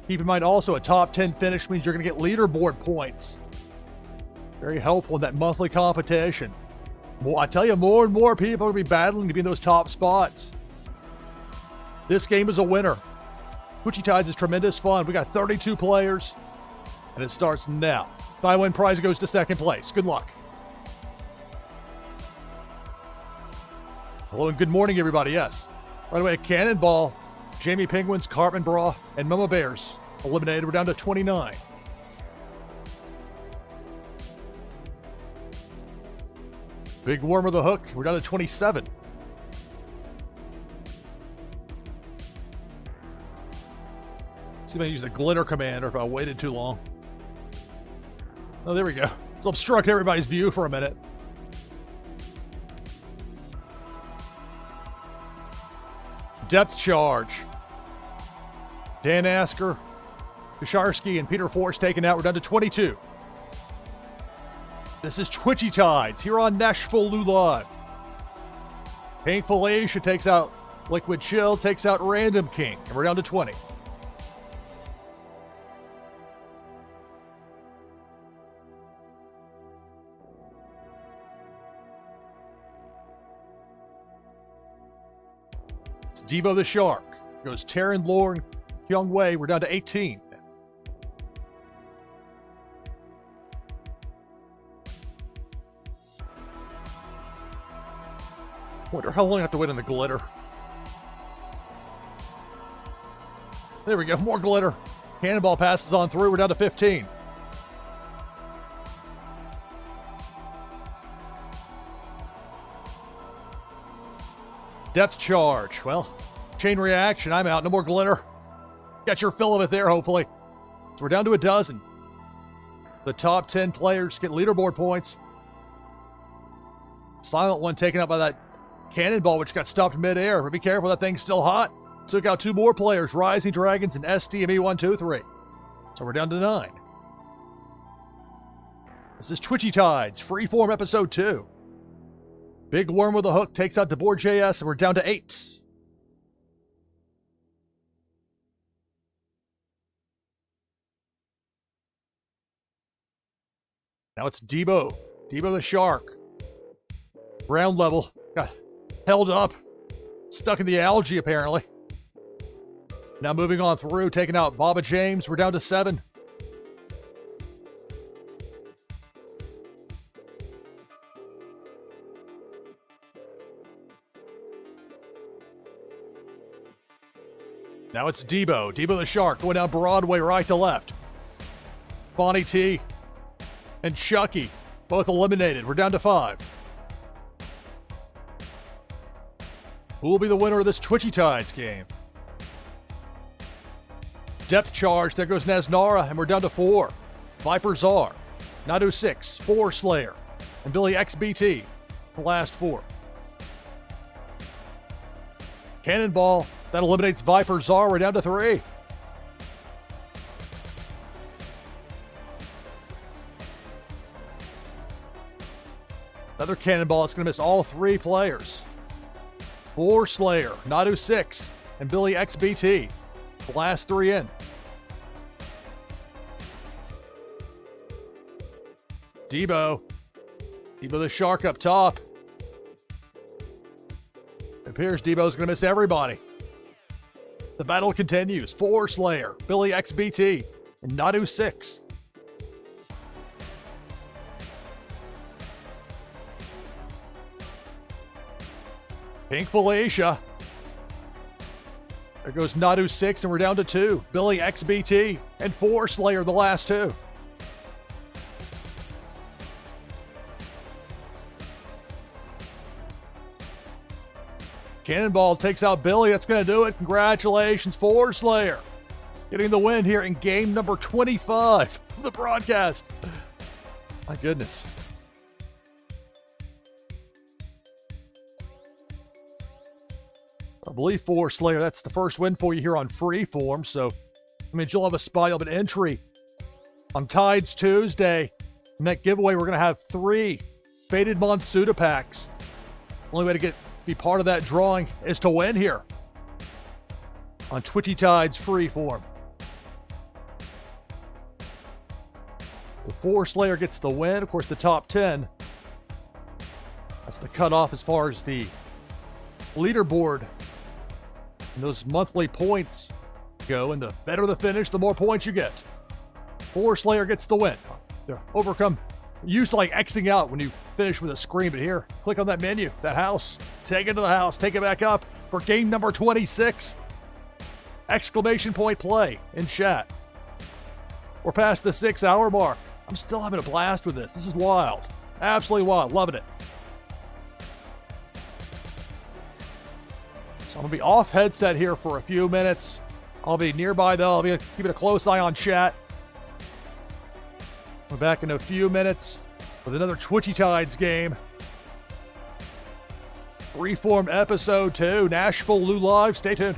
Keep in mind also a top 10 finish means you're going to get leaderboard points. Very helpful in that monthly competition. Well, I tell you, more and more people are going to be battling to be in those top spots. This game is a winner. Twitchy Tides is tremendous fun. We got 32 players, and it starts now. If I win, prize goes to second place. Good luck. Hello and good morning, everybody. Yes. Right away, Cannonball, Jamie Penguins, Cartman Bra, and Mama Bears eliminated. We're down to 29. Big Worm with a hook. We're down to 27. See if I use the glitter command or if I waited too long. Oh, there we go. So obstruct everybody's view for a minute. Depth charge. Dan Asker, Tashirsky, and Peter Force taken out. We're down to 22. This is Twitchy Tides here on NashvilleLou Live. Painful Asia takes out Liquid Chill, takes out Random King, and we're down to 20. It's Debo the Shark. Goes Terran Lore and Kyung Wei. We're down to 18. Wonder how long I have to wait on the glitter. There we go, more glitter. Cannonball passes on through. We're down to 15. Depth charge. Well, chain reaction. I'm out. No more glitter. Got your fill of it there, hopefully. So we're down to a dozen. The top 10 players get leaderboard points. Silent One taken out by that Cannonball, which got stopped midair. But be careful, that thing's still hot. Took out 2 more players, Rising Dragons and SDME123. So we're down to 9. This is Twitchy Tides, Freeform Episode 2. Big Worm with a hook takes out DeBoer.js, and we're down to 8. Now it's Debo. Debo the Shark. Ground level. Got held up. Stuck in the algae, apparently. Now moving on through, taking out Baba James. We're down to 7. Now it's Debo. Debo the Shark going down Broadway right to left. Bonnie T and Chucky, both eliminated. We're down to 5. Who will be the winner of this Twitchy Tides game? Depth charge, there goes Naznara, and we're down to 4. Viper Czar, Nadu 6, 4 Slayer, and Billy XBT, the last 4. Cannonball, that eliminates Viper Czar, we're down to 3. Another Cannonball, it's going to miss all 3 players. 4 Slayer, Nadu 6, and Billy XBT, the last 3 in. Debo the Shark up top. It appears Debo's going to miss everybody. The battle continues. 4 Slayer, Billy XBT, and Nadu 6. Pink Felicia. There goes Nadu 6, and we're down to 2. Billy XBT, and 4 Slayer, the last 2. Cannonball takes out Billy. That's going to do it. Congratulations, 4 Slayer. Getting the win here in game number 25 of the broadcast. My goodness. I believe 4 Slayer, that's the first win for you here on Freeform. So, I mean, you'll have a spot, you'll have an entry on Tides Tuesday. In that giveaway, we're going to have 3 Faded Monsuda packs. Only way to be part of that drawing is to win here on Twitchy Tides Freeform. The 4 Slayer gets the win. Of course, the top 10. That's the cutoff as far as the leaderboard and those monthly points go. And the better the finish, the more points you get. 4 Slayer gets the win. To overcome, used to like Xing out when you finish with a screen, but here, click on that menu, that house, take it to the house, take it back up for game number 26. Exclamation point play in chat. We're past the 6-hour mark. I'm still having a blast with this. This is wild. Absolutely wild. Loving it. So I'm going to be off headset here for a few minutes. I'll be nearby, though. I'll be keeping a close eye on chat. We're back in a few minutes with another Twitchy Tides game. Freeform episode 2. NashvilleLou live. Stay tuned.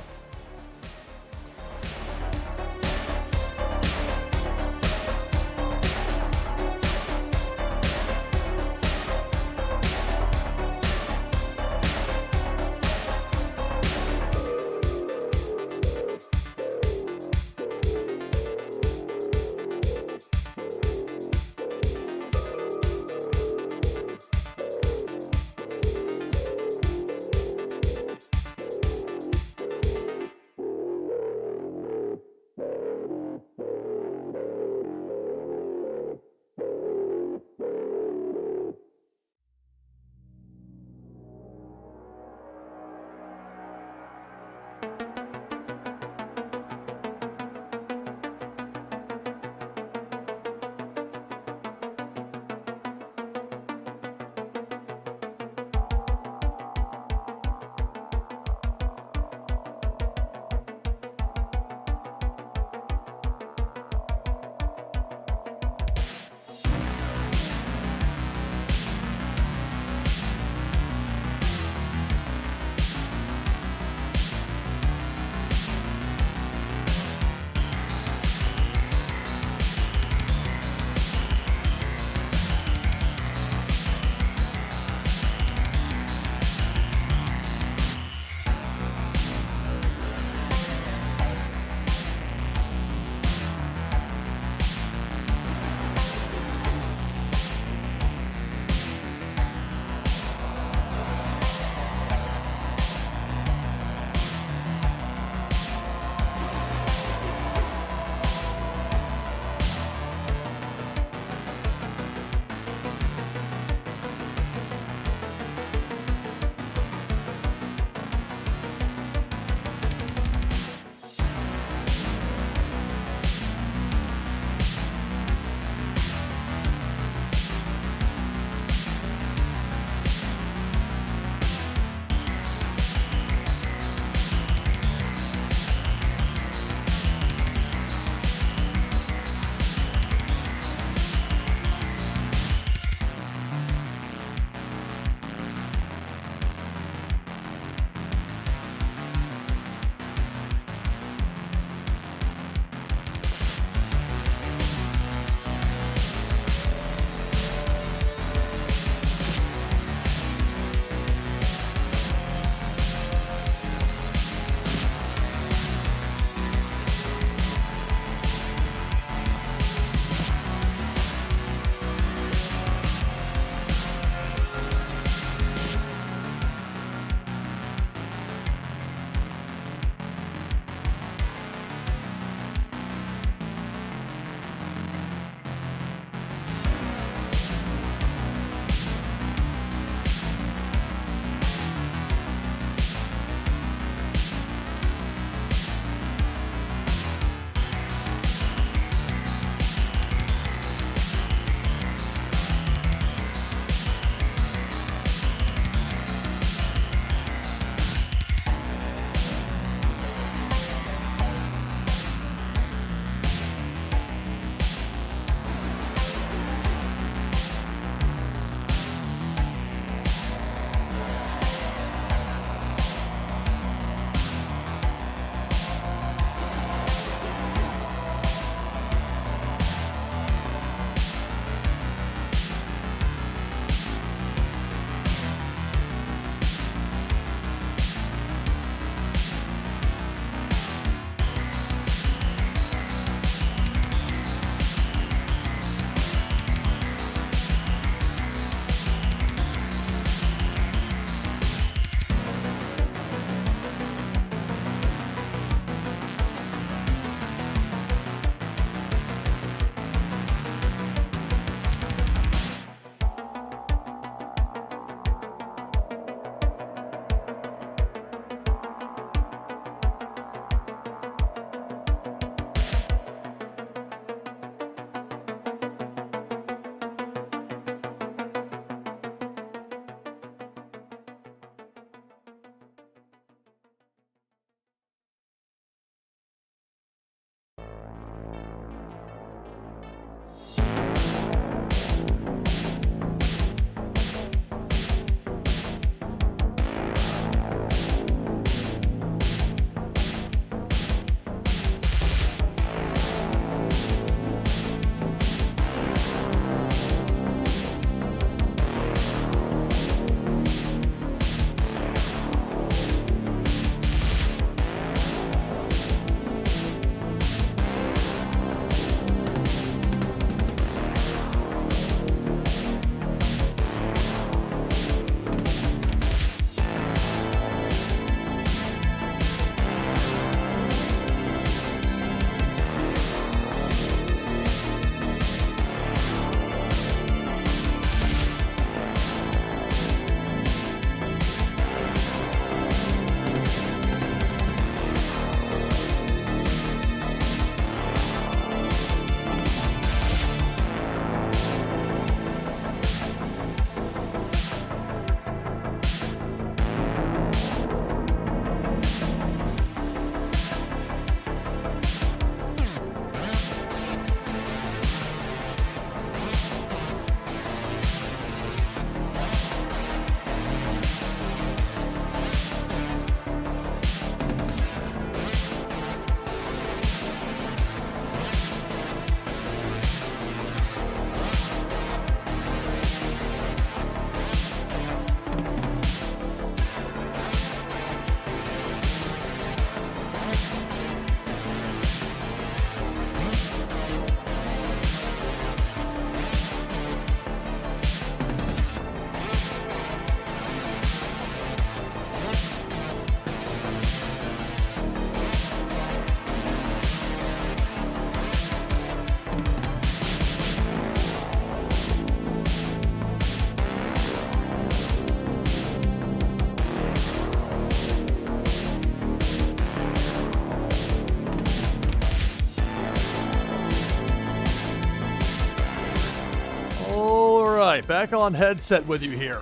back on headset with you here.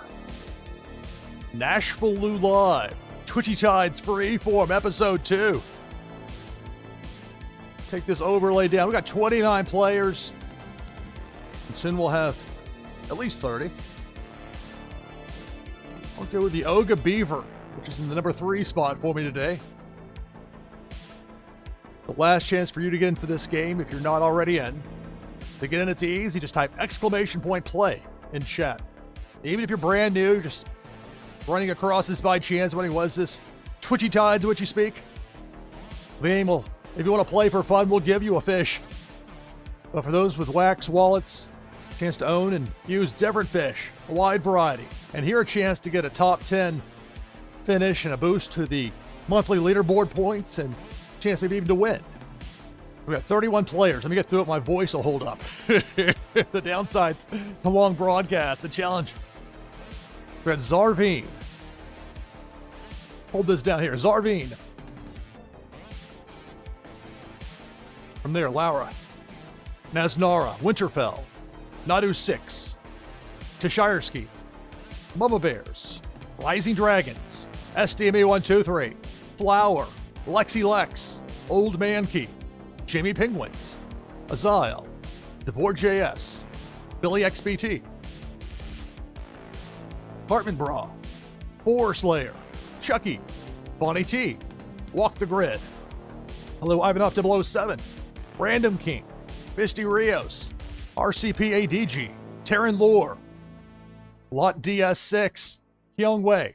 NashvilleLou Live, Twitchy Tides Freeform, Episode 2. Take this overlay down. We got 29 players. And soon we'll have at least 30. I'll go with the Oga Beaver, which is in the number 3 spot for me today. The last chance for you to get into this game if you're not already in. To get in, it's easy. Just type !play in chat. Even if you're brand new, just running across this by chance, wondering, was this Twitchy Tides what you speak? The game will, if you want to play for fun, we'll give you a fish. But for those with wax wallets, a chance to own and use different fish, a wide variety. And here a chance to get a top 10 finish and a boost to the monthly leaderboard points and a chance maybe even to win. We got 31 players. Let me get through it. My voice will hold up. The downside's the long broadcast, the challenge. We got Zarveen. Hold this down here. Zarveen. From there, Laura. Naznara. Winterfell. Nadu 6. Cheshireski. Mama Bears. Rising Dragons. SDMA 123. Flower. Lexi Lex. Old Man Key. Jamie Penguins, Azael, Devore JS, Billy XBT, Hartman Bra, Horror Slayer, Chucky, Bonnie T, Walk the Grid, Hello Ivanov 007, Random King, Misty Rios, RCP ADG, Terran Lore, Lot DS6, Kyung Wei,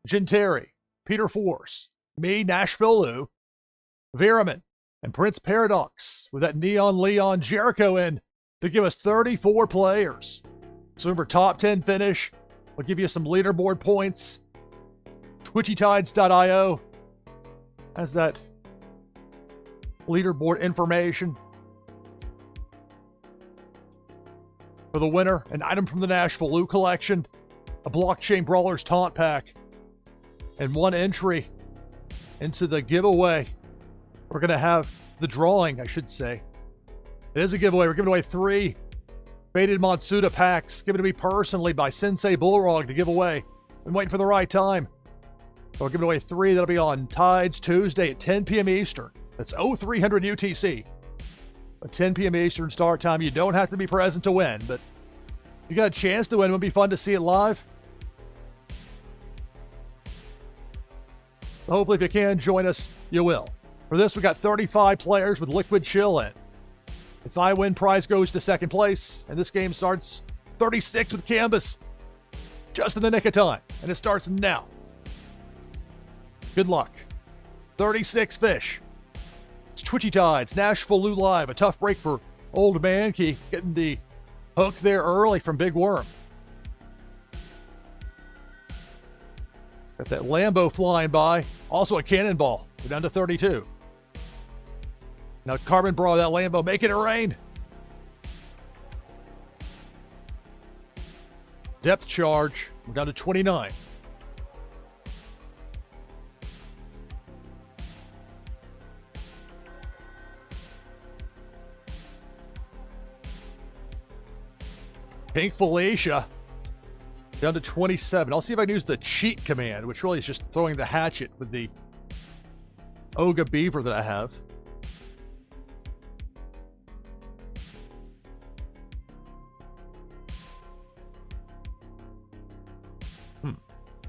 Jin Terry, Peter Force, me, NashvilleLou, Veraman, and Prince Paradox with that Neon Leon Jericho in to give us 34 players. So remember, top 10 finish. We'll give you some leaderboard points. TwitchyTides.io has that leaderboard information. For the winner, an item from the NashvilleLou collection, a Blockchain Brawlers taunt pack, and one entry into the giveaway. We're going to have the drawing, I should say. It is a giveaway. We're giving away 3 Faded Matsuda packs given to me personally by Sensei Bullrog to give away. I'm waiting for the right time. So we're giving away 3. That'll be on Tides Tuesday at 10 p.m. Eastern. That's 0300 UTC. At 10 p.m. Eastern start time. You don't have to be present to win, but if you got a chance to win, it would be fun to see it live. So hopefully if you can join us, you will. For this, we got 35 players with Liquid Chill in. If I win, prize goes to second place, and this game starts 36 with Canvas. Just in the nick of time, and it starts now. Good luck. 36 fish. It's Twitchy Tides, NashvilleLou Live. A tough break for Old Man Key, getting the hook there early from Big Worm. Got that Lambo flying by. Also a cannonball. We're down to 32. Now Carbon Bra, that Lambo, making it rain. Depth charge. We're down to 29. Pink Felicia. Down to 27. I'll see if I can use the cheat command, which really is just throwing the hatchet with the Oga Beaver that I have.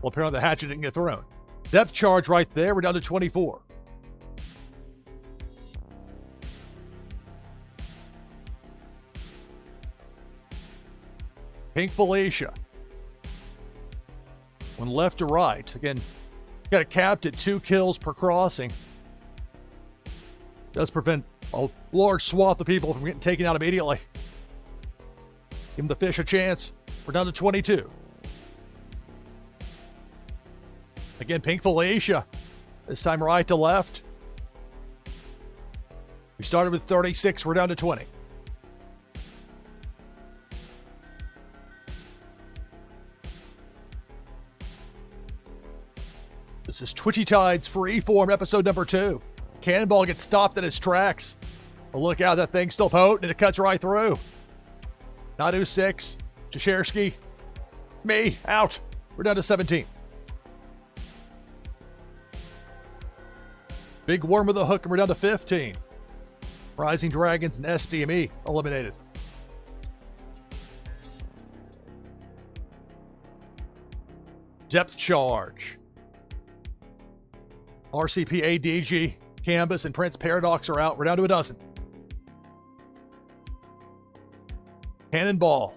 Well, apparently the hatchet didn't get thrown. Depth charge right there. We're down to 24. Pink Felicia. When left to right. Again, got it capped at 2 kills per crossing. Does prevent a large swath of people from getting taken out immediately. Give the fish a chance. We're down to 22. Again, Pink Felicia. This time right to left. We started with 36. We're down to 20. This is Twitchy Tides Freeform, episode number 2. Cannonball gets stopped in his tracks. But look out, that thing's still potent and it cuts right through. Nadu 6. Jashersky. Me. Out. We're down to 17. Big Worm with a hook, and we're down to 15. Rising Dragons and SDME eliminated. Depth Charge. RCP ADG, Canvas, and Prince Paradox are out. We're down to a dozen. Cannonball.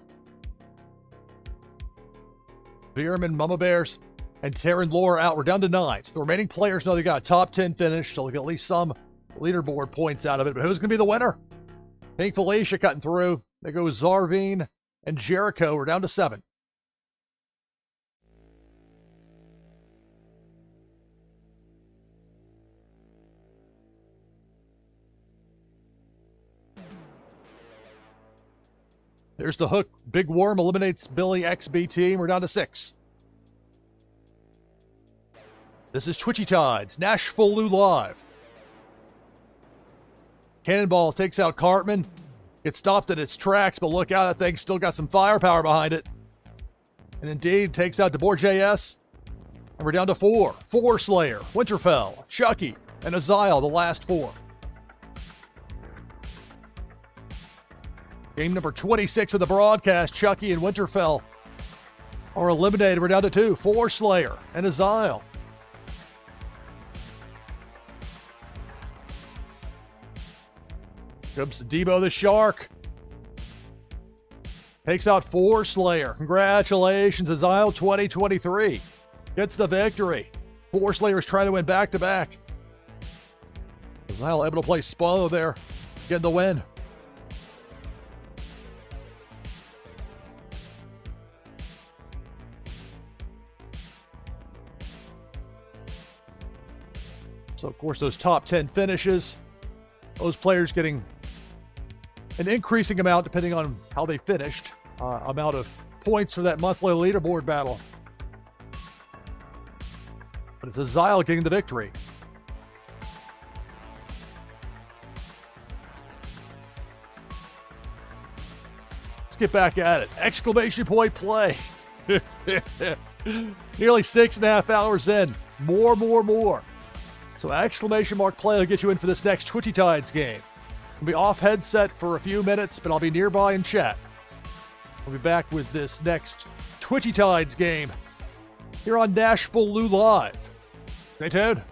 Veerman, Mama Bears, and Terran Lore out. We're down to 9. So the remaining players know they got a top 10 finish, so they'll get at least some leaderboard points out of it. But who's going to be the winner? Pink Felicia cutting through. There goes Zarvine and Jericho. We're down to 7. There's the hook. Big Worm eliminates Billy XBT, and we're down to 6. This is Twitchy Tides, NashvilleLou live. Cannonball takes out Cartman. Gets stopped in its tracks, but look out, that thing's still got some firepower behind it. And indeed, takes out DeBoer.js. And we're down to 4. 4 Slayer, Winterfell, Chucky, and Aziel, the last 4. Game number 26 of the broadcast, Chucky and Winterfell are eliminated. We're down to 2. 4 Slayer and Aziel. Comes Debo the Shark. Takes out 4 Slayer. Congratulations, Aziel 2023 gets the victory. 4 Slayers trying to win back-to-back. Aziel able to play spoiler there, getting the win. So, of course, those top 10 finishes, those players getting an increasing amount, depending on how they finished, amount of points for that monthly leaderboard battle. But it's Aziel getting the victory. Let's get back at it. Exclamation point play. Nearly 6.5 hours in. More. So exclamation mark play will get you in for this next Twitchy Tides game. I'll be off headset for a few minutes, but I'll be nearby in chat. I'll be back with this next Twitchy Tides game here on NashvilleLou Live. Stay tuned.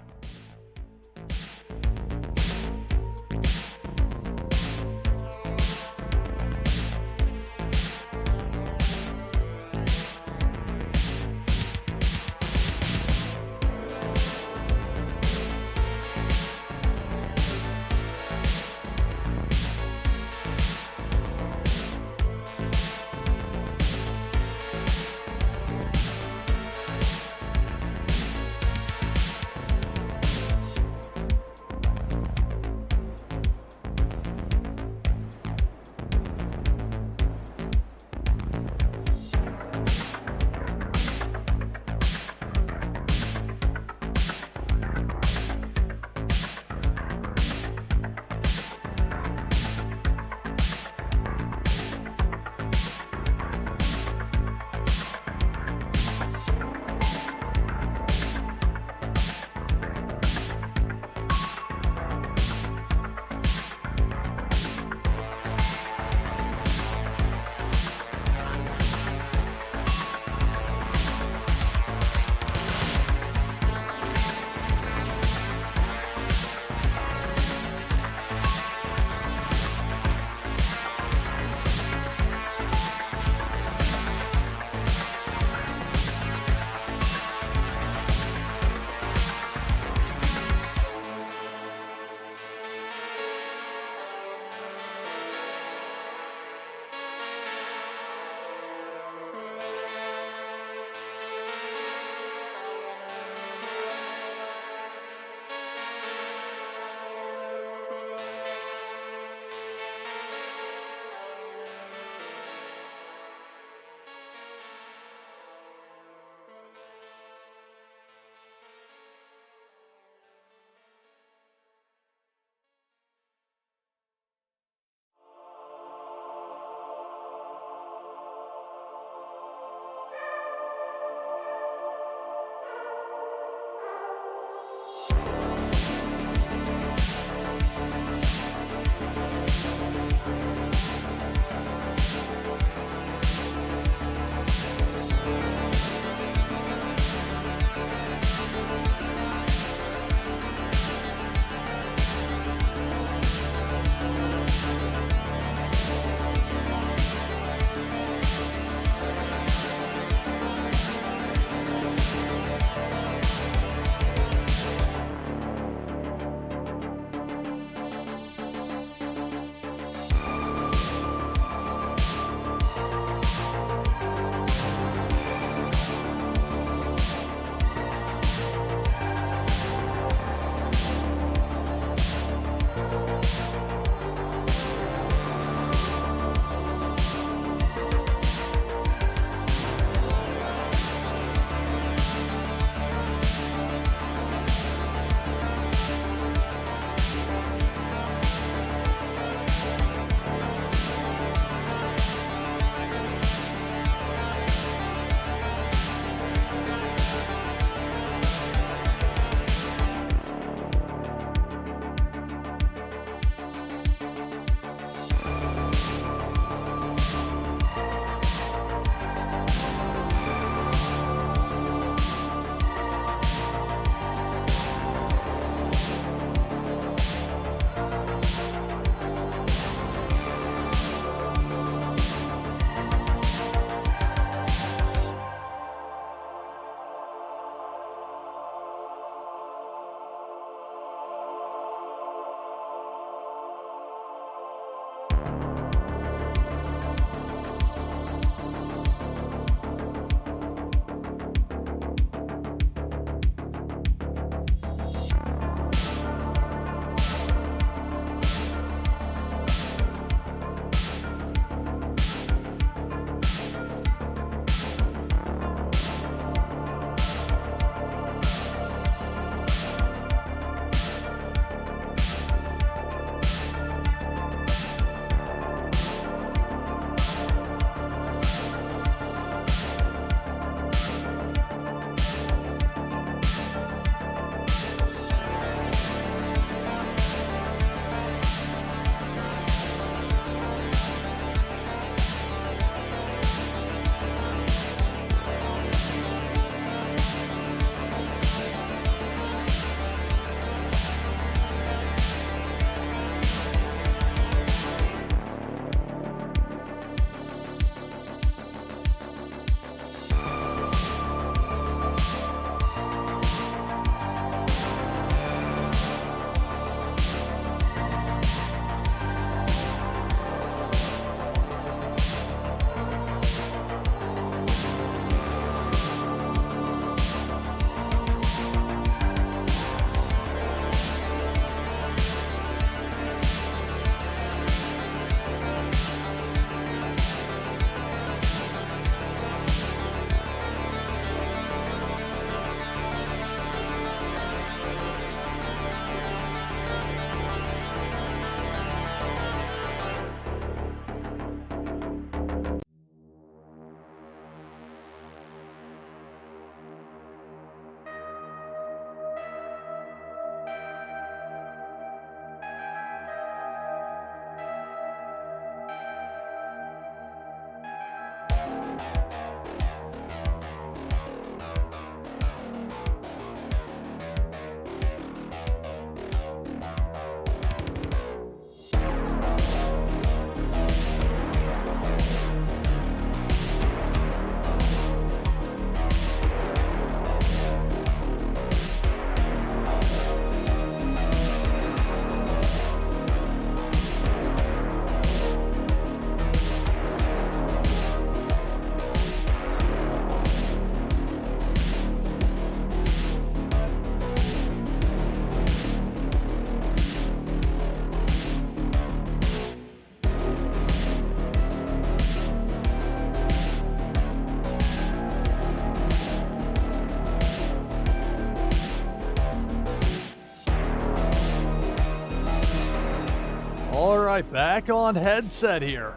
right, back on headset here.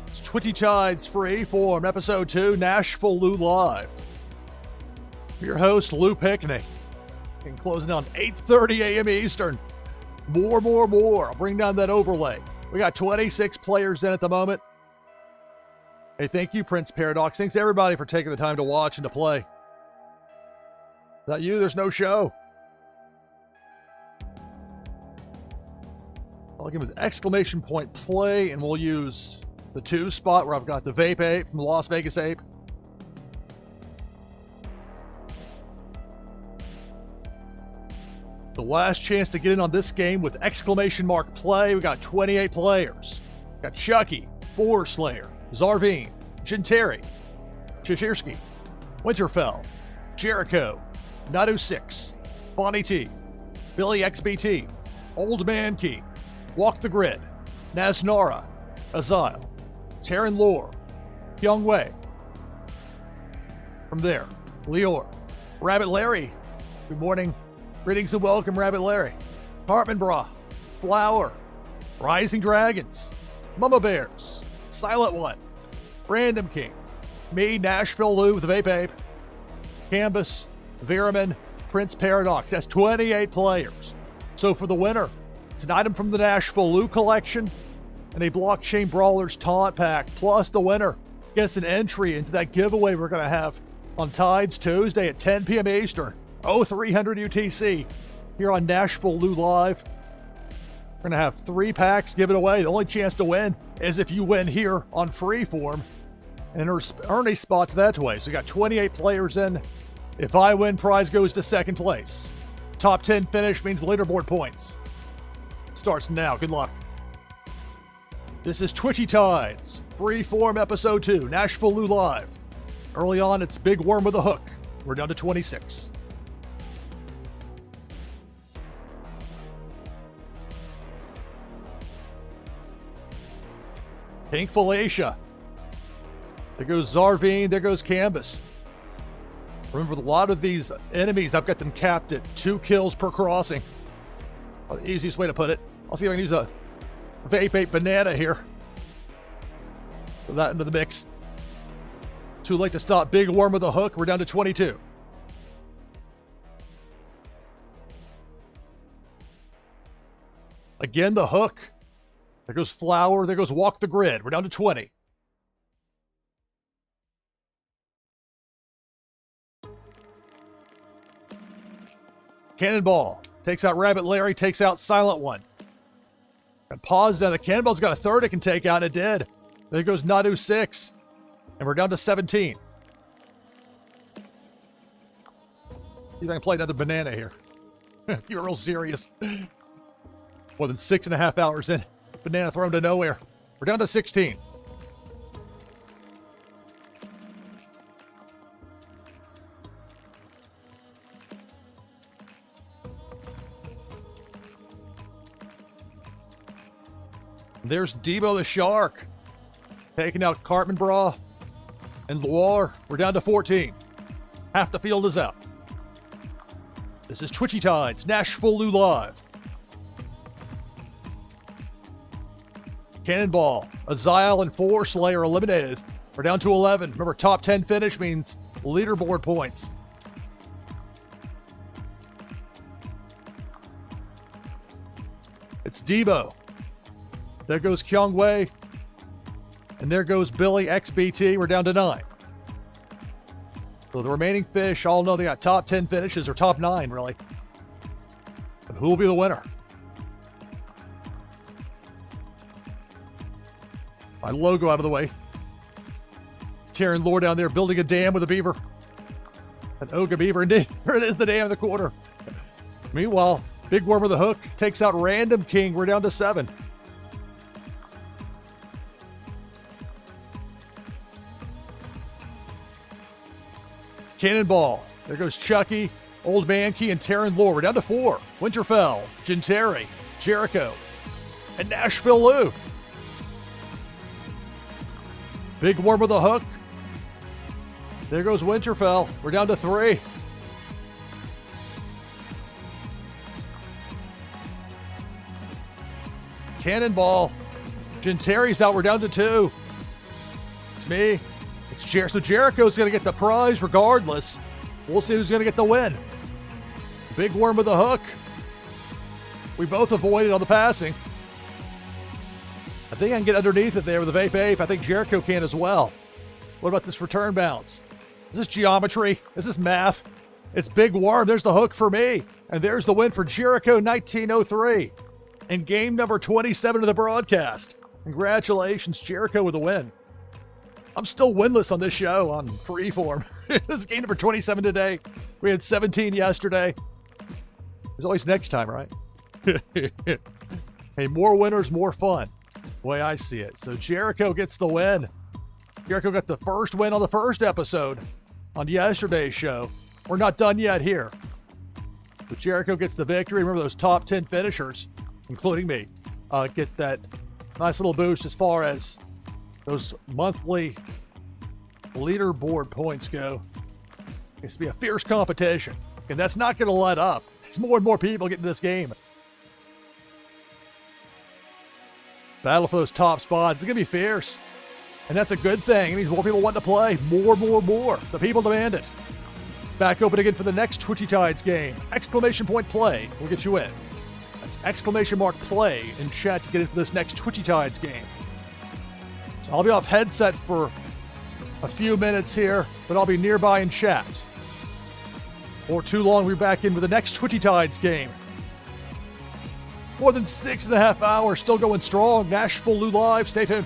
It's Twitchy Tides Freeform, Episode 2, NashvilleLou Live. I'm your host, Lou Pickney. And closing on 8:30 a.m. Eastern. More. I'll bring down that overlay. We got 26 players in at the moment. Hey, thank you, Prince Paradox. Thanks, everybody, for taking the time to watch and to play. Without you, there's no show. I'll give it exclamation point play, and we'll use the 2 spot where I've got the Vape Ape from the Las Vegas Ape. The last chance to get in on this game with exclamation mark play. We got 28 players. Got Chucky, Forest Slayer, Zarvine, Genteri, Chishirski, Winterfell, Jericho, Nadu6, Bonnie T, Billy XBT, Old Man Key, Walk the Grid, Naznara, Azile, Terran Lore, Young Wei. From there, Leor, Rabbit Larry. Good morning. Greetings and welcome, Rabbit Larry. Hartman Bra, Flower, Rising Dragons, Mama Bears, Silent One, Random King, me, NashvilleLou with the Vape Ape, Canvas, Veraman, Prince Paradox. That's 28 players. So for the winner, it's an item from the NashvilleLou collection and a Blockchain Brawlers taunt pack. Plus the winner gets an entry into that giveaway we're going to have on Tides Tuesday at 10 p.m. Eastern, 0300 UTC, here on NashvilleLou Live. We're going to have 3 packs given away. The only chance to win is if you win here on Freeform and earn a spot that way. So we got 28 players in. If I win, prize goes to second place. Top 10 finish means leaderboard points. Starts now. Good luck. This is Twitchy Tides, Freeform Episode 2, NashvilleLou Live. Early on, it's Big Worm with a Hook. We're down to 26. Pink Felicia. There goes Zarvine. There goes Canvas. Remember, with a lot of these enemies, I've got them capped at 2 kills per crossing. Well, the easiest way to put it. I'll see if I can use a Vape Ape Banana here. Throw that into the mix. Too late to stop Big Worm with a Hook. We're down to 22. Again, the Hook. There goes Flower. There goes Walk the Grid. We're down to 20. Cannonball takes out Rabbit Larry, takes out Silent One. And pause now. The Cannonball's got a third it can take out, and it did. There goes Nadu6. And we're down to 17. See if I can play another banana here. You're real serious. More than 6.5 hours in. Banana thrown to nowhere. We're down to 16. There's Debo the Shark. Taking out Cartman Bra and Loire. We're down to 14. Half the field is out. This is Twitchy Tides, NashvilleLou Live. Cannonball, Azile, and Forest Slayer eliminated. We're down to 11. Remember, top 10 finish means leaderboard points. It's Debo. There goes Kyung Wei. And there goes Billy XBT. We're down to 9. So the remaining fish all know they got top 10 finishes, or top 9, really. And who will be the winner? My logo out of the way. Terran Lore down there building a dam with a beaver. An Oga beaver, indeed. There it is, the dam in the corner. Meanwhile, Big Worm with a Hook takes out Random King. We're down to 7. Cannonball. There goes Chucky, Old Man Key, and Terran Lore. We're down to 4. Winterfell, Genteri, Jericho, and NashvilleLou. Big Worm with a Hook. There goes Winterfell. We're down to 3. Cannonball. Gentari's out. We're down to 2. It's me. It's Jericho. So Jericho's going to get the prize regardless. We'll see who's going to get the win. Big Worm with a hook. We both avoided on the passing. I think I can get underneath it there with the Vape Ape. I think Jericho can as well. What about this return bounce? Is this geometry? Is this math? It's Big Worm. There's the hook for me. And there's the win for Jericho 1903 in game number 27 of the broadcast. Congratulations, Jericho, with a win. I'm still winless on this show on Freeform. This is game number 27 today. We had 17 yesterday. There's always next time, right? Hey, more winners, more fun. The way I see it. So Jericho gets the win. Jericho got the first win on the first episode on yesterday's show. We're not done yet here. But Jericho gets the victory. Remember those top 10 finishers, including me, get that nice little boost as far as those monthly leaderboard points go. It's to be a fierce competition. And that's not going to let up. It's more and more people getting this game. Battle for those top spots. It's going to be fierce. And that's a good thing. It means more people want to play. More. The people demand it. Back open again for the next Twitchy Tides game. Exclamation point play will get you in. That's exclamation mark play in chat to get into this next Twitchy Tides game. So I'll be off headset for a few minutes here, but I'll be nearby in chat. Or too long, we'll be back in with the next Twitchy Tides game. More than 6.5 hours, still going strong. NashvilleLou live. Stay tuned.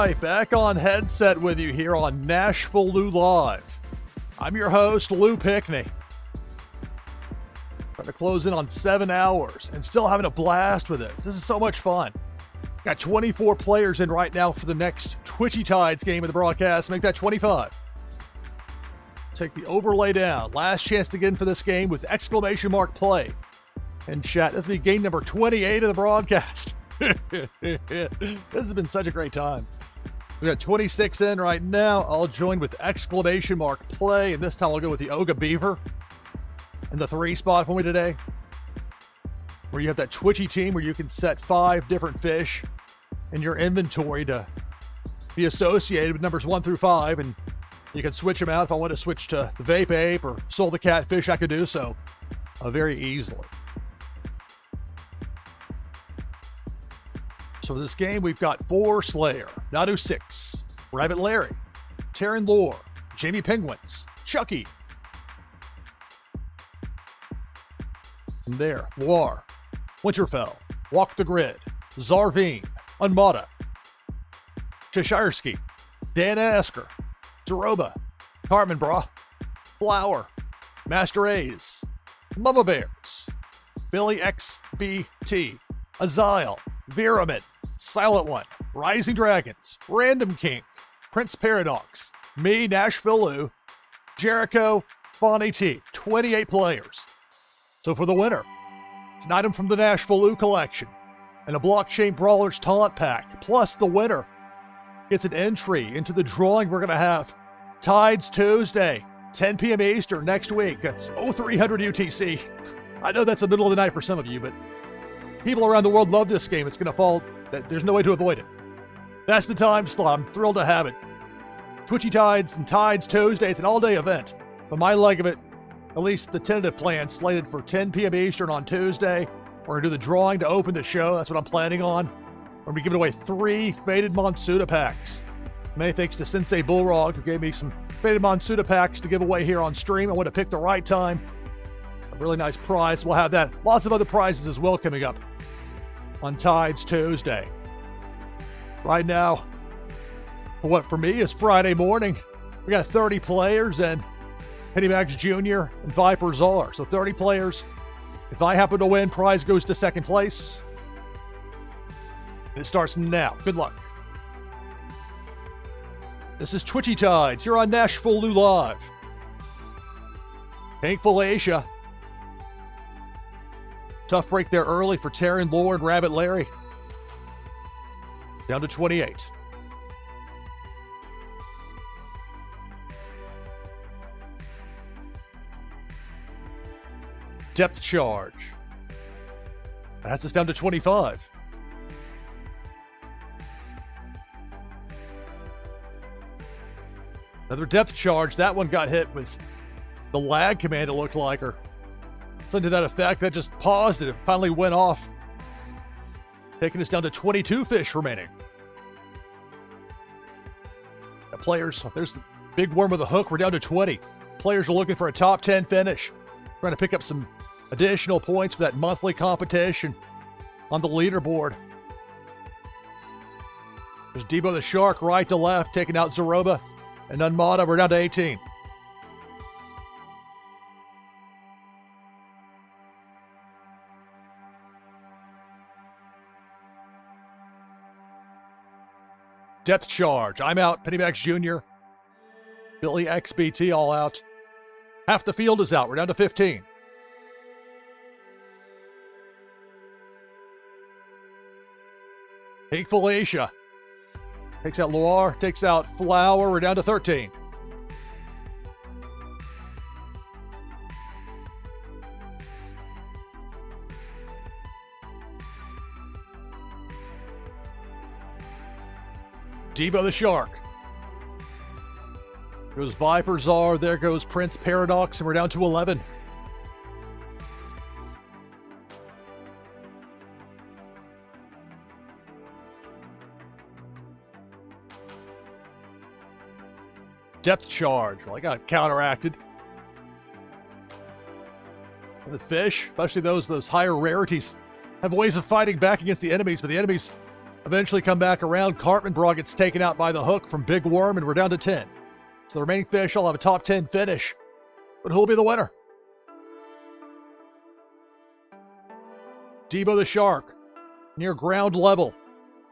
right, back on headset with you here on NashvilleLou Live. I'm your host, Lou Pickney. Trying to close in on 7 hours and still having a blast with this. This is so much fun. Got 24 players in right now for the next Twitchy Tides game of the broadcast. Make that 25. Take the overlay down. Last chance to get in for this game with exclamation mark play. And chat, this will be game number 28 of the broadcast. This has been such a great time. We got 26 in right now. I'll join with exclamation mark play, and this time I'll go with the Oga Beaver in the 3 spot for me today, where you have that Twitchy team where you can set 5 different fish in your inventory to be associated with numbers 1 through 5, and you can switch them out. If I want to switch to the Vape Ape or Soul the Catfish, I could do so very easily. So for this game, we've got 4 Slayer, Nadu 6, Rabbit Larry, Terran Lore, Jamie Penguins, Chucky. From there, Loire, Winterfell, Walk the Grid, Zarveen, Unmada, Cheshireski, Dan Asker, Zeroba, Carmen Bra, Flower, Master A's, Mama Bears, Billy XBT, Aziel, Viramin, Silent One, Rising Dragons, Random King, Prince Paradox, me, NashvilleLou, Jericho, Fonny T, 28 players. So for the winner, it's an item from the NashvilleLou collection and a Blockchain Brawlers Taunt Pack, plus the winner gets an entry into the drawing we're going to have Tides Tuesday, 10 p.m. Eastern next week. That's 0300 UTC. I know that's the middle of the night for some of you, but people around the world love this game. It's going to fall. There's no way to avoid it. That's the time slot. I'm thrilled to have it. Twitchy Tides and Tides Tuesday. It's an all-day event. But my leg of it, at least the tentative plan, slated for 10 p.m. Eastern on Tuesday. We're going to do the drawing to open the show. That's what I'm planning on. We're going to be giving away 3 Faded Monsuda packs. Many thanks to Sensei Bullrog, who gave me some Faded Monsuda packs to give away here on stream. I want to pick the right time. A really nice prize. We'll have that. Lots of other prizes as well coming up on Tides Tuesday. Right now, what for me is Friday morning, we got 30 players and Penny Max Jr. and Viper Czar. So 30 players. If I happen to win, prize goes to second place. It starts now. Good luck. This is Twitchy Tides here on NashvilleLou Live. Pink Felicia. Tough break there early for Terran Lore and Rabbit Larry. Down to 28. Depth charge. That's us down to 25. Another depth charge. That one got hit with the lag command, it looked like, or something to that effect. That just paused it. It finally went off, taking us down to 22 fish remaining. The players, there's the big worm with a hook. We're down to 20. Players are looking for a top 10 finish. Trying to pick up some additional points for that monthly competition on the leaderboard. There's Debo the Shark right to left, taking out Zeroba and Unmada. We're down to 18. Depth charge. I'm out. Penny Max Jr. Billy XBT all out. Half the field is out. We're down to 15. Pink Felicia. Takes out Loire. Takes out Flower. We're down to 13. Debo the Shark. Goes Viper Czar. There goes Prince Paradox. And we're down to 11. Depth charge. Well, I got counteracted. The fish, especially those higher rarities, have ways of fighting back against the enemies, but the enemies Eventually come back around. Cartman Bra gets taken out by the hook from Big Worm, and we're down to 10. So the remaining fish all have a top 10 finish. But who'll be the winner? Debo the Shark, near ground level.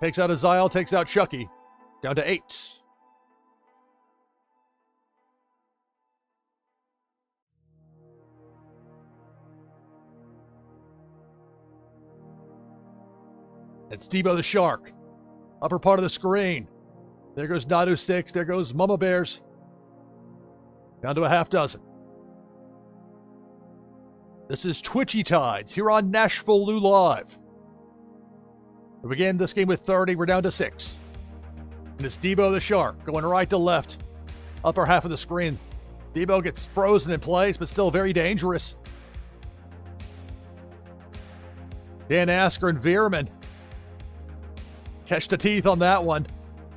Takes out Aziel, takes out Chucky. Down to 8. It's Debo the Shark. Upper part of the screen. There goes Nadu 6. There goes Mama Bears. Down to a half dozen. This is Twitchy Tides here on NashvilleLou Live. We begin this game with 30. We're down to 6. And it's Debo the Shark going right to left. Upper half of the screen. Debo gets frozen in place, but still very dangerous. Dan Asker and Veerman catch the teeth on that one.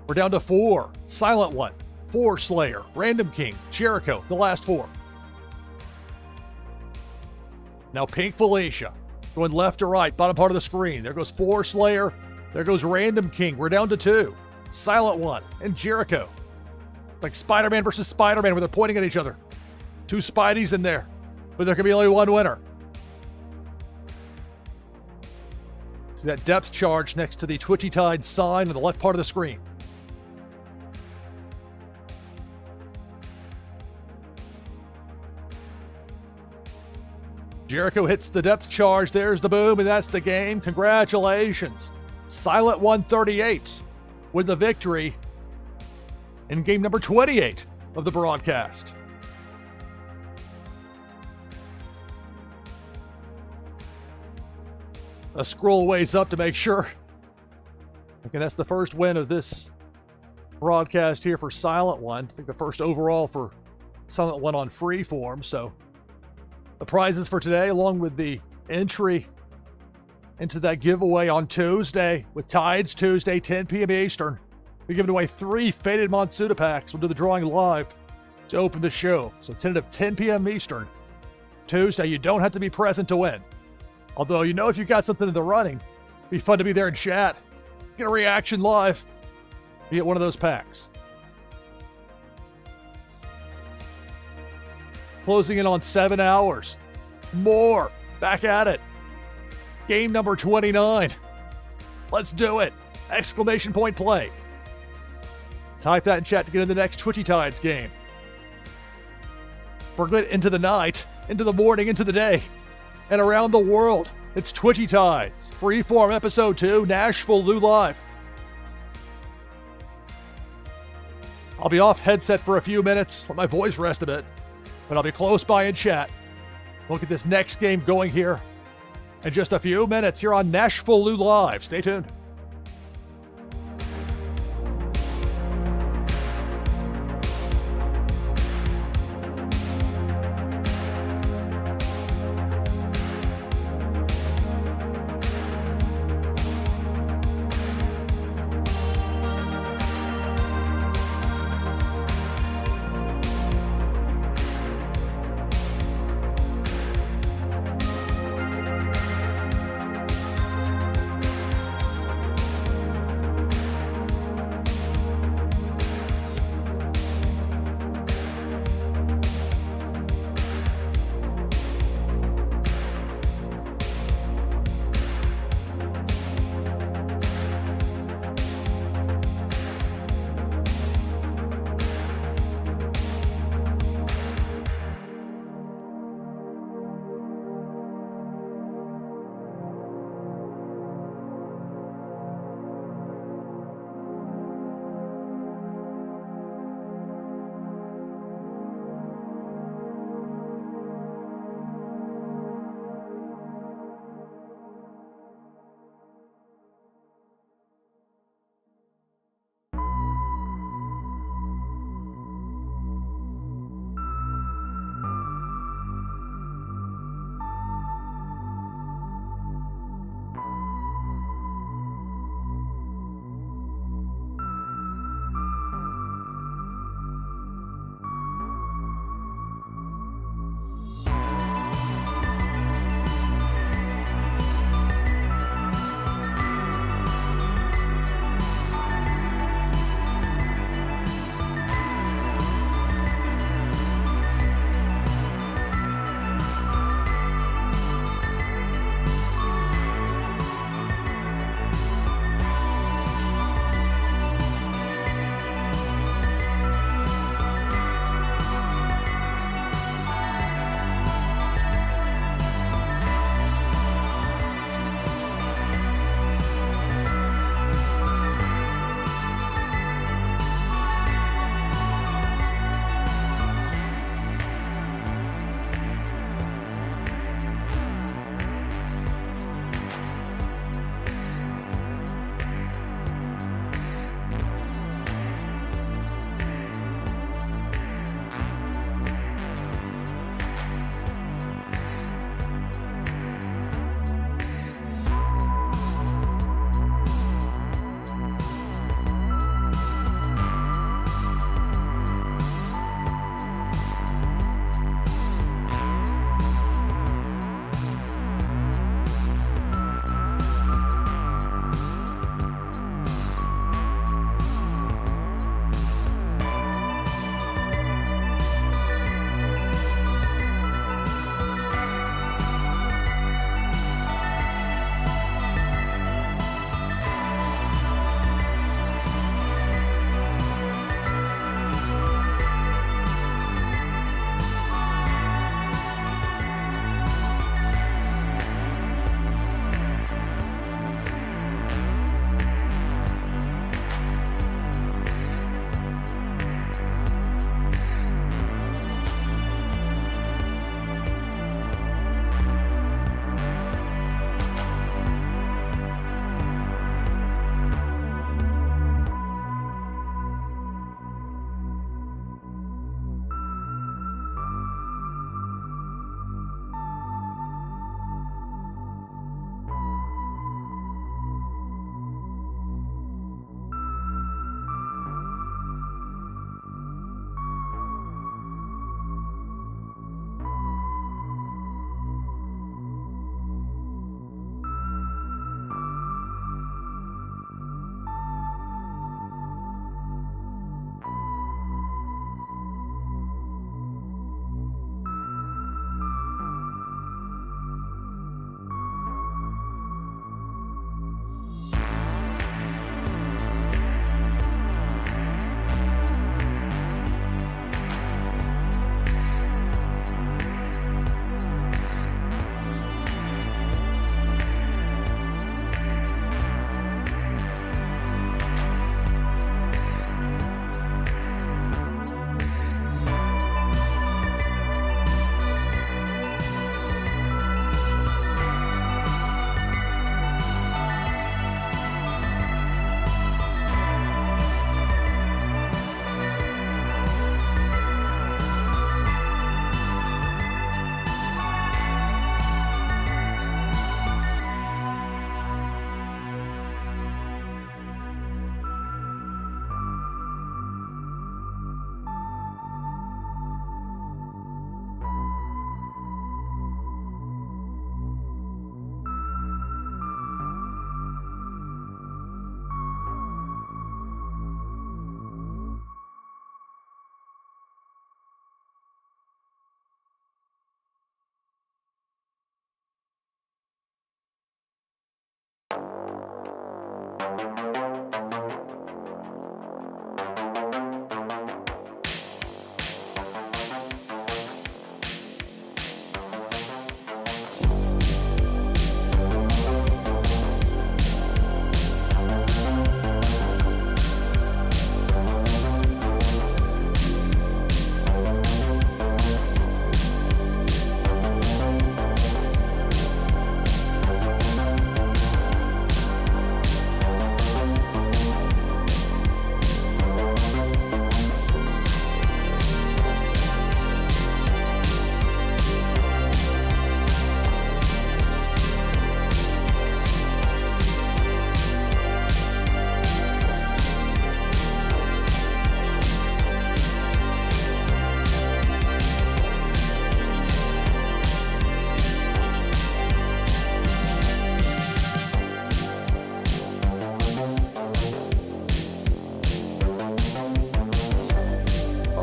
We're down to 4. Silent One, 4 Slayer, Random King, Jericho, the last 4. Now Pink Felicia going left to right, bottom part of the screen. There goes 4 Slayer. There goes Random King. We're down to 2. Silent One and Jericho. It's like Spider-Man versus Spider-Man where they're pointing at each other. 2 Spideys in there, but there can be only one winner. See that depth charge next to the Twitchy Tide sign on the left part of the screen. Jericho hits the depth charge. There's the boom, and that's the game. Congratulations. Silent 138 with the victory in game number 28 of the broadcast. A scroll ways up to make sure. Okay, that's the first win of this broadcast here for Silent One. I think the first overall for Silent One on Freeform. So the prizes for today, along with the entry into that giveaway on Tuesday with Tides Tuesday, 10 p.m. Eastern. We're giving away 3 Faded Monsuda packs. We'll do the drawing live to open the show. So tentative 10 p.m. Eastern Tuesday. You don't have to be present to win. Although, you know, if you got something in the running, it'd be fun to be there and chat. Get a reaction live. You get one of those packs. Closing in on 7 hours. More. Back at it. Game number 29. Let's do it. Exclamation point play. Type that in chat to get in the next Twitchy Tides game. For good into the night, into the morning, into the day, and around the world. It's Twitchy Tides. Freeform Episode 2, NashvilleLou Live. I'll be off headset for a few minutes, let my voice rest a bit, but I'll be close by in chat. We'll get this next game going here in just a few minutes here on NashvilleLou Live. Stay tuned.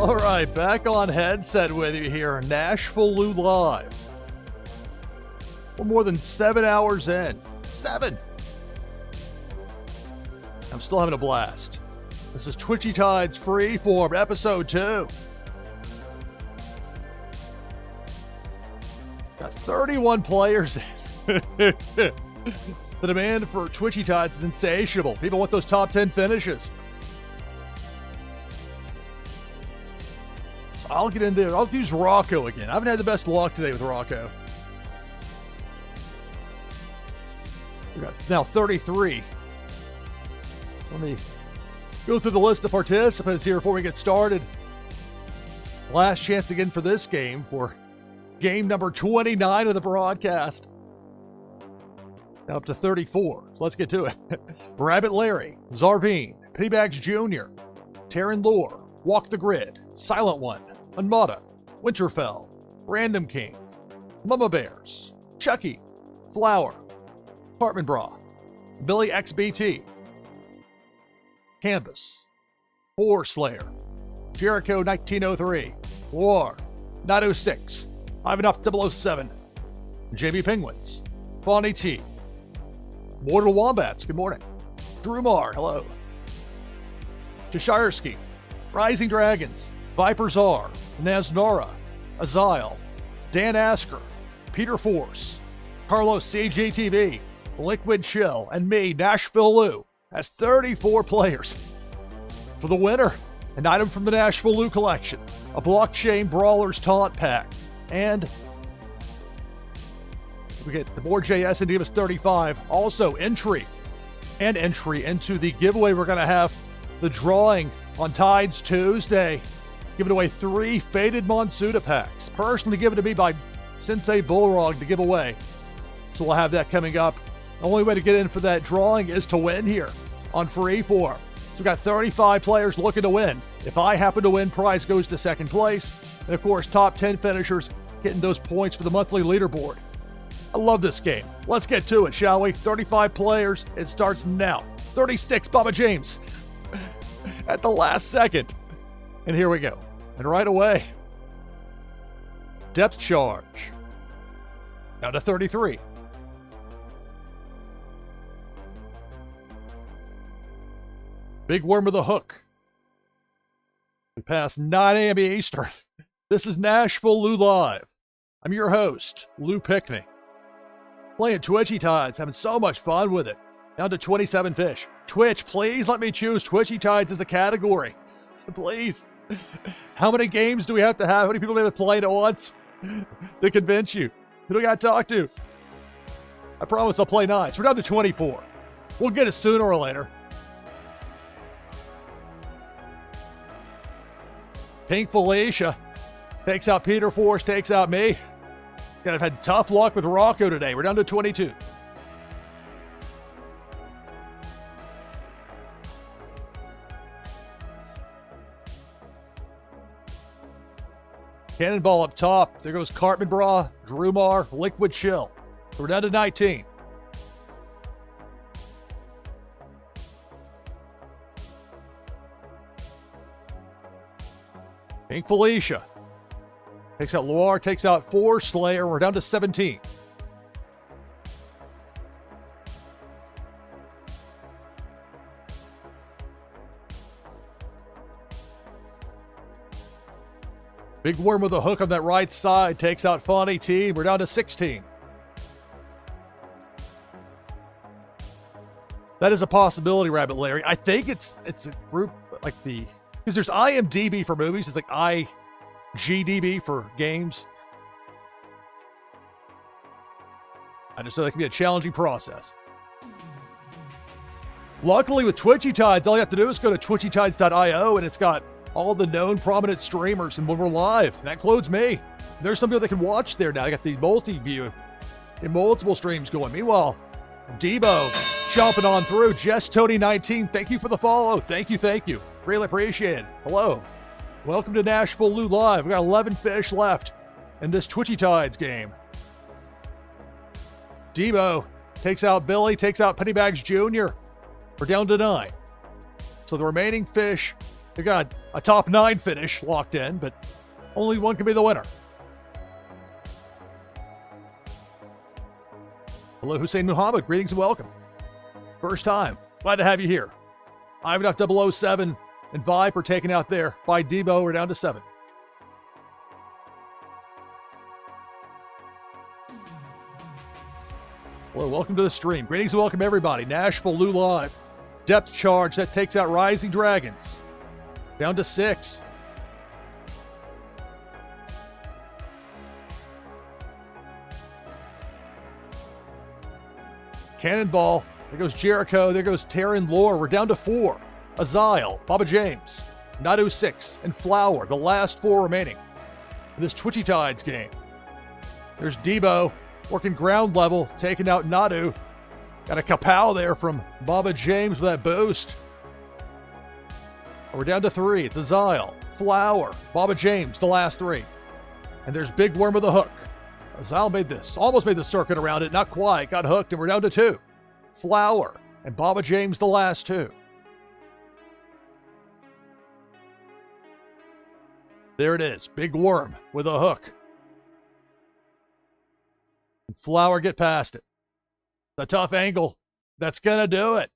All right, back on headset with you here, NashvilleLou Live. We're more than 7 hours in. 7! I'm still having a blast. This is Twitchy Tides Freeform, Episode 2. Got 31 players in. The demand for Twitchy Tides is insatiable. People want those top 10 finishes. I'll get in there. I'll use Rocco again. I haven't had the best luck today with Rocco. We got now 33. So let me go through the list of participants here before we get started. Last chance to get in for this game for game number 29 of the broadcast. Now up to 34. So let's get to it. Rabbit Larry, Zarvine, Pennybags Jr., Taryn Lore, Walk the Grid, Silent One, Unmata, Winterfell, Random King, Mama Bears, Chucky, Flower, Hartman Bra, Billy XBT, Canvas, Four Slayer, Jericho 1903, War, 906, I've Enough 007, JB Penguins, Bonnie T, Mortal Wombats, good morning, Drumar, hello, Cheshireski, Rising Dragons, Vipers R, Naznora, Azile, Dan Asker, Peter Force, Carlos CGTV, Liquid Chill, and me, NashvilleLou, has 34 players. For the winner, an item from the NashvilleLou collection, a Blockchain Brawlers Taunt Pack, and we get the more JS and Divas 35. Also entry into the giveaway we're going to have, the drawing on Tides Tuesday, giving away 3 Faded Monsuda packs, personally given to me by Sensei Bullrog to give away. So we'll have that coming up. The only way to get in for that drawing is to win here on Freeform. So we've got 35 players looking to win. If I happen to win, prize goes to second place. And of course, top 10 finishers getting those points for the monthly leaderboard. I love this game. Let's get to it, shall we? 35 players. It starts now. 36, Baba James. At the last second. And here we go. And right away, depth charge. Down to 33. Big Worm with a Hook. We passed 9 a.m. Eastern. This is NashvilleLou Live. I'm your host, Lou Pickney. Playing Twitchy Tides, having so much fun with it. Down to 27 fish. Twitch, please let me choose Twitchy Tides as a category. Please. How many games do we have to have? How many people do we have to play at once to convince you? Who do I got to talk to? I promise I'll play 9. So we're down to 24. We'll get it sooner or later. Pink Felicia takes out Peter Force, takes out me. I've had tough luck with Rocco today. We're down to 22. Cannonball up top. There goes Cartman Bra, Drumar, Liquid Chill. We're down to 19. Pink Felicia takes out Loire, takes out Four Slayer. We're down to 17. Big Worm with a hook on that right side. Takes out Funny Team. We're down to 16. That is a possibility, Rabbit Larry. I think it's a group like because there's IMDb for movies. It's like IGDB for games. I just know that can be a challenging process. Luckily with Twitchy Tides, all you have to do is go to twitchytides.io and it's got all the known prominent streamers, and when we're live, that includes me. There's some people that can watch there now. I got the multi-view and multiple streams going. Meanwhile, Debo chomping on through. Jess Tony 19, thank you for the follow. Thank you. Really appreciate it. Hello. Welcome to NashvilleLou Live. We got 11 fish left in this Twitchy Tides game. Debo takes out Billy, takes out Pennybags Jr. We're down to 9. So the remaining fish, they got a top 9 finish locked in, but only one can be the winner. Hello, Hussein Muhammad. Greetings and welcome. First time. Glad to have you here. Ivan 007 and Viper taken out there by Debo. We're down to 7. Hello, welcome to the stream. Greetings and welcome, everybody. NashvilleLou Live. Depth charge. That takes out Rising Dragons. Down to 6. Cannonball. There goes Jericho. There goes Taryn Lore. We're down to 4. Azile, Baba James, Nadu 6, and Flower. The last 4 remaining in this Twitchy Tides game. There's Debo working ground level, taking out Nadu. Got a kapow there from Baba James with that boost. We're down to 3. It's Azile, Flower, Baba James, the last 3. And there's Big Worm with a hook. Azile almost made the circuit around it, not quite. Got hooked, and we're down to 2. Flower and Baba James, the last 2. There it is. Big Worm with a hook. And Flower get past it. The tough angle. That's going to do it.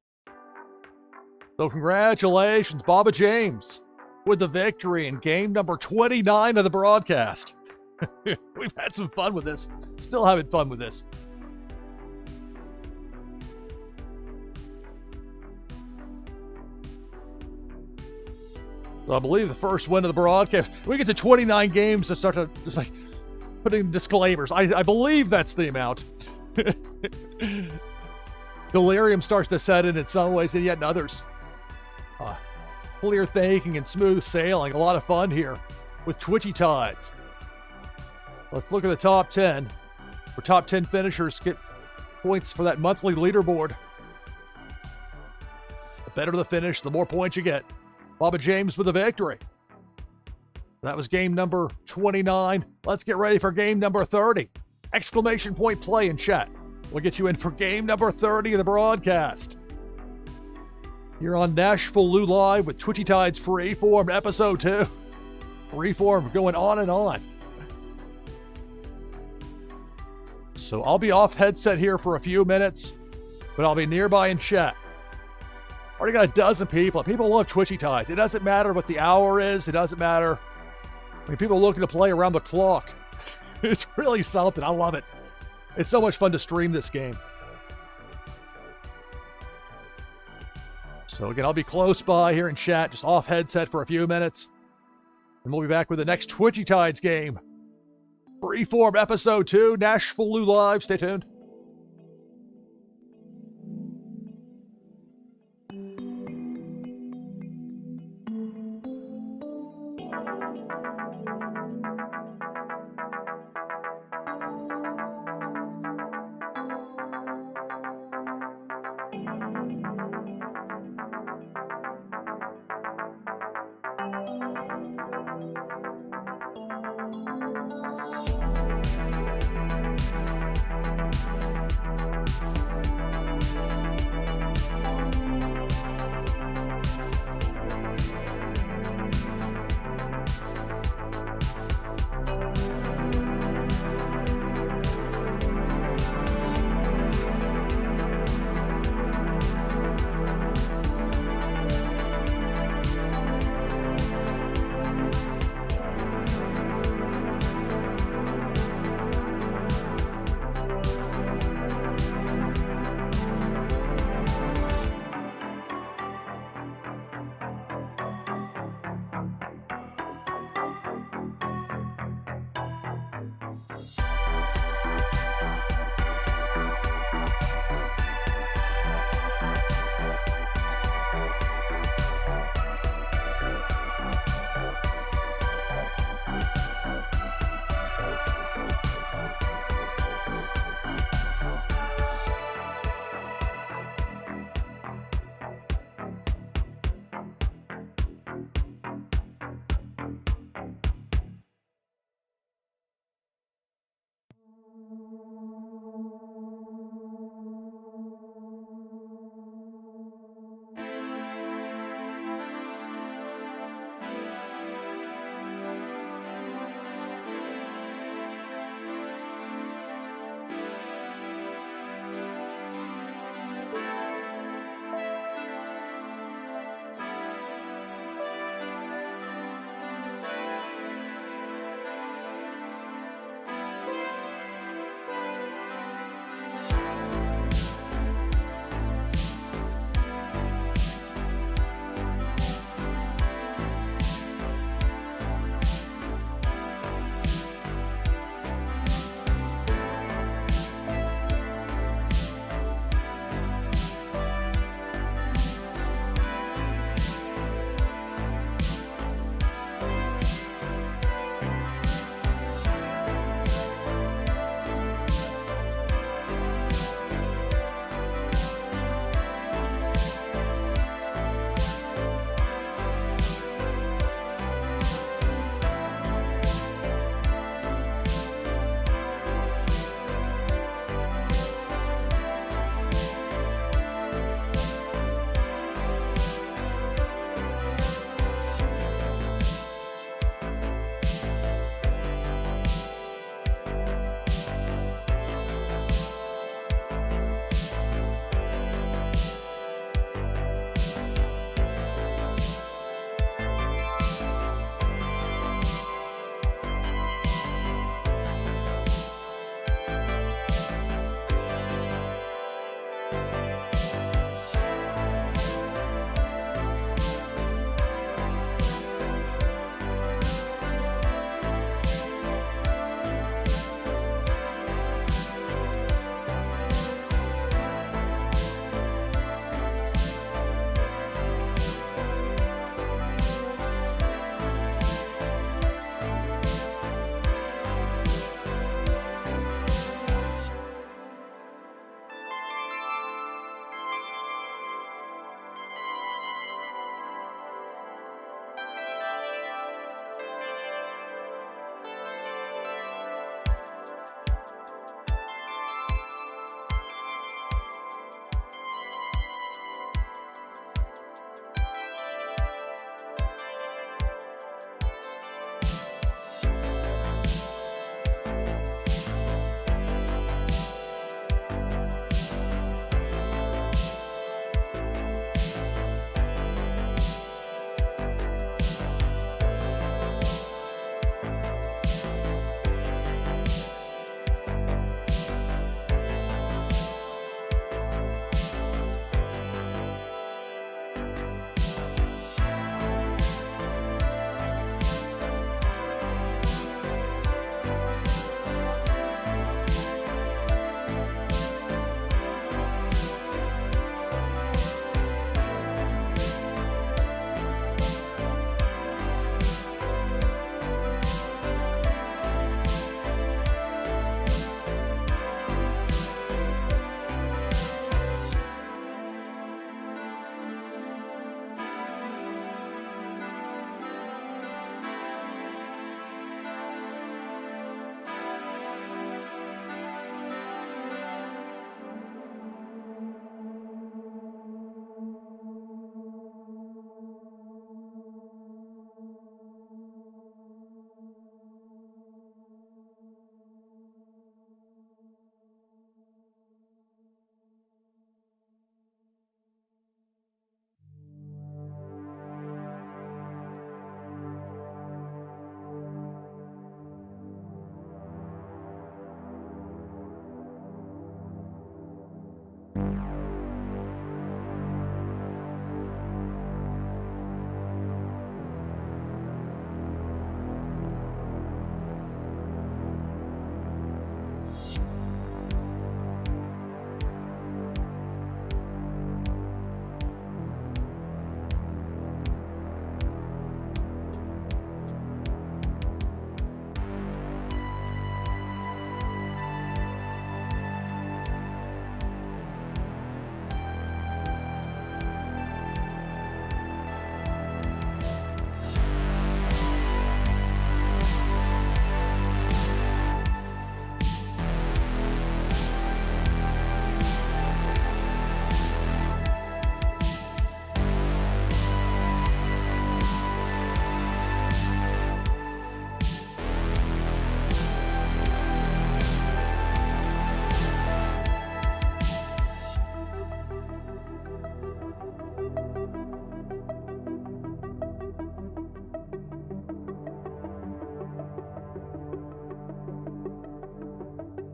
So congratulations, Baba James, with the victory in game number 29 of the broadcast. We've had some fun with this. Still having fun with this. So I believe the first win of the broadcast. We get to 29 games to start to just like putting disclaimers. I believe that's the amount. Delirium starts to set in some ways, and yet in others. Clear thinking and smooth sailing. A lot of fun here with Twitchy Tides. Let's look at the top 10. Where top 10 finishers get points for that monthly leaderboard. The better the finish, the more points you get. Baba James with a victory. That was game number 29. Let's get ready for game number 30. Exclamation point play in chat. We'll get you in for game number 30 of the broadcast. You're on NashvilleLou Live with Twitchy Tides Freeform episode 2. Freeform going on and on. So I'll be off headset here for a few minutes, but I'll be nearby in chat. Already got a dozen people. People love Twitchy Tides. It doesn't matter what the hour is. It doesn't matter. I mean, people are looking to play around the clock. It's really something. I love it. It's so much fun to stream this game. So again, I'll be close by here in chat, just off headset for a few minutes. And we'll be back with the next Twitchy Tides game. Freeform episode 2, NashvilleLou Live. Stay tuned.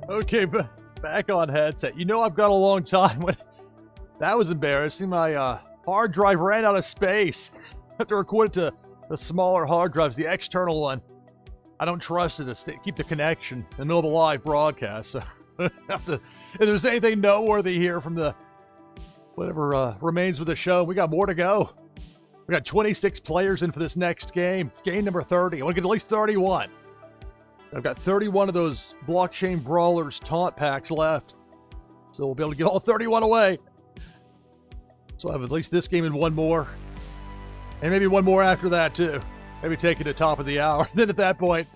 Okay, back on headset. You know I've got a long time. That was embarrassing. My hard drive ran out of space. I have to record it to the smaller hard drives, the external one. I don't trust it to keep the connection in the middle of a live broadcast. So if there's anything noteworthy here from the whatever remains of the show, we got more to go. We got 26 players in for this next game. It's game number 30. I want to get at least 31. I've got 31 of those Blockchain Brawlers taunt packs left. So we'll be able to get all 31 away. So I have at least this game and one more. And maybe one more after that, too. Maybe take it to top of the hour. Then at that point,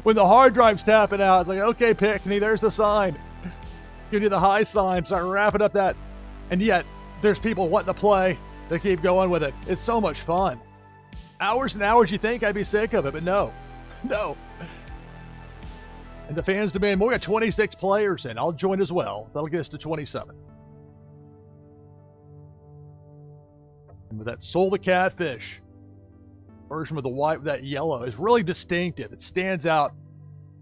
when the hard drive's tapping out, it's like, okay, Pickney, there's the sign. Give you the high sign, start wrapping up that. And yet, there's people wanting to play. They keep going with it. It's so much fun. Hours and hours, you think I'd be sick of it, but no. No. And the fans demand more. We got 26 players in. I'll join as well. That'll get us to 27. And with that Soul the Catfish version with the white with that yellow is really distinctive. It stands out.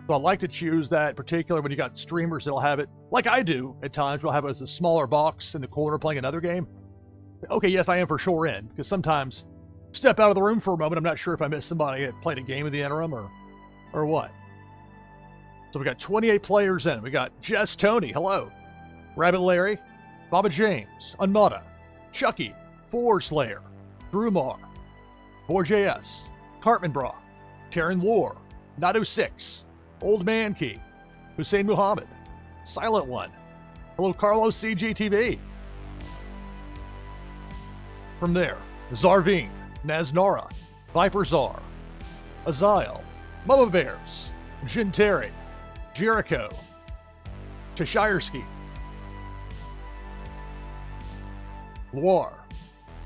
So I like to choose that, particularly when you got streamers that'll have it, like I do at times, we'll have it as a smaller box in the corner playing another game. Okay, yes, I am for sure in, because sometimes step out of the room for a moment. I'm not sure if I missed somebody that played a game in the interim or what. So we got 28 players in. We got Jess Tony, hello. Rabbit Larry, Baba James, Unmata, Chucky, Four Slayer, Drumar, BorJS, Cartman Bra, Terran War, Nadu 6, Old Man Key, Hussein Muhammad, Silent One, hello Carlos CGTV. From there, Zarveen, Naznara, Viper Czar, Azael, Mama Bears, Jin Terry, Jericho, Cheshireski, Loire,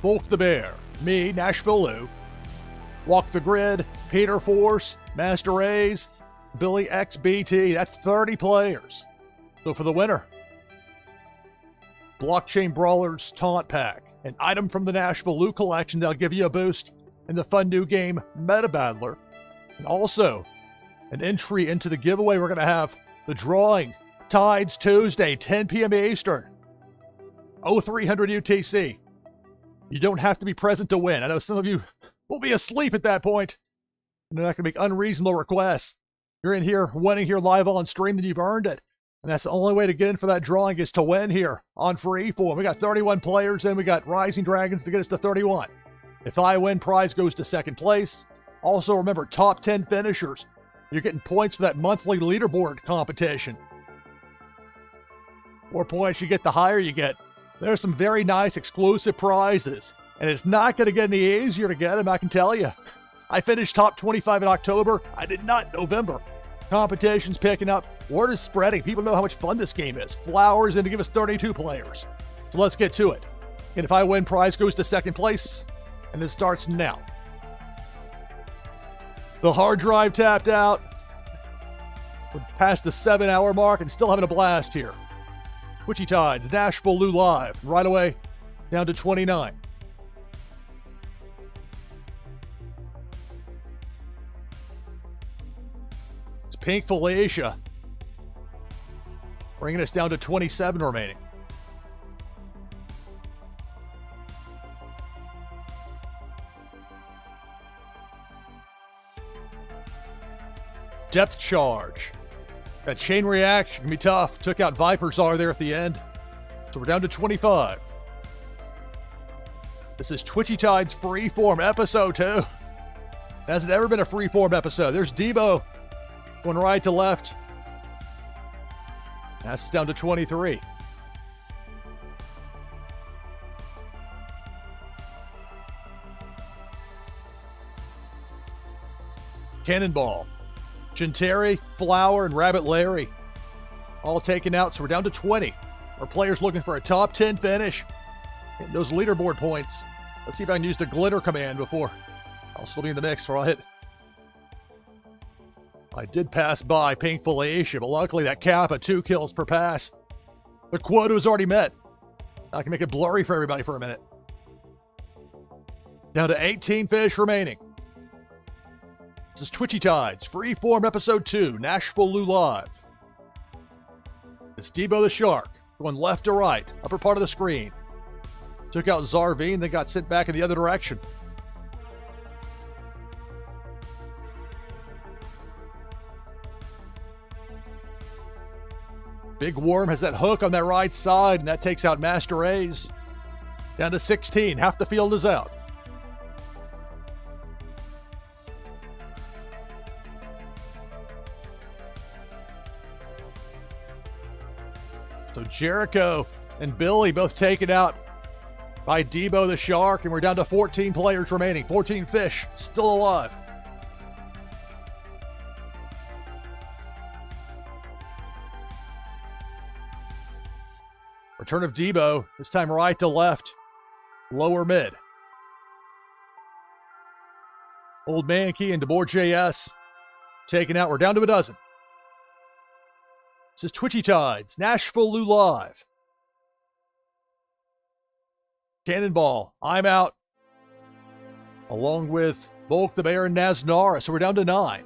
Bulk the Bear, me, NashvilleLou, Walk the Grid, Peter Force, Master A's, Billy XBT. That's 30 players. So for the winner, Blockchain Brawlers Taunt Pack, an item from the NashvilleLou collection that'll give you a boost in the fun new game Meta Battler, and also an entry into the giveaway. We're going to have the drawing Tides Tuesday, 10 p.m. Eastern, 0300 UTC. You don't have to be present to win. I know some of you will be asleep at that point. You're not going to make unreasonable requests. You're in here winning here live on stream, then you've earned it. And that's the only way to get in for that drawing is to win here on Freeform. We got 31 players in. We got Rising Dragons to get us to 31. If I win, prize goes to second place. Also, remember, top 10 finishers. You're getting points for that monthly leaderboard competition. More points you get, the higher you get. There's some very nice exclusive prizes. And it's not going to get any easier to get them, I can tell you. I finished top 25 in October. I did not in November. Competition's picking up. Word is spreading. People know how much fun this game is. Flowers in to give us 32 players. So let's get to it. And if I win, prize goes to second place. And it starts now. The hard drive tapped out. We're past the 7-hour mark and still having a blast here. Twitchy Tides, NashvilleLou live. Right away, down to 29. It's Pink Felicia. Bringing us down to 27 remaining. Depth charge. That chain reaction can be tough. Took out Viper Czar there at the end. So we're down to 25. This is Twitchy Tides Freeform episode 2. Hasn't ever been a Freeform episode. There's Debo going right to left. That's down to 23. Cannonball. Genteri, Flower, and Rabbit Larry all taken out, so we're down to 20. Our players looking for a top 10 finish. And those leaderboard points. Let's see if I can use the glitter command before I'll still be in the mix before I'll hit. I did pass by Pink Felicia, but luckily that cap of 2 kills per pass. The quota was already met. I can make it blurry for everybody for a minute. Down to 18 fish remaining. This is Twitchy Tides, Freeform Episode 2, NashvilleLou Live. It's Debo the Shark going left to right, upper part of the screen. Took out Zarvine, then got sent back in the other direction. Big Worm has that hook on that right side, and that takes out Master A's. Down to 16. Half the field is out. So Jericho and Billy both taken out by Debo the Shark, and we're down to 14 players remaining. 14 fish still alive. Return of Debo, this time right to left, lower mid. Old Mankey and DeBoer JS taken out. We're down to a dozen. This is Twitchy Tides, NashvilleLou Live. Cannonball, I'm out. Along with Bulk the Bear and Naznara, so we're down to 9.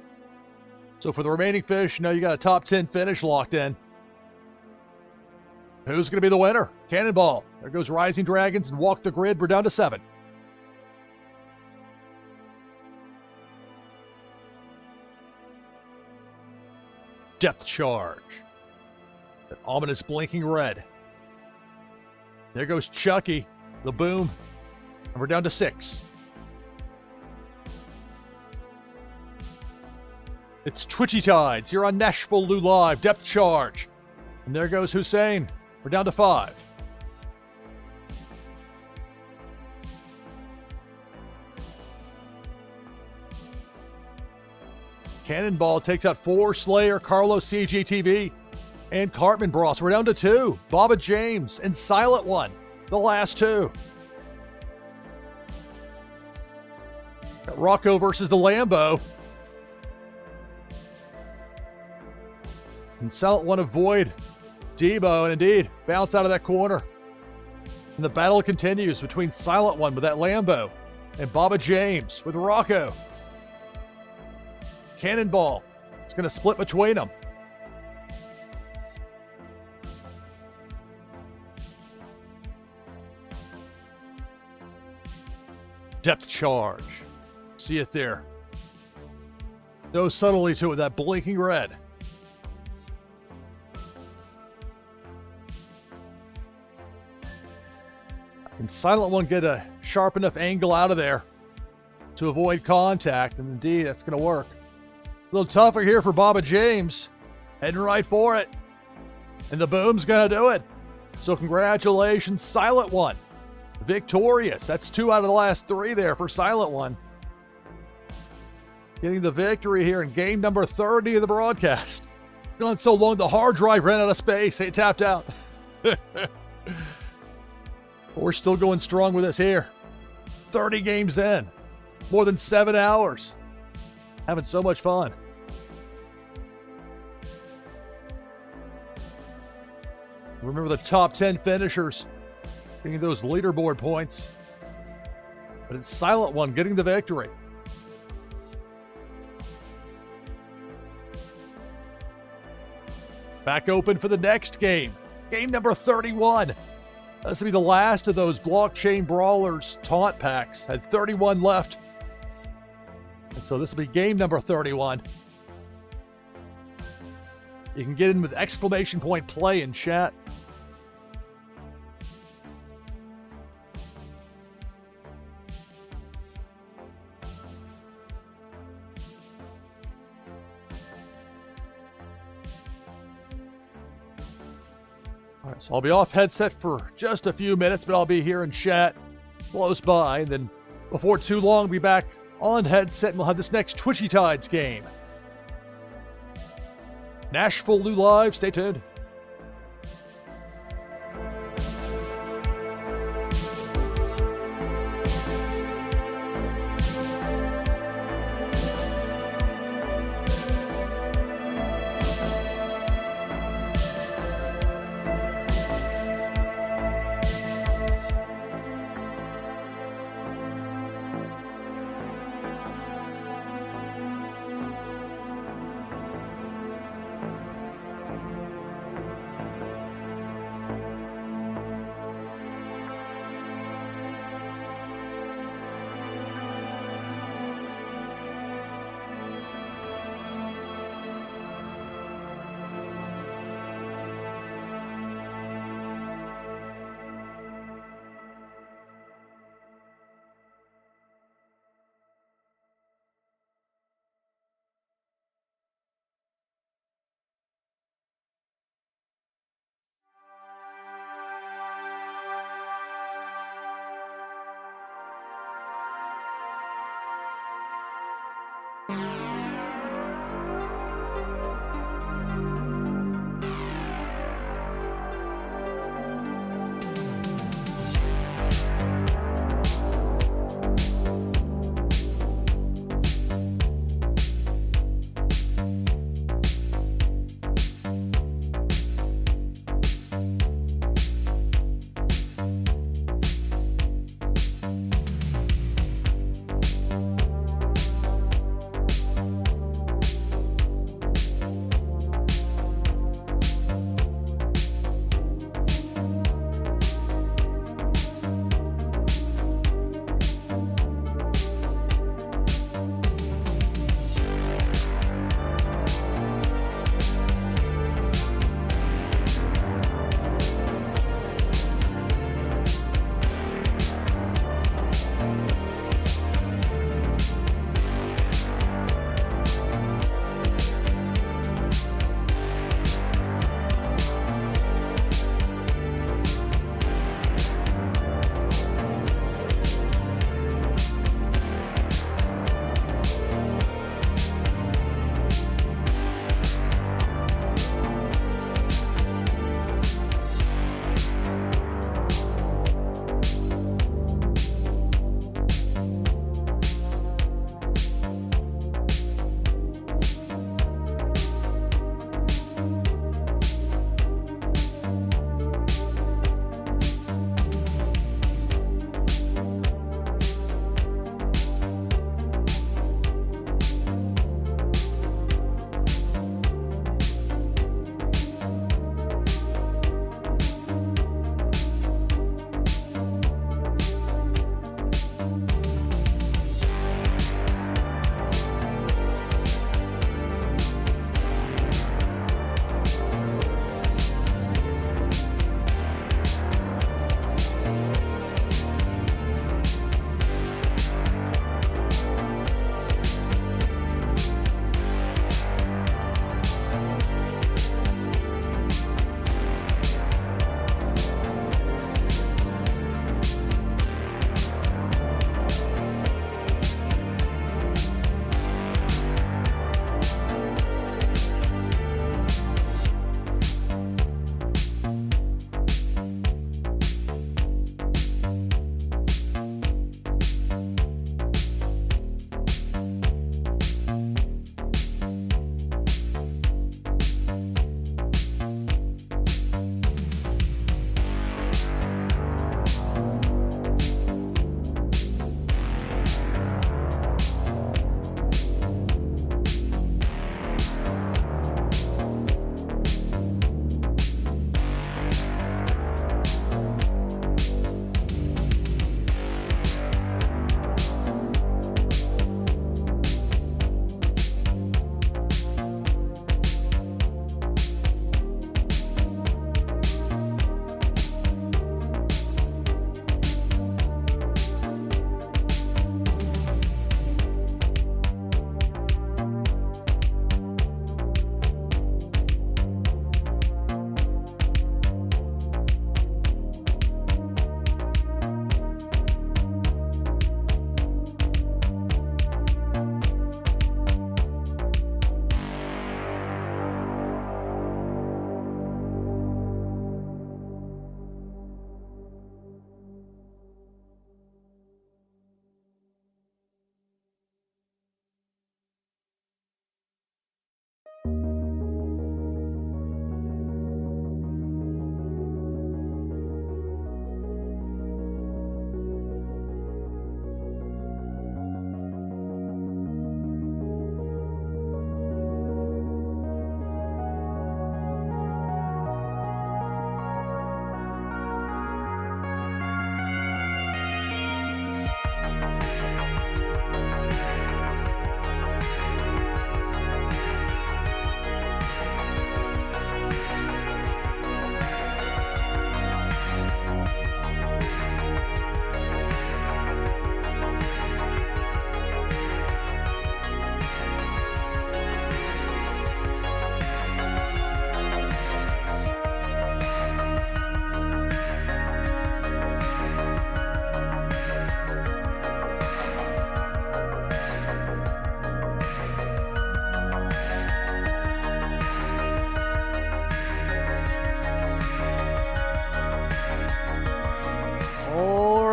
So for the remaining fish, you got a top 10 finish locked in. Who's going to be the winner? Cannonball. There goes Rising Dragons and Walk the Grid. We're down to 7. Depth charge. That ominous blinking red. There goes Chucky. The boom. And we're down to 6. It's Twitchy Tides here on NashvilleLou Live. Depth charge. And there goes Hussein. We're down to 5. Cannonball takes out 4, Slayer, Carlos CGTV, and Cartman Bros. We're down to 2. Baba James and Silent One, the last 2. Got Rocco versus the Lambo. And Silent One avoid Debo, and indeed, bounce out of that corner. And the battle continues between Silent One with that Lambo and Baba James with Rocco. Cannonball. It's going to split between them. Depth charge. See it there. No subtlety to it, that blinking red. Can Silent One get a sharp enough angle out of there to avoid contact? And indeed, that's going to work. A little tougher here for Baba James. Heading right for it. And the boom's going to do it. So congratulations, Silent One. Victorious. That's 2 out of the last 3 there for Silent One. Getting the victory here in game number 30 of the broadcast. Gone so long, the hard drive ran out of space. It tapped out. We're still going strong with us here. 30 games in. More than 7 hours. Having so much fun. Remember the top 10 finishers getting those leaderboard points. But it's Silent One getting the victory. Back open for the next game. Game number 31. This will be the last of those Blockchain Brawlers taunt packs. Had 31 left. And so this will be game number 31. You can get in with exclamation point play in chat. All right, so I'll be off headset for just a few minutes, but I'll be here in chat close by. And then before too long, I'll be back on headset and we'll have this next Twitchy Tides game. NashvilleLou Live, stay tuned.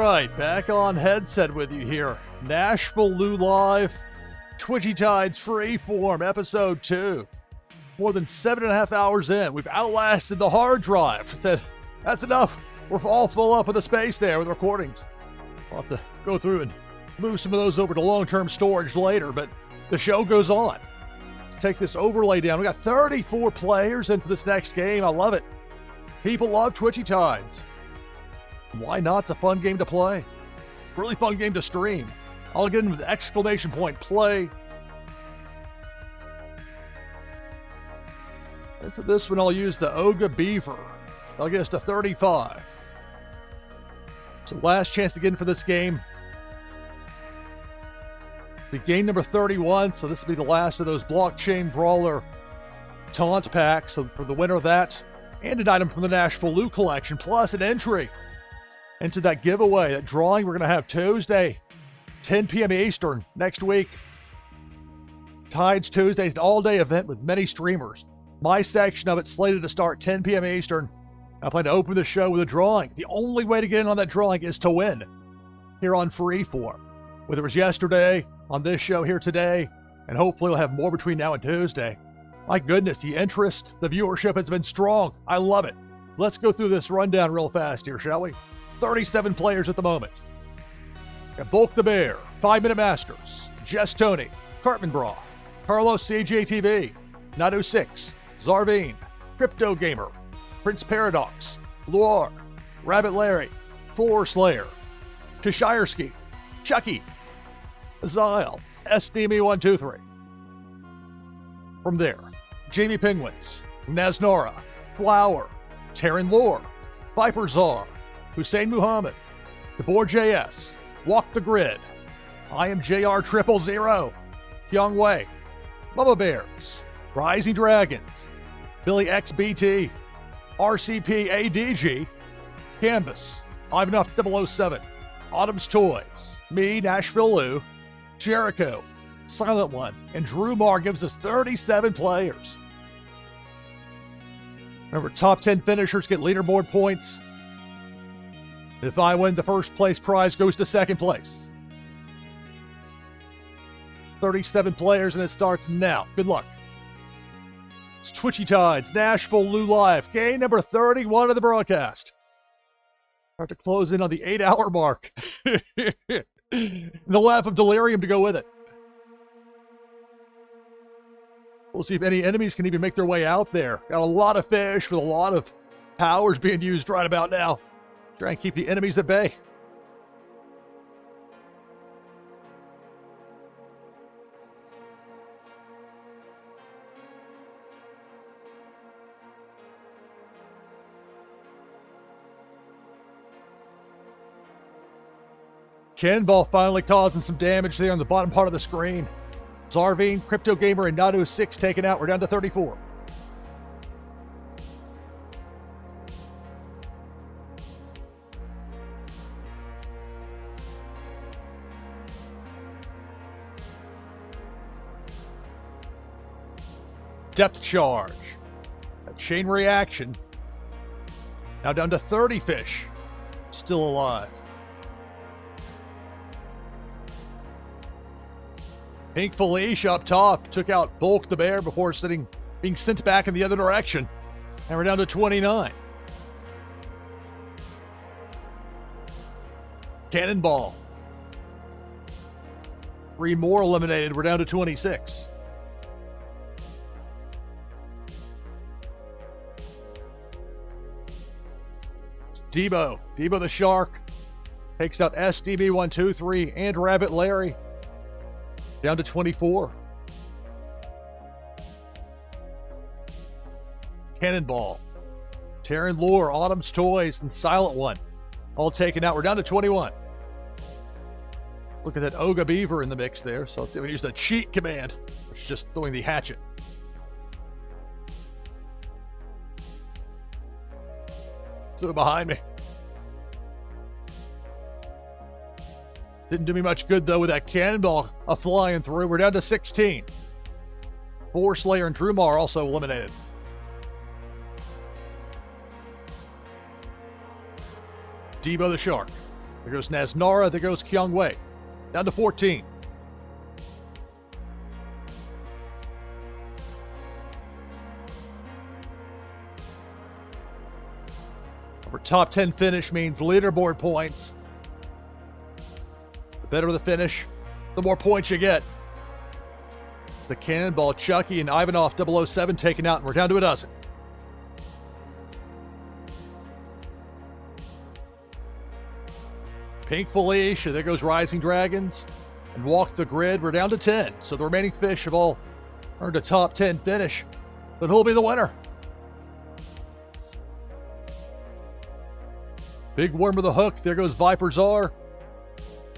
right, back on headset with you here. NashvilleLou Live, Twitchy Tides Freeform, episode 2. More than 7.5 hours in, we've outlasted the hard drive. Said, that's enough. We're all full up with the space there with recordings. I'll have to go through and move some of those over to long-term storage later, but the show goes on. Let's take this overlay down. We got 34 players in for this next game. I love it. People love Twitchy Tides. Why not? It's a fun game to play. Really fun game to stream. I'll get in with exclamation point play. And for this one, I'll use the Oga Beaver. I'll get us to 35. So last chance to get in for this game. The game number 31, so this will be the last of those Blockchain Brawler taunt packs. So for the winner of that, and an item from the NashvilleLou collection, plus an entry into that giveaway, that drawing we're going to have Tuesday, 10 p.m. Eastern next week. Tides Tuesday is an all-day event with many streamers. My section of it slated to start 10 p.m. Eastern. I plan to open the show with a drawing. The only way to get in on that drawing is to win here on Freeform. Whether it was yesterday, on this show here today, and hopefully we'll have more between now and Tuesday. My goodness, the interest, the viewership has been strong. I love it. Let's go through this rundown real fast here, shall we? 37 players at the moment. Got Bulk the Bear, 5 Minute Masters, Jess Tony, Cartman Bra, Carlos CJTV, Nado6, Zarvine, Crypto Gamer, Prince Paradox, Luar, Rabbit Larry, Four Slayer, Cheshireski, Chucky, Azile, SDME123. From there, Jamie Penguins, Naznora, Flower, Terran Lore, Viper Czar, Hussein Muhammad, DeBoer JS, Walk the Grid, I am JR 000, Kyung Wei, Mama Bears, Rising Dragons, Billy XBT, RCP ADG, Canvas, Ivanov 007, Autumn's Toys, me, NashvilleLou, Jericho, Silent One, and Drew Marr gives us 37 players. Remember, top 10 finishers get leaderboard points. If I win, the first place prize goes to second place. 37 players, and it starts now. Good luck. It's Twitchy Tides, NashvilleLou Live, game number 31 of the broadcast. Start to close in on the 8-hour mark. The laugh of delirium to go with it. We'll see if any enemies can even make their way out there. Got a lot of fish with a lot of powers being used right about now. Try and keep the enemies at bay. Cannonball finally causing some damage there on the bottom part of the screen. Zarvine, Crypto Gamer, and Nado6 taken out. We're down to 34. Depth charge. A chain reaction. Now down to 30 fish. Still alive. Pink Felicia up top took out Bulk the Bear before being sent back in the other direction. And we're down to 29. Cannonball. 3 more eliminated. We're down to 26. It's Debo the Shark. Takes out SDB123 and Rabbit Larry. Down to 24. Cannonball, Terran Lore, Autumn's Toys, and Silent One. All taken out. We're down to 21. Look at that Oga Beaver in the mix there. So let's see if we use the cheat command, which is just throwing the hatchet. So behind me. Didn't do me much good, though, with that cannonball flying through. We're down to 16. Four Slayer and Drew Marr also eliminated. Debo the Shark. There goes Naznara. There goes Kyung Wei. Down to 14. Our top 10 finish means leaderboard points. The better the finish, the more points you get. It's the Cannonball, Chucky, and Ivanov 007 taken out, and we're down to a dozen. Pink Felicia, there goes Rising Dragons, and Walk the Grid. We're down to 10, so the remaining fish have all earned a top 10 finish. But who'll be the winner? Big Worm with a Hook, there goes Viper Czar,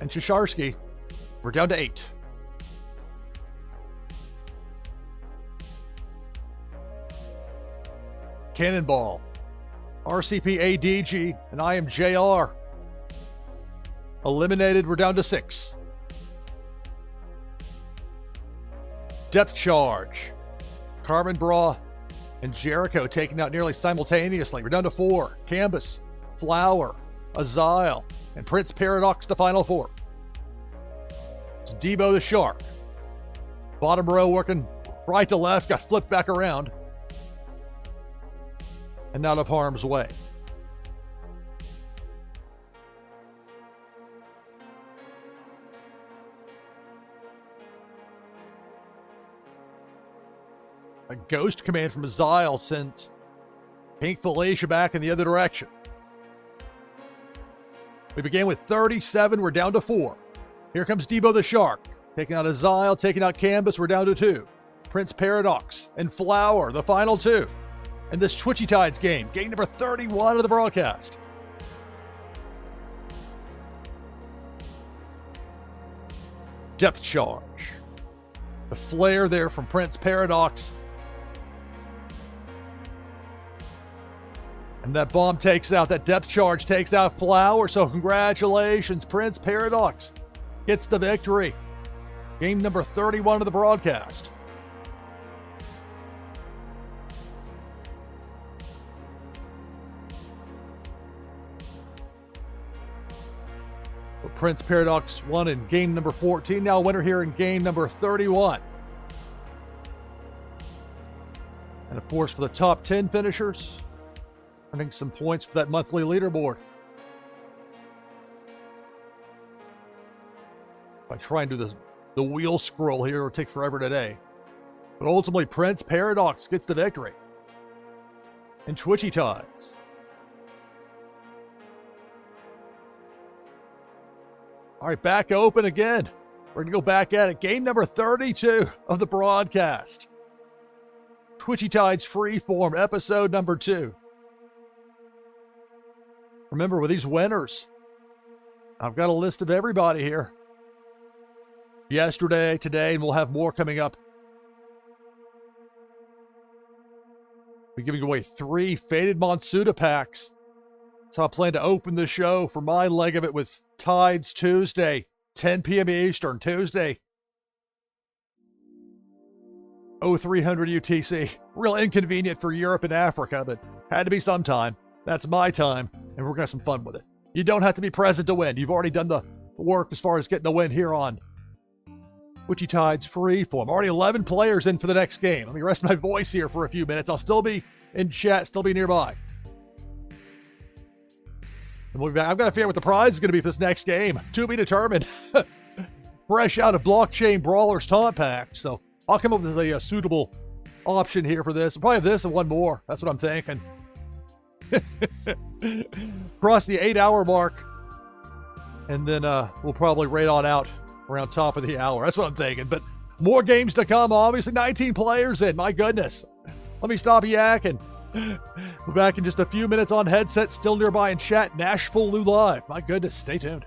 and Shasharsky. We're down to 8. Cannonball, RCP ADG, and I am JR. Eliminated, we're down to 6. Depth Charge, Carmen Bra and Jericho taken out nearly simultaneously. We're down to 4. Canvas, Flower, Azile, and Prince Paradox, the final 4. It's Debo the Shark. Bottom row working right to left, got flipped back around. And out of harm's way. A ghost command from Azile sent Pink Felicia back in the other direction. We began with 37, we're down to 4. Here comes Debo the Shark. Taking out Azile, taking out Canvas, we're down to 2. Prince Paradox and Flower, the final 2. In this Twitchy Tides game number 31 of the broadcast. Depth Charge. The flare there from Prince Paradox. And that bomb takes out, that depth charge takes out Flower, so congratulations, Prince Paradox gets the victory. Game number 31 of the broadcast. But Prince Paradox won in game number 14, now a winner here in game number 31. And of course, for the top 10 finishers, earning some points for that monthly leaderboard. If I try and do the wheel scroll here, it'll take forever today. But ultimately, Prince Paradox gets the victory in Twitchy Tides. All right, back open again. We're going to go back at it. Game number 32 of the broadcast. Twitchy Tides Freeform, episode number 2. Remember, with these winners, I've got a list of everybody here. Yesterday, today, and we'll have more coming up. We're giving away 3 Faded Monsuda packs. So I plan to open the show for my leg of it with Tides Tuesday, 10 p.m. Eastern, Tuesday. 0300 UTC. Real inconvenient for Europe and Africa, but had to be sometime. That's my time, and we're going to have some fun with it. You don't have to be present to win. You've already done the work as far as getting a win here on Twitchy Tides Freeform. Already 11 players in for the next game. Let me rest my voice here for a few minutes. I'll still be in chat, still be nearby. And we'll be back. I've got to figure out what the prize is going to be for this next game. To be determined. Fresh out of Blockchain Brawlers Taunt Pack. So I'll come up with a suitable option here for this. I'll probably have this and one more. That's what I'm thinking. Cross the 8-hour mark. And then we'll probably rate on out around top of the hour. That's what I'm thinking. But more games to come, obviously. 19 players in. My goodness. Let me stop yakking. We're back in just a few minutes on headset. Still nearby in chat. NashvilleLou Live. My goodness. Stay tuned.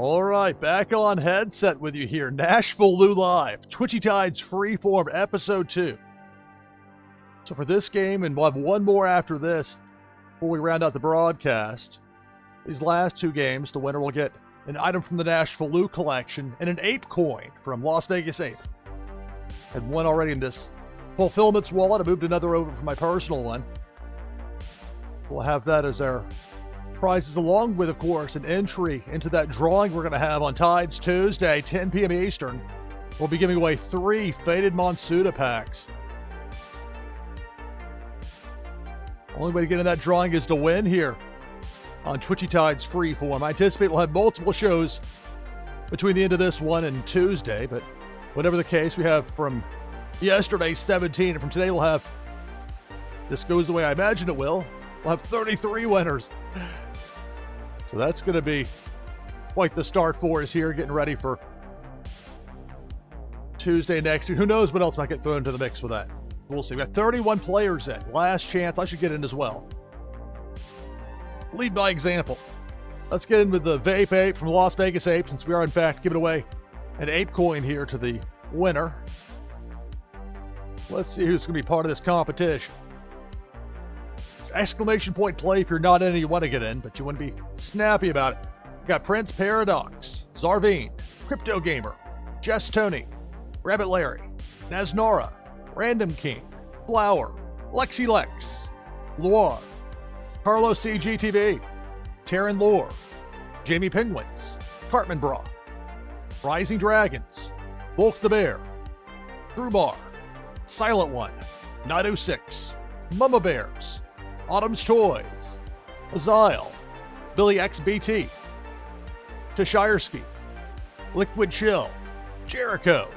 All right, back on headset with you here. NashvilleLou Live, Twitchy Tides Freeform, Episode 2. So for this game, and we'll have one more after this before we round out the broadcast. These last two games, the winner will get an item from the NashvilleLou collection and an ape coin from Las Vegas Ape. Had one already in this Fulfillment's wallet. I moved another over from my personal one. We'll have that as our prizes, along with, of course, an entry into that drawing we're going to have on Tides Tuesday, 10 p.m. Eastern. We'll be giving away 3 Faded Monsuda packs. Only way to get in that drawing is to win here on Twitchy Tides Freeform. I anticipate we'll have multiple shows between the end of this one and Tuesday, but whatever the case, we have from yesterday 17, and from today we'll have, this goes the way I imagine it will, we'll have 33 winners. So that's going to be quite the start for us here, getting ready for Tuesday next week. Who knows what else might get thrown into the mix with that. We'll see. We got 31 players in. Last chance. I should get in as well. Lead by example. Let's get in with the Vape Ape from Las Vegas Ape, since we are, in fact, giving away an ape coin here to the winner. Let's see who's going to be part of this competition. Exclamation point play if you're not in and you want to get in, but you want to be snappy about it. We got Prince Paradox, Zarvine, Crypto Gamer, Jess Tony, Rabbit Larry, Naznara, Random King, Flower, Lexi Lex, Loire, Carlos CGTV, Taryn Lore, Jamie Penguins, Cartman Bra, Rising Dragons, Volk the Bear, Drumar, Silent One, 906, Mama Bears, Autumn's Toys, Azile, Billy XBT, Tashirski, Liquid Chill, Jericho,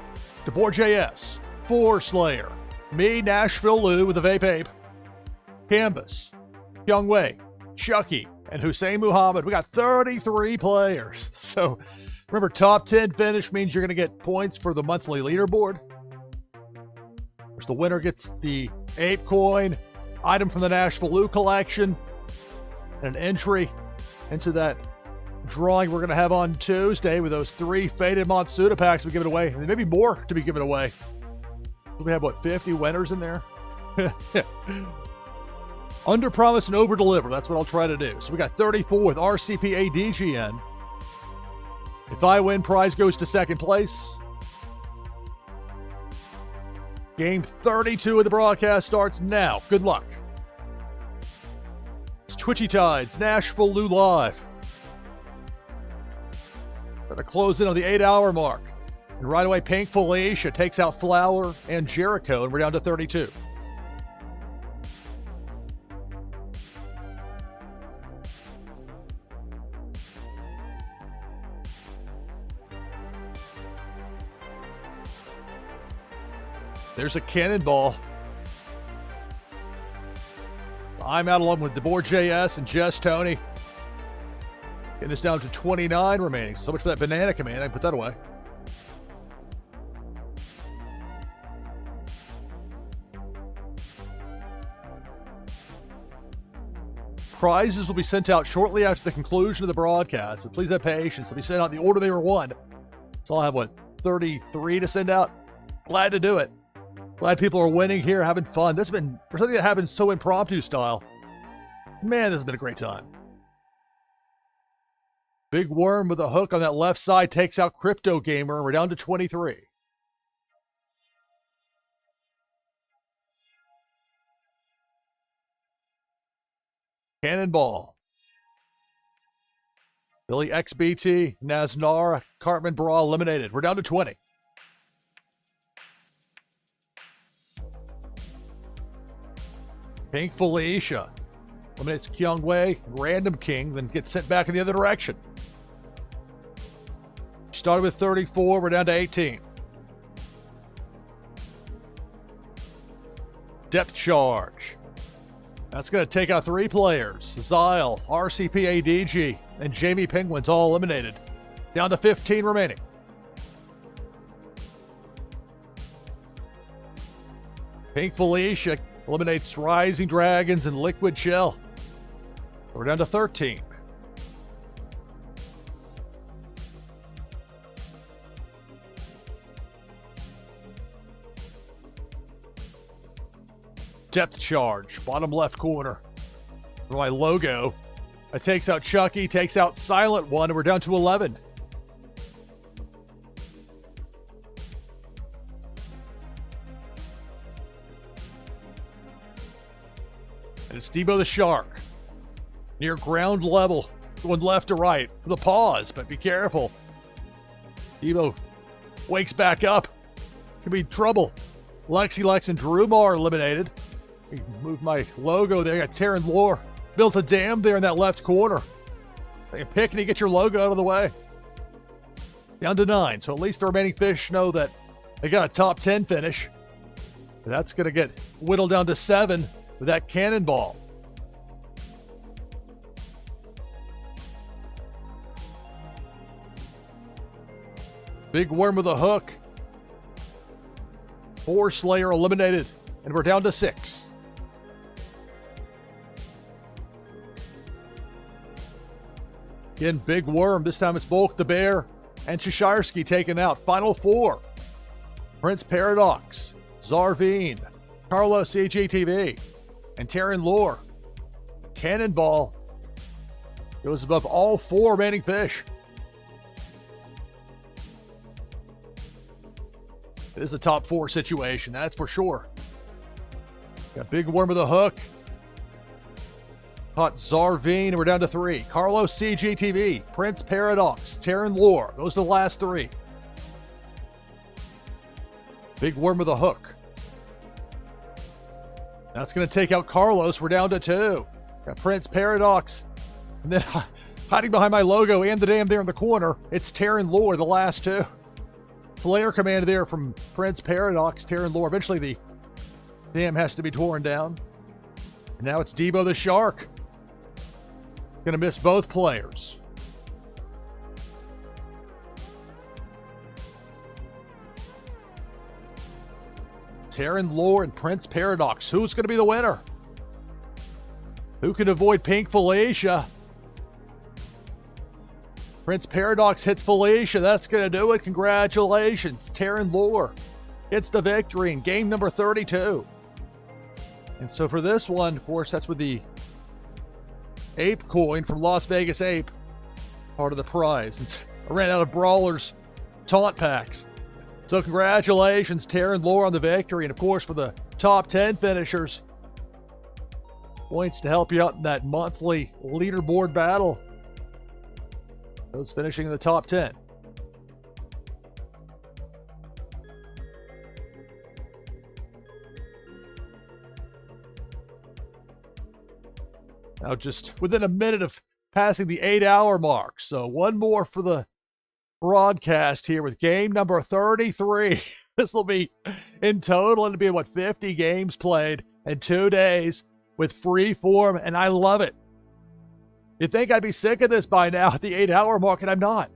DeBoer.js, Four Slayer, me, NashvilleLou with the Vape Ape, Canvas, Young Wei, Chucky, and Hussein Muhammad. We got 33 players. So remember, top 10 finish means you're going to get points for the monthly leaderboard. Which the winner gets the ape coin, item from the NashvilleLou collection, and an entry into that drawing we're going to have on Tuesday with those 3 Faded Monsuda packs we give it away, and maybe more to be given away. We have, 50 winners in there? Under promise and over deliver. That's what I'll try to do. So we got 34 with RCP ADGN. If I win, prize goes to second place. Game 32 of the broadcast starts now. Good luck. It's Twitchy Tides, NashvilleLou Live. Got to close in on the 8-hour mark. And right away, Pink Felicia takes out Flower and Jericho, and we're down to 32. There's a cannonball. I'm out along with DeBoer.js and Jess Tony. Getting us down to 29 remaining. So much for that banana command. I can put that away. Prizes will be sent out shortly after the conclusion of the broadcast, but please have patience. They'll be sent out in the order they were won. So I'll have, 33 to send out? Glad to do it. Glad people are winning here, having fun. This has been, for something that happened so impromptu style, man, this has been a great time. Big Worm with a hook on that left side takes out Crypto Gamer, and we're down to 23. Cannonball. Billy XBT, Naznara, Cartman Bra eliminated. We're down to 20. Pink Felicia eliminates Kyung Wei, Random King, then gets sent back in the other direction. Started with 34, we're down to 18. Depth Charge. That's going to take out 3 players. Zyle, RCP ADG, and Jamie Penguins all eliminated. Down to 15 remaining. Pink Felicia eliminates Rising Dragons and Liquid Chill. We're down to 13. Depth charge, bottom left corner. For my logo. It takes out Chucky, takes out Silent One, and we're down to 11. And it's Debo the Shark. Near ground level. Going left to right. With a pause, but be careful. Debo wakes back up. Could be trouble. Lex, and Drumar are eliminated. Move my logo there. Got Taryn Lore. Built a dam there in that left corner. Pickney, get your logo out of the way. Down to 9. So at least the remaining fish know that they got a top 10 finish. That's going to get whittled down to 7 with that cannonball. Big worm with a hook. 4 Slayer eliminated. And we're down to 6. Again, big worm. This time it's Bulk the Bear and Cheshirski taken out. Final 4. Prince Paradox, Zarveen, Carlos CGTV, and Taryn Lore. Cannonball goes above all 4 remaining fish. It is a top 4 situation, that's for sure. Got big worm with a hook. Caught Zarveen, and we're down to 3. Carlos CGTV, Prince Paradox, Taryn Lore. Those are the last 3. Big worm with a hook. That's going to take out Carlos. We're down to 2. Got Prince Paradox. And then hiding behind my logo and the dam there in the corner, it's Taryn Lore, the last 2. Flare command there from Prince Paradox, Taryn Lore. Eventually the dam has to be torn down. And now it's Debo the Shark. Going to miss both players. Taryn Lore and Prince Paradox. Who's going to be the winner? Who can avoid Pink Felicia? Prince Paradox hits Felicia. That's going to do it. Congratulations. Taryn Lore gets the victory in game number 32. And so for this one, of course, that's with the Ape coin from Las Vegas Ape, part of the prize. And I ran out of Brawlers taunt packs. So congratulations, Taryn Lore, on the victory. And of course, for the top 10 finishers, points to help you out in that monthly leaderboard battle. Those finishing in the top 10. Now just within a minute of passing the 8-hour mark. So one more for the broadcast here with game number 33. This will be in total, it'll be 50 games played in 2 days with Freeform, and I love it. You'd think I'd be sick of this by now at the 8-hour mark, and I'm not.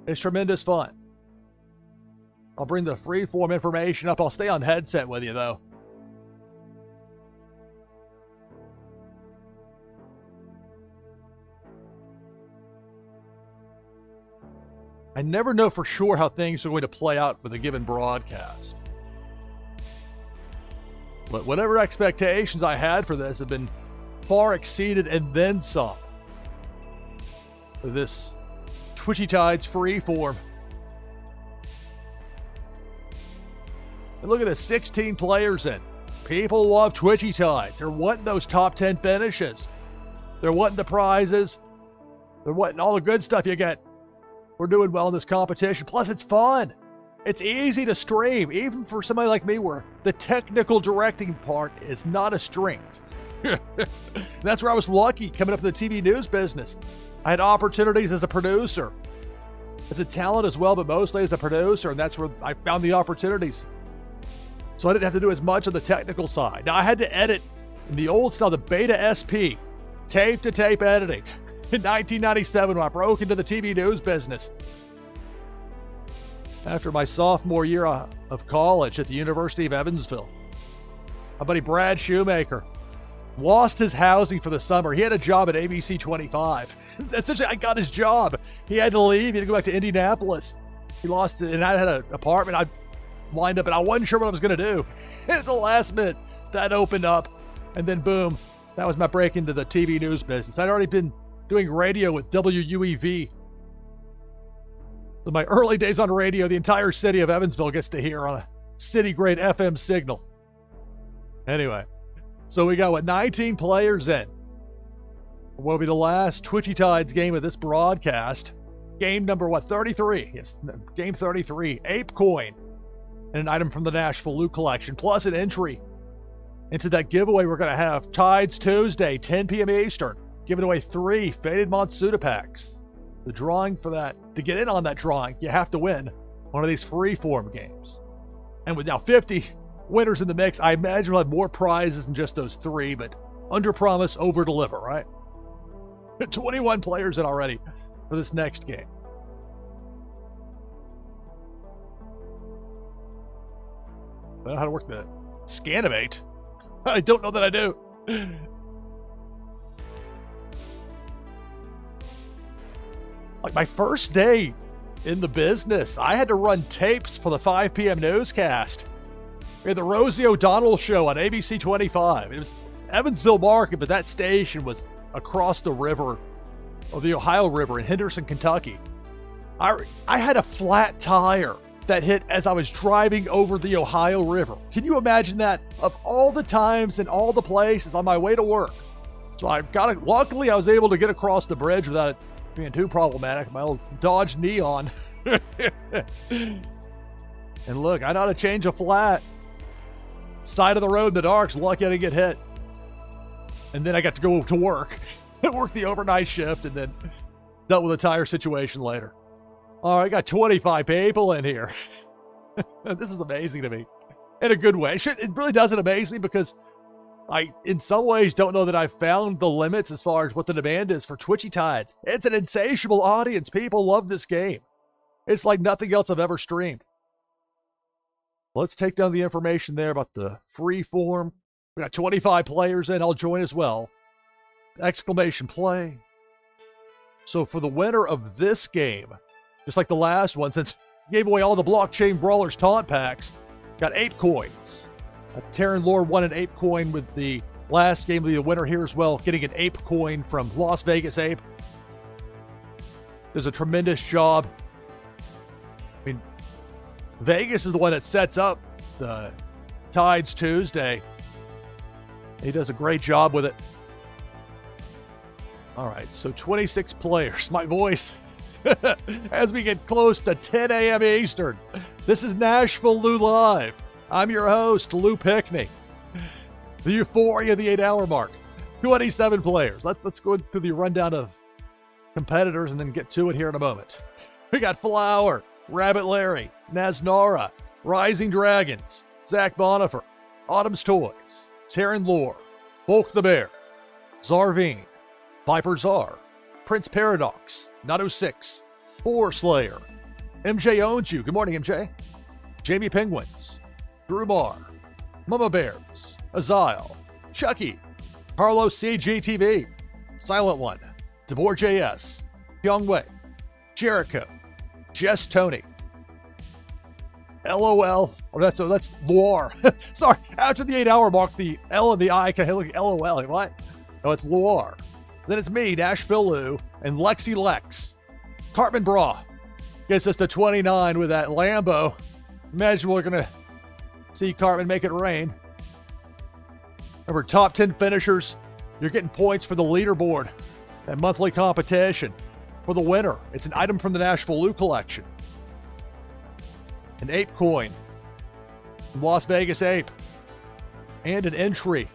It's tremendous fun. I'll bring the Freeform information up. I'll stay on headset with you, though. I never know for sure how things are going to play out with a given broadcast. But whatever expectations I had for this have been far exceeded and then some. This Twitchy Tides Freeform. And look at this, 16 players in. People love Twitchy Tides. They're wanting those top 10 finishes. They're wanting the prizes. They're wanting all the good stuff you get. We're doing well in this competition. Plus, it's fun. It's easy to stream, even for somebody like me where the technical directing part is not a strength. That's where I was lucky coming up in the TV news business. I had opportunities as a producer, as a talent as well, but mostly as a producer, and that's where I found the opportunities. So I didn't have to do as much on the technical side. Now, I had to edit in the old style, the Beta SP, tape-to-tape editing. In 1997, when I broke into the TV news business. After my sophomore year of college at the University of Evansville. My buddy Brad Shoemaker lost his housing for the summer. He had a job at ABC 25. Essentially, I got his job. He had to leave. He had to go back to Indianapolis. He lost it, and I had an apartment I lined up, and I wasn't sure what I was going to do. And at the last minute, that opened up, and then boom, that was my break into the TV news business. I'd already been doing radio with WUEV. So my early days on radio, the entire city of Evansville gets to hear on a city-grade FM signal. Anyway, so we got, 19 players in. What will be the last Twitchy Tides game of this broadcast. Game number, 33? Yes, game 33. Ape coin. And an item from the NashvilleLou collection, plus an entry into that giveaway we're going to have Tides Tuesday, 10 p.m. Eastern, giving away 3 Faded Monsuda packs. The drawing for that, to get in on that drawing, you have to win one of these Freeform games. And with now 50 winners in the mix, I imagine we'll have more prizes than just those 3, but under promise, over deliver, right? 21 players in already for this next game. I don't know how to work the Scanimate. I don't know that I do. Like my first day in the business, I had to run tapes for the 5 p.m. newscast. We had the Rosie O'Donnell show on ABC 25. It was Evansville market, but that station was across the river, or the Ohio River in Henderson, Kentucky. I had a flat tire that hit as I was driving over the Ohio River. Can you imagine that? Of all the times and all the places on my way to work. So I got it. Luckily, I was able to get across the bridge without it being too problematic. My old Dodge Neon. And look, I know how to change a flat. Side of the road in the dark's lucky I didn't get hit. And then I got to go to work. Work the overnight shift and then dealt with a tire situation later. All right, I got 25 people in here. This is amazing to me. In a good way. It really doesn't amaze me because I, in some ways, don't know that I've found the limits as far as what the demand is for Twitchy Tides. It's an insatiable audience. People love this game. It's like nothing else I've ever streamed. Let's take down the information there about the Freeform. We got 25 players in. I'll join as well. Exclamation play. So for the winner of this game, just like the last one, since I gave away all the Blockchain Brawlers taunt packs, got 8 coins. Terran Lore won an ape coin with the last game. The winner here as well, getting an ape coin from Las Vegas Ape. Does a tremendous job. I mean, Vegas is the one that sets up the Tides Tuesday. He does a great job with it. All right, so 26 players. My voice, as we get close to 10 a.m. Eastern. This is NashvilleLou Live. I'm your host, Lou Pickney. The euphoria of the 8-hour mark. 27 players. Let's go through the rundown of competitors and then get to it here in a moment. We got Flower, Rabbit Larry, Naznara, Rising Dragons, Zach Bonifer, Autumn's Toys, Terran Lore, Bulk the Bear, Zarvine, Viper Czar, Prince Paradox, Not06, Boar Slayer, MJ Owns You. Good morning, MJ. Jamie Penguins, Drew Marr, Mama Bears, Azile, Chucky, Carlos CGTV, Silent One, Tabor JS, Young Wei, Jericho, Jess Tony, LOL, or that's Loire. Sorry, after the 8-hour mark, the L and the I can look LOL. What? No, it's Loire. Then it's me, NashvilleLou, and Lexi Lex. Cartman Bra gets us to 29 with that Lambo. Imagine we're going to see Cartman make it rain. Remember, top 10 finishers, you're getting points for the leaderboard. That monthly competition. For the winner, it's an item from the NashvilleLou collection. An ape coin from Las Vegas Ape. And an entry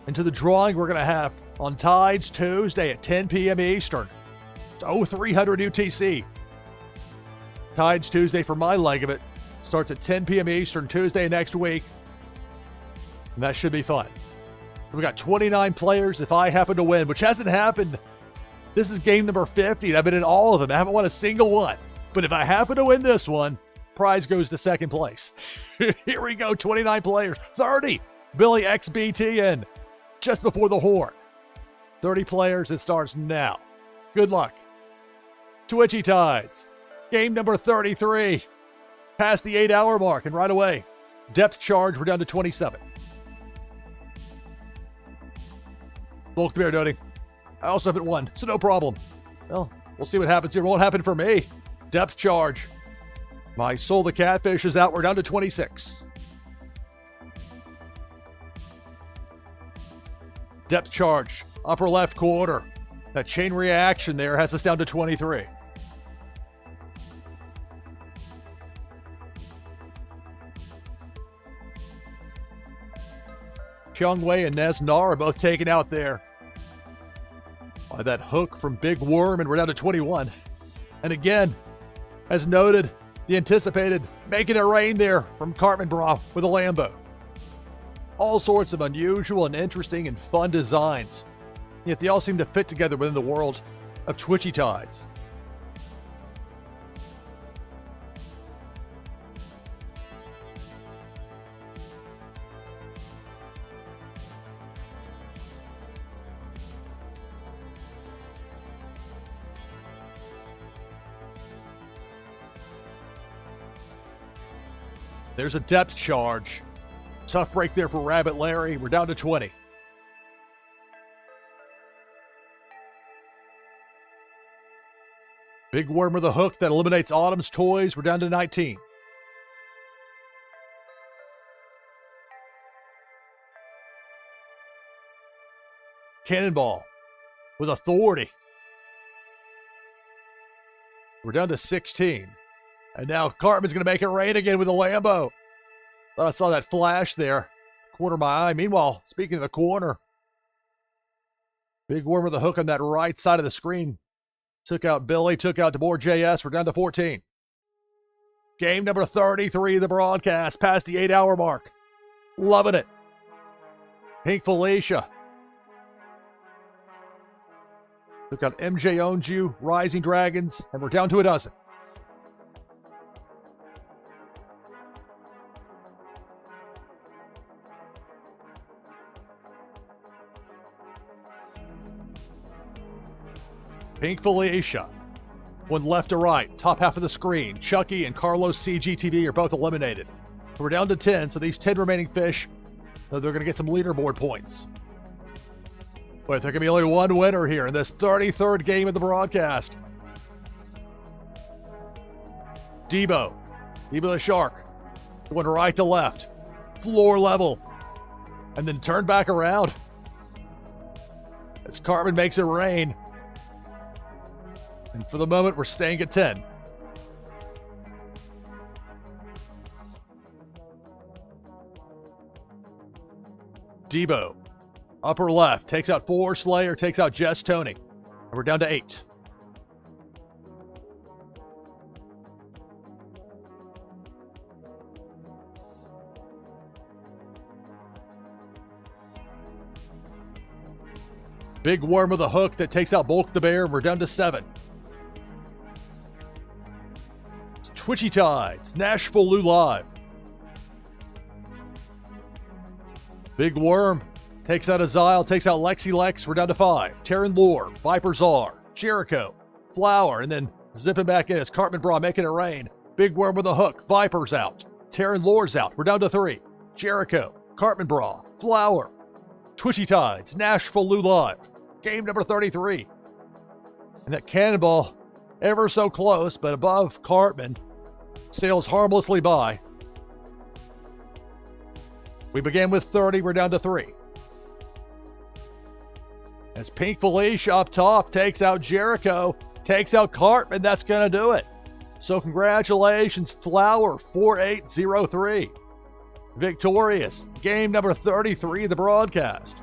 into the drawing we're going to have on Tides Tuesday at 10 p.m. Eastern. It's 0300 UTC. Tides Tuesday for my leg of it starts at 10 p.m. Eastern Tuesday next week. And that should be fun. We got 29 players. If I happen to win, which hasn't happened, this is game number 50, and I've been in all of them. I haven't won a single one. But if I happen to win this one, prize goes to second place. Here we go, 29 players. 30, Billy XBT in just before the horn. 30 players, it starts now. Good luck. Twitchy Tides, game number 33. Past the 8-hour mark, and right away, depth charge, we're down to 27. Bulk the Bear noting, I also haven't won, so no problem. Well, we'll see what happens here. It won't happen for me. Depth charge. My Soul the Catfish is out. We're down to 26. Depth charge. Upper left corner. That chain reaction there has us down to 23. Kyungwei and Nesnar are both taken out there by that hook from Big Worm, and we're down to 21. And again, as noted, the anticipated making it rain there from Cartman Bra with a Lambo. All sorts of unusual and interesting and fun designs, yet they all seem to fit together within the world of Twitchy Tides. There's a depth charge. Tough break there for Rabbit Larry. We're down to 20. Big Worm with a hook that eliminates Autumn's toys. We're down to 19. Cannonball with authority. We're down to 16. And now Cartman's going to make it rain again with a Lambo. Thought I saw that flash there. Corner of my eye. Meanwhile, speaking of the corner, Big Worm with a hook on that right side of the screen. Took out Billy, took out DeBoer JS. We're down to 14. Game number 33 of the broadcast, past the 8-hour mark. Loving it. Pink Felicia. Took out MJ Owns You, Rising Dragons, and we're down to a dozen. Pink Felicia. One left to right, top half of the screen. Chucky and Carlos CGTV are both eliminated. We're down to 10, so these 10 remaining fish, they're going to get some leaderboard points. But there can be only one winner here in this 33rd game of the broadcast. Debo the Shark. Went right to left. Floor level. And then turned back around. As Cartman makes it rain. And for the moment, we're staying at 10. Debo, upper left, takes out 4 Slayer, takes out Jess Tony. And we're down to 8. Big Worm with a hook that takes out Bulk the Bear, and we're down to 7. Twitchy Tides, NashvilleLou Live. Big Worm takes out Azile, takes out Lexi Lex. We're down to 5. Terran Lore, Viper Czar, Jericho, Flower, and then zipping back in as Cartman Bra making it rain. Big Worm with a hook, Viper's out. Terran Lore's out. We're down to 3. Jericho, Cartman Bra, Flower, Twitchy Tides, NashvilleLou Live. Game number 33. And that cannonball, ever so close, but above Cartman, sails harmlessly by. We began with 30, we're down to 3. As Pink Felicia up top takes out Jericho, takes out Cartman, that's going to do it. So congratulations, Flower 4803. Victorious. Game number 33 of the broadcast.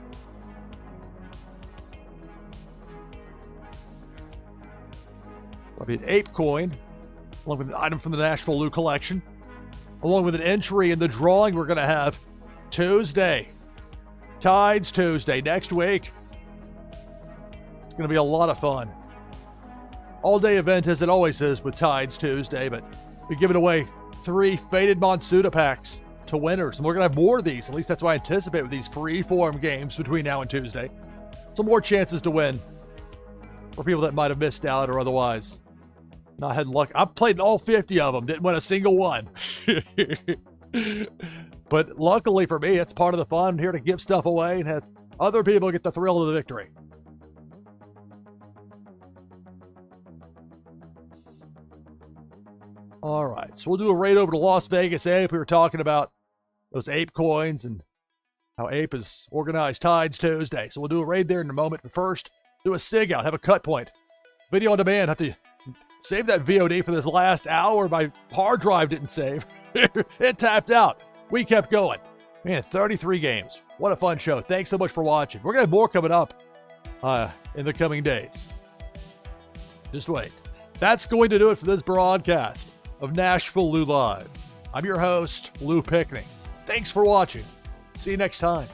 That'll be an ape coin, along with an item from the NashvilleLou collection, along with an entry in the drawing we're going to have Tuesday. Tides Tuesday next week. It's going to be a lot of fun. All-day event as it always is with Tides Tuesday, but we're giving away 3 Faded Monsuda packs to winners, and we're going to have more of these. At least that's what I anticipate with these Freeform games between now and Tuesday. Some more chances to win for people that might have missed out or otherwise not had luck. I've played in all 50 of them, didn't win a single one. But luckily for me, it's part of the fun. I'm here to give stuff away and have Other people get the thrill of the victory. All right, so we'll do a raid over to Las Vegas Ape. We were talking about those ape coins and how Ape has organized Tides Tuesday. So we'll do a raid there in a moment. But first, do a sig out, have a cut point. Video on demand, have to save that VOD for this last hour. My hard drive didn't save. It tapped out. We kept going. Man, 33 games. What a fun show. Thanks so much for watching. We're going to have more coming up in the coming days. Just wait. That's going to do it for this broadcast of NashvilleLou Live. I'm your host, Lou Pickney. Thanks for watching. See you next time.